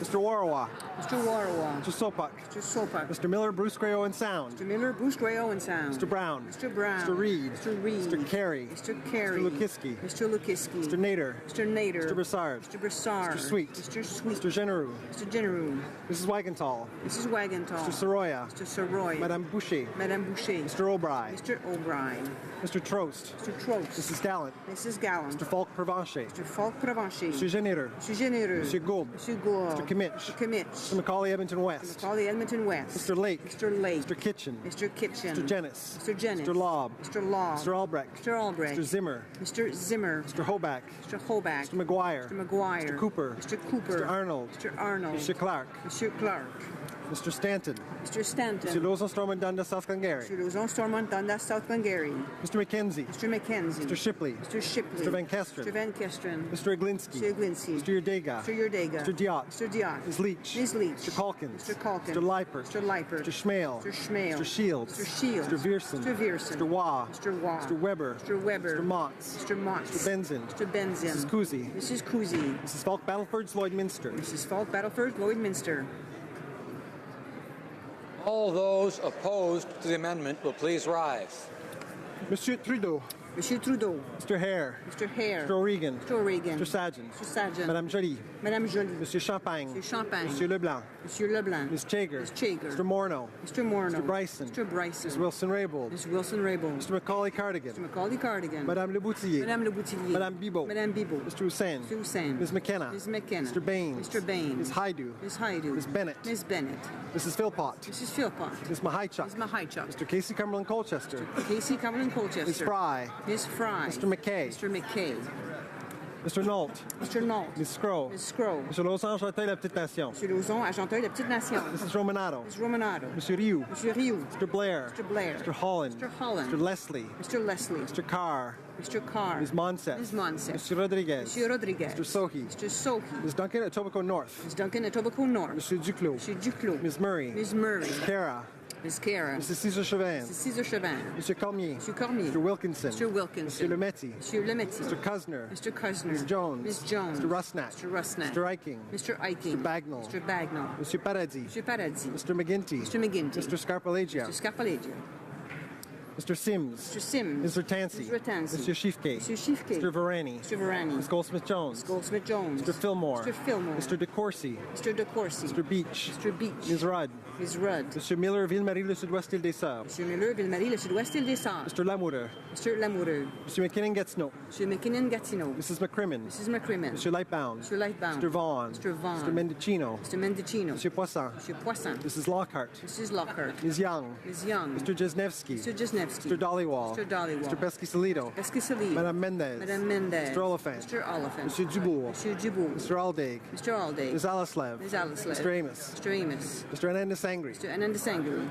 Mr. Warawa. Mr. Warawa. Mr. Sopak. Mr. Sopak. Mr. Miller, Bruce Gray Owen Sound. Mr. Miller, Bruce Gray Owen Sound. Mr. Brown. Mr. Brown. Mr. Reed. Mr. Reed. Mr. Carey. Mr. Carey. Mr. Lukiski. Mr. Lukiski. Mr. Nader. Mr. Nader. Mr. Broussard. Mr. Broussard. Mr. Sweet. Mr. Sweet. Mr. Genereux. Mr. Genereux. Mrs. Wagenthal. Mrs. Wagenthal. Mr. Soroya. Mr. Soroy. Madame Boucher. Madame Boucher. Mr. O'Brien. Mr. O'Brien. Mr. Trost. Mr. Trost. Mrs. Gallant. Mrs. Gallant. Mr. Falk Provencher. Mr. Falk Provencher. Mr. Généreux. Mr. Généreux. Mr. Gould. Mr. Gould. Mr. Kimmich. Mr. Kimmich. Mr. Macaulay Edmonton West. Macaulay Edmonton West. Mr. Lake. Mr. Lake. Mr. Kitchen. Mr. Kitchen. Mr. Jennis. Mr. Jennis. Mr. Lobb. Mr. Lobb. Mr. Albrecht. Mr. Albrecht. Mr. Zimmer. Mr. Zimmer. Mr. Hoback. Mr. Hoback. Mr. McGuire. Mr. McGuire. Mr. Cooper. Mr. Cooper. Mr. Arnold. Mr. Arnold. Mr. Clark. Mr. Clark. Mr. Stanton. Mr. Stanton. Mr. Lozon Stormont Dundas South Glengarry. Mr. Luzon Stormont Dundas South Glengarry. Mr. McKenzie. Mr. McKenzie. Mr. Shipley. Mr. Shipley. Mr. Van Kesteren. Mr. Van Kesteren. Mr. Iglinski. Mr. Iglinski. Mr. Yurdega. Mr. Yurdega. Mr. Diot. Mr. Diot. Ms. Leach. Ms. Leach. Mr. Calkins. Mr. Calkins. Mr. Leipert. Mr. Leipert. Mr. Schmale. Mr. Schmale. Mr. Shields. Mr. Shields. Mr. Viersen. Mr. Viersen. Mr. Waugh. Mr. Waugh. Mr. Weber. Mr. Weber. Mr. Motz. Mr. Motz. Mr. Benzin. Mr. Benzin. Mrs. Kuzi. Mrs. Kuzi. Mrs. Falk Battleford's Lloydminster. Mrs. Falk Battleford Lloydminster. All those opposed to the amendment will please rise. Monsieur Trudeau. Monsieur Trudeau. Mr. Hare. Mr. Hare. Mr. O'Regan. Mr. O'Regan. Mr. Sargent. Mr. Sargent. Madame Joly. Madame Joly. Monsieur Champagne. Monsieur Champagne. Monsieur Leblanc. Monsieur Leblanc. Ms. Chager. Ms. Chager. Mr. Morneau. Mr. Morneau. Mr. Bryson. Mr. Bryson. Ms. Wilson-Raybould. Ms. Wilson-Raybould. Mr. Macaulay Cardigan. Mr. Macaulay Cardigan. Madame Le Boutillier. Madame Le Boutillier. Madame Bibeau. Madame Bibeau. Mr. Hussain. Mr. Hussain. Ms. McKenna. Ms. McKenna. Mr. Baines. Mr. Baines. Ms. Haidu. Ms. Haidu. Ms. Bennett. Ms. Bennett. Mrs. Philpott. Mrs. Philpott. Ms. Mahichuk. Ms. Mahichuk. Mr. Casey Cumberland Colchester. Casey Cumberland Colchester. Ms. Fry. Ms. Fry. Mr. McKay. Mr. McKay. Mr. Nault. Mr. Nault. Ms. Scrow. Ms. Scrow. Mr. Lausanne Chantal La Petite Nation. Mr. Lauzon, Argenteuil, La Petite Nation. Mrs. Romanato. Ms. Romanato. Mr. Rioux. Mr. Rioux. Mr. Blair. Mr. Blair. Mr. Holland. Mr. Holland. Mr. Leslie. Mr. Leslie. Mr. Carr. Mr. Carr. Ms. Monsef. Ms. Monsef. Mr. Rodriguez. Mr. Rodriguez. Mr. Sohi. Mr. Sohi. Ms. Duncan at Etobicoke North. Ms. Duncan, Etobicoke North. Mr. Duclos. Mr. Duclos. Ms. Murray. Ms. Murray. Ms. Cara. Ms. Cara. Mrs. Cesar Chauvin. Mrs. Cesar Chauvin. Mr. Cormier. Mr. Cormier. Mr. Wilkinson. Mr. Wilkinson. Mr. Lemaitre. Mr. Lemaitre. Mr. Cuzner. Mr. Cuzner. Ms. Jones. Ms. Jones. Mr. Rusnak. Mr. Rusnak. Mr. Eiking. Mr. Eiking. Mr. Bagnall. Mr. Bagnall. Mr. Paradis. Mr. Paradis. Mr. McGinty. Mr. McGinty. Mr. Scarpalagia. Mr. Scarpalagia. Mr. Sims. Mr. Sims. Mr. Tansey. Mr. Tansey. Mr. Schiffke. Mr. Schiffke. Mr. Varani. Mr. Varani. Ms. Goldsmith-Jones. Ms. Goldsmith-Jones. Mr. Fillmore. Mr. Fillmore. Mr. DeCourcy. Mr. DeCourcy. Mr. Beach. Mr. Beach. Ms. Rudd. Ms. Rudd. Mr. Miller, Ville-Marie, le Sud-Ouest, Île des Sœurs. Mr. Miller, Ville-Marie, le Sud-Ouest, Île des Sœurs. Mr. Lamoureux. Mr. Lamoureux. Mr. McKinnon-Gatineau. Mr. McKinnon-Gatineau. Mrs. McCrimmon. Mrs. McCrimmon. Mr. Lightbound. Mr. Lightbound. Mr. Vaughn. Mr. Vaughn. Mr. Mendicino. Mr. Mendicino. Mr. Poisson. Mr. Poisson. Mrs. Lockhart. Mrs. Lockhart. Ms. Young. Ms. Young. Mr. Jesnevsky. Mr. Jesnevsky. Mr. Dollywall. Mr. Dollywall. Mr. Pesky-Salido. Pesky-Salido. Madame Mendez. Madame Mendez. Mr. Oliphant. Mr. Oliphant. Mr. Dubourg. Mr. Dubourg. Mr. Aldaig. Mr. Aldaig. Ms. Alislev. Ms. Alislev. Mr. Amos. Mr. Amos. Mr. Ananda Sangri. Mr. Ananda Sangri.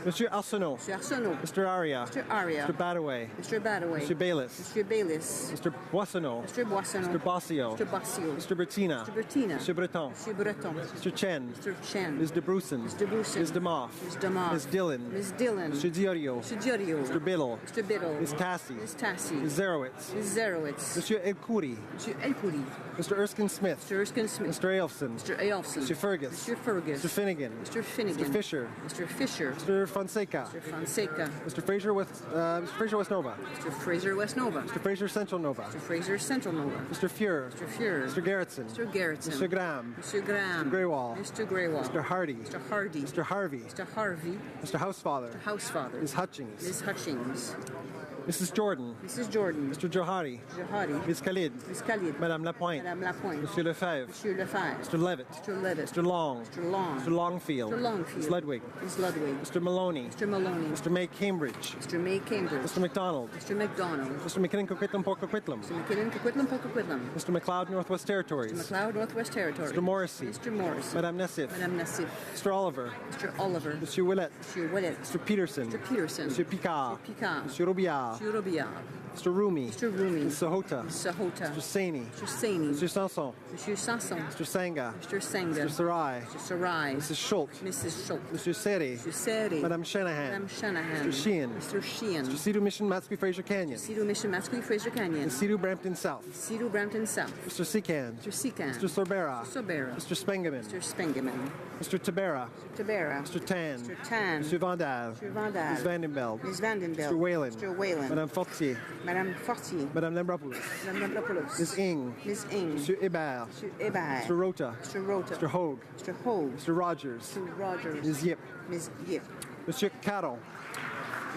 Mr. Arsenault. Mr. Arsenault. Mr. Aria. Mr. Aria. Mr. Badaway. Mr. Badaway. Mr. Bayless. Mr. Bayless. Mr. Boissonneau. Mr. Boissonneau. Mr. Bossio. Mr. Bossio. Mr. Bertina. Mr. Bertina. Mr. Breton. Mr. Breton. Mr. Chen. Mr. Chen. Ms. DeBrusen. Ms. DeBrusen. Ms. DeMoff. Ms. DeMoff. Ms. Dillon. Ms. Dillon. Mr. Diorio. Mr. Diorio. Mr. Biddle. Mr. Biddle. Ms. Tassie. Ms. Tassie. Ms. Zerowitz. Ms. Zerowitz. Monsieur Elkouri. Mr. Elkouri. Mr. Erskine Smith. Mr. Erskine Smith. Mr. Ailfson. Mr. Ailfson. Mr. Fergus. Mr. Fergus. Mr. Finnegan. Mr. Finnegan. Mr. Fisher. Mr. Fisher. Mr. Fonseca. Mr. Fonseca. Mr. Fraser West Nova. Mr. Fraser West Nova. Mr. Fraser Central Nova. Mr. Fraser Central Nova. Mr. Fuhrer. Mr. Fuhrer. Mr. Gerritsen. Mr. Gerritsen. Mr. Graham. Mr. Graham. Mr. Greywall. Mr. Greywall. Mr. Hardy. Mr. Hardy. Mr. Harvey. Mr. Harvey. Mr. Housefather. Mr. Housefather. Ms. Hutchings. Ms. Hutchings. Mrs. Jordan. Mrs. Jordan. Mr. Johari. Johari. Ms. Khalid. Ms. Khalid. Madame Lapointe. Madame Lapointe. Monsieur Lefebvre. Monsieur Lefebvre. Mr. Levitt. Mr. Levitt. Mr. Long. Mr. Long. Mr. Longfield. Mr. Longfield. Ms. Ludwig. Ms. Ludwig. Mr. Maloney. Mr. Maloney. Mr. May Cambridge. Mr. May Cambridge. Mr. McDonald. Mr. McDonald. Mr. McKinnon Coquitlam Porcoquitlam. Mr. McKinnon Coquitlam Pocoquitlam. Mr. McLeod Northwest Territories. Mr. McLeod Northwest Territories. Mr. Morrissey. Mr. Morrissey. Madame Nassif. Madame Nassif. Mr. Oliver. Mr. Oliver. Monsieur Willett. Monsieur Willett. Mr. Peterson. Mr. Peterson. Monsieur Picard. Mr. Picard. Monsieur Robillard. Mr. Robillard. Mr. Rumi. Mr. Rumi. Ms. Sahota. Ms. Sahota. Mr. Saini. Mr. Saini. Mr. Sanson. Monsieur Sanson. Mr. Sanga. Mr. Sanga. Mr. Sarai. Mr. Sarai. Mrs. Schultz. Mrs. Schultz. Monsieur Seri. Mr. Seri. Madame Shanahan. Madame Shanahan. Mr. Sheehan. Mr. Sheehan. Mr. Cedar Mission, Matsqui Fraser Canyon. Cedar Mission, Matsqui Fraser Canyon. Ms. Cedar Brampton South. Cedar Brampton South. Mr. Secan. Mr. Secan. Mr. Sorbera. Mr. Sorbera. Mr. Spengeman. Mr. Spengeman. Mr. Tabera. Mr. Tabera. Mr. Tan. Mr. Tan. Mr. Vandal. Mr. Vandal. Ms. Vandenbeld. Ms. Vandenbeld. Mr. Whalen. Mr. Whalen. Madame Fortier. Madame Fortier. Madame Lambropoulos. Madame Lampropoulos. Ms. Ing. Ms. Ing. Monsieur Hébert. Mr. Ebert. Mr. Rota. Mr. Rota. Mr. Hogue. Mr. Hogue. Mr. Rogers. Mr. Rogers. Ms. Yip. Ms. Yip. Monsieur Caron.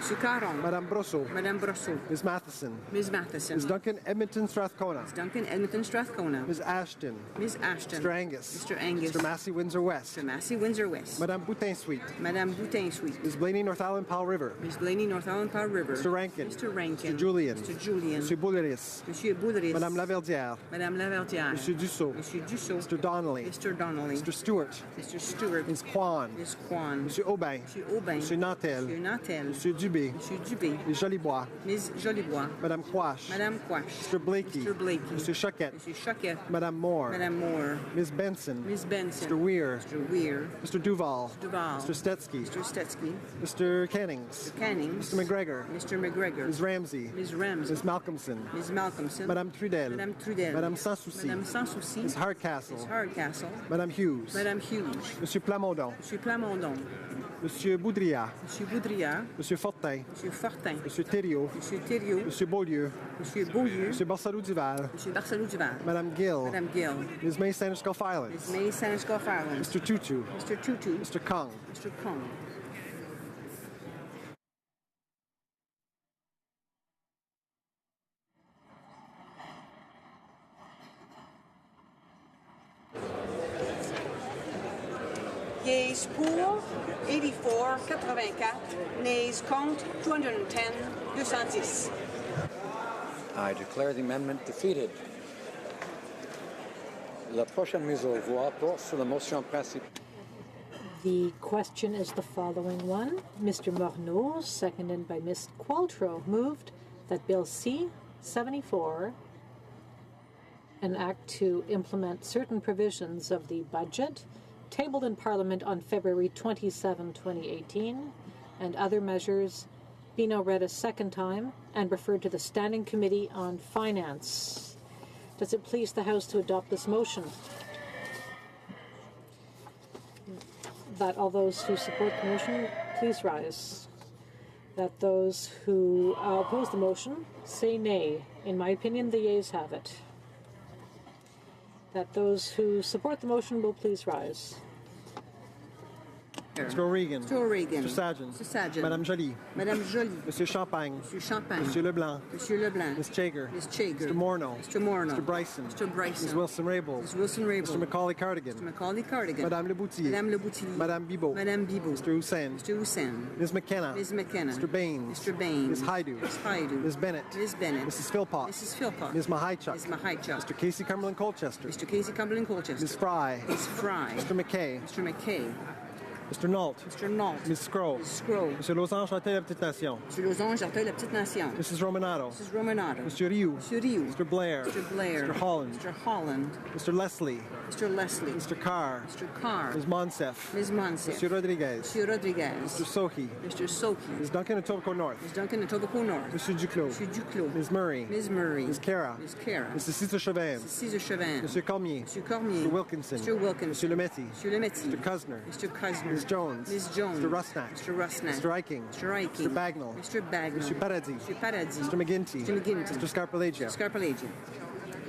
Mr. Caron. Madame Brosseau. Madame Brosseau. Ms. Matheson. Ms. Matheson. Ms. Duncan Edmonton Strathcona. Ms. Duncan Edmonton Strathcona. Ms. Ashton. Ms. Ashton. Mr. Angus. Mr. Angus. Mr. Massey Windsor West. Mr. Massey Windsor West. Madame Boutin Suite. Madame Boutin Suite. Ms. Blaney North Island Powell River. Ms. Blaney North Island Powell River. Mr. Rankin. Mr. Rankin. Mr. Julian. Mr. Julian. Monsieur Bouleris. Monsieur Boudris. Madame Laverdière. Madame Laverdière. Monsieur Dussault. Monsieur Dussault. Mr. Donnelly. Mr. Donnelly. Mr. Stewart. Mr. Stewart. Ms. Kwan. Ms. Kwan. Monsieur Aubin. Monsieur Aubin. Monsieur Nantel. Monsieur Nantel. Monsieur Dubé. Monsieur Dubé. Les Jolibois. Ms. Jolibois. Madame Quash. Madame Quash. Mr. Blakey. Mr. Blakey. Monsieur Choquette. Monsieur Choquette. Madame Moore. Madame Moore. Ms. Benson. Ms. Benson. Mr. Weir. Mr. Weir. Mr. Duval. Duval. Mr. Stetsky. Mr. Stetsky. Mr. Cannings. Mr. Cannings. Mr. McGregor. Mr. McGregor. Ms. Ramsey. Ms. Ramsey. Ms. Malcolmson. Ms. Malcolmson. Madame Trudel. Madame Trudel. Madame Sans Souci. Madame Sans Souci. Ms. Hardcastle. Ms. Hardcastle. Madame Hughes. Madame Hughes. Monsieur Plamondon. Monsieur Plamondon. Monsieur Boudria. Monsieur Boudria. Monsieur Fortin. Monsieur Fortin. Monsieur Thériault. Monsieur Thériault. Monsieur Beaulieu. Monsieur Beaulieu. Monsieur Barcelou Duval. Monsieur Barcelou Duval. Madame Gill. Madame Gill. Ms. May Saniscoff Islands. Ms. May Saniscoff Islands. Mr. Tutu. Mr. Tutu. Mr. Kung. Mr. Kung. Yeas pour, 84, 84. Nays contre, 210, 210. I declare the amendment defeated. La prochaine mise aux voix porte sur la motion principale. The question is the following one. Mr. Morneau, seconded by Ms. Qualtrough, moved that Bill C-74, an act to implement certain provisions of the budget, tabled in Parliament on February 27, 2018, and other measures, be now read a second time and referred to the Standing Committee on Finance. Does it please the House to adopt this motion? That all those who support the motion, please rise. That those who oppose the motion say nay. In my opinion, the yeas have it. That those who support the motion will please rise. Mr. O'Regan. Mr. O'Regan. Mr. Sajjan. Mr. Sajjan. Madame Joly. Madame Joly. Monsieur Champagne. Monsieur Champagne. Monsieur Leblanc. Monsieur Leblanc. Ms. Chager. Ms. Chager. Mr. Morneau. Mr. Morneau. Mr. Bryson. Mr. Bryson. Ms. Wilson-Raybould. Ms. Wilson-Raybould. Mr. Macaulay-Cardigan. Mr. Macaulay-Cardigan. Madame Leboutillier. Madame Leboutillier. Madame Bibeau. Madame Bibeau. Mr. Hussain. Mr. Hussain. Ms. McKenna. Ms. McKenna. Mr. Baines. Mr. Baines. Ms. Haidu. Ms. Haidu. Ms. Bennett. Ms. Bennett. Mrs. Philpott. Mrs. Philpott. Ms. Mahaichuk. Ms. Mahaichuk. Mr. Casey Cumberland Colchester. Mr. Casey Cumberland Colchester. Ms. Fry. Ms. Fry. Mr. McKay. Mr. McKay. Mr. Nault. Mr. Nault. Ms. Scroll. Ms. Scroll. Monsieur Lausanne, Châtel, La Petite Nation. Monsieur Lausange, Arteuil, La Petite Nation. Mrs. Romanato. Mrs. Romanato. Monsieur Rioux. Monsieur Rioux. Mr. Blair. Mr. Blair. Mr. Holland. Mr. Holland. Mr. Leslie. Mr. Leslie. Mr. Carr. Mr. Carr. Ms. Monsef. Ms. Monsef. Monsieur Rodriguez. Monsieur Rodriguez. Mr. Sohi. Mr. Soki. Ms. Duncan, Etobicoke North. Ms. Duncan, Etobicoke North. Monsieur Duclos. Monsieur Duclos. Ms. Murray. Ms. Murray. Ms. Cara. Ms. Cara. Mrs. Cesar Chauvin. Mrs. Cesar Chauvin. Monsieur Cormier. Monsieur Cormier. Mr. Wilkinson. Mr. Wilkinson. Monsieur Lemetti. Monsieur Lemetti. Mr. Cuzner. Mr. Cuzner. Ms. Jones. Ms. Jones. Mr. Rusnak. Mr. Rusnak. Mr. Eiking. Mr. Eiking. Mr. Bagnall. Mr. Bagnall. Mr. Paradis. Mr. Paradis. Mr. McGinty. Mr. McGinty. Mr. Scarpalagia. Scarpalagia.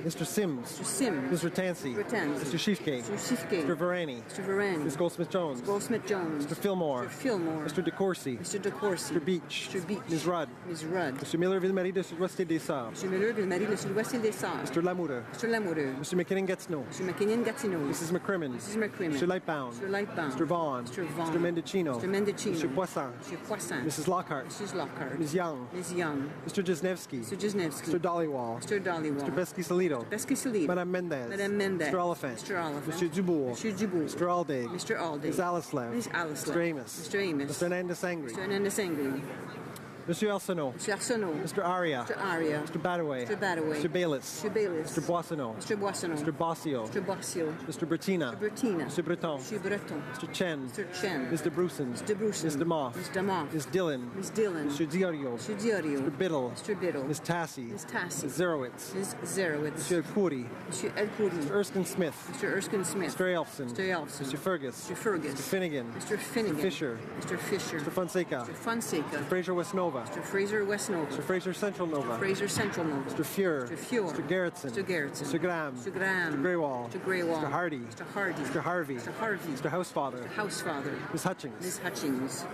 Mr. Sims. Mr. Sims. Mr. Tansey. Mr. Tansey. Mr. Schiefke. Mr. Schiefke. Mr. Varani. Mr. Varani. Ms. Goldsmith-Jones. Goldsmith-Jones. Mr. Fillmore. Mr. Fillmore. Mr. DeCourcy. Mr. DeCourcy. Mr. Beach. Mr. Beach. Ms. Rudd. Ms. Rudd. Mr. Miller, Ville-Marie de Sud-Ouest et des Sarts. Mr. Miller, Ville-Marie, le Sud-Ouest et des Sarts. Mr. Lamoureux. Mr. Lamoureux. Mr. McKinnon-Gatineau. Mr. McKinnon-Gatineau. Mrs. McCrimmon. Mrs. McCrimmon. Mr. Lightbound. Mr. Lightbound. Mr. Vaughn. Mr. Vaughn. Mr. Mendocino. Mr. Mendocino. Mr. Poisson. Mr. Poisson. Mrs. Lockhart. Mrs. Lockhart. Ms. Young. Ms. Young. Mr. Jesnevsky. Mr. Jesnevsky. Mr. Dollywall. Mr. Dollywall. Mr. Pesky-Salido. Pesky-Salido. Madame Mendez. Madame Mendez. Mr. Oliphant. Mr. Oliphant. Monsieur Dubourg. Monsieur Dubourg. Mr. Alday. Mr. Alday. Ms. Alaslev. Ms. Alaslev. Mr. Amos. Mr. Amos. Mr. Hernandez Angry. Mr. Hernandez Angry. Monsieur Arsenault. Mr. Arsenault. Mr. Aria. Mr. Aria. Mr. Badaway. Mr. Badaway. Mr. Bayless. Mr. Bayless. Mr. Boissonneau. Mr. Boissonneau. Mr. Bossio. Mr. Bossio. Mr. Bertina. Mr. Bertina. Mr. Breton. Mr. Breton. Mr. Chen. Mr. Chen. Mr. Bruson. Mr. Bruson. Ms. DeMoff. Ms. DeMoff. Ms. Dillon. Ms. Dillon. Mr. Diorio. Mr. Diorio. Mr. Biddle. Mr. Biddle. Ms. Tassie. Ms. Tassie. Ms. Zerowitz. Ms. Zerowitz. Monsieur Khoury. Monsieur El Khoury. Mr. Erskine Smith. Mr. Erskine Smith. Mr. Elfson. Mr. Elfson. Mr. Fergus. Mr. Fergus. Mr. Finnegan. Mr. Finnegan. Mr. Fisher. Mr. Fisher. Mr. Fonseca. Mr. Fonseca. Mr. Fraser West Nova. Mr. Fraser West Nova. Mr. Fraser Central Nova. Fraser Central Nova. Mr. Fuhr. Mr. Fuhr. Mr. Gerritsen. Mr. Gerritsen. Mr. Graham. Mr. Graham. Mr. Greywall. Mr. Greywall. Mr. Hardy. Mr. Hardy. Mr. Harvey. Mr. Harvey. Mr. Housefather. Mr. Housefather. Ms. Hutchings. Ms. Hutchings.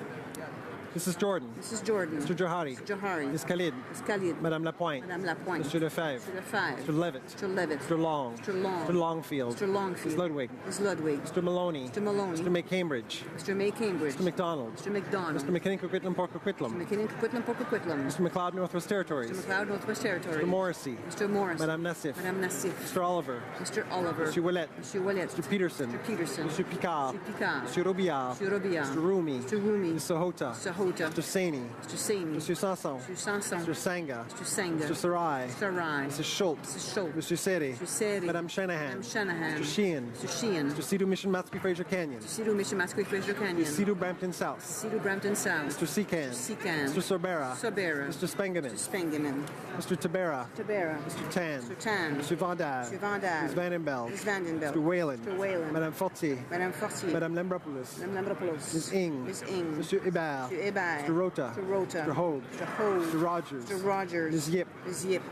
Mrs. Jordan. Mrs. Jordan. Mr. Johari. Mr. Johari. Ms. Khalid. Ms. Khalid. Madame Lapointe. Madame Lapointe. Mr. Lefebvre. Mr. Lefebvre. Mr. Levitt. Mr. Levitt. Mr. Long. Mr. Long. Mr. Longfield. Mr. Longfield. Ms. Ludwig. Ms. Ludwig. Mr. Maloney. Mr. Maloney. Mr. McCambridge. Mr. May Cambridge. Mr. McDonald. Mr. McDonald. Mr. McKinnon Coquitlam Porco Mr. Quitlam. McKinnon Coquitlam Porco Quitlam. Mr. McLeod Northwest Territories. Mr. McLeod Northwest Territories. Mr. Morrissey. Mr. Morris. Madame Nassif. Madame Nassif. Mr. Oliver. Mr. Oliver. Monsieur Ouellet. Monsieur Ouellet. Mr. Peterson. Mr. Peterson. Mr. Picard. Mr. Picard. Mr. Robillard. Mr. Robillard. Mr. Rumi. Mr. Rumi. Mr. Sahota. Sahota. Mr. Saini. Mr. Saini. Mr. Sanson. Mr. Sanson. Mr. Sanga. Mr. Sanga. Mr. Sarai. Mr. Rai. Mr. Schultz. Mr. Schultz. Mr. Seri. Mr. Seri. Madame Shanahan. Madame Shanahan. Mr. Sheehan. Mr. Sheehan. Mr. Sidhu Mission Matsky Fraser Canyon. Mr. Sidhu Mission Masquerade Fraser Canyon. Mr. Sidhu Brampton South. Sidhu Brampton South. Mr. Secan. Secan. Mr. Sorbera. Sorbera. Mr. Spengeman. Mr. Spengeman. Mr. Tabera. Tabera. Mr. Tan. Mr. Tan. Mr. Vandal. Mr. Vandal. Ms. Vandenbelt. Ms. Vandenbelt. Mr. Whalen. Mr. Whalen. Madame Fortier. Madame Fortier. Madame Lambropoulos. Madame Lambropoulos. Ms. Ing. Ms. Ing. Monsieur Hébert. Mr. Hébert. Mr. Rota. Mr. Rota. Mr. Hogue. Mr. Hogue. Mr. Rogers. Mr. Rogers. Ms. Yip. Ms. Yip.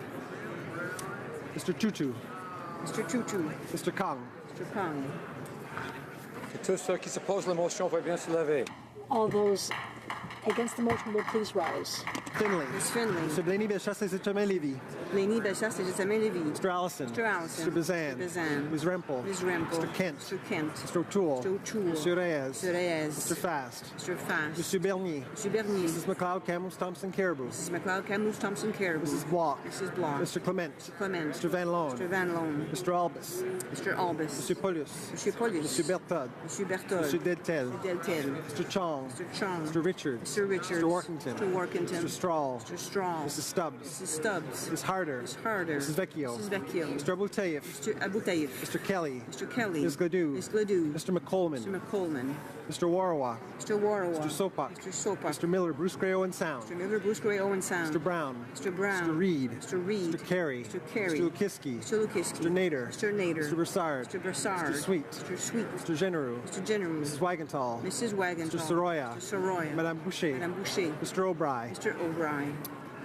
Mr. Tutu. Mr. Tutu. Mr. Kong. Mr. Kong. Que tous ceux qui s'opposent à la motion veuillent bien se lever. All those against the motion will please rise. Finley. Ms. Finley. Mr. Blaney Bellechasse et Saint-Germain Lévy. Blaney Bellechasse et Saint-Germain Lévy. Mr. Allison. Mr. Allison. Mr. Bazan. Mr. Bazan. Ms. Rempel. Ms. Rempel. Mr. Kent. Mr. Kent. Mr. O'Toole. Mr. O'Toole. Mr. Reyes. Mr. Reyes. Mr. Fast. Mr. Fast. Mr. Bernier. Mr. Bernier. Mrs. McLeod, Camus, Thompson, Caribou. Mrs. McLeod, Camus, Thompson, Caribou. Mrs. Block. Mrs. Block. Mr. Clement. Mr. Clement. Mr. Van Loan. Mr. Van Loan. Mr. Albus. Mr. Albus. Mr. Paulus. Monsieur Paulus. Mr. Berthold. Monsieur Berthold. Mr. Deltel. Mr. Deltel. Mr. Chong. Mr. Chong. Mr. Richards. Mr. Richards. Mr. Workington. Mr. Workington. Mr. Strahl. Mr. Strahl. Mrs. Stubbs. Mrs. Stubbs. Ms. Hart. Harder. Ms. Harder. Mrs. Vecchio. Mrs. Vecchio. Mr. Abutayev. Mr. Abutayev. Mr. Kelly. Mr. Kelly. Ms. Gladue. Ms. Gladue. Mr. McColman. Mr. McColman. Mr. Warawa. Mr. Warawa. Mr. Sopak. Mr. Sopak. Mr. Miller, Bruce Grey Owen Sound. Mr. Miller, Bruce Grey Owen Sound. Mr. Brown. Mr. Brown. Mr. Reed. Mr. Reed. Mr. Carey. Mr. Carey. Mr. Lukiski. Mr. Lukiski. Mr. Nader. Mr. Nader. Mr. Broussard. Mr. Broussard. Mr. Sweet. Mr. Sweet. Mr. Genereux. Mr. Genereux. Mrs. Wagenthal. Mrs. Wagenthal. Mr. Soroya. Mr. Soroya. Madame Boucher. Madame Boucher. Mr. O'Brien. Mr. O'Brien.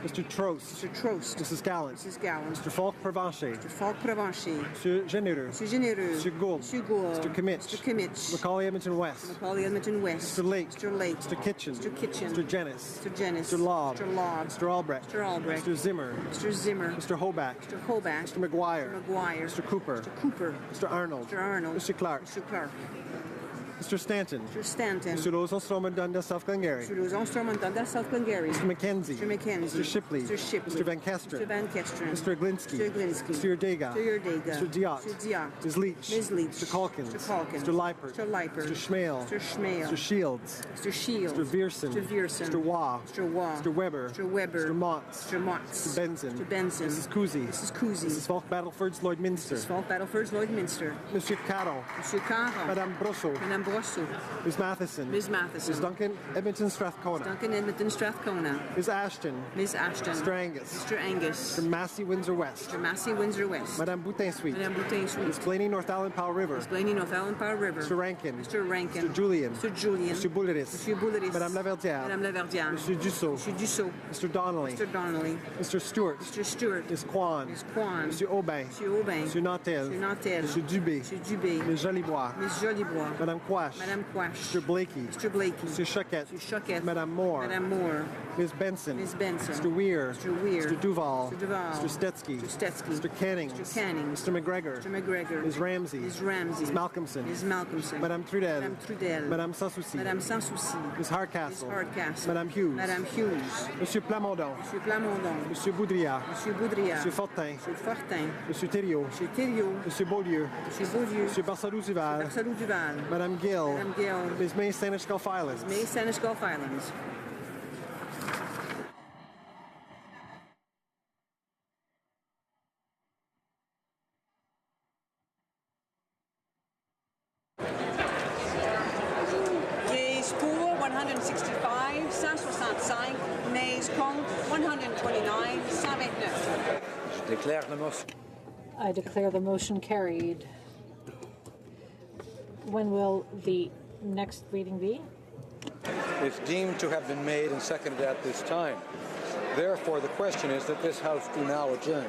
Mr. Trost. Mr. Trost. Mrs. Gallant. Mrs. Gallant. Mr. Falk Provencher. Mr. Falk Provencher. Mr. Genereux. Mr. Genereux. Mr. Gould. Mr. Gould. Mr. Kimmich. Mr. Kimmich. Macaulay Edmonton West. Macaulay Edmonton West. Mr. Lake. Mr. Lake. Mr. Kitchen. Mr. Kitchen. Mr. Jennis. Mr. Jennis. Mr. Lobb. Mr. Lobb. Mr. Albrecht. Mr. Albrecht. Mr. Zimmer. Mr. Zimmer. Mr. Hoback. Mr. Hoback. Mr. McGuire. Mr. McGuire. Mr. Cooper. Mr. Cooper. Mr. Arnold. Mr. Arnold. Mr. Clark. Mr. Clark. Mr. Stanton. Mr. Stanton. Mr. Rosenstrom and Dundas, South Glengarry. Mr. Rosenstrom and Dundas, South Glengarry. Mr. McKenzie. Mr. McKenzie. Mr. Shipley. Mr. Shipley. Mr. Van Kesteren. Mr. Van Kesteren. Mr. Glinsky. Mr. Glinsky. Mr. Urdega. Mr. Urdega. Mr. Diot. Mr. Diot. Ms. Leach. Ms. Leach. Mr. Calkins. Mr. Calkins. Mr. Leipert. Mr. Leipert. Mr. Schmale. Mr. Schmale. Mr. Shields. Mr. Shields. Mr. Viersen. Mr. Viersen. Mr. Waugh. Mr. Waugh. Mr. Weber. Mr. Weber. Mr. Motts. Mr. Motts. Mr. Benson. Mr. Benson. Mrs. Cousy. Mrs. Cousy. Mrs. Falk Battleford's Lloydminster. Mrs. Falk Battleford's Lloydminster. Monsieur Caro. Monsieur Caron. Madame Brosseau. Madame Brosseau. Ms. Matheson. Ms. Matheson. Ms. Duncan Edmonton Strathcona. Duncan Edmonton Strathcona. Ms. Ashton. Ms. Ashton. Mr. Angus. Mr. Angus. Mr. Massey Windsor West. Mr. Massey Windsor West. Madame Boutin Suite. Madame Boutin Suite. Ms. Blaney North Allen Powell River. Ms. Blaney North Allen Powell River. Mr. Rankin. Mr. Rankin. Mr. Julian. Mr. Julian. Mr. Bouleris. Monsieur Bouleris. Madame Laverdière. Madame Laverdière. Monsieur Dussault. Monsieur Dussault. Mr. Donnelly. Mr. Donnelly. Mr. Stewart. Mr. Stewart. Ms. Kwan. Ms. Kwan. Monsieur Aubin. Monsieur Aubin. Monsieur Nantel. Monsieur Nantel. Monsieur Dubé. Monsieur Dubé. Ms. Jolibois. Ms. Jolibois. Madame Quash. Madame Quash. Mr. Blakey. Mr. Blakey. Monsieur Choquette. Monsieur Choquette. Madame Moore. Madame Moore. Ms. Benson. Ms. Benson. Mr. Weir. Mr. Weir. Mr. Duval. Mr. Duval. Mr. Stetsky. Mr. Stetsky. Mr. Canning. Mr. Canning. Mr. McGregor. Mr. McGregor. Ms. Ramsey. Ms. Ramsey. Ms. Malcolmson. Ms. Malcolmson. Madame Trudel. Madame Trudel. Madame Sansouci. Madame Sansouci. Ms. Hardcastle. Ms. Hardcastle. Madame Hughes. Madame Hughes. Monsieur Plamondon. Monsieur Plamondon. Monsieur Boudria. Monsieur Boudria. Monsieur Fortin. Monsieur Fortin. Monsieur Thériault. Monsieur Thériault. Monsieur Beaulieu. Monsieur Beaulieu. Monsieur Barsalou-Duval. Barsalou Duval. Madame Gill. Madame Gill. Ms. May Saanich Gulf Islands. May Saanich Gulf Islands. Yeas pour 165, 165. Nays contre 129, 129. Je déclare la motion. I declare the motion carried. When will the next reading be? It's deemed to have been made and seconded at this time. Therefore, the question is that this House do now adjourn.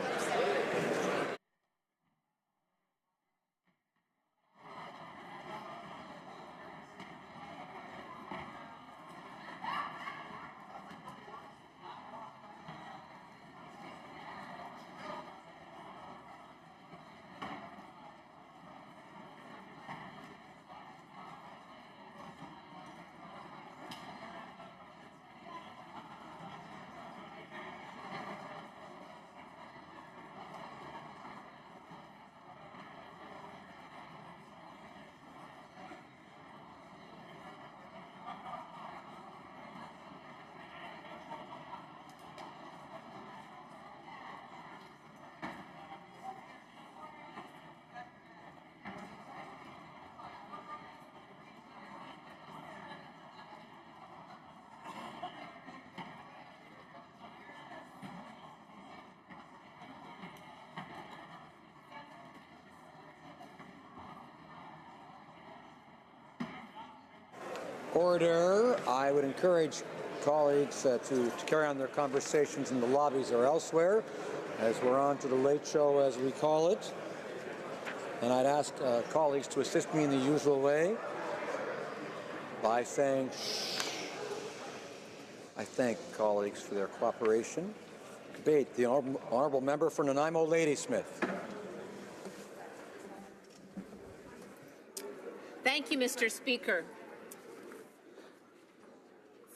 Order. I would encourage colleagues to carry on their conversations in the lobbies or elsewhere, as we're on to the late show, as we call it. And I'd ask colleagues to assist me in the usual way by saying shh. I thank colleagues for their cooperation. Debate. The Honourable Member for Nanaimo Ladysmith. Thank you, Mr. Speaker.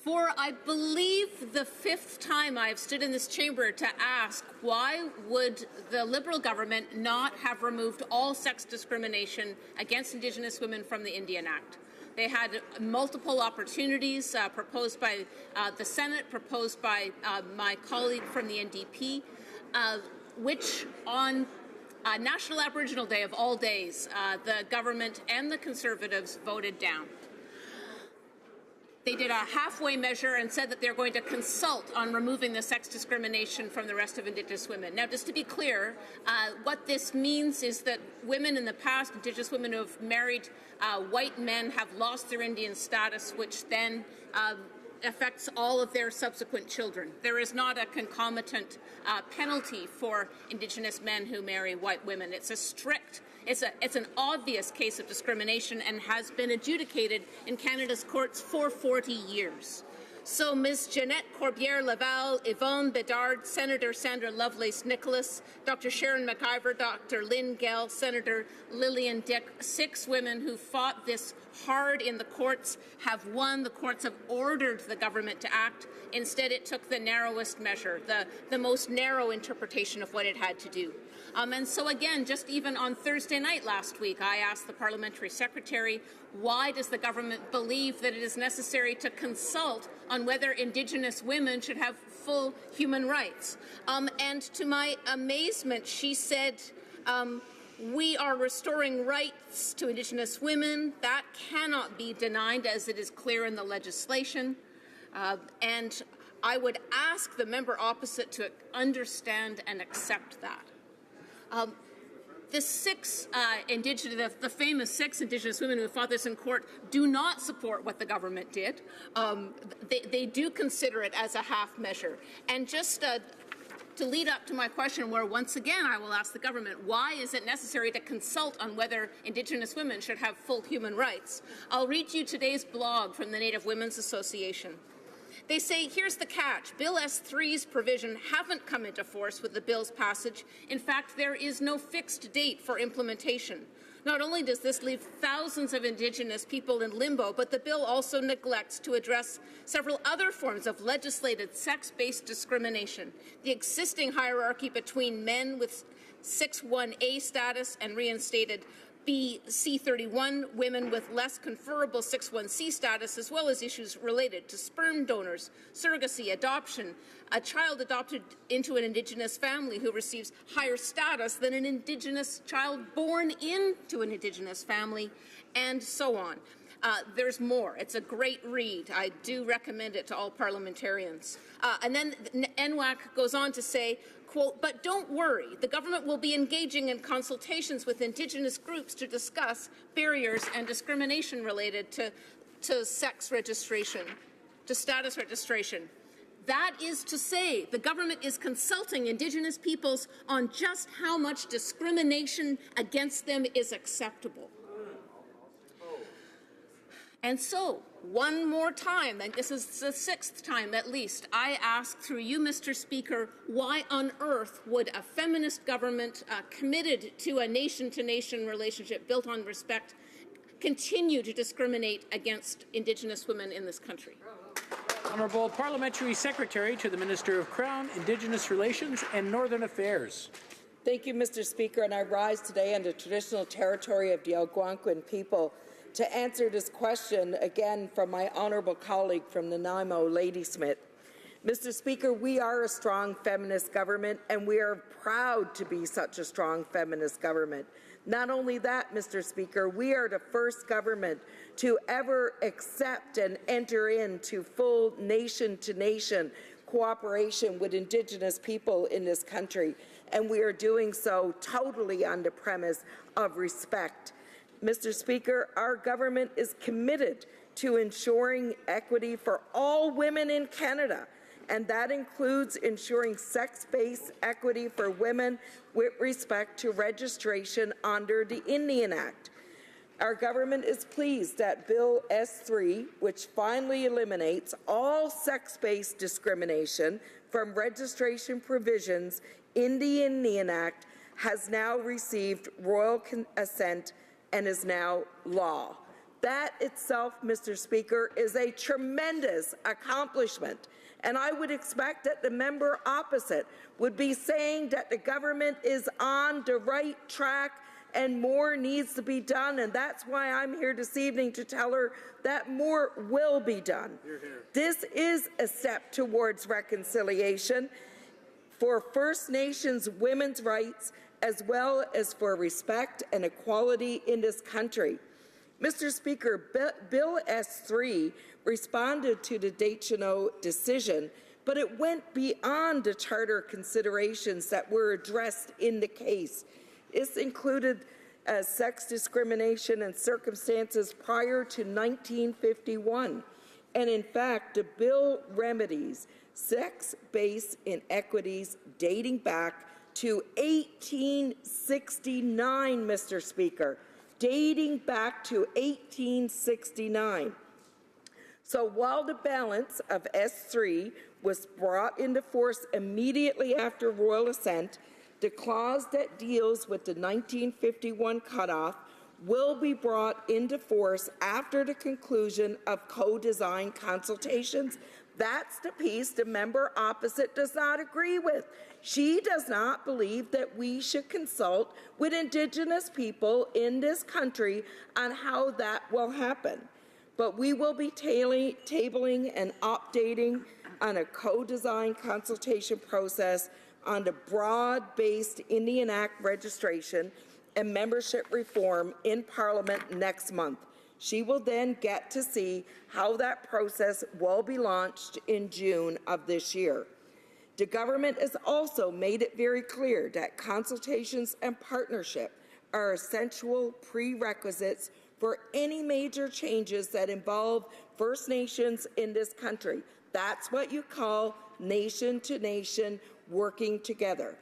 For, I believe, the fifth time I've stood in this chamber to ask why would the Liberal government not have removed all sex discrimination against Indigenous women from the Indian Act. They had multiple opportunities proposed by the Senate, proposed by my colleague from the NDP. which on National Aboriginal Day of all days, the government and the Conservatives voted down. They did a halfway measure and said that they're going to consult on removing the sex discrimination from the rest of Indigenous women. Now, just to be clear, what this means is that women in the past, Indigenous women who have married white men, have lost their Indian status, which then affects all of their subsequent children. There is not a concomitant penalty for Indigenous men who marry white women. It's a strict, it's an obvious case of discrimination and has been adjudicated in Canada's courts for 40 years. So Ms. Jeanette Corbière-Laval, Yvonne Bedard, Senator Sandra Lovelace-Nicholas, Dr. Sharon McIver, Dr. Lynn Gell, Senator Lillian Dick, 6 women who fought this hard in the courts have won. The courts have ordered the government to act. Instead, it took the narrowest measure, the most narrow interpretation of what it had to do. And so again, just even on Thursday night last week, I asked the parliamentary secretary, why does the government believe that it is necessary to consult on whether Indigenous women should have full human rights? And to my amazement, she said, we are restoring rights to Indigenous women. That cannot be denied, as it is clear in the legislation. And I would ask the member opposite to understand and accept that. The famous 6 Indigenous women who fought this in court do not support what the government did. They do consider it as a half measure. And just to lead up to my question, where once again I will ask the government, why is it necessary to consult on whether Indigenous women should have full human rights? I'll read you today's blog from the Native Women's Association. They say, here's the catch. Bill S3's provision haven't come into force with the bill's passage. In fact, there is no fixed date for implementation. Not only does this leave thousands of Indigenous people in limbo, but the bill also neglects to address several other forms of legislated sex-based discrimination. The existing hierarchy between men with 6-1A status and reinstated C31, women with less conferable 6-1C status, as well as issues related to sperm donors, surrogacy, adoption, a child adopted into an Indigenous family who receives higher status than an Indigenous child born into an Indigenous family, and so on. There's more. It's a great read. I do recommend it to all parliamentarians. And then NWAC goes on to say, quote, but don't worry, the government will be engaging in consultations with Indigenous groups to discuss barriers and discrimination related to sex registration, to status registration. That is to say, the government is consulting Indigenous peoples on just how much discrimination against them is acceptable. And so, one more time, and this is the 6th time at least, I ask through you, Mr. Speaker, why on earth would a feminist government committed to a nation-to-nation relationship built on respect continue to discriminate against Indigenous women in this country? Honourable Parliamentary Secretary to the Minister of Crown, Indigenous Relations and Northern Affairs. Thank you, Mr. Speaker, and I rise today on the traditional territory of the Algonquin people to answer this question again from my honourable colleague from Nanaimo, Ladysmith. Mr. Speaker, we are a strong feminist government, and we are proud to be such a strong feminist government. Not only that, Mr. Speaker, we are the first government to ever accept and enter into full nation-to-nation cooperation with Indigenous people in this country, and we are doing so totally on the premise of respect. Mr. Speaker, our government is committed to ensuring equity for all women in Canada, and that includes ensuring sex-based equity for women with respect to registration under the Indian Act. Our government is pleased that Bill S3, which finally eliminates all sex-based discrimination from registration provisions in the Indian Act, has now received royal assent and is now law. That itself, Mr. Speaker, is a tremendous accomplishment, and I would expect that the member opposite would be saying that the government is on the right track and more needs to be done, and that's why I'm here this evening to tell her that more will be done. Hear, hear. This is a step towards reconciliation. for First Nations women's rights, as well as for respect and equality in this country. Mr. Speaker, Bill S3 responded to the Deschanel decision, but it went beyond the charter considerations that were addressed in the case. This included sex discrimination and circumstances prior to 1951. And in fact, the bill remedies sex-based inequities dating back to 1869, Mr. Speaker, dating back to 1869. So while the balance of S3 was brought into force immediately after royal assent, the clause that deals with the 1951 cutoff will be brought into force after the conclusion of co-design consultations. That's the piece the member opposite does not agree with. She does not believe that we should consult with Indigenous people in this country on how that will happen. But we will be tabling and updating on a co-design consultation process on the broad-based Indian Act registration and membership reform in Parliament next month. She will then get to see how that process will be launched in June of this year. The government has also made it very clear that consultations and partnership are essential prerequisites for any major changes that involve First Nations in this country. That's what you call nation-to-nation working together.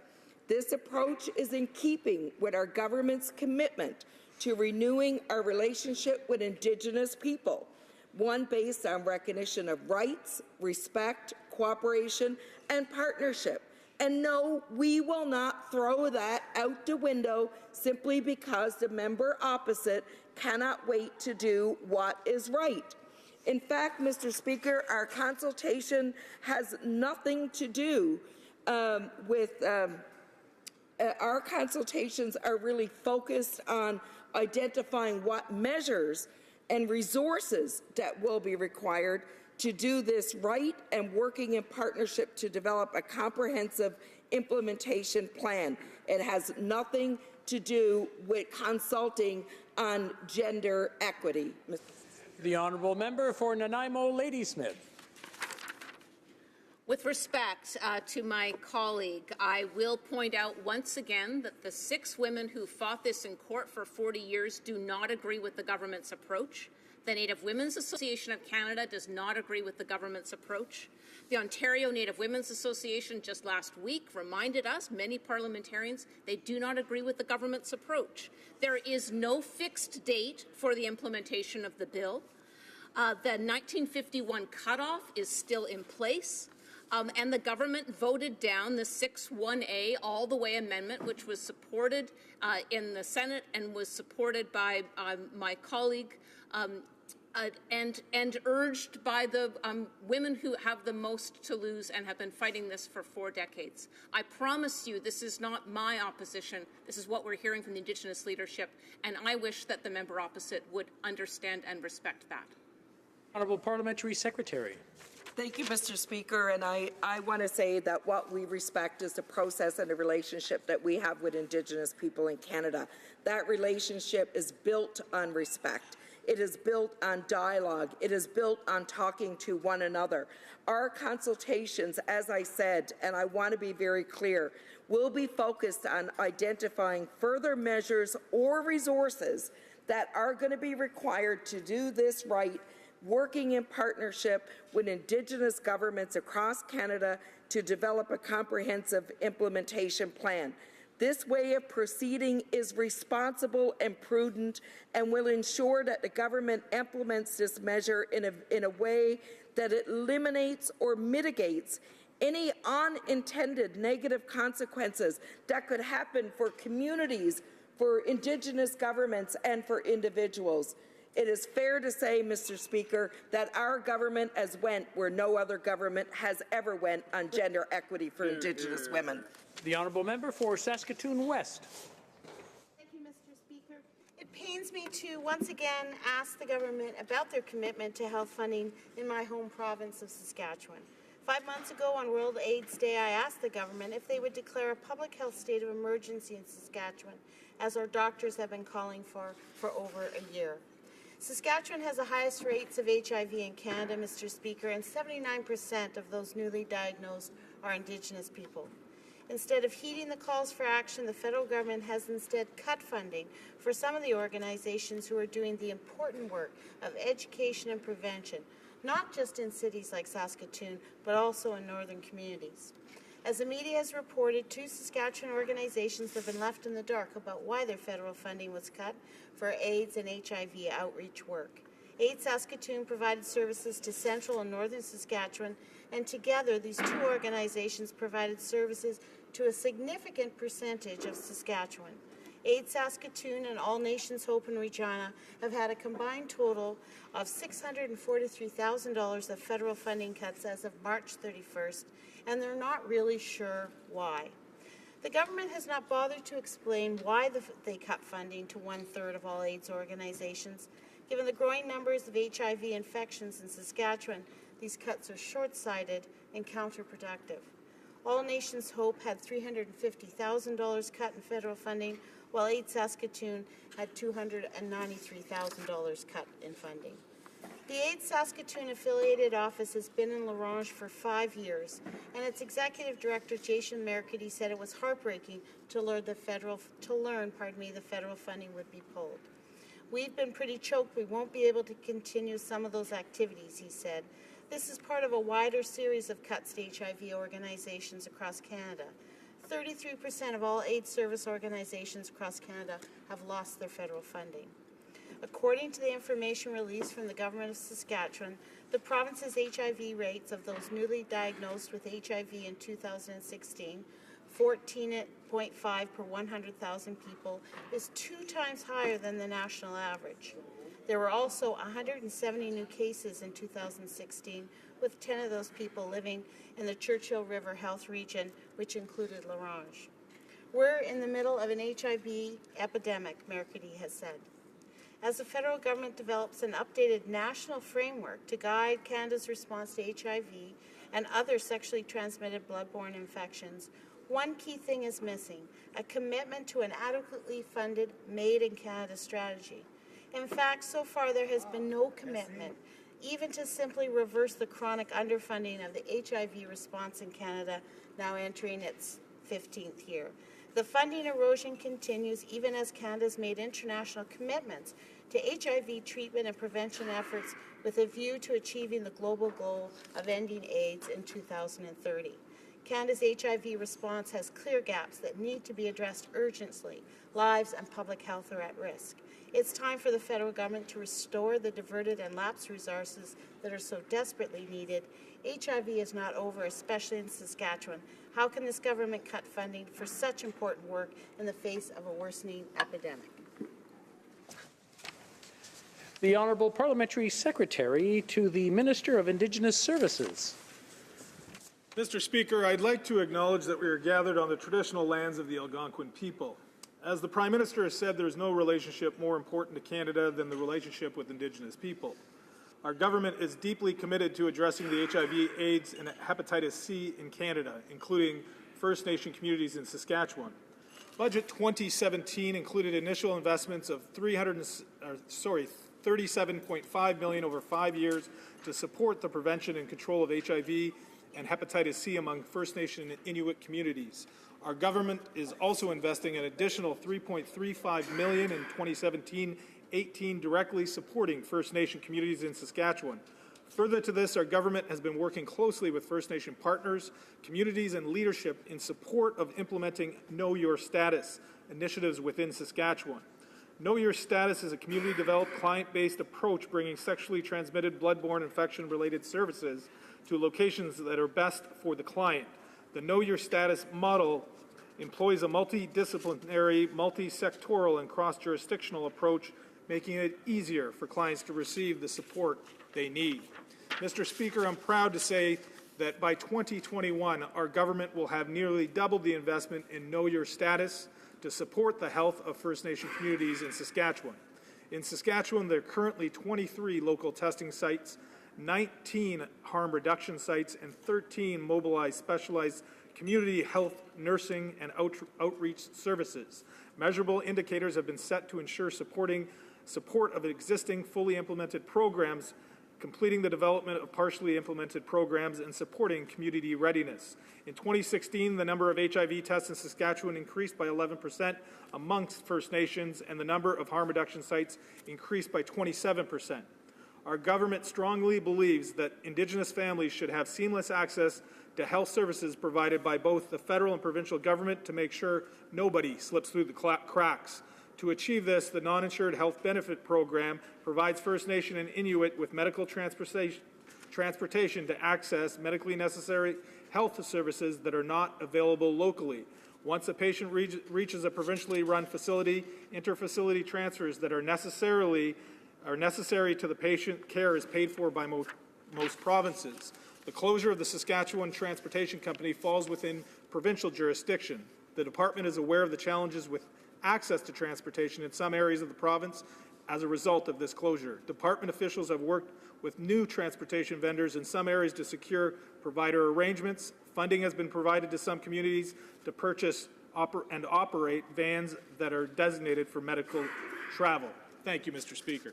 This approach is in keeping with our government's commitment to renewing our relationship with Indigenous people, one based on recognition of rights, respect, cooperation, and partnership. And no, we will not throw that out the window simply because the member opposite cannot wait to do what is right. In fact, Mr. Speaker, our consultation has nothing to do our consultations are really focused on identifying what measures and resources that will be required to do this right and working in partnership to develop a comprehensive implementation plan. It has nothing to do with consulting on gender equity. The honourable member for Nanaimo Ladysmith. With respect to my colleague, I will point out once again that the 6 women who fought this in court for 40 years do not agree with the government's approach. The Native Women's Association of Canada does not agree with the government's approach. The Ontario Native Women's Association just last week reminded us, many parliamentarians, they do not agree with the government's approach. There is no fixed date for the implementation of the bill. The 1951 cutoff is still in place. And the government voted down the 6(1)(a) all the way amendment, which was supported in the Senate and was supported by my colleague and urged by the women who have the most to lose and have been fighting this for 4 decades. I promise you this is not my opposition. This is what we're hearing from the Indigenous leadership, and I wish that the member opposite would understand and respect that. Honourable Parliamentary Secretary. Thank you, Mr. Speaker. And I want to say that what we respect is the process and the relationship that we have with Indigenous people in Canada. That relationship is built on respect. It is built on dialogue. It is built on talking to one another. Our consultations, as I said, and I want to be very clear, will be focused on identifying further measures or resources that are going to be required to do this right, working in partnership with Indigenous governments across Canada to develop a comprehensive implementation plan. This way of proceeding is responsible and prudent and will ensure that the government implements this measure in a way that it eliminates or mitigates any unintended negative consequences that could happen for communities, for Indigenous governments, and for individuals. It is fair to say, Mr. Speaker, that our government has went where no other government has ever went on gender equity for Indigenous women. The honourable member for Saskatoon West. Thank you, Mr. Speaker. It pains me to once again ask the government about their commitment to health funding in my home province of Saskatchewan. 5 months ago on World AIDS Day, I asked the government if they would declare a public health state of emergency in Saskatchewan, as our doctors have been calling for over a year. Saskatchewan has the highest rates of HIV in Canada, Mr. Speaker, and 79% of those newly diagnosed are Indigenous people. Instead of heeding the calls for action, the federal government has instead cut funding for some of the organizations who are doing the important work of education and prevention, not just in cities like Saskatoon, but also in northern communities. As the media has reported, 2 Saskatchewan organizations have been left in the dark about why their federal funding was cut for AIDS and HIV outreach work. AIDS Saskatoon provided services to central and northern Saskatchewan, and together these 2 organizations provided services to a significant percentage of Saskatchewan. AIDS Saskatoon and All Nations Hope in Regina have had a combined total of $643,000 of federal funding cuts as of March 31st, and they're not really sure why. The government has not bothered to explain why they cut funding to 1/3 of all AIDS organizations. Given the growing numbers of HIV infections in Saskatchewan, these cuts are short-sighted and counterproductive. All Nations Hope had $350,000 cut in federal funding, while AIDS Saskatoon had $293,000 cut in funding. The AIDS Saskatoon affiliated office has been in La Ronge for 5 years, and its executive director, Jason Mercady, said it was heartbreaking to learn the federal funding would be pulled. We've been pretty choked. We won't be able to continue some of those activities, he said. This is part of a wider series of cuts to HIV organizations across Canada. 33% of all AIDS service organizations across Canada have lost their federal funding. According to the information released from the Government of Saskatchewan, the province's HIV rates of those newly diagnosed with HIV in 2016, 14.5 per 100,000 people, is 2 times higher than the national average. There were also 170 new cases in 2016, with 10 of those people living in the Churchill River Health Region, which included La Ronge. We're in the middle of an HIV epidemic, Mercady has said. As the federal government develops an updated national framework to guide Canada's response to HIV and other sexually transmitted bloodborne infections, one key thing is missing: a commitment to an adequately funded Made in Canada strategy. In fact, so far there has been no commitment even to simply reverse the chronic underfunding of the HIV response in Canada, now entering its 15th year. The funding erosion continues even as Canada's made international commitments to HIV treatment and prevention efforts with a view to achieving the global goal of ending AIDS in 2030. Canada's HIV response has clear gaps that need to be addressed urgently. Lives and public health are at risk. It's time for the federal government to restore the diverted and lapsed resources that are so desperately needed. HIV is not over, especially in Saskatchewan. How can this government cut funding for such important work in the face of a worsening epidemic? The Honourable Parliamentary Secretary to the Minister of Indigenous Services. Mr. Speaker, I'd like to acknowledge that we are gathered on the traditional lands of the Algonquin people. As the Prime Minister has said, there is no relationship more important to Canada than the relationship with Indigenous people. Our government is deeply committed to addressing the HIV, AIDS, and hepatitis C in Canada, including First Nation communities in Saskatchewan. Budget 2017 included initial investments of $37.5 million over 5 years to support the prevention and control of HIV and hepatitis C among First Nation and Inuit communities. Our government is also investing an additional $3.35 million in 2017-18 directly supporting First Nation communities in Saskatchewan. Further to this, our government has been working closely with First Nation partners, communities, and leadership in support of implementing Know Your Status initiatives within Saskatchewan. Know Your Status is a community-developed, client-based approach bringing sexually transmitted bloodborne infection-related services to locations that are best for the client. The Know Your Status model employs a multidisciplinary, multi-sectoral, and cross-jurisdictional approach, making it easier for clients to receive the support they need. Mr. Speaker, I'm proud to say that by 2021, our government will have nearly doubled the investment in Know Your Status to support the health of First Nation communities in Saskatchewan. In Saskatchewan, there are currently 23 local testing sites 19 harm reduction sites, and 13 mobilized specialized community health, nursing, and outreach services. Measurable indicators have been set to ensure support of existing fully implemented programs, completing the development of partially implemented programs, and supporting community readiness. In 2016, the number of HIV tests in Saskatchewan increased by 11% amongst First Nations, and the number of harm reduction sites increased by 27%. Our government strongly believes that Indigenous families should have seamless access to health services provided by both the federal and provincial government to make sure nobody slips through the cracks. To achieve this, the Non-Insured Health Benefit Program provides First Nation and Inuit with medical transportation to access medically necessary health services that are not available locally. Once a patient reaches a provincially run facility, interfacility transfers that are necessary to the patient care is paid for by most provinces. The closure of the Saskatchewan Transportation Company falls within provincial jurisdiction. The department is aware of the challenges with access to transportation in some areas of the province as a result of this closure. Department officials have worked with new transportation vendors in some areas to secure provider arrangements. Funding has been provided to some communities to purchase and operate vans that are designated for medical travel. Thank you, Mr. Speaker.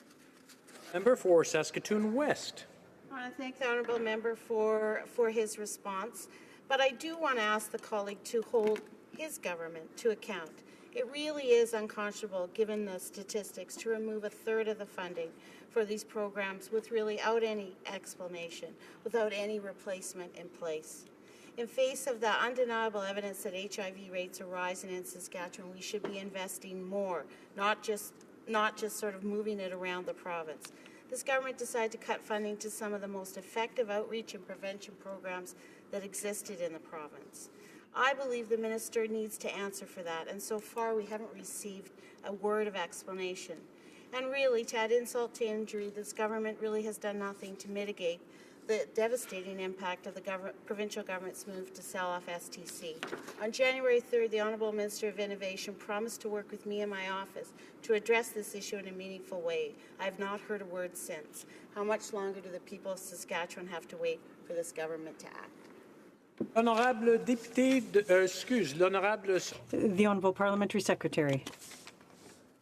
Member for Saskatoon West. I want to thank the honourable member for his response, but I do want to ask the colleague to hold his government to account. It really is unconscionable, given the statistics, to remove a third of the funding for these programs without any explanation, without any replacement in place. In face of the undeniable evidence that HIV rates are rising in Saskatchewan, we should be investing more, not just sort of moving it around the province. This government decided to cut funding to some of the most effective outreach and prevention programs that existed in the province. I believe the minister needs to answer for that, and so far we haven't received a word of explanation. And really, to add insult to injury, this government really has done nothing to mitigate the devastating impact of the provincial government's move to sell off STC. On January 3rd, the Honourable Minister of Innovation promised to work with me in my office to address this issue in a meaningful way. I have not heard a word since. How much longer do the people of Saskatchewan have to wait for this government to act? Honorable député, l'honorable. The Honourable Parliamentary Secretary.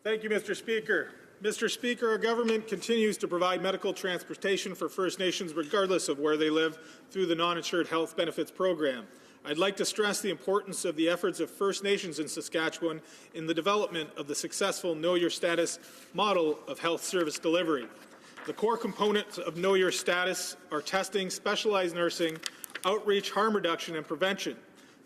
Thank you, Mr. Speaker. Mr. Speaker, our government continues to provide medical transportation for First Nations regardless of where they live through the Non-Insured Health Benefits Program. I'd like to stress the importance of the efforts of First Nations in Saskatchewan in the development of the successful Know Your Status model of health service delivery. The core components of Know Your Status are testing, specialized nursing, outreach, harm reduction, and prevention.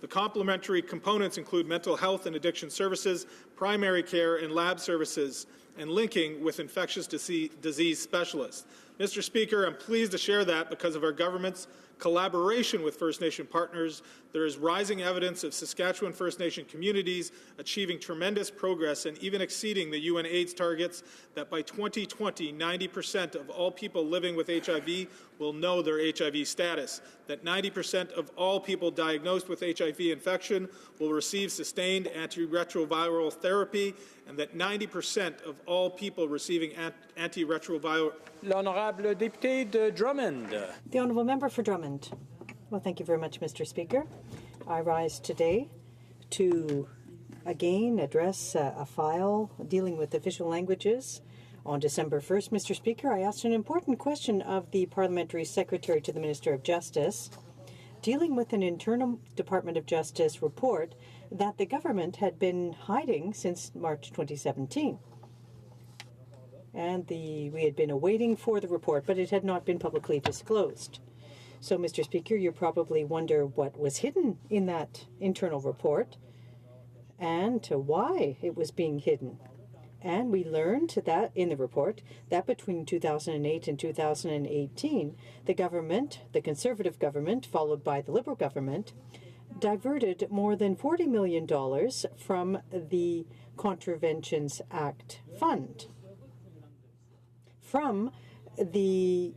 The complementary components include mental health and addiction services, primary care and lab services, and linking with infectious disease specialists. Mr. Speaker, I'm pleased to share that because of our government's collaboration with First Nation partners, there is rising evidence of Saskatchewan First Nation communities achieving tremendous progress and even exceeding the UN AIDS targets that by 2020, 90% of all people living with HIV will know their HIV status, that 90% of all people diagnosed with HIV infection will receive sustained antiretroviral therapy, and that 90% of all people receiving antiretroviral. L'honorable député de Drummond. The Honourable Member for Drummond. Well, thank you very much, Mr. Speaker. I rise today to again address a file dealing with official languages. On December 1st, Mr. Speaker, I asked an important question of the Parliamentary Secretary to the Minister of Justice, dealing with an internal Department of Justice report that the government had been hiding since March 2017. And we had been awaiting for the report, but it had not been publicly disclosed. So, Mr. Speaker, you probably wonder what was hidden in that internal report and why it was being hidden. And we learned that in the report that between 2008 and 2018, the government, the Conservative government, followed by the Liberal government, diverted more than $40 million from the Contraventions Act fund, from the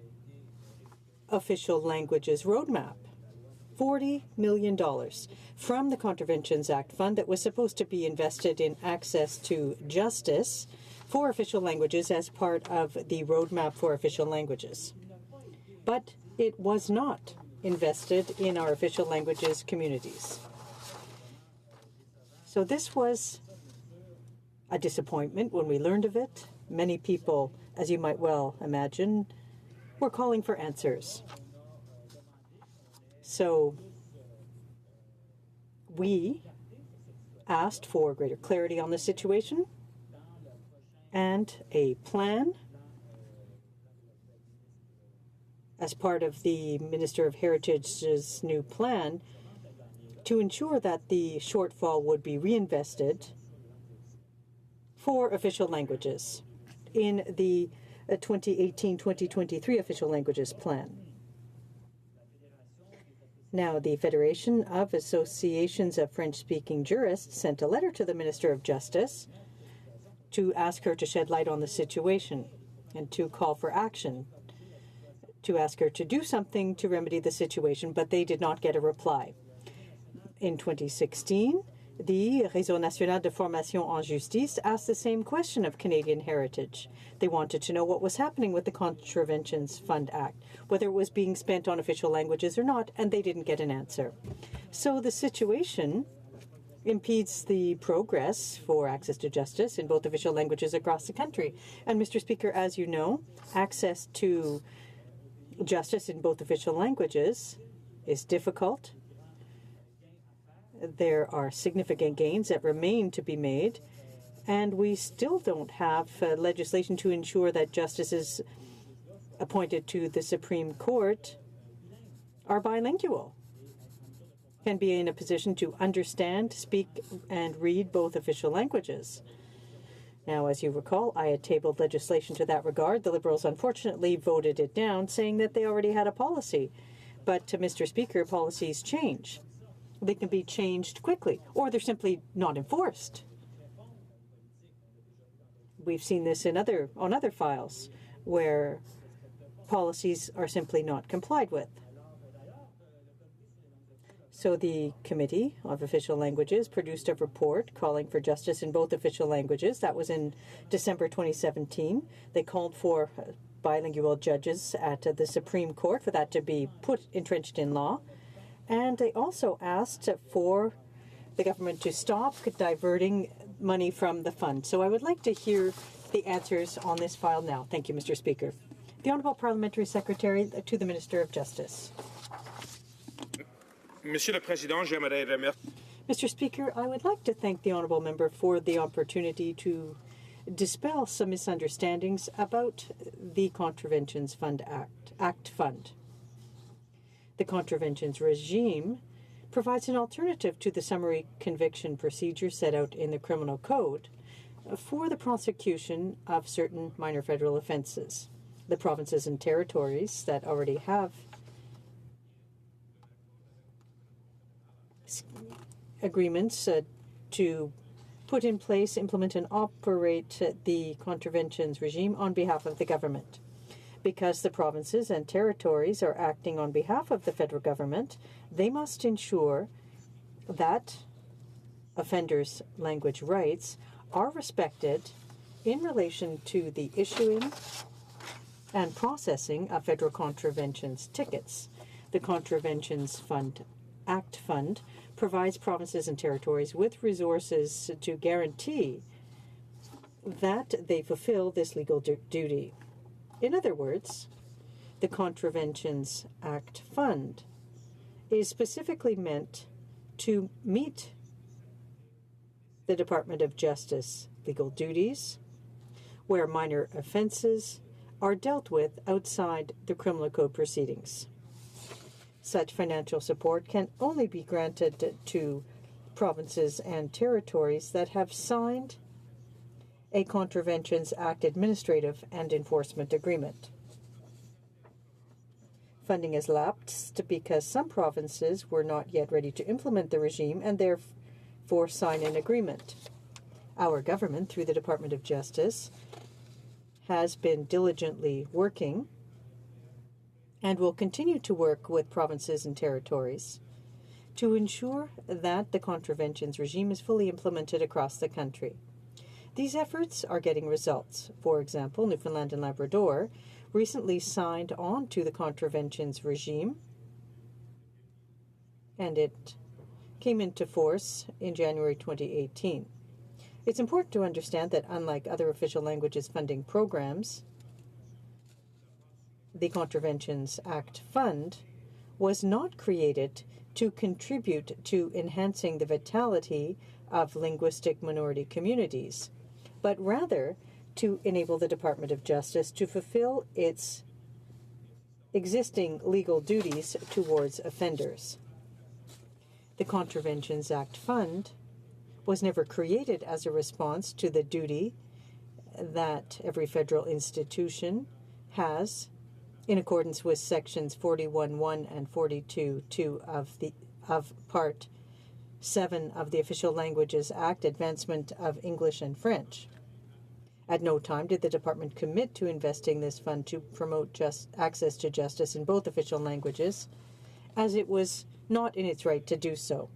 official languages roadmap. $40 million from the Contraventions Act fund that was supposed to be invested in access to justice for official languages as part of the roadmap for official languages. but it was not invested in our official languages communities. So this was a disappointment when we learned of it. Many people, as you might well imagine, were calling for answers. So we asked for greater clarity on the situation and a plan as part of the Minister of Heritage's new plan to ensure that the shortfall would be reinvested for official languages in the 2018-2023 official languages plan. Now, the Federation of Associations of French-Speaking Jurists sent a letter to the Minister of Justice to ask her to shed light on the situation and to call for action, to ask her to do something to remedy the situation, but they did not get a reply. In 2016, the Réseau National de Formation en Justice asked the same question of Canadian Heritage. They wanted to know what was happening with the Contraventions Fund Act, whether it was being spent on official languages or not, and they didn't get an answer. So the situation impedes the progress for access to justice in both official languages across the country. And, Mr. Speaker, as you know, access to justice in both official languages is difficult. There are significant gains that remain to be made, and we still don't have legislation to ensure that justices appointed to the Supreme Court are bilingual, can be in a position to understand, speak, and read both official languages. Now, as you recall, I had tabled legislation to that regard. The Liberals unfortunately voted it down, saying that they already had a policy. But, Mr. Speaker, policies change. They can be changed quickly, or they're simply not enforced. We've seen this on other files where policies are simply not complied with. So the Committee of Official Languages produced a report calling for justice in both official languages. That was in December 2017. They called for bilingual judges at the Supreme Court, for that to be entrenched in law. And they also asked for the government to stop diverting money from the fund. So I would like to hear the answers on this file now. Thank you, Mr. Speaker. The Honourable Parliamentary Secretary to the Minister of Justice. Monsieur le Président, j'aimerais remercier. Mr. Speaker, I would like to thank the Honourable Member for the opportunity to dispel some misunderstandings about the Contraventions Fund Act Fund. The contraventions regime provides an alternative to the summary conviction procedure set out in the Criminal Code for the prosecution of certain minor federal offences. The provinces and territories that already have agreements to put in place, implement, and operate the contraventions regime on behalf of the government. Because the provinces and territories are acting on behalf of the federal government, they must ensure that offenders' language rights are respected in relation to the issuing and processing of federal contraventions tickets. The Contraventions Act Fund provides provinces and territories with resources to guarantee that they fulfill this legal duty. In other words, the Contraventions Act Fund is specifically meant to meet the Department of Justice legal duties where minor offences are dealt with outside the Criminal Code proceedings. Such financial support can only be granted to provinces and territories that have signed a Contraventions Act administrative and enforcement agreement. Funding has lapsed because some provinces were not yet ready to implement the regime and therefore sign an agreement. Our government, through the Department of Justice, has been diligently working and will continue to work with provinces and territories to ensure that the contraventions regime is fully implemented across the country. These efforts are getting results. For example, Newfoundland and Labrador recently signed on to the contraventions regime, and it came into force in January 2018. It's important to understand that unlike other official languages funding programs, the Contraventions Act Fund was not created to contribute to enhancing the vitality of linguistic minority communities, but rather to enable the Department of Justice to fulfill its existing legal duties towards offenders. The Contraventions Act Fund was never created as a response to the duty that every federal institution has in accordance with sections 41.1 and 42.2 of Part 7 of the Official Languages Act, Advancement of English and French. At no time did the department commit to investing this fund to promote access to justice in both official languages, as it was not in its right to do so.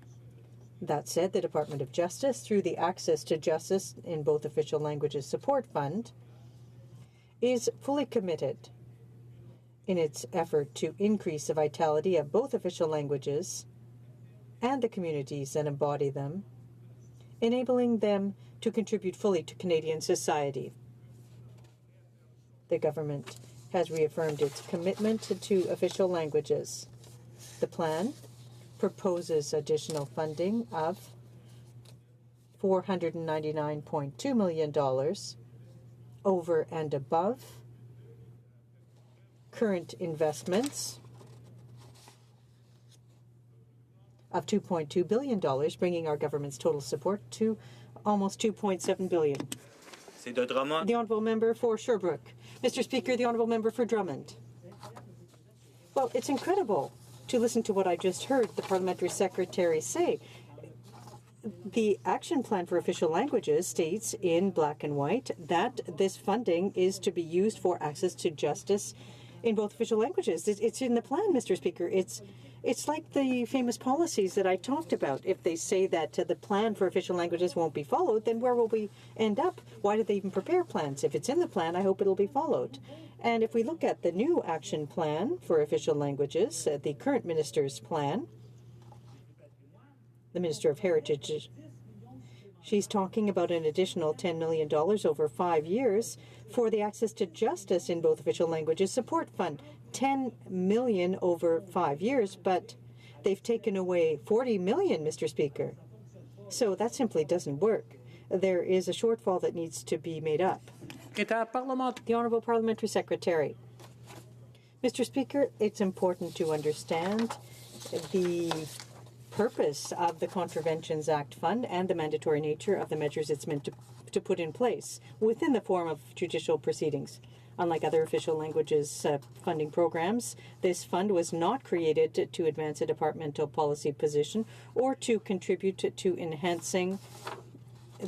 That said, the Department of Justice, through the Access to Justice in Both Official Languages Support Fund, is fully committed in its effort to increase the vitality of both official languages and the communities that embody them, enabling them to contribute fully to Canadian society. The government has reaffirmed its commitment to official languages. The plan proposes additional funding of $499.2 million over and above current investments of $2.2 billion, bringing our government's total support to almost $2.7 billion. The Honourable Member for Sherbrooke. Mr. Speaker, the Honourable Member for Drummond. Well, it's incredible to listen to what I just heard the Parliamentary Secretary say. The Action Plan for Official Languages states in black and white that this funding is to be used for access to justice in both official languages. It's in the plan, Mr. Speaker. It's like the famous policies that I talked about. If they say that the plan for official languages won't be followed, then where will we end up? Why did they even prepare plans? If it's in the plan, I hope it'll be followed. And if we look at the new action plan for official languages, the current minister's plan, the Minister of Heritage, she's talking about an additional $10 million over 5 years for the Access to Justice in Both Official Languages Support Fund. $10 million over 5 years, but they've taken away $40 million, Mr. Speaker. So that simply doesn't work. There is a shortfall that needs to be made up. The Honourable Parliamentary Secretary. Mr. Speaker, it's important to understand the purpose of the Contraventions Act Fund and the mandatory nature of the measures it's meant to put in place within the form of judicial proceedings. Unlike other official languages funding programs, this fund was not created to advance a departmental policy position or to contribute to enhancing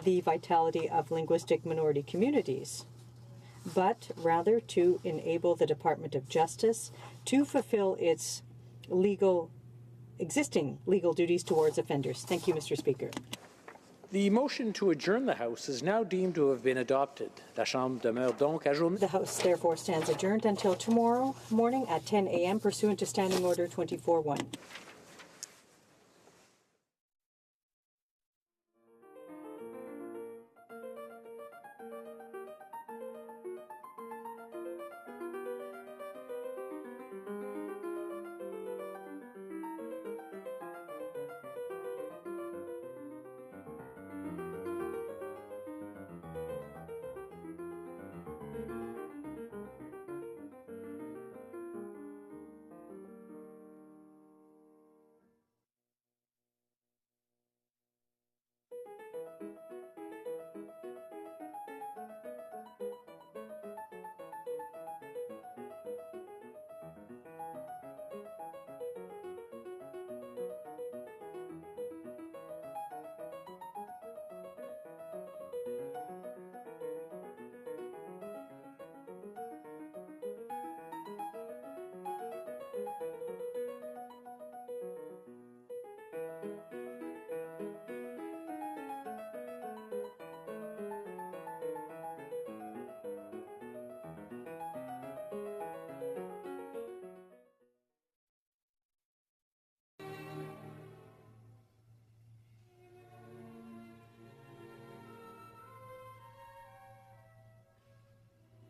the vitality of linguistic minority communities, but rather to enable the Department of Justice to fulfill its existing legal duties towards offenders. Thank you, Mr. Speaker. The motion to adjourn the House is now deemed to have been adopted. La Chambre demeure donc ajournée. The House therefore stands adjourned until tomorrow morning at 10 a.m. pursuant to Standing Order 24-1.